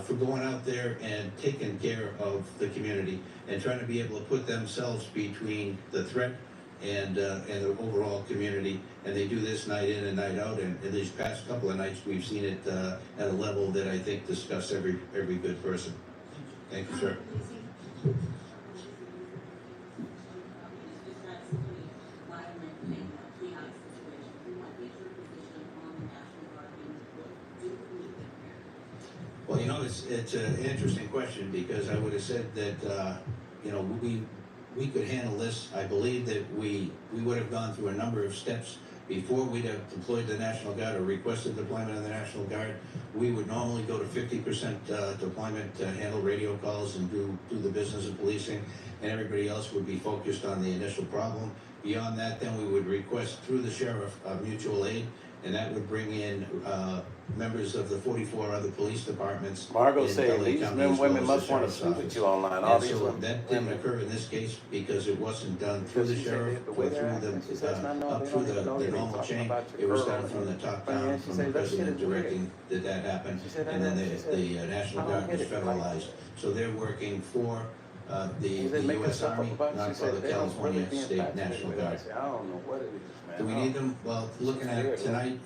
for going out there and taking care of the community and trying to be able to put themselves between the threat and the overall community. And they do this night in and night out. And in these past couple of nights, we've seen it at a level that I think disgusts every good person. Thank you, sir. Well, you know, it's an interesting question, because I would have said that, you know, we could handle this. I believe that we would have gone through a number of steps before we'd have deployed the National Guard or requested deployment of the National Guard. We would normally go to 50% deployment to handle radio calls and do the business of policing, and everybody else would be focused on the initial problem. Beyond that, then we would request through the sheriff mutual aid, and that would bring in members of the 44 other police departments. Margot said these women must want to speak with you online. All these women. That didn't occur in this case because it wasn't done through the sheriff or through the normal chain. It was done from the top down, from the president directing that happened, and then the National Guard was federalized. So they're working for the U.S. Army, not for the California State National Guard. I don't know what it is, man. Do we need them? Well, looking at it tonight,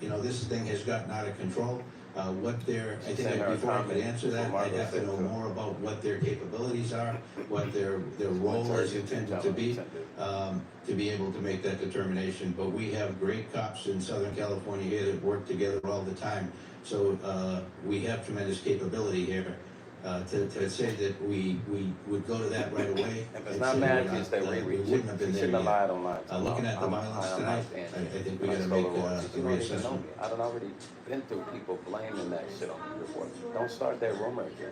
you know, this thing has gotten out of control. I think before I could answer that, I'd have to know more about what their capabilities are, what their role is intended to be able to make that determination. But we have great cops in Southern California here that work together all the time. So we have tremendous capability here. To say that we would go to that right away. If it's not Matthews, they wouldn't have been there yet. Looking at the violence tonight, I think we got to make a reassessment. I've already been through people blaming that shit on me before. Don't start that rumor again.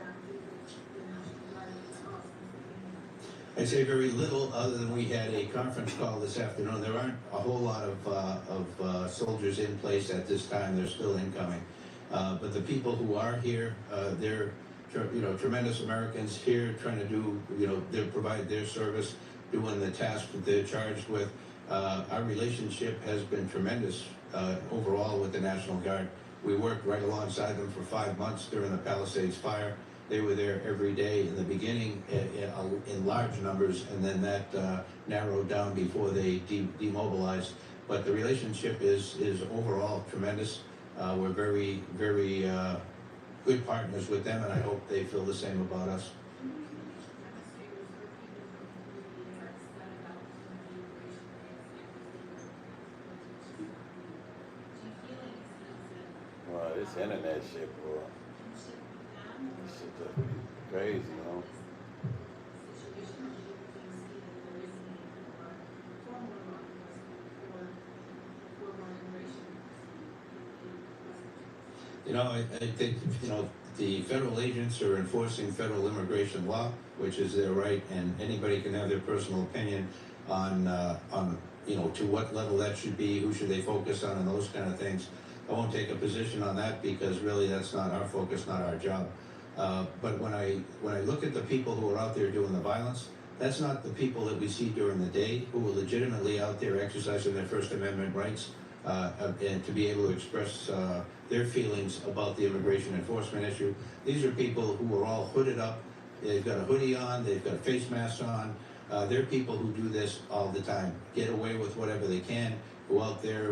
I'd say very little, other than we had a conference call this afternoon. There aren't a whole lot of soldiers in place at this time. They're still incoming. But the people who are here, they're tremendous Americans here trying to do, they provide their service, doing the task that they're charged with. Our relationship has been tremendous overall with the National Guard. We worked right alongside them for 5 months during the Palisades fire. They were there every day in the beginning in large numbers, and then that narrowed down before they demobilized. But the relationship is overall tremendous. We're very, very good partners with them, and I hope they feel the same about us. Well, this internet shit, boy. This shit just be crazy, you know. You know, I think, you know, the federal agents are enforcing federal immigration law, which is their right, and anybody can have their personal opinion on you know, to what level that should be, who should they focus on, and those kind of things. I won't take a position on that because really that's not our focus, not our job. But when I look at the people who are out there doing the violence, that's not the people that we see during the day who are legitimately out there exercising their First Amendment rights and to be able to express their feelings about the immigration enforcement issue. These are people who are all hooded up. They've got a hoodie on, they've got face masks on. They're people who do this all the time, get away with whatever they can, go out there,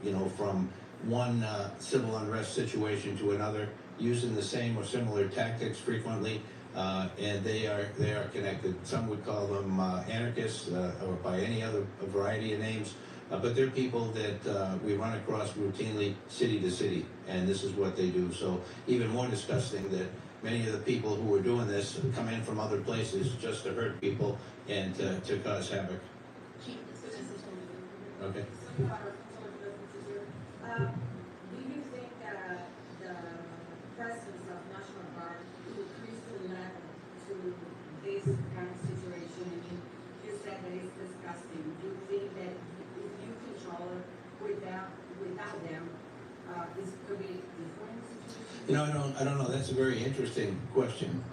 you know, from one civil unrest situation to another, using the same or similar tactics frequently, and they are connected. Some would call them anarchists or by any other variety of names, but they're people that we run across routinely city to city, and this is what they do. So even more disgusting that many of the people who are doing this come in from other places just to hurt people and to cause havoc. Okay. Do you think the presence of National Guard will increase the level to this kind of situation? I mean, you said that it's disgusting. Do you think that if you control it without them, it's going to be a different situation? You know, I don't know. That's a very interesting question.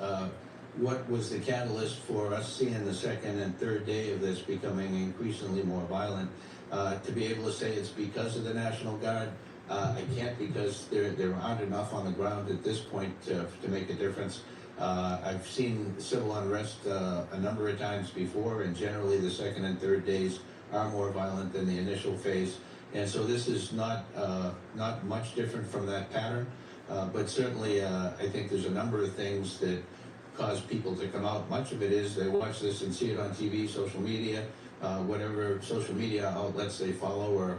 What was the catalyst for us seeing the second and third day of this becoming increasingly more violent? To be able to say it's because of the National Guard, I can't, because there aren't enough on the ground at this point to make a difference. I've seen civil unrest a number of times before, and generally the second and third days are more violent than the initial phase. And so this is not much different from that pattern, but certainly I think there's a number of things that cause people to come out. Much of it is they watch this and see it on TV, social media, whatever social media outlets they follow or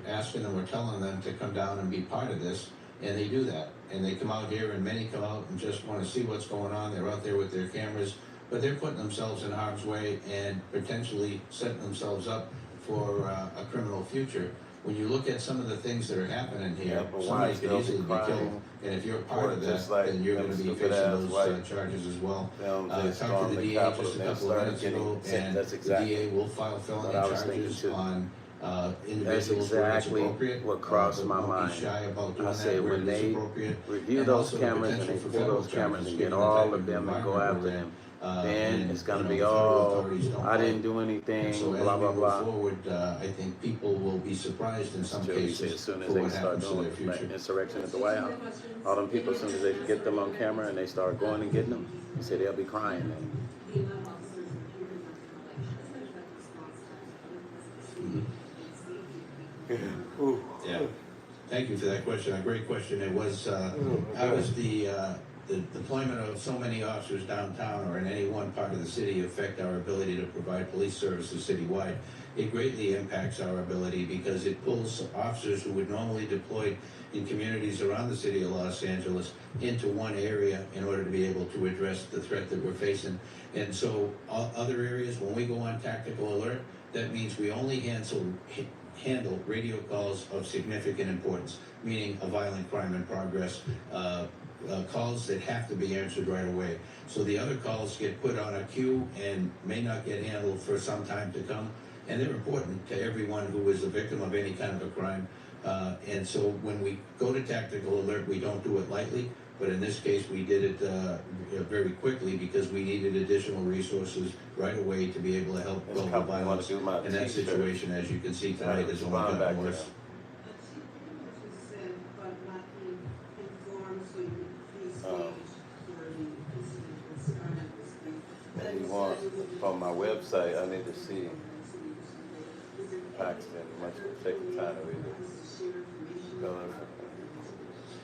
asking them or telling them to come down and be part of this, and they do that. And they come out here, and many come out and just want to see what's going on. They're out there with their cameras, but they're putting themselves in harm's way and potentially setting themselves up for a criminal future. When you look at some of the things that are happening here, somebody could easily be killed, and if you're part of that, then you're going to be facing those charges as well. I talked to the DA just a couple of minutes ago, and the DA will file felony charges on individuals where it's appropriate. What crossed my mind. I said when they review those cameras and they pull those cameras and get all of them and go after them, then it's going to be all, I didn't do anything, so blah, blah, blah. Forward, I think people will be surprised in some cases as soon as they start doing like insurrection at the White House, all them people, as soon as they get them on camera and they start going and getting them, he said they'll be crying then. Yeah. Thank you for that question. A great question. It was, how does the deployment of so many officers downtown or in any one part of the city affect our ability to provide police services citywide? It greatly impacts our ability because it pulls officers who would normally deploy in communities around the city of Los Angeles into one area in order to be able to address the threat that we're facing. And so other areas, when we go on tactical alert, that means we only handle radio calls of significant importance, meaning a violent crime in progress, calls that have to be answered right away. So the other calls get put on a queue and may not get handled for some time to come, and they're important to everyone who is a victim of any kind of a crime. And so when we go to tactical alert, we don't do it lightly, but in this case we did it very quickly because we needed additional resources right away to be able to help build the violence. And that situation, as you can see tonight, is only gotten worse. And you want from my website, I need to see Paxton, much will take the time to read it.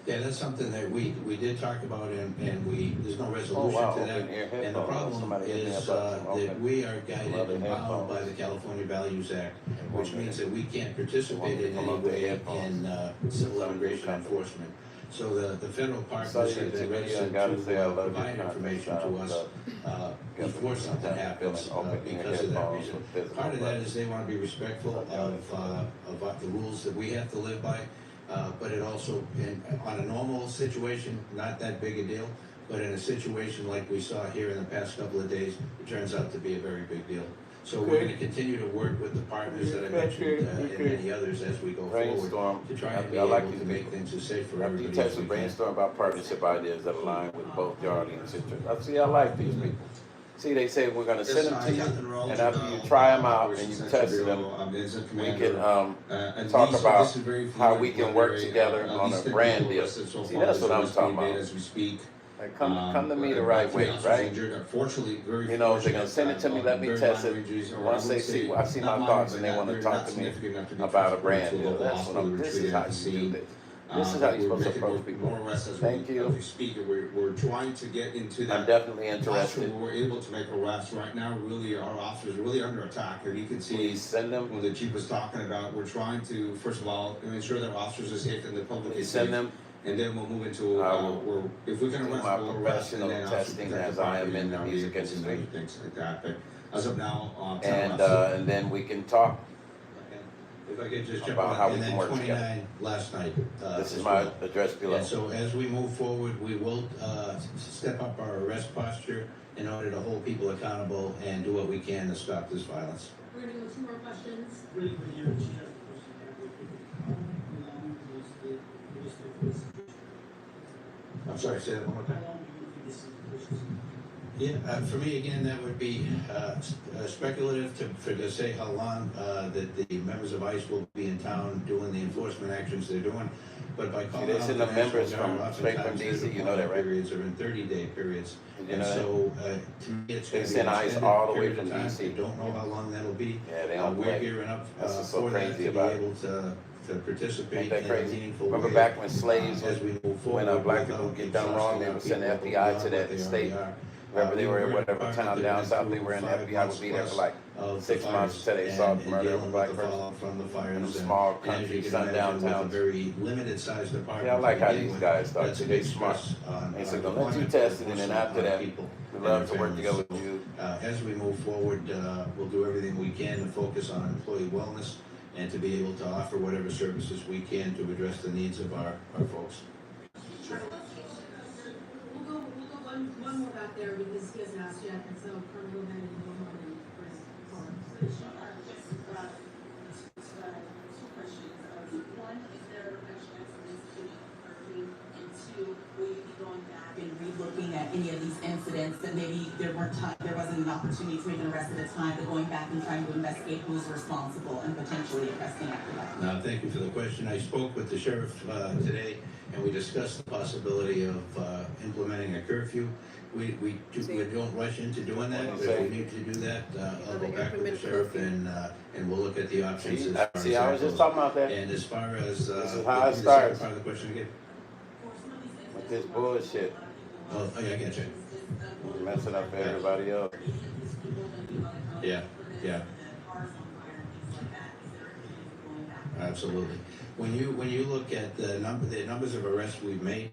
Yeah, that's something that we did talk about, and there's no resolution wow, to that. open ear And the headphones. problem Somebody hit me is about some that open we are guided leather and bound by headphones. the California Values Act, They which want me means to- that we can't they want participate me to in come any up with way headphones. in civil Something immigration uncomfortable. enforcement. So the federal So partners you have been video registered and gotta to say I love you provide kind of information stuff, to us before something feeling happens open ear because of that headphones reason. with physical Part of that buttons. is they want to be respectful of the rules that we have to live by. But it also, on a normal situation, not that big a deal. But in a situation like we saw here in the past couple of days, it turns out to be a very big deal. So we're going to continue to work with the partners that I mentioned and many others as we go forward to try and be able to make things as safe for After you everybody test as and we can. brainstorm about partnership ideas that align with both your audience interests. I see, I like these people. See, they say we're going to send them to you, and after you try them out and you test them, we can talk about how we can work together on a brand deal. See, that's what I'm talking about. Like, come to me the right way, right? You know, they're gonna send it to me, let me test it. Once they see, I see my thoughts, and they want to talk to me about a brand deal. That's what I'm. This is how you do this. This is how you're supposed to approach people. Thank you. We're trying to get into that. I'm definitely posture interested. where we're able to make arrests right now. Really, our officers are really under attack, and you can see. Please send them. When the chief was talking about, we're trying to first of all ensure that our officers are safe and the public is safe. Send them. And then we'll move into where if we can arrest, my we'll arrest, and professional then testing as I am in the music industry, things like that. But as of now, and then we can talk If I could just jump about on, how we and can then work 29 together. last night. This is as my well. address below. And so as we move forward, we will step up our arrest posture in order to hold people accountable and do what we can to stop this violence. We're gonna go 2 more questions. I'm sorry, say that one more time. Yeah, for me, again, that would be speculative to say how long that the members of ICE will be in town doing the enforcement actions they're doing. But by calling they out send the the members National Guard, from straight from oftentimes DC, their you know that, right? periods are in 30-day periods. You And know so, to me, it's They going to be send an ICE extended all the way period of from time. DC. We don't know how long that'll be. Yeah, they don't We're play. gearing up That's what's so for that crazy to be about it. able to participate Ain't that in a crazy? meaningful Remember way, back when slaves, as we move when forward black without people get done wrong, they would send the people FBI beyond to what that they state. already are. Wherever they were in in whatever town down south they were in, the FBI would be there for like 6 months until they solved the murder of a black person. From the fires In and small as you country, can sundown imagine, with a towns. very limited sized department. Yeah, I like to how begin these with, guys start that's to a get big smart. stress on They our said, "Don't let you deployment, test it, and but then also after on our that, people we and love their to work families." together with you." As we move forward, we'll do everything we can to focus on employee wellness and to be able to offer whatever services we can to address the needs of our folks. We'll go one more back there because he hasn't asked yet, and so Colonel, go ahead and go on and first call. Two questions. One, is there a chance of this being curfew? And two, will you be going back and re-looking at any of these incidents that maybe there wasn't an opportunity to make an arrest at the time, but going back and trying to investigate who's responsible and potentially arresting after that? Thank you for the question. I spoke with the sheriff today, and we discussed the possibility of implementing a curfew. We don't rush into doing that, but if we need to do that, I'll go back with the sheriff and we'll look at the options. As far as See, I was that just goes. talking about that. And as far as This is how it the second starts. part of the question again. With this bullshit, Oh, yeah, I get you. messing up everybody else. Yeah. Absolutely. When you look at the numbers of arrests we've made,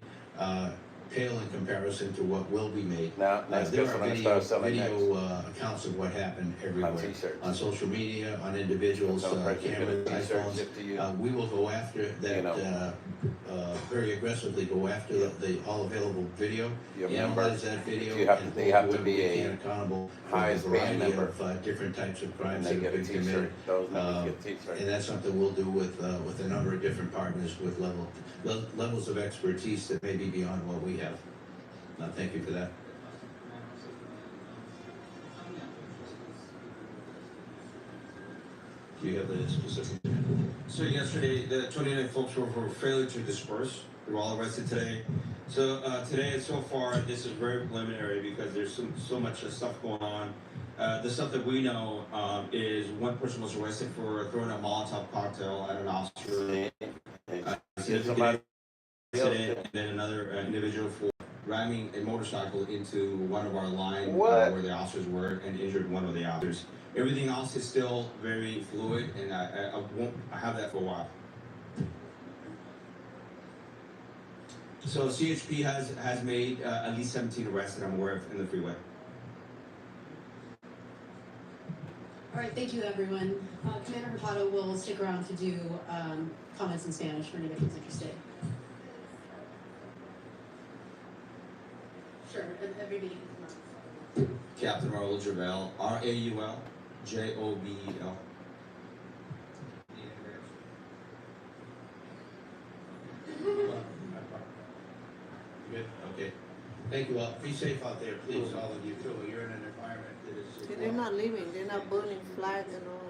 pale in comparison to what will be made. Now that's There good. are I'm gonna start selling video next. accounts of what happened everywhere. On t-shirts. On social media, on individuals, So first you get a cameras, t-shirt iPhones. shipped to you. We will go after that, You know. very aggressively go after the all available video, You're a member. analyze that video, You have to- and they hold have to whoever be we a can accountable for highest the band variety member. of different types of And crimes they that get have a been committed. t-shirt. Those members get t-shirts. And that's something we'll do with a number of different partners with levels of expertise that may be beyond what we have. Thank you for that. Do you have the specific? So yesterday, the 29 folks were failure to disperse. They were all arrested today. So today, so far, this is very preliminary because there's so much stuff going on. The stuff that we know is one person was arrested for throwing a Molotov cocktail at an officer. Somebody Incident, and then another individual for ramming a motorcycle into one of our line where the officers were and injured one of the officers. Everything else is still very fluid, and I won't have that for a while. So CHP has made at least 17 arrests that I'm aware of in the freeway. All right, thank you, everyone. Commander Hurtado will stick around to do comments in Spanish for anybody who's interested. Sure, everybody can come up. Captain Raul Jobel, R-A-U-L, J-O-B-E-L. Good, okay. Thank you all. Be safe out there, please, all of you too. You're in an environment that is... They're not leaving. They're not burning flags and all.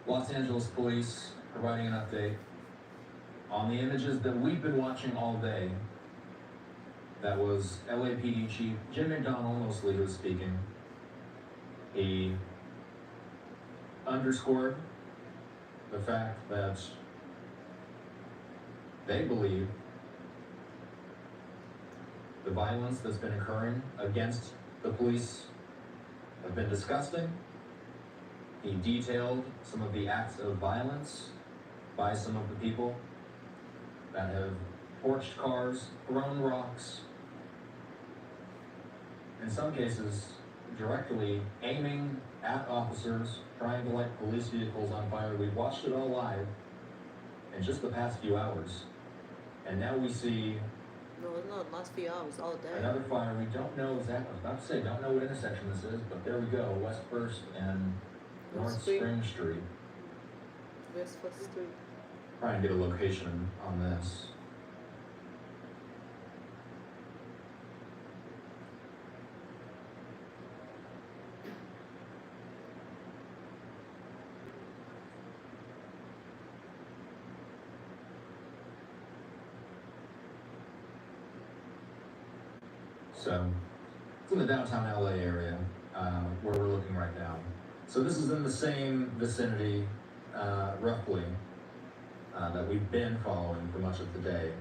Los Angeles Police providing an update on the images that we've been watching all day. That was LAPD Chief Jim McDonnell mostly who was speaking. He underscored the fact that they believe the violence that's been occurring against the police have been disgusting. He detailed some of the acts of violence by some of the people that have torched cars, thrown rocks, in some cases directly aiming at officers, trying to light police vehicles on fire. We've watched it all live in just the past few hours. And now we see No, it's not last few hours, all day. another fire. We don't know exactly, I was about to say, don't know what intersection this is, but there we go, West 1st and North Spring Street. West 1st Street. Try and get a location on this. So, it's in the downtown LA area where we're looking right now. So this is in the same vicinity, roughly, that we've been following for much of the day.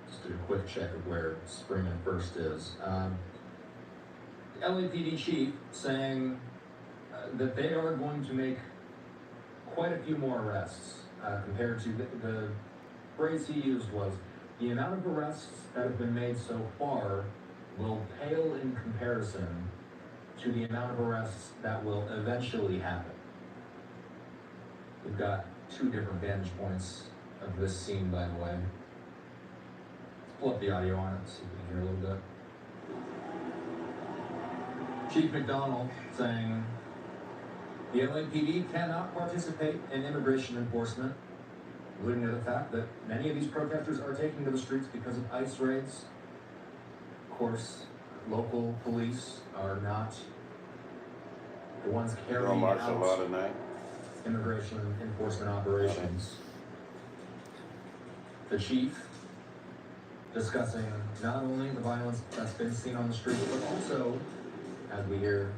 Just do a quick check of where Spring and First is. The LAPD chief saying that they are going to make quite a few more arrests compared to the phrase he used was, the amount of arrests that have been made so far will pale in comparison to the amount of arrests that will eventually happen. We've got two different vantage points of this scene, by the way. Let's pull up the audio on it, see if we can hear a little bit. Chief McDonnell saying, the LAPD cannot participate in immigration enforcement, alluding to the fact that many of these protesters are taking to the streets because of ICE raids. Of course, local police are not the ones carrying out immigration enforcement operations. The chief discussing not only the violence that's been seen on the street, but also, as we hear,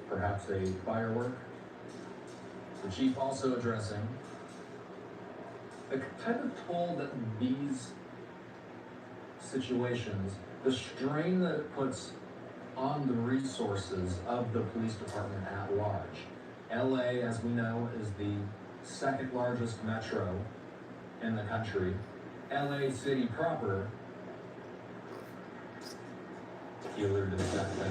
perhaps a firework. The chief also addressing the kind of toll that these situations, the strain that it puts on the resources of the police department at large. LA, as we know, is the second largest metro in the country. LA City proper, he alluded to the fact that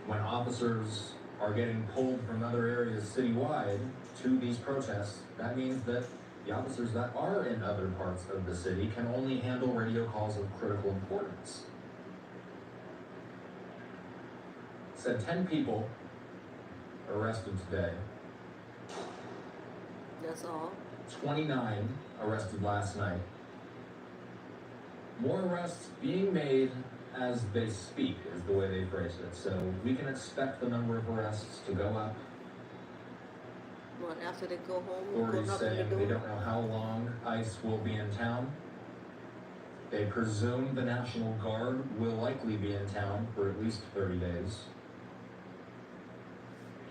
when officers are getting pulled from other areas citywide to these protests, that means that the officers that are in other parts of the city can only handle radio calls of critical importance. Said 10 people arrested today. That's all. 29 arrested last night. More arrests being made as they speak is the way they phrased it. So we can expect the number of arrests to go up. Well, after they go home, Authorities saying they don't know how long ICE will be in town. They presume the National Guard will likely be in town for at least 30 days.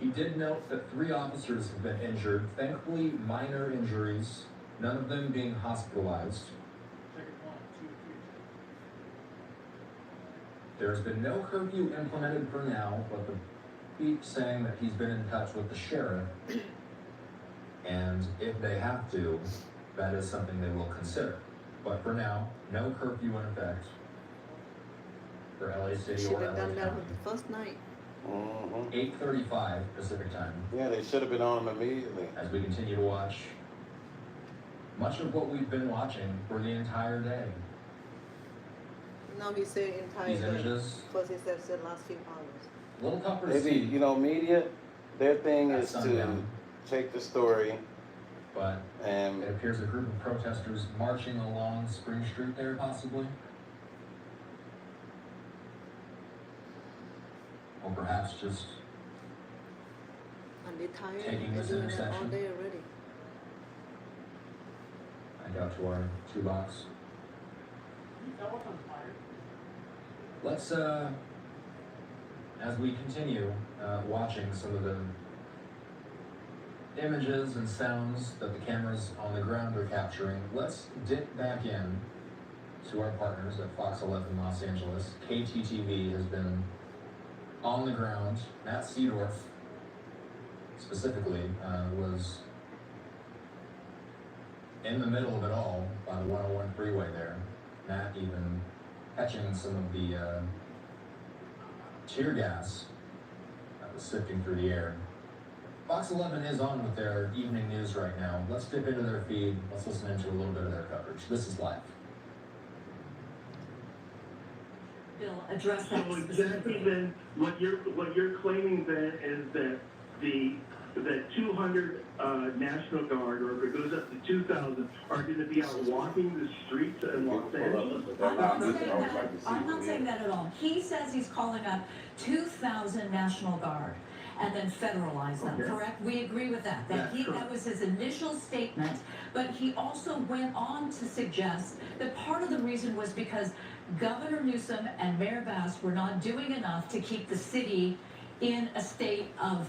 He did note that 3 officers have been injured, thankfully minor injuries, none of them being hospitalized. There's been no curfew implemented for now, but the beat saying that he's been in touch with the sheriff, and if they have to, that is something they will consider. But for now, no curfew in effect for LA City Should or have LA done that County. the first night. 8:35 Pacific time. Yeah, they should have been on them immediately. As we continue to watch much of what we've been watching for the entire day. No, he said entire These day. images, Because he said the last few hours. a little tougher to Maybe, see. you know, media, their thing At is to sundown. take the story But and it appears a group of protesters marching along Spring Street there, possibly. Or perhaps just And they're tired. Taking They're this doing that all intersection. day already. I go to our toolbox. Let's, as we continue watching some of the images and sounds that the cameras on the ground are capturing, let's dip back in to our partners at Fox 11 Los Angeles. KTTV has been on the ground. Matt Seedorf, specifically, was in the middle of it all by the 101 freeway there. Matt even catching some of the tear gas that was sifting through the air. Fox 11 is on with their evening news right now. Let's dip into their feed. Let's listen into a little bit of their coverage. This is live. Bill, address that So exactly specifically. then, what you're claiming then is that that 200 National Guard, or if it goes up to 2,000, are going to be out walking the streets in Los Angeles? I'm not saying that at all. He says he's calling up 2,000 National Guard and then federalize them, Okay. correct? We agree with that. That's That correct. was his initial statement, but he also went on to suggest that part of the reason was because Governor Newsom and Mayor Bass were not doing enough to keep the city in a state of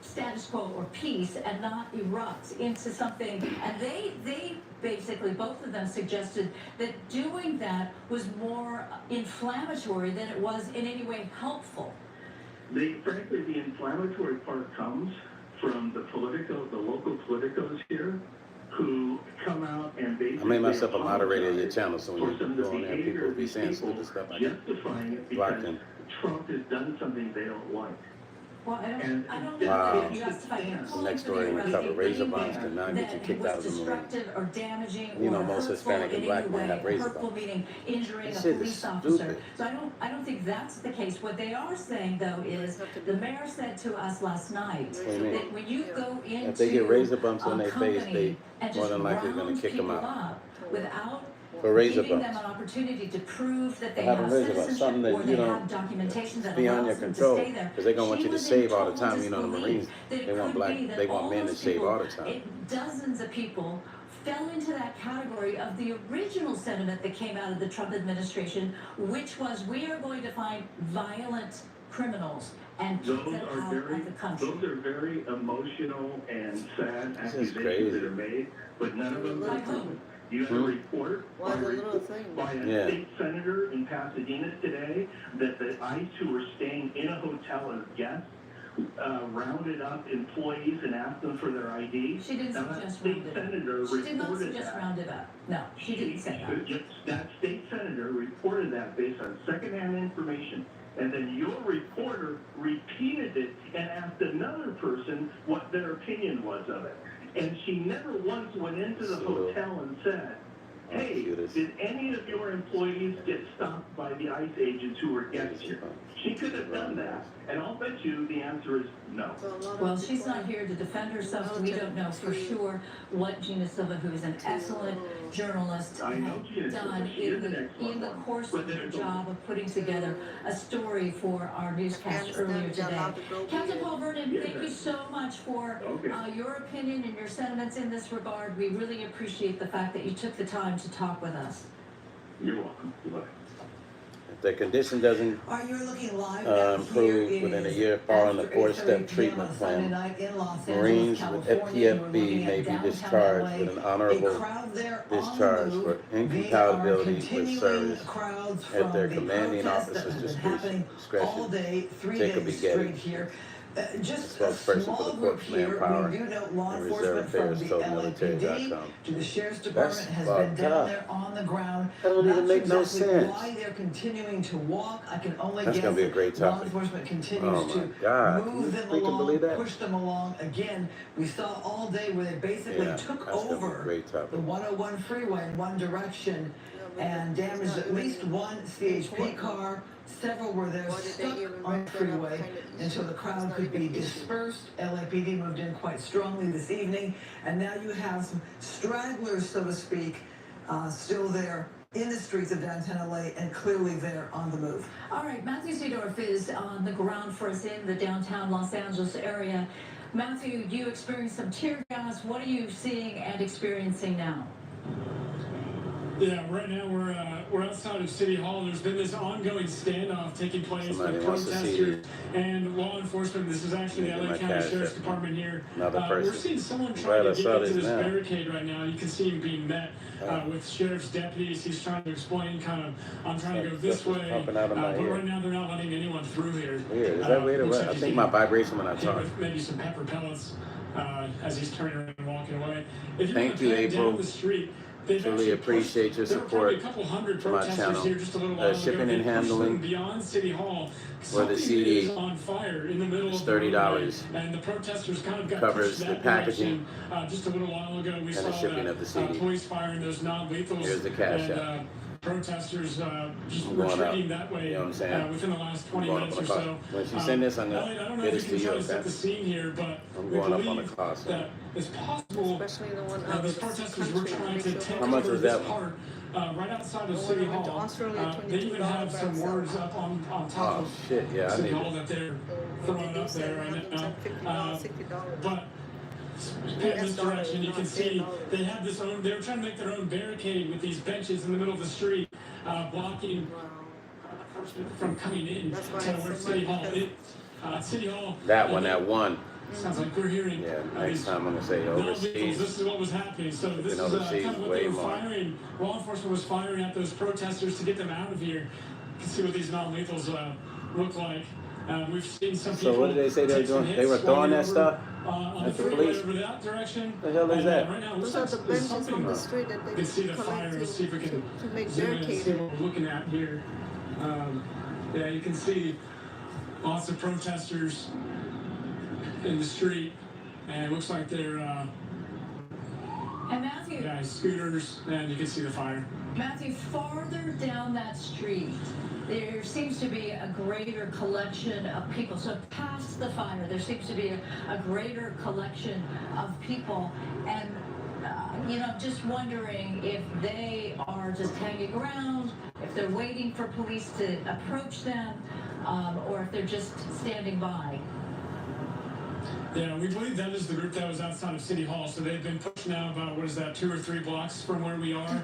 status quo or peace and not erupt into something. And they basically, both of them suggested that doing that was more inflammatory than it was in any way helpful. Frankly, the inflammatory part comes from the local politicos here, who come out and basically I made myself a moderator of your apologize channel, so when for you some of the go on there, behavior people of be these saying people, stupid stuff. I can justifying it block because them. Trump has done something they don't like. Well, I And don't know Wow. if you justify The next story in the cover, razor bumps can now get you that kicked out of the Marine. destructive or damaging You know, or most hurtful Hispanic and in black any men way, have razor hurtful bumps. meaning injuring This a shit is police officer. stupid. So I don't think that's the case. What they are saying though is the mayor said to us last night What do you mean? that when you go into If they get razor bumps on a their face, company they and more just than likely gonna round kick them people out. up without For razor giving bumps. them an opportunity to prove that they Have have a razor bump, citizenship something that or you they don't- have documentation that beyond allows your them control, to stay there. because they're gonna want She you to was in shave all the total time. You know, the disbelief Marines, that it they want could black, be that they want all men to those shave people, all the time. Dozens of people fell into that category of the original sentiment that came out of the Trump administration, which was we are going to find violent criminals and keep Those them are out very, of the country. those are very emotional and sad This is accusations crazy. that are made, but none of them are Like who? proven. You have a report Why the little thing? by a Yeah. state senator in Pasadena today that the ICE who were staying in a hotel as guests rounded up employees and asked them for their ID. She didn't Now, that suggest state rounded senator up. She did not reported suggest that. rounded up. No, she didn't say that. That state senator reported that based on secondhand information. And then your reporter repeated it and asked another person what their opinion was of it. And she never once went into the hotel and said, hey, did any of your employees get stopped by the ICE agents who were guests here? She could have done that. And I'll bet you the answer is no. Well, she's not here to defend herself, so we don't know for sure what Gina Silva, who is an excellent journalist, I know Gina had Silva. done She is an in excellent the one. course But of her there's a- job of putting together a story for our newscast earlier today. Captain Paul Vernon, thank you so much for your opinion and your sentiments in this regard. We really appreciate the fact that you took the time to talk with us. You're welcome. Goodbye. If the condition doesn't All right, you're looking live now. improve Here within a is year following the after 4-step 8:30 p.m. treatment on Sunday plan, night in Los Angeles, Marines with California. You were FPFB looking may at be downtown discharged LA. with an A honorable crowd there on the discharge move. for They are incompatibility with continuing service crowds at from their the commanding protests that officer's have been happening all discretion. day, 3 Jacob days Getty, straight here. Just a spokesperson for small the group Corps here. Manpower We do know law and Reserve enforcement from Affairs the told LAPD military.com. to the Sheriff's That's Department has been fucked down up. there on the ground. That don't Not even make sure no exactly sense. why they're continuing to walk. I can only That's guess gonna be a great law topic. enforcement continues Oh my to God. Can move you them freaking along, believe that? push them along. Again, we saw all day where they basically Yeah, took that's gonna be a over great topic. the 101 freeway in one direction and damaged at least one CHP car. Several were there stuck on the freeway until the crowd could be dispersed. LAPD moved in quite strongly this evening, and now you have some stragglers, so to speak, still there in the streets of downtown LA and clearly they're on the move. All right, Matthew Seedorf is on the ground for us in the downtown Los Angeles area. Matthew, you experienced some tear gas. What are you seeing and experiencing now? Yeah, right now we're outside of City Hall. There's been this ongoing standoff taking place with protesters and law enforcement. This is actually the LA County Sheriff's Department here. We're seeing someone trying to get into this barricade right now. You can see him being met with sheriff's deputies. He's trying to explain I'm trying to go this way. But right now they're not letting anyone through here. Weird. Is that weird? I think my vibration when I talk. Maybe some pepper pellets as he's turning around and walking away. If you Thank you, April. down the street, Truly appreciate your support to my channel. Shipping and handling beyond City Hall for the CD is $30. And the protesters kind of got covers the packaging just a little while ago. We and saw the shipping of the CD. Police firing those non-lethals. Here's the cash app. Protesters just I'm going retreating up. that way You know what I'm saying? within the last 20 I'm going minutes up or on the so. car. When she send this, I'm going I don't to know get if it you to can you, try to set okay? the scene here, but I'm we going up on the believe car. that it's possible Especially the one these protesters were trying to take How much over was this that part right outside of City Hall. They even have some words up on top Oh of shit, yeah, I City need Hall it. that they're throwing up there right now. But in this direction, you can see they have this own. They were trying to make their own barricade with these benches in the middle of the street, blocking from coming in to where City Hall is. City Hall. That one. Sounds like we're hearing. Yeah, next time I'm gonna say overseas. This is what was happening. So this is overseas kind of what way they were more. firing. Law enforcement was firing at those protesters to get them out of here. You can see what these non-lethals look like. We've seen some people. So what did they say they were doing? They were throwing that stuff on at the freeway police? over that direction. The hell is that? Right now, it looks Those are like the there's benches something. on the street that You can see they the fire. collect Let's see if we can to make zoom in and see barricade. what we're looking at here. Yeah, you can see lots of protesters in the street, and it looks like they're And Matthew, scooters, and you can see the fire. Matthew, farther down that street, there seems to be a greater collection of people. So past the fire, there seems to be a greater collection of people. And, just wondering if they are just hanging around, if they're waiting for police to approach them, or if they're just standing by. Yeah, we believe that is the group that was outside of City Hall. So they've been pushed now about, 2 or 3 blocks from where we are.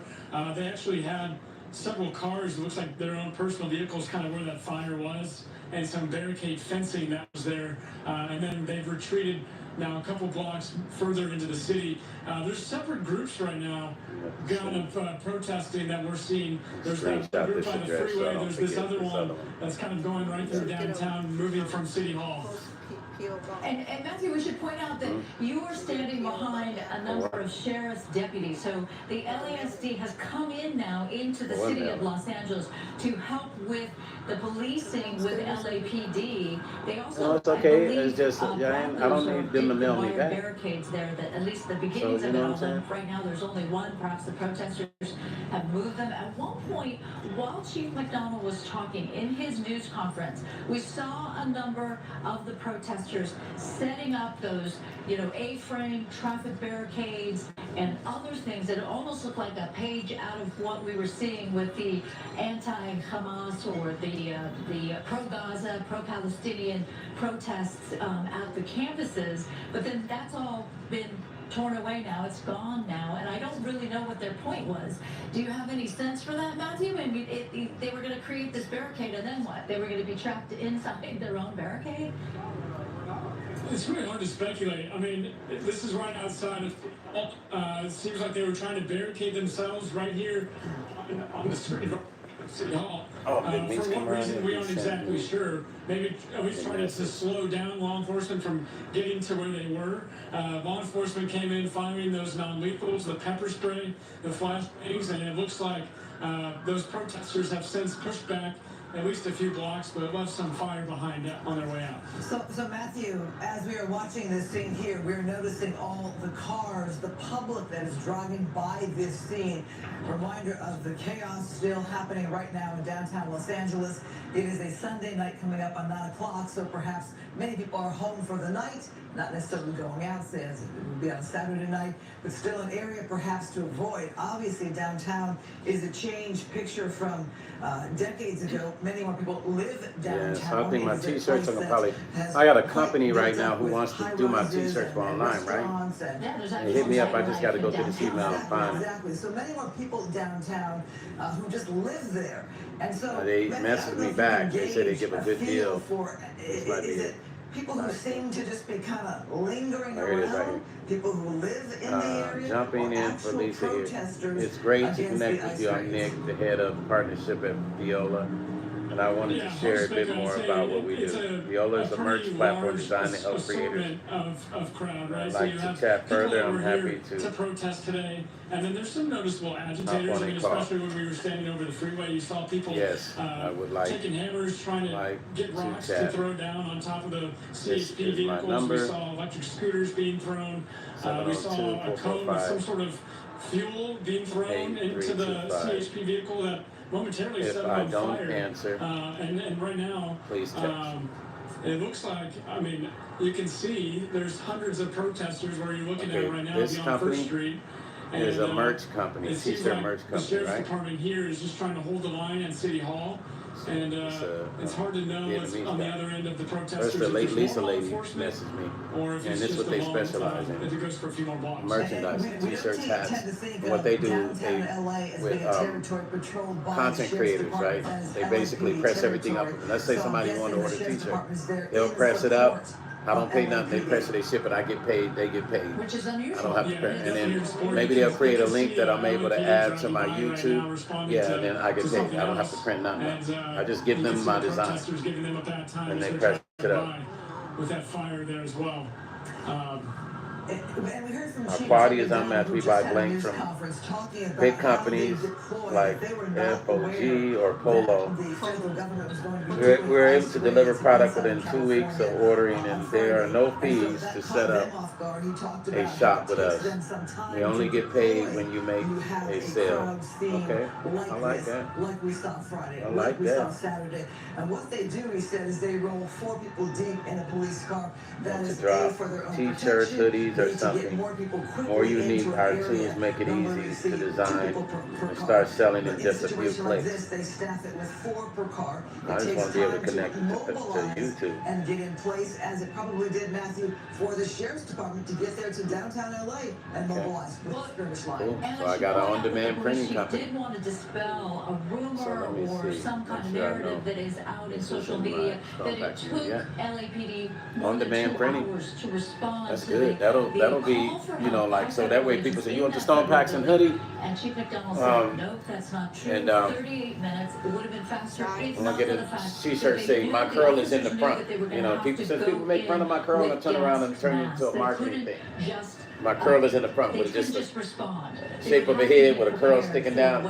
They actually had several cars, it looks like their own personal vehicles, kind of where that fire was, and some barricade fencing that was there. And then they've retreated now a couple blocks further into the city. There's separate groups right now kind of protesting that we're seeing. There's that group by the freeway. There's this other one that's kind of going right through downtown, moving from City Hall. And Matthew, we should point out that you are standing behind a number of sheriff's deputies. So the LASD has come in now into the city of Los Angeles to help with the policing with LAPD. They also, No, it's okay. I believe, It's just, I don't need them to mail me back. Barricades there that at least the beginnings So, of you it know all what I'm done. Right now, there's only one. Perhaps the protesters have moved them. At one point, while Chief McDonald was talking in his news conference, we saw a number of the protesters setting up those, A-frame traffic barricades and other things that almost looked like a page out of what we were seeing with the anti-Hamas or the pro-Gaza, pro-Palestinian protests at the campuses. But then that's all been torn away now. It's gone now, and I don't really know what their point was. Do you have any sense for that, Matthew? I mean, they were going to create this barricade, and then what? They were going to be trapped inside their own barricade? It's really hard to speculate. I mean, this is right outside of. It seems like they were trying to barricade themselves right here on the street of City Hall. For what reason, we aren't exactly sure. Maybe at least trying to slow down law enforcement from getting to where they were. Law enforcement came in firing those non-lethals, the pepper spray, the flashbangs, and it looks like those protesters have since pushed back at least a few blocks, but left some fire behind on their way out. So Matthew, as we are watching this scene here, we're noticing all the cars, the public that is driving by this scene. Reminder of the chaos still happening right now in downtown Los Angeles. It is a Sunday night coming up on 9 o'clock, so perhaps many people are home for the night, not necessarily going out, as it would be on Saturday night, but still an area perhaps to avoid. Obviously, downtown is a changed picture from decades ago. Many more people live downtown. Yeah, so I think my t-shirts are probably, I got a company right now who wants to do my t-shirts for online, right? They hit me up, I just got to go through this email and find it. Exactly, so many more people downtown who just live there. And so they messaged me back, they said they give a good deal. Is it people who seem to just be kind of lingering around, people who live in the area, jumping in for Lisa here. It's great to connect with you. I'm Nick, the head of partnership at Viola, and I wanted to share a bit more about what we do. Viola is a merch platform designed to help creators. Of crowd, right? I'd like to chat further. I'm happy to protest today. And then there's some noticeable agitators. I mean, especially when we were standing over the freeway, you saw people I would like taking hammers, trying to get rocks to throw down on top of the CHP vehicles. We saw electric scooters being thrown. We saw a cone with some sort of fuel being thrown into the CHP vehicle that momentarily set on fire. And right now, it looks like, I mean, you can see there's hundreds of protesters where you're looking at right now beyond First Street. Is a merch company, it seems like merch company, the sheriff's department here is just trying to hold the line at City Hall, and it's hard to know what's on the other end of the protesters. First, the late Lisa lady messaged me, and this is what they specialize in. If it goes for a few more blocks. Merchandise, t-shirts, hats, and what they do with content creators, right? They basically press everything up. Let's say somebody wanted to order a t-shirt, they'll press it up. I don't pay nothing. They press it, they ship it. I get paid. They get paid. Which is unusual. I don't have to print. And then maybe they'll create a link that I'm able to add to my YouTube. Yeah, and then I get paid. I don't have to print nothing. I just give them my design, and they press it up. With that fire there as well. Our quality is unmatched. We buy blanks from big companies like FOG or Polo. We're able to deliver product within 2 weeks of ordering, and there are no fees to set up a shop with us. We only get paid when you make a sale. Okay, I like that. Like we saw Friday, I like we that. saw Saturday. And what they do, he said, is they roll 4 people deep in a police car. That is A, for their own t-shirts, hoodies, or something more unique. Our tools make it easy to design and start selling in just a few clicks. They staff it with 4 per car. I just want to be able to connect to YouTube and get in place, as it probably did, Matthew, for the sheriff's department to get there to downtown LA and mobilize with the skirmish line. Cool. So I got an on-demand printing company. Did want to dispel a rumor or some kind of narrative that is out in social media that it took LAPD on-demand printing to respond. That's good. That'll be, you know, like, so that way people say, you want the Stone Paxson hoodie? And Chief McDonald said, nope, that's not true. And 38 minutes, it would have been faster. I'm gonna get a t-shirt saying my curl is in the front. You know, people say people make fun of my curl and I turn around and turn it into a marketing thing. My curl is in the front with just the shape of a head with a curl sticking down.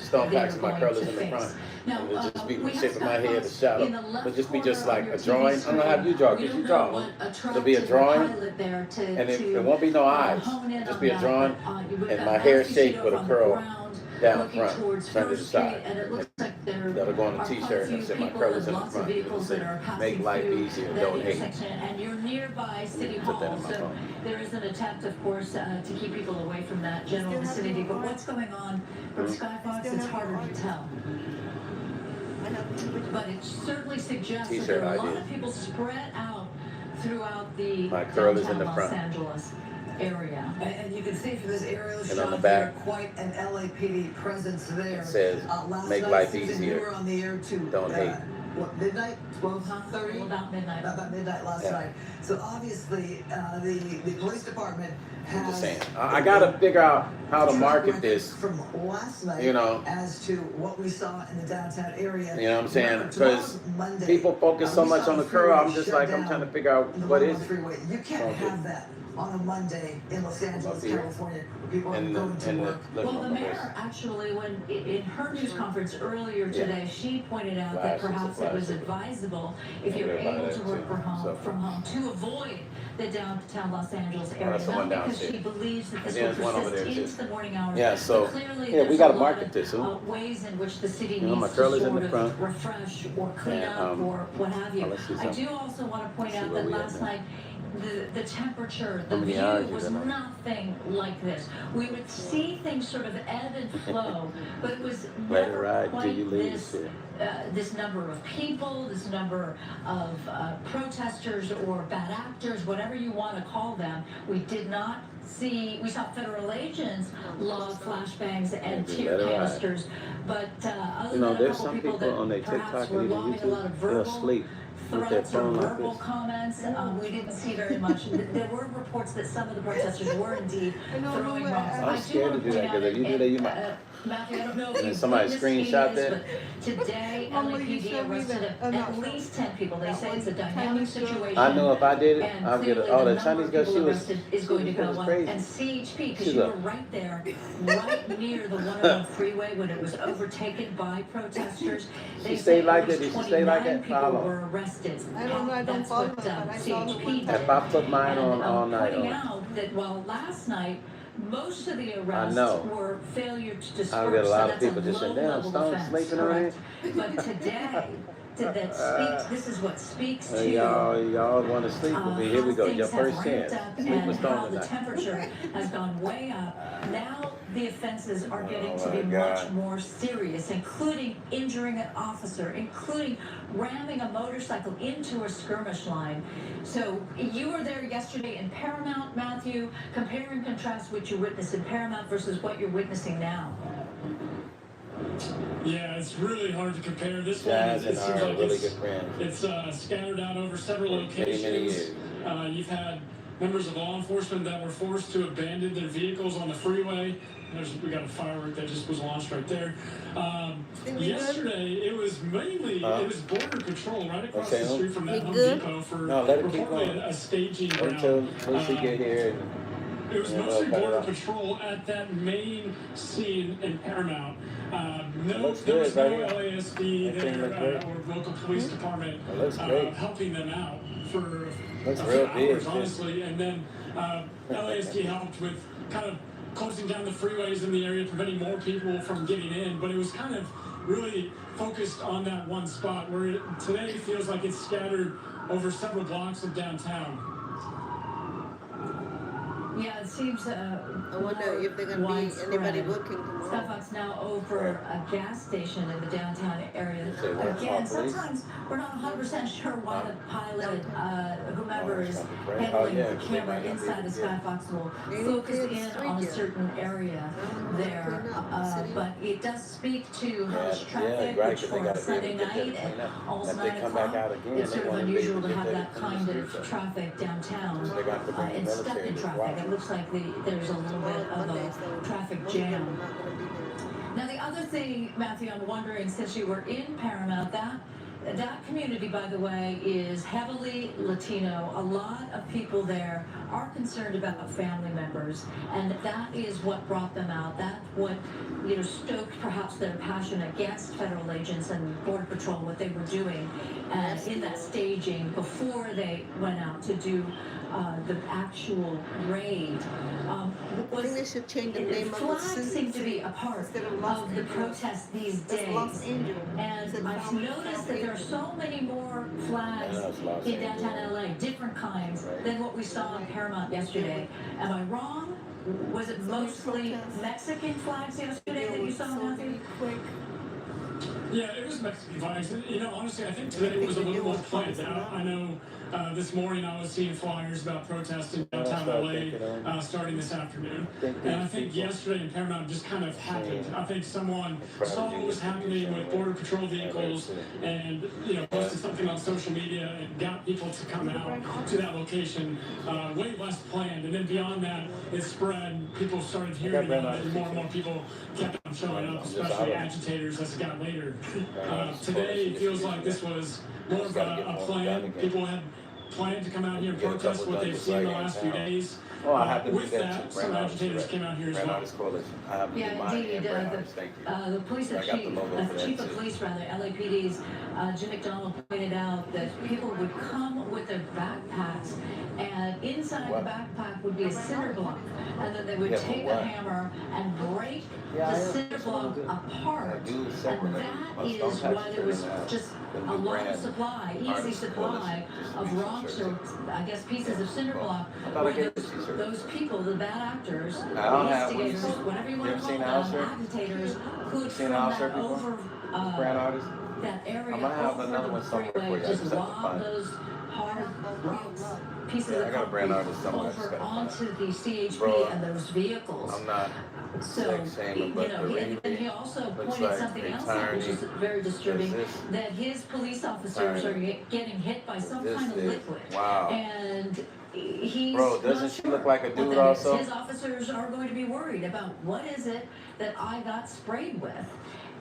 Stone Paxson, my curl is in the front. And it'll just be the shape of my head, the shadow. It'll just be just like a drawing. I'm gonna have you draw, because you draw one. It'll be a drawing, and it won't be no eyes. It'll just be a drawing, and my hair shaped with a curl down front, turn to the side. That'll go on a t-shirt and say my curl is in the front. It'll say, make life easier, don't hate. And you're nearby City Hall, so there is an attempt, of course, to keep people away from that general vicinity. But what's going on from Skyfox, it's harder to tell. But it certainly suggests that there are a lot of people spread out throughout the my curl is in the Los front. Angeles. area. And you can see from this aerial And shot on the there, back, quite an LAPD presence there. it says, Last make night, life Susan, you easier. were on the air too. Don't hate. What, midnight? 12:30? Well, about midnight. About midnight last night. So obviously, the police department has. I'm just saying. I got to figure out how to market this. From last night, you know, as to what we saw in the downtown area. You know what I'm saying? Because people focus so much on the curl. I'm just like, I'm trying to figure out what is it. You can't have that on a Monday in Los Angeles, California, where people are going to work. Well, the mayor actually, when in her news conference earlier today, she pointed out that perhaps it was advisable if you're able to work from home to avoid the downtown Los Angeles area, not because she believes that this will persist into the morning hours. Yeah, so clearly, we got to market this. Ways in which the city You know, my needs curl to is in sort the front. of refresh or clean up or what have you. I do also want to point out that last night the temperature, the view was nothing like this. We would see things sort of ebb and flow, but it was never quite this number of people, this number of protesters or bad actors, whatever you want to call them. We did not see, we saw federal agents log flashbangs and tear canisters, but other than a couple people that perhaps were logging a lot of verbal threats or verbal comments, we didn't see very much. There were reports that some of the protesters were indeed throwing rocks. I'm scared to do that because if you do that, you might. Matthew, I don't know if And somebody screenshot that. Today, LAPD arrested at least 10 people. They say it's a dynamic situation. I know if I did it, I'll get it. Oh, the Chinese girl, she was going to go up. crazy. And CHP, because you were right there, right near the 101 freeway when it was overtaken by protesters. She stayed like that. Did she stay like that? People were arrested. I don't know. I don't follow that. I saw the CHP. If I put mine on all night. Pointing out that while last night most of the I arrests know. were failure to disperse. I'll get a lot of so people that's just saying, damn, low-level Stone offense, sleeping on it. But today, this is what speaks to y'all want to sleep with me. Here we go. Your first chance. Sleep and with how Stone the tonight. temperature has gone way up. Now the offenses are getting to be my God. much more serious, including injuring an officer, including ramming a motorcycle into a skirmish line. So you were there yesterday in Paramount, Matthew. Compare and contrast what you witnessed in Paramount versus what you're witnessing now. Yeah, it's really hard to compare. This Jazz one, it and seems I are like really good friends. it's scattered out over several locations. Many years. You've had members of law enforcement that were forced to abandon their vehicles on the freeway. We got a firework that just was launched right there. Yesterday, it was mainly it was border patrol right across the street from that Home Depot for reportedly a staging ground. Until she get here. It was mostly border patrol at that main scene in Paramount. There was no LASD there or local police department helping them out for a few hours, honestly. And then LASD helped with kind of closing down the freeways in the area, preventing more people from getting in. But it was kind of really focused on that one spot where today feels like it's scattered over several blocks of downtown. Yeah, it seems I wonder if they're going to be anybody working tomorrow. Starbucks now over a gas station in the downtown area. Again, sometimes we're not 100% sure why the pilot, whomever is handling the camera inside the Skyfox will focus in on a certain area there. But it does speak to harsh traffic, which for a Sunday night at almost 9 o'clock, it's sort of unusual to have that kind of traffic downtown and stuck in traffic. It looks like there's a little bit of a traffic jam. Now, the other thing, Matthew, I'm wondering, since you were in Paramount, that community, by the way, is heavily Latino. A lot of people there are concerned about family members, and that is what brought them out. That's what, stoked perhaps their passion against federal agents and Border Patrol, what they were doing in that staging before they went out to do the actual raid. I think they should change the name of the Flags city. seem to be a part of the protests these days. And I've noticed that there are so many more flags in downtown LA, different kinds, than what we saw in Paramount yesterday. Am I wrong? Was it mostly Mexican flags yesterday that you saw, Matthew? Yeah, it was Mexican flags. Honestly, I think today was a little more planned out. I know this morning I was seeing flyers about protesting downtown LA starting this afternoon. And I think yesterday in Paramount just kind of happened. I think someone saw what was happening with Border Patrol vehicles and, posted something on social media and got people to come out to that location way less planned. And then beyond that, it spread. People started hearing about it, and more people kept on showing up, especially agitators as it got later. Today, it feels like this was more of a plan. People had planned to come out here and protest what they've seen the last few days. With that, some agitators came out here as well. Yeah, indeed. The police chief of police, LAPD's Jim McDonald pointed out that people would come with their backpacks, and inside the backpack would be a cinder block, and then they would take a hammer and break the cinder block apart, and that is why there was just a long supply, easy supply of rocks or, I guess, pieces of cinder block, where those people, the bad actors, the instigators, whatever you want to call them, agitators, could from that over that area over the freeway just lob those hard rocks, pieces of concrete over onto the CHP and those vehicles. So, he also pointed something else out, which is very disturbing, that his police officers are getting hit by some kind of liquid. And he's doesn't she look like a dude also? His officers are going to be worried about what is it that I got sprayed with.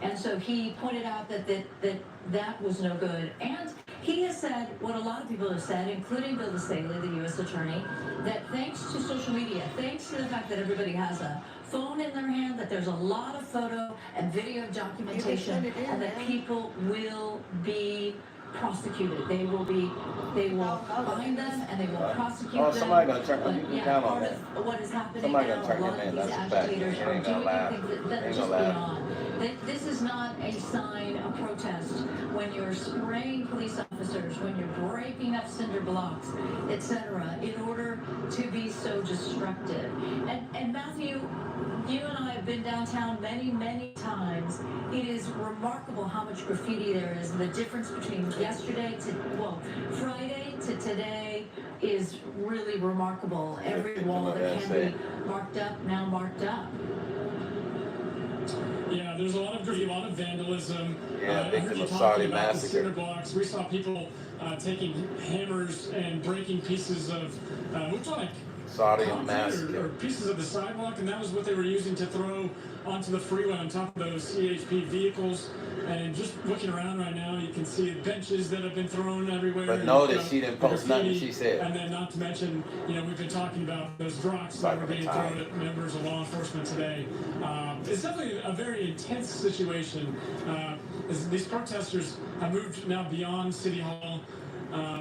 And so he pointed out that was no good. And he has said what a lot of people have said, including Bill Staley, the U.S. Attorney, that thanks to social media, thanks to the fact that everybody has a phone in their hand, that there's a lot of photo and video documentation, and that people will be prosecuted. They will find them and they will prosecute them. Somebody gonna turn you down on that. What is happening Somebody now, gonna turn a lot your of man. these That's a fact. agitators You are ain't doing gonna things laugh. that Ain't just gonna laugh. beyond. This is not a sign of protest when you're spraying police officers, when you're breaking up cinder blocks, etc., in order to be so destructive. And Matthew, you and I have been downtown many, many times. It is remarkable how much graffiti there is. The difference between Friday to today is really remarkable. Every wall that can be marked up, now marked up. Yeah, there's a lot of graffiti, a lot of vandalism. Yeah, I heard victim you of talking Saudi about the cinder massacre. blocks. We saw people taking hammers and breaking pieces of, looked like Saudi concrete massacre. or pieces of the sidewalk, and that was what they were using to throw onto the freeway on top of those CHP vehicles. And just looking around right now, you can see benches that have been thrown everywhere. But notice she didn't post nothing she said. And then not to mention, we've been talking about those rocks that were being thrown at members of law enforcement today. It's definitely a very intense situation. These protesters have moved now beyond City Hall.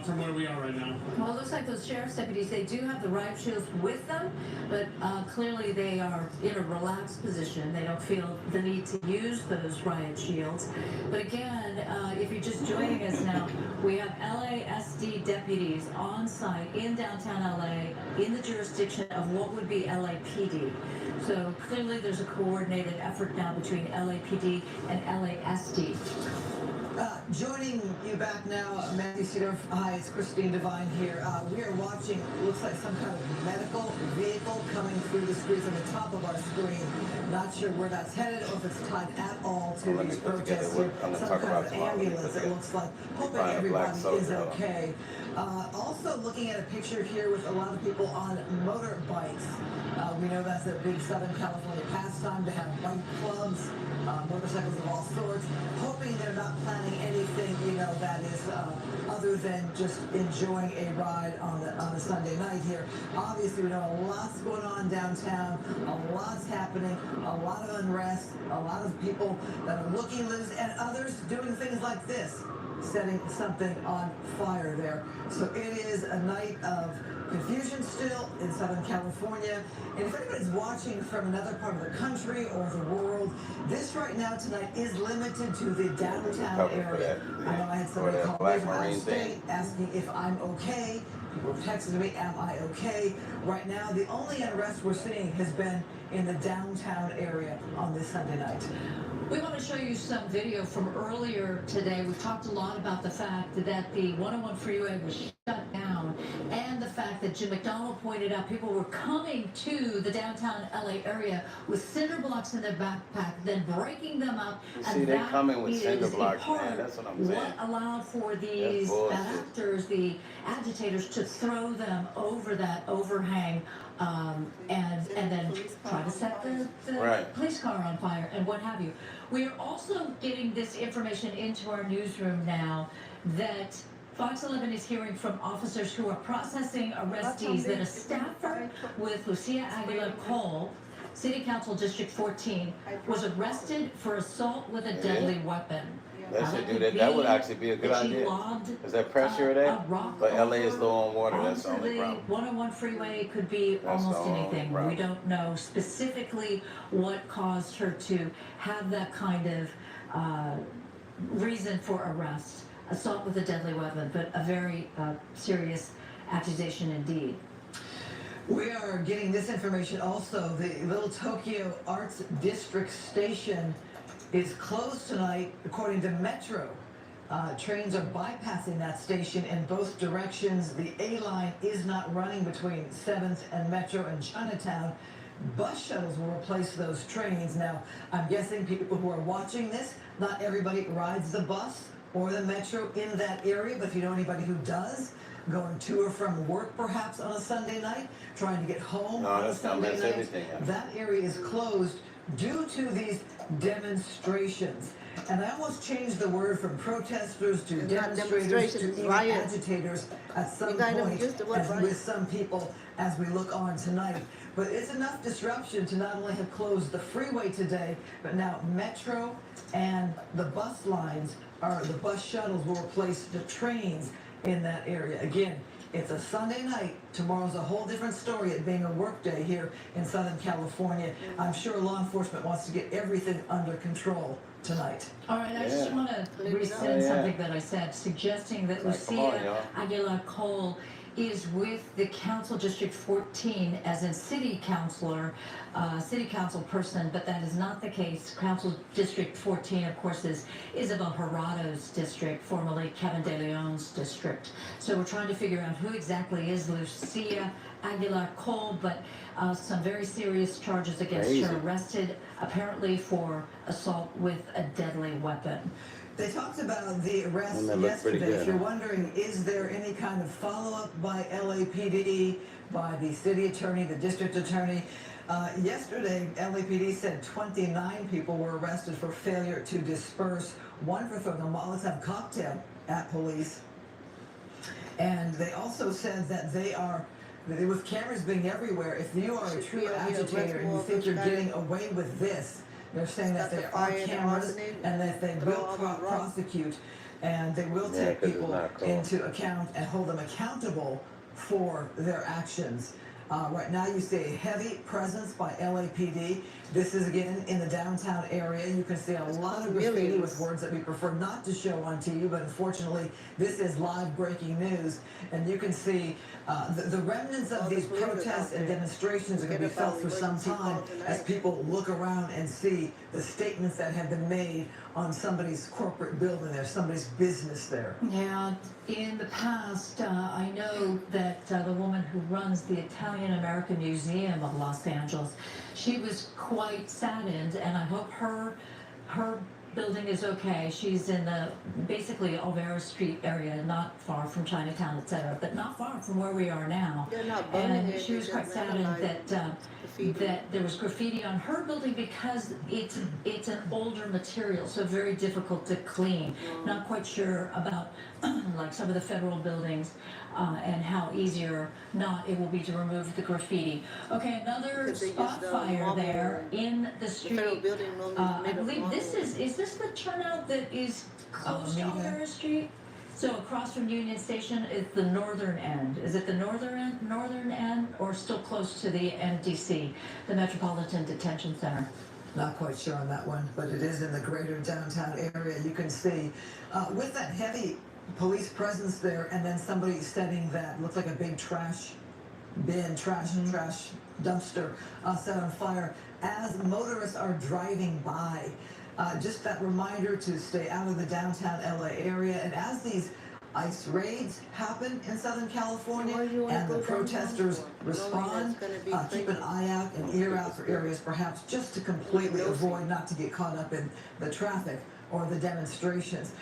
From where we are right now. Well, it looks like those sheriff's deputies, they do have the riot shields with them, but clearly they are in a relaxed position. They don't feel the need to use those riot shields. But again, if you're just joining us now, we have LASD deputies on site in downtown LA in the jurisdiction of what would be LAPD. So clearly there's a coordinated effort now between LAPD and LASD. Joining you back now, Matthew Cedar. Hi, it's Christine Devine here. We are watching, looks like some kind of medical vehicle coming through the screens on the top of our screen. Not sure where that's headed or if it's tied at all to these protests here. Some kind of ambulance, it looks like. Hoping everybody is okay. Also looking at a picture here with a lot of people on motorbikes. We know that's a big Southern California pastime to have bike clubs, motorcycles of all sorts. Hoping they're not planning anything, that is other than just enjoying a ride on a Sunday night here. Obviously, we know a lot's going on downtown, a lot's happening, a lot of unrest, a lot of people that are looking loose, and others doing things like this, setting something on fire there. So it is a night of confusion still in Southern California. And if anybody's watching from another part of the country or the world, this right now tonight is limited to the downtown area. I know I had somebody call me from out of state asking if I'm okay. People texting me, am I okay? Right now, the only unrest we're seeing has been in the downtown area on this Sunday night. We want to show you some video from earlier today. We've talked a lot about the fact that the 101 freeway was shut down and the fact that Jim McDonald pointed out people were coming to the downtown LA area with cinder blocks in their backpack, then breaking them up. You see, they're coming with cinder blocks, man. That's what I'm saying. What allowed for these actors, the agitators, to throw them over that overhang and then try to set the police car on fire and what have you. We are also getting this information into our newsroom now that Fox 11 is hearing from officers who are processing arrestees that a staffer with Lucia Aguilar Cole, City Council District 14, was arrested for assault with a deadly weapon. That should do that. That would actually be a good idea. Is there pressure there? But LA is low on water. That's the only problem. 101 freeway could be almost anything. We don't know specifically what caused her to have that kind of reason for arrest. Assault with a deadly weapon, but a very serious accusation indeed. We are getting this information also. The Little Tokyo Arts District station is closed tonight, according to Metro. Trains are bypassing that station in both directions. The A line is not running between 7th and Metro and Chinatown. Bus shuttles will replace those trains. Now, I'm guessing people who are watching this, not everybody rides the bus or the Metro in that area, but if you know anybody who does, going to or from work perhaps on a Sunday night, trying to get home on a Sunday night, that area is closed due to these demonstrations. And I almost changed the word from protesters to demonstrators to even agitators at some point, as with some people as we look on tonight. But it's enough disruption to not only have closed the freeway today, but now Metro and the bus lines, the bus shuttles will replace the trains in that area. Again, it's a Sunday night. Tomorrow's a whole different story, it being a work day here in Southern California. I'm sure law enforcement wants to get everything under control tonight. All right, I just want to rescind something that I said, suggesting that Lucia Aguilar Cole is with the Council District 14 as a city councilor, city council person, but that is not the case. Council District 14, of course, is Isabel Jurado's district, formerly Kevin De Leon's district. So we're trying to figure out who exactly is Lucia Aguilar Cole, but some very serious charges against her, arrested apparently for assault with a deadly weapon. They talked about the arrest yesterday. If you're wondering, is there any kind of follow-up by LAPD, by the city attorney, the district attorney? Yesterday, LAPD said 29 people were arrested for failure to disperse, one for throwing a Molotov cocktail at police. And they also said that with cameras being everywhere, if you are a true agitator and you think you're getting away with this, they're saying that there are cameras and that they will prosecute and they will take people into account and hold them accountable for their actions. Right now you see a heavy presence by LAPD. This is again in the downtown area. You can see a lot of graffiti with words that we prefer not to show on TV, but unfortunately this is live breaking news. And you can see the remnants of these protests and demonstrations are going to be felt for some time as people look around and see the statements that have been made on somebody's corporate building there, somebody's business there. Yeah, in the past, I know that the woman who runs the Italian American Museum of Los Angeles, she was quite saddened, and I hope her building is okay. She's in the basically Olvera Street area, not far from Chinatown, etc., but not far from where we are now. And she was quite saddened that there was graffiti on her building because it's an older material, so very difficult to clean. Not quite sure about like some of the federal buildings and how easy or not it will be to remove the graffiti. Okay, another spot fire there in the street. I believe this is this the turnout that is close to Olvera Street? So across from Union Station is the northern end. Is it the northern end or still close to the MDC, the Metropolitan Detention Center? Not quite sure on that one, but it is in the greater downtown area. You can see with that heavy police presence there, and then somebody setting that looks like a big trash bin, trash dumpster set on fire as motorists are driving by. Just that reminder to stay out of the downtown LA area. And as these ICE raids happen in Southern California and the protesters respond, keep an eye out and ear out for areas perhaps just to completely avoid not to get caught up in the traffic or the demonstrations.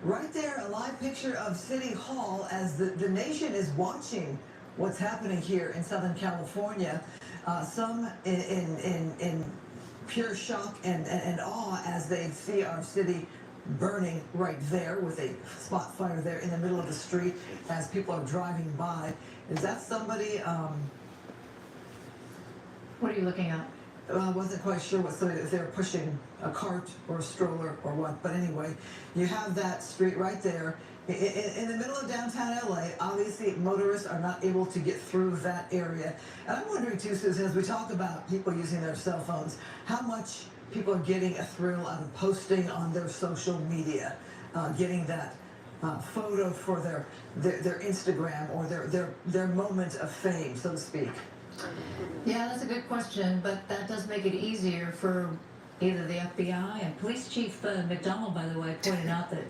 Right there, a live picture of City Hall as the nation is watching what's happening here in Southern California. Some in pure shock and awe as they see our city burning right there with a spot fire there in the middle of the street as people are driving by. Is that somebody? What are you looking at? I wasn't quite sure what somebody, if they were pushing a cart or a stroller or what, but anyway, you have that street right there. In the middle of downtown LA, obviously motorists are not able to get through that area. And I'm wondering too, Susan, as we talk about people using their cell phones, how much people are getting a thrill out of posting on their social media, getting that photo for their Instagram or their moment of fame, so to speak. Yeah, that's a good question, but that does make it easier for either the FBI and Police Chief McDonald, by the way, pointed out that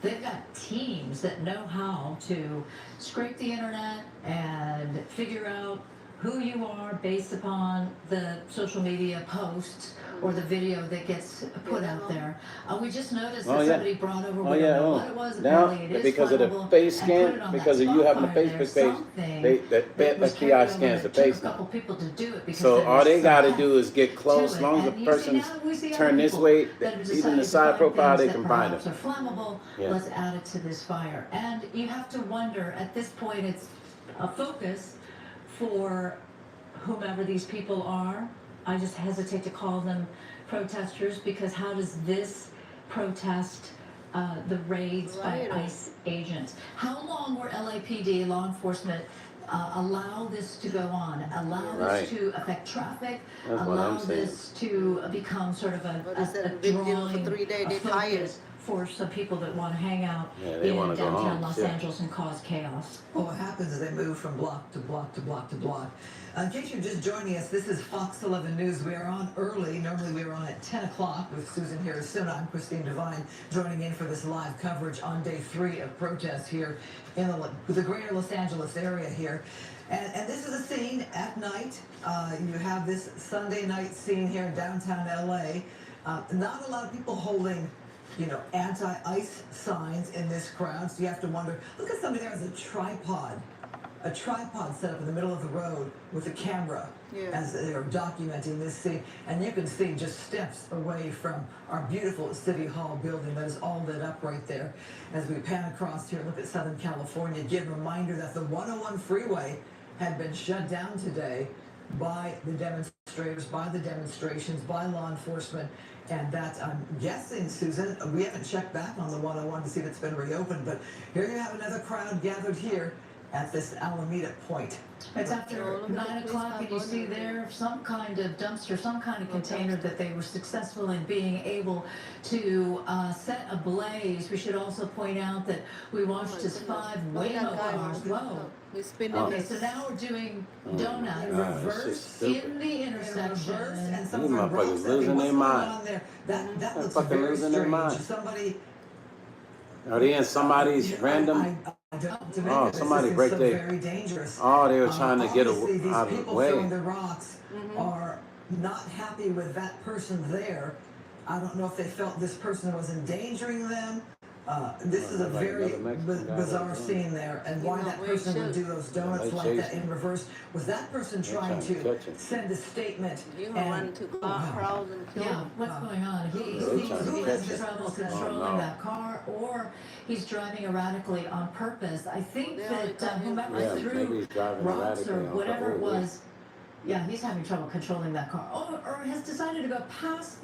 they've got teams that know how to scrape the internet and figure out who you are based upon the social media posts or the video that gets put out there. We just noticed that somebody brought over what it was. Now, because of the face scan, because of you having a Facebook page, the FBI scans the face now. So all they got to do is get close. As long as the person's turned this way, even the side profile, they can find them. Are flammable. Yeah. Let's add it to this fire. And you have to wonder, at this point, it's a focus for whomever these people are. I just hesitate to call them protesters because how does this protest the raids by ICE agents? How long were LAPD, law enforcement, allow this to go on, allow this to affect traffic, allow this to become sort of a drawing, a focus for some people that want to hang out in downtown Los Angeles and cause chaos? Well, what happens is they move from block to block to block to block. In case you're just joining us, this is Fox 11 News. We are on early. Normally we are on at 10 o'clock with Susan Harrison. I'm Christine Devine, joining in for this live coverage on day 3 of protests here in the greater Los Angeles area here. And this is a scene at night. You have this Sunday night scene here in downtown LA. Not a lot of people holding anti-ICE signs in this crowd. So you have to wonder, look at somebody there has a tripod set up in the middle of the road with a camera as they're documenting this scene. And you can see just steps away from our beautiful City Hall building that is all lit up right there. As we pan across here, look at Southern California, again, reminder that the 101 freeway had been shut down today by the demonstrators, by the demonstrations, by law enforcement. And that, I'm guessing, Susan, we haven't checked back on the 101 to see if it's been reopened, but here you have another crowd gathered here at this Alameda point. It's after 9 o'clock and you see there some kind of dumpster, some kind of container that they were successful in being able to set ablaze. We should also point out that we watched as 5 Waymo cars. Whoa. Okay, so now we're doing donut reverse in the intersection. And some motherfuckers losing their mind. That looks fucking very losing their strange. mind. Somebody. Are they in somebody's random? Somebody break their. Oh, they were trying to get out of the way. People throwing the rocks are not happy with that person there. I don't know if they felt this person was endangering them. This is a very bizarre scene there, and why that person would do those donuts like that in reverse. Was that person trying to send a statement? Run to crowds and kill Yeah, what's going on? He seems to be having trouble controlling that car, or he's driving erratically on purpose. I think that whomever threw rocks or whatever it was, he's having trouble controlling that car, or has decided to go past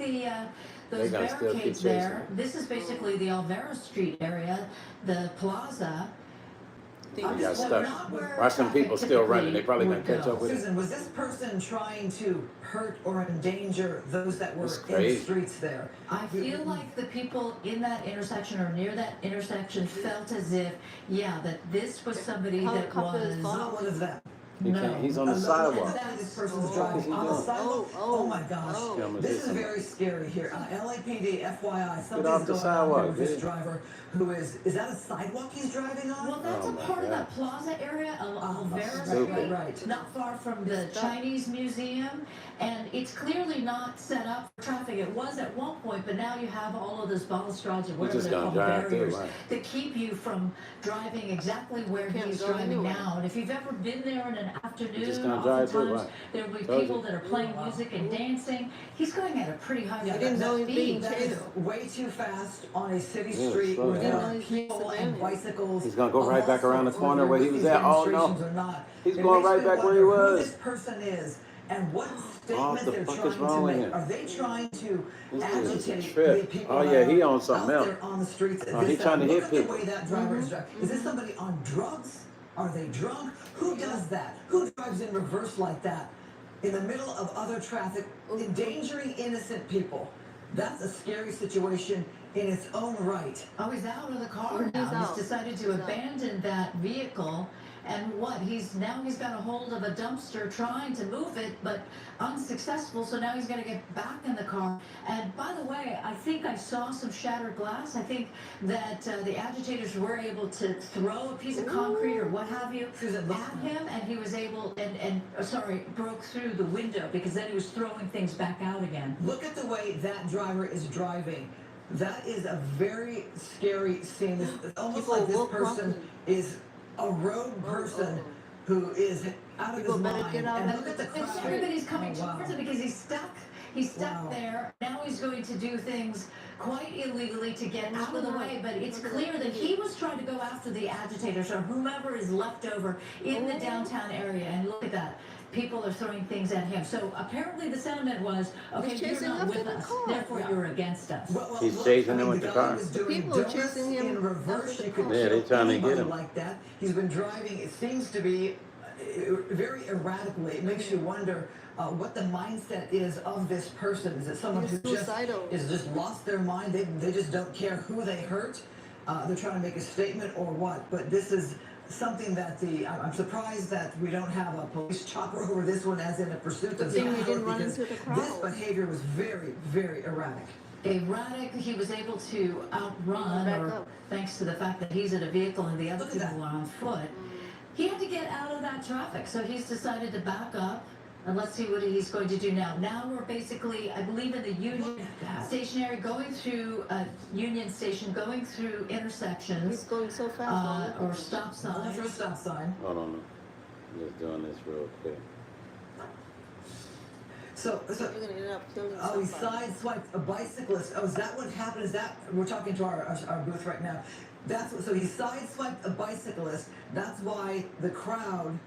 those barricades there. This is basically the Alvera Street area, the plaza. They got stuck. Watch some people still running. They probably gonna catch up with it. Susan, was this person trying to hurt or endanger those that were in the streets there? I feel like the people in that intersection or near that intersection felt as if, that this was somebody that was not one of them. He No. can't. He's on the Look sidewalk. at this person's What is driving he on the doing? sidewalk. Oh my gosh. Cameras This or is something. very scary here. LAPD, FYI, off something's the going on here sidewalk, with this dude. driver who is that a sidewalk he's driving on? Well, that's Oh a my part of God. that plaza area, Stupid. Right. not far from the Chinese Museum, and it's clearly not set up for traffic. It was at one point, but now you have all of those balustrades or whatever just they're gonna called, drive through, barriers right. that keep you from driving exactly where Can't he's go driving anywhere. now. And if you've ever been there in an just afternoon, gonna drive through, oftentimes right. there will be Told people you. that are playing music and dancing. He's going at a pretty high Yeah, rate didn't of know he was being speed. That is chased. way too fast on a city Yeah, street slow where down. there Didn't know are he was being people and surveilled. bicycles. He's gonna go of right all back around the sorts, corner whether where he with was these at. Oh, no. demonstrations or not. He's It going makes right me back where wonder he who was. this person is and what What statement the they're fuck is trying to wrong with make. him? Are they trying to This dude is a agitate trip. the people Oh, that yeah, he are on something out else. there on the streets? Oh, he trying to Look hit at the people. way that driver is driving. Is this somebody on drugs? Are they drunk? Who does that? Who drives in reverse like that in the middle of other traffic, endangering innocent people? That's a scary situation in its own right. Oh, he's out of the car He's now. out. He's decided to He's out. abandon that vehicle. And what? He's got a hold of a dumpster trying to move it, but unsuccessful. So now he's got to get back in the car. And by the way, I think I saw some shattered glass. I think that the agitators were able to throw a piece of concrete or what have you at him, and he was able broke through the window because then he was throwing things back out again. Look at the way that driver is driving. That is a very scary scene. It's almost People like this will person crumple. is a rogue person who is out of People his better mind. get out And of look at the And crowd. everybody's coming Oh, wow. towards him because he's stuck. He's stuck Wow. there. Now he's going to do things quite illegally to get out of the way. But it's clear that he was trying to go after the agitators or whomever is left over in the downtown area. And look at that. People are throwing things at him. So apparently the sentiment was, okay, He's you're chasing not after with the us. car. Therefore, you're against us. He's look, chasing him with the guy car. was doing People are donuts chasing him in reverse. after the You could car. Yeah, kill they trying to get anybody him. like that. He's been driving. It seems to be very erratically. It makes you wonder what the mindset is of this person. Is it someone He's who just suicidal. is just lost their mind? They just don't care who they hurt. They're trying to make a statement or what? But this is something that I'm surprised that we don't have a police chopper over this one as in a pursuit of Good thing we the didn't run because into the this crowd. behavior was very, very erratic. Erratic, he was able to outrun, Back or up. thanks to the fact that he's in a vehicle and the other Look at people that. are on foot. He had to get out of that traffic, so he's decided to back up. And let's see what he's going to do now. Now we're basically, I believe, in the Union Station area, going through Union Station, going through intersections He's going so fast. or stop Going through a signs. stop sign. Hold on. I'm just doing this real quick. So You're gonna end up killing he somebody. sideswiped a bicyclist. Oh, is that what happened? Is that we're talking to our booth right now? So he sideswiped a bicyclist. That's why the crowd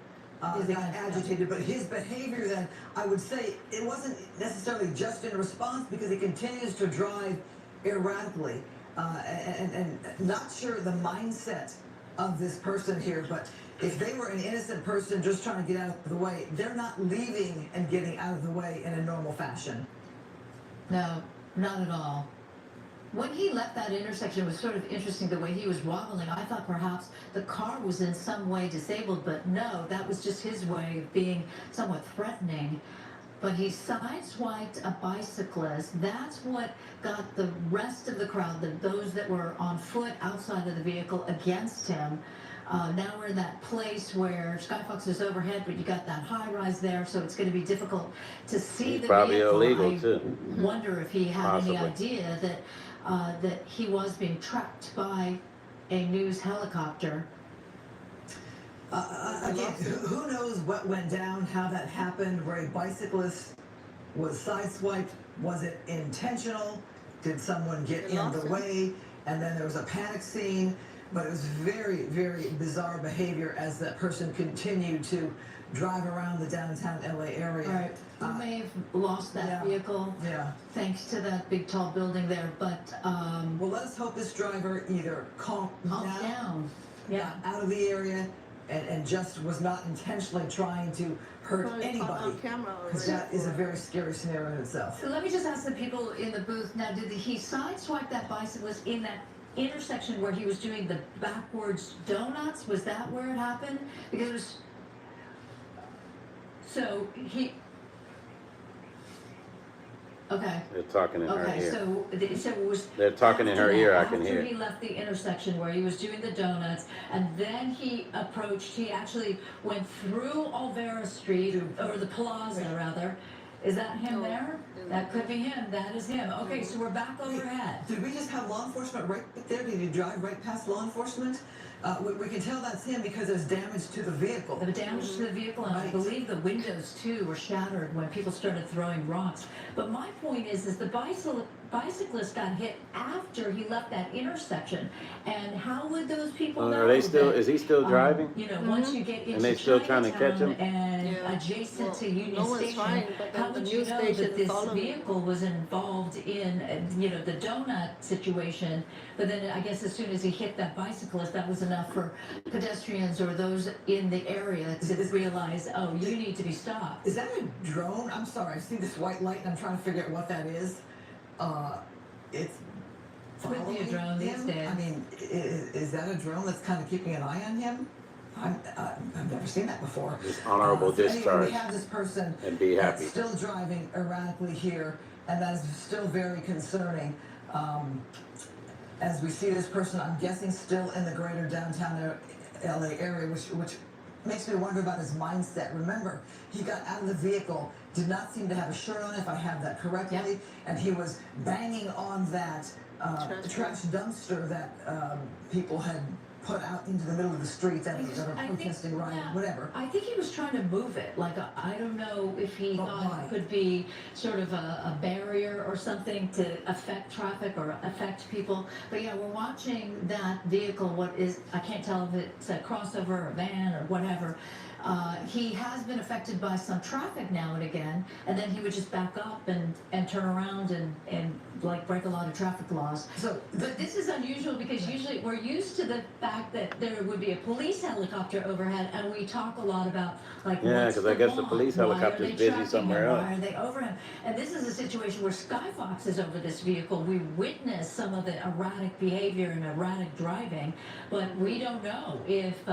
Is got against him. agitated. But his behavior then, I would say, it wasn't necessarily just in response because he continues to drive erratically, and not sure the mindset of this person here, but. If they were an innocent person just trying to get out of the way, they're not leaving and getting out of the way in a normal fashion. No, not at all. When he left that intersection, it was sort of interesting the way he was wobbling. I thought perhaps the car was in some way disabled, but no, that was just his way of being somewhat threatening. But he sideswiped a bicyclist. That's what got the rest of the crowd, those that were on foot outside of the vehicle, against him. Now we're in that place where Skyfox is overhead, but you got that high rise there, so it's going to be difficult to see He's the probably vehicle. illegal I too. wonder if he had Possibly. any idea that he was being tracked by a news helicopter. Again, who knows what went down, how that happened, where a bicyclist was sideswiped? Was it intentional? Did someone get They in lost the him. way? And then there was a panic scene. But it was very, very bizarre behavior as that person continued to drive around the downtown LA area. Right. You may have lost that Yeah. vehicle Yeah. thanks to that big tall building there, but Well, let's hope this driver either calmed down. Yeah. got out of the area, and just was not intentionally trying to hurt Probably caught anybody. on camera Because already. that is a very scary scenario in itself. So let me just ask the people in the booth now, did he sideswipe that bicyclist in that intersection where he was doing the backwards donuts? Was that where it happened? Because it was So he. Okay. They're talking in her Okay, ear. so it was. They're talking in her after ear, that, I can hear. After he left the intersection where he was doing the donuts, and then he actually went through Olvera Street, or the Plaza rather. Is that him there? That could be him. That is him. Okay, so we're back overhead. Did we just have law enforcement right there? Did you drive right past law enforcement? We can tell that's him because there's damage to the vehicle. The damage to the vehicle, and I believe the windows too were shattered when people started throwing rocks. But my point is the bicyclist got hit after he left that intersection, and how would those people know? Are they still? That, is he still driving? You know, once you get into and they still trying to catch him. And adjacent to Union Station, how would you know that this vehicle was involved in, you know, the donut situation? But then I guess as soon as he hit that bicyclist, that was enough for pedestrians or those in the area to realize, oh, you need to be stopped. Is that a drone? I'm sorry, I see this white light and I'm trying to figure out what that is. It's Could be a drone these days. I mean, is that a drone that's kind of keeping an eye on him? I've never seen that before. Just honorable discharge. Anyway, we have this person and be happy. Still driving erratically here, and that is still very concerning. As we see this person, I'm guessing still in the greater downtown LA area, which makes me wonder about his mindset. Remember, he got out of the vehicle, did not seem to have a shirt on, if I have that correctly, and he was banging on that trash dumpster that people had put out into the middle of the street that are protesting, riot, whatever. I think he was trying to move it. Like, I don't know if he thought it could be sort of a barrier or something to affect traffic or affect people. But yeah, we're watching that vehicle. I can't tell if it's a crossover or a van or whatever. He has been affected by some traffic now and again, and then he would just back up and turn around and like break a lot of traffic laws. But this is unusual because usually we're used to the fact that there would be a police helicopter overhead, and we talk a lot about like because I guess the police helicopter is busy somewhere else. Why are they over him? And this is a situation where Skyfox is over this vehicle. We witness some of the erratic behavior and erratic driving, but we don't know if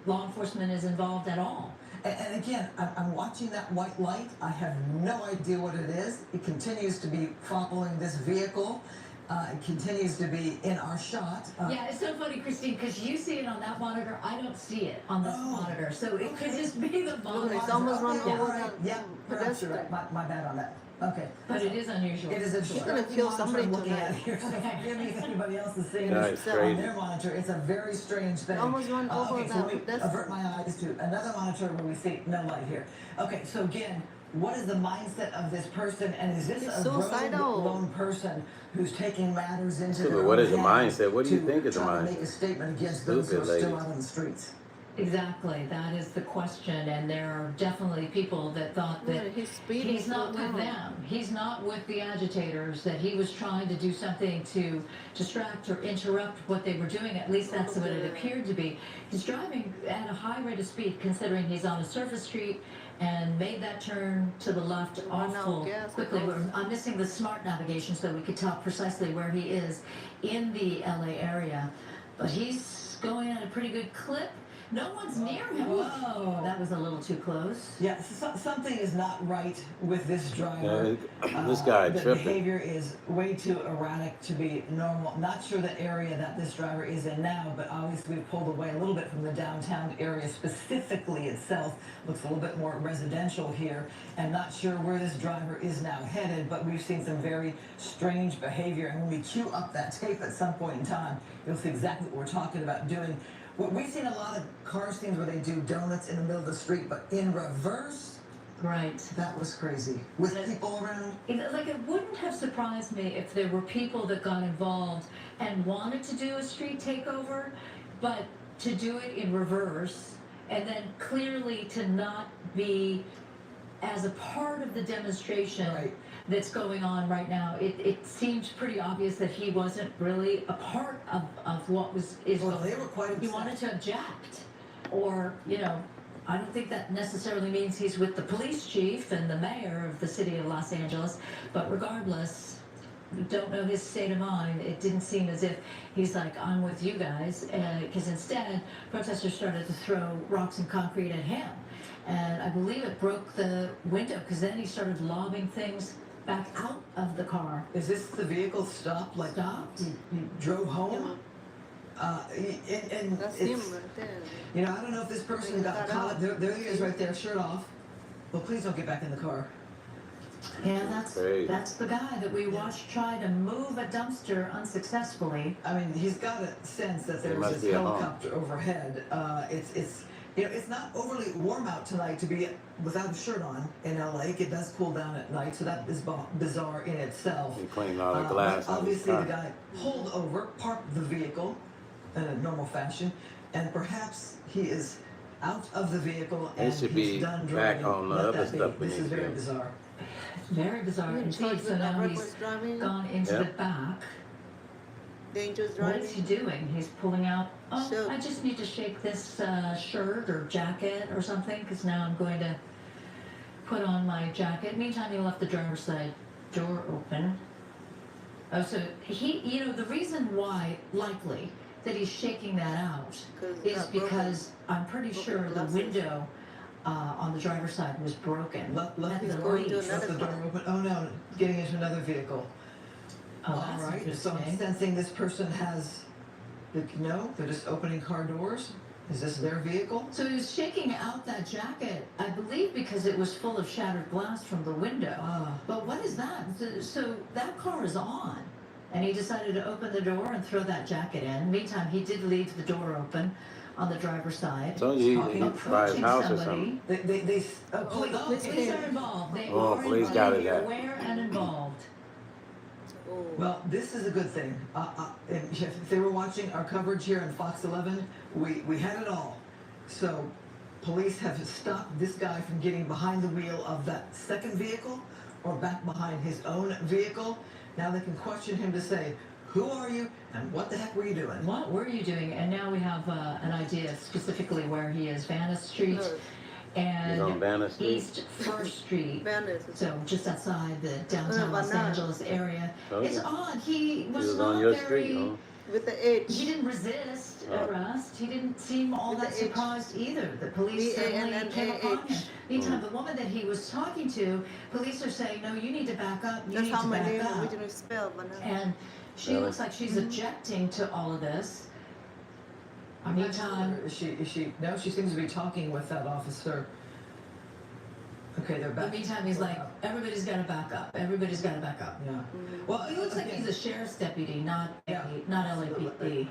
law enforcement is involved at all. And again, I'm watching that white light. I have no idea what it is. It continues to be following this vehicle. It continues to be in our shot. Yeah, it's so funny, Christine, because you see it on that monitor. I don't see it on this monitor. So it could just be the monitor. It's almost run over right. Yeah, perhaps you're right. My bad on that. Okay. But it is unusual. It is She's going to kill somebody tonight. Here, so forgive me if anybody else is seeing Yeah, this it's on their monitor. It's a very strange thing. Almost run over okay, so them. let me avert my eyes to another monitor where we see no light here. Okay, so again, what is the mindset of this person, and is this a lone person who's taking matters into their own What is the hands mindset? What do you think is the try to mindset? make a statement against those who are still out on the streets? Exactly, that is the question, and there are definitely people that thought that he's not with them. He's not with the agitators, that he was trying to do something to distract or interrupt what they were doing. At least that's what it appeared to be. He's driving at a high rate of speed, considering he's on a surface street and made that turn to the left awful quickly. I'm missing the smart navigation so we could tell precisely where he is in the LA area. But he's going at a pretty good clip. No one's near him. Whoa, that was a little too close. Yeah, something is not right with this driver. This guy the tripping. behavior is way too erratic to be normal. Not sure the area that this driver is in now, but obviously we've pulled away a little bit from the downtown area specifically itself. Looks a little bit more residential here, and not sure where this driver is now headed, but we've seen some very strange behavior. And when we queue up that tape at some point in time, you'll see exactly what we're talking about doing. We've seen a lot of car scenes where they do donuts in the middle of the street, but in reverse, right? That was crazy. With people around? Like, it wouldn't have surprised me if there were people that got involved and wanted to do a street takeover, but to do it in reverse, and then clearly to not be as a part of the demonstration that's going on right now. It seems pretty obvious that he wasn't really a part of what is going on. They were quite upset. He wanted to object, or, you know, I don't think that necessarily means he's with the police chief and the mayor of the city of Los Angeles, but regardless, we don't know his state of mind. It didn't seem as if he's like, I'm with you guys, because instead, protesters started to throw rocks and concrete at him. and I believe it broke the window because then he started lobbing things back out of the car. Is this the vehicle stopped? Like Stopped? He drove home? And That's it's, him right there. you know, I don't know if this person got caught. There he is right there, shirt off. Well, please don't get back in the car. Yeah, that's the guy that we watched try to move a dumpster unsuccessfully. I mean, he's got a sense that there's must this be at helicopter overhead. It's you know, it's not overly warm out tonight to be without a shirt on in LA. It does cool down at night, so that is bizarre in itself. He cleaned all the glass. But obviously, the guy pulled over, parked the vehicle in a normal fashion, and perhaps he is out of the vehicle and should he's be done back driving. on the Let other that be. stuff we This need is to very do. bizarre. Very bizarre indeed. So now he's gone into the back. Dangerous What driving. is he doing? He's pulling out, oh, Shirt. I just need to shake this shirt or jacket or something because now I'm going to put on my jacket. Meantime, he left the driver's side door open. Oh, so he, you know, the reason why, likely, that he's shaking that out is because I'm pretty sure the window on the driver's side was broken. Left At the the door least. open. Oh no, getting into another vehicle. Oh, All that's right, so I'm interesting. sensing this person has, no, they're just opening car doors. Is this their vehicle? So he was shaking out that jacket, I believe, because it was full of shattered glass from the window. But what is that? So that car is on, and he decided to open the door and throw that jacket in. Meantime, he did leave the door open on the driver's side. So he by his approaching house or somebody. something. Police are involved. They Oh, are police involved. got it, They're yeah. aware and involved. Well, this is a good thing. If they were watching our coverage here on Fox 11, we had it all. So police have stopped this guy from getting behind the wheel of that second vehicle or back behind his own vehicle. Now they can question him to say, who are you and what the heck were you doing? What were you doing? And now we have an idea specifically where he is, Vanna Street He's on Banner and Street. East First Street. Banner. So just outside the downtown Los Banana. Angeles area. Okay. It's odd. He was on not your very. street, huh? With the H. He didn't resist Oh. arrest. He didn't seem all With that the H. surprised either. The police certainly came upon him. Meantime, Mm. the woman that he was talking to, police are saying, no, you need to back up. You That's need how to my back name up. originally spelled, banana. And she Really? looks like she's objecting to all of this. I'm not Meantime, sure. Is she? No, she seems to be talking with that officer. Okay, they're in back. the meantime, he's like, everybody's got to back up. Everybody's got to back up. Yeah. Well, He looks like he's a sheriff's deputy, not LAPD.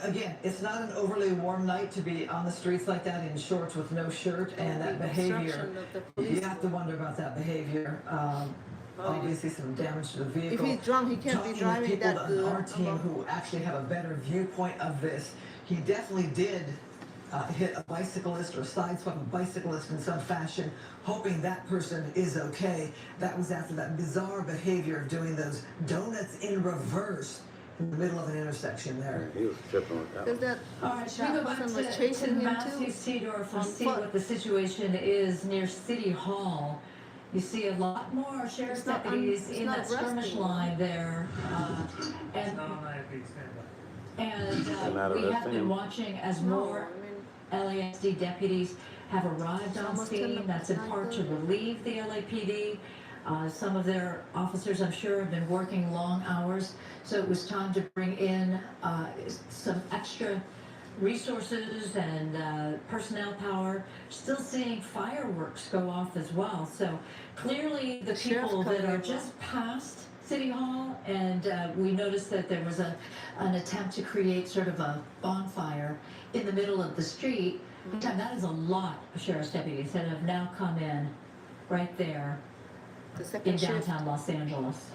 Again, it's not an overly warm night to be on the streets like that in shorts with no shirt, and that behavior, Obstruction of the police. you have to wonder about that behavior. Obviously some damage to the If vehicle. he's drunk, he can't be Talking with driving people that on good. our team who actually have a better viewpoint of this, he definitely did hit a bicyclist or sideswipe a bicyclist in some fashion, hoping that person is okay. That was after that bizarre behavior of doing those donuts in reverse in the middle of an intersection there. He was tripping with that. Because that All right, should we go back person to was chasing him Matthew too. Seedorf and on see foot. what the situation is near City Hall? You see a lot more sheriff's It's not deputies it's in not that skirmish resting. line there. And They're not we have arresting been him? watching as No, more I mean, LASD deputies have arrived on almost 10 scene. to That's in part to 9:30. relieve the LAPD. Some of their officers, I'm sure, have been working long hours, so it was time to bring in some extra resources and personnel power. Still seeing fireworks go off as well. So clearly the Sheriff people that coming are in, just past City Hall, and we noticed that there was an attempt to create sort of a bonfire in the middle of the street. That is a lot of sheriff's deputies that have now come in right there the in second shift. downtown Los Angeles.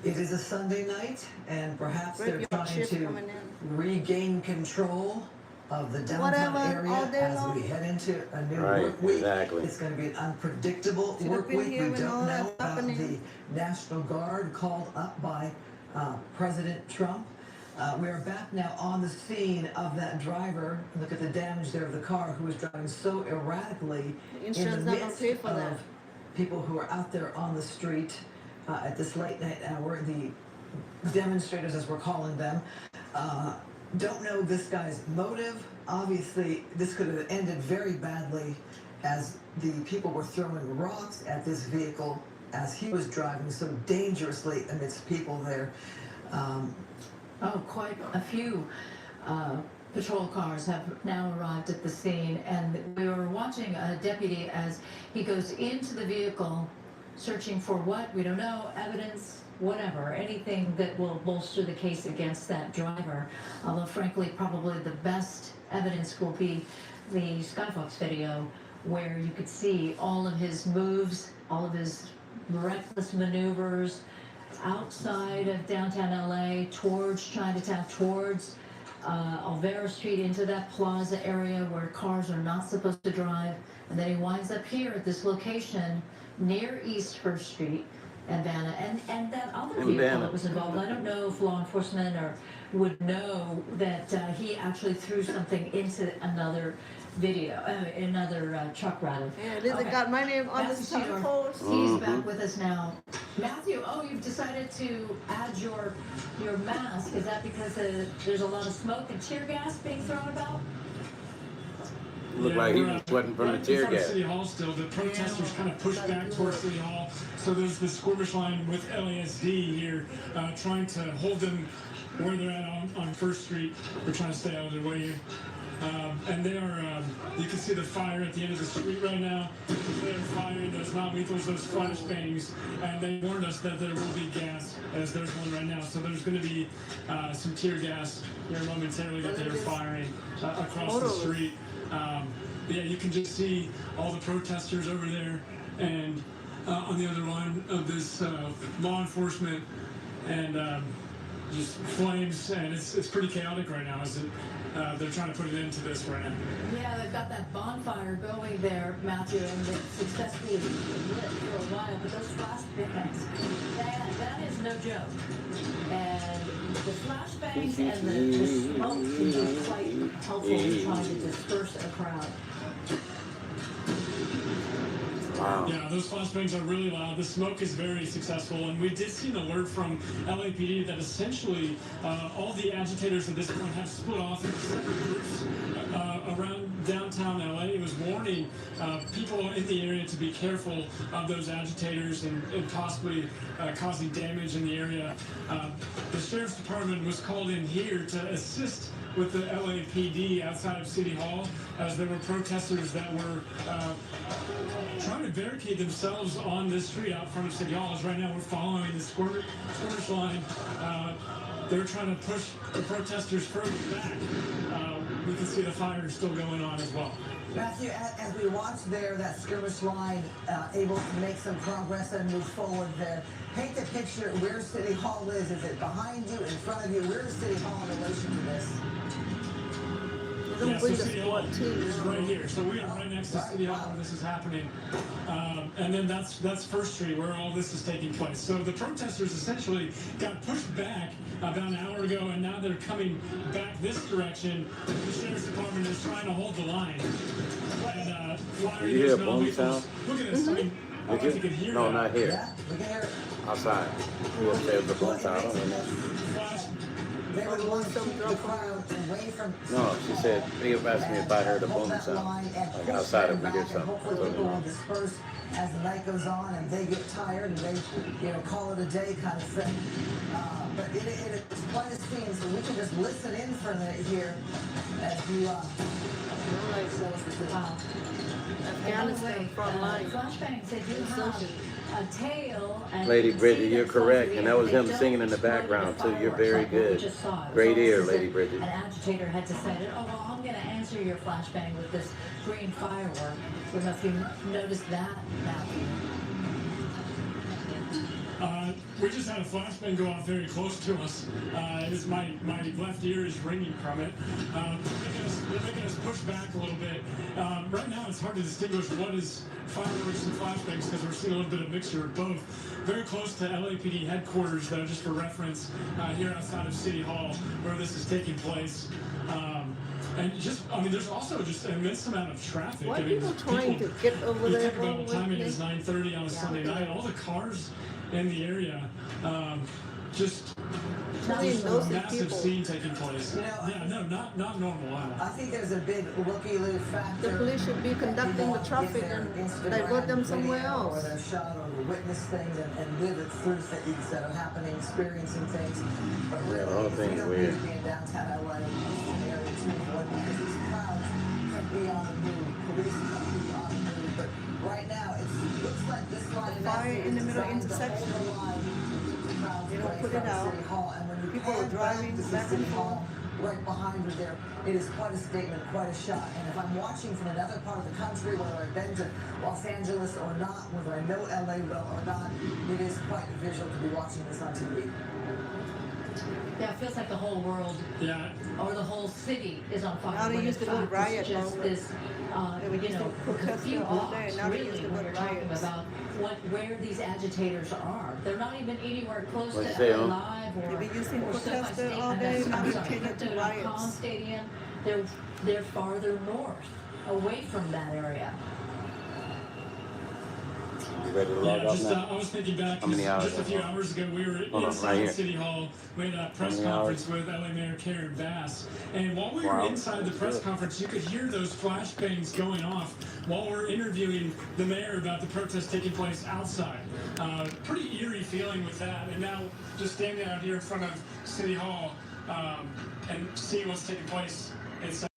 It is a Sunday night, and perhaps they're Graveyard trying shift to coming in. regain control of the downtown Whatever, all area day as long. we head into a new Right, work week. exactly. It's going to be an unpredictable Should have work been week. here We when all don't know that's about the happening. National Guard called up by President Trump. We are back now on the scene of that driver. Look at the damage there of the car who was driving so erratically The in insurance the not gonna midst pay for that. of people who are out there on the street at this late night hour. The demonstrators, as we're calling them, don't know this guy's motive. Obviously, this could have ended very badly as the people were throwing rocks at this vehicle as he was driving so dangerously amidst people there. Quite a few patrol cars have now arrived at the scene, and we were watching a deputy as he goes into the vehicle searching for what? We don't know, evidence, whatever, anything that will bolster the case against that driver. Although frankly, probably the best evidence will be the Skyfox video, where you could see all of his moves, all of his reckless maneuvers outside of downtown LA, towards Chinatown, towards Olvera Street, into that plaza area where cars are not supposed to drive. And then he winds up here at this location near East First Street and Vanna. And that other vehicle that was involved, I don't know if law enforcement would know that he actually threw something into another truck rather. Yeah, it is. Got my name on the post. He's back with us now. Matthew, you've decided to add your mask. Is that because there's a lot of smoke and tear gas being thrown about? Looked like he was sweating from the tear gas. City Hall still. The protesters kind of pushed back towards City Hall. So there's this skirmish line with LASD here, trying to hold them where they're at on First Street. We're trying to stay out of their way here. And they are, you can see the fire at the end of the street right now. They're firing those non-lethals, those flashbangs, and they warned us that there will be gas, as there's one right now. So there's going to be some tear gas here momentarily that they're firing across the street. Yeah, you can just see all the protesters over there, and on the other line of this law enforcement, and just flames, and it's pretty chaotic right now. They're trying to put an end to this right now. Yeah, they've got that bonfire going there, Matthew, and it's successfully lit for a while. But those flashbangs, that is no joke. And the flashbangs and the smoke can be quite helpful in trying to disperse a crowd. Wow. Yeah, those flashbangs are really loud. The smoke is very successful, and we did see an alert from LAPD that essentially all the agitators at this point have split off into separate groups around downtown LA. It was warning people in the area to be careful of those agitators and possibly causing damage in the area. The sheriff's department was called in here to assist with the LAPD outside of City Hall, as there were protesters that were trying to barricade themselves on this street out front of City Hall. As right now we're following the skirmish line. They're trying to push the protesters further back. We can see the fire is still going on as well. Matthew, as we watch there, that skirmish line able to make some progress and move forward there, paint the picture where City Hall is. Is it behind you, in front of you? Where is City Hall in relation to this? Yeah, so City Hall is right here. So we are right next to City Hall where this is happening. And then that's First Street where all this is taking place. So the protesters essentially got pushed back about an hour ago, and now they're coming back this direction. The Sheriff's Department is trying to hold the line. And firing You hear a those boom non-lethals. sound? Look at this. I mean, I don't know if you can hear No, that. not here. Yeah, we can hear it. Outside. You upstairs with the boom sound. I don't know. They were going from the crowd away from. No, she said, he was asking me if I heard a boom sound. Like outside if we hear something. Hopefully people will disperse as the night goes on and they get tired and they, call it a day kind of thing. But it's quite a scene, so we can just listen in for a minute here as you. Afghanistan front line. Flashbangs, they do have a tail. And Lady you can Bridget, see you're that correct, closely, and that was they him don't singing in the explode background, the too. You're fireworks very like what we good. just saw. It was Great ear, almost as Lady if Bridget. An agitator had decided, I'm going to answer your flashbang with this green firework. I don't know if you noticed that, Matthew. We just had a flashbang go off very close to us. My left ear is ringing from it. They're making us push back a little bit. Right now, it's hard to distinguish what is fireworks and flashbangs because we're seeing a little bit of mixture of both. Very close to LAPD headquarters, though, just for reference, here outside of City Hall, where this is taking place. And there's also just an immense amount of traffic. Why are people trying to get over there? You think about what time it is, 9:30 on a Sunday night. All the cars in the area, just killing those massive people. scene taking place. You know, Yeah, no, not normal. I think there's a big looky-loo factor. The police should be conducting the traffic and divert them somewhere else. Or they're shot or to witness things and live it through things that are happening, experiencing things. But really, the whole if thing's we don't weird. need to be in downtown LA, Houston area to avoid because these crowds could be on the move. Police could be on the move. But right now, it looks like this line of Fire in the middle designed to intersection. hold the line. They don't put it out. City Hall, and when you People are pan driving back to back City and Hall, right behind you there, it is quite a statement, quite a shot. And if I'm watching from another part of the country, whether I've been to Los Angeles or not, whether I know LA well or not, it is quite visual to be watching this on TV. Yeah, it feels like the whole world or the whole city is on fire. Now they when use in the word fact riot it's just longer. this, They would use the protest a few all day. blocks, Now they really, use the when word you're talking riots. about where these agitators are. They're not even anywhere close Let's to see, LA huh? Live or They've been using or SoFi protester Stadium. all day, now I'm they sorry, change it to Crypto.com riots. Stadium. They're farther north, away from that area. You ready to log Yeah, off just now? I was thinking back How many hours just a few is it? hours ago. We were Hold on, inside right here. City Hall. We had a press many conference with LA Mayor Karen Bass, and while we were Wow, inside the that's press good. conference, you could hear those flashbangs going off while we're interviewing the mayor about the protest taking place outside. Pretty eerie feeling with that, and now just standing out here in front of City Hall and seeing what's taking place inside.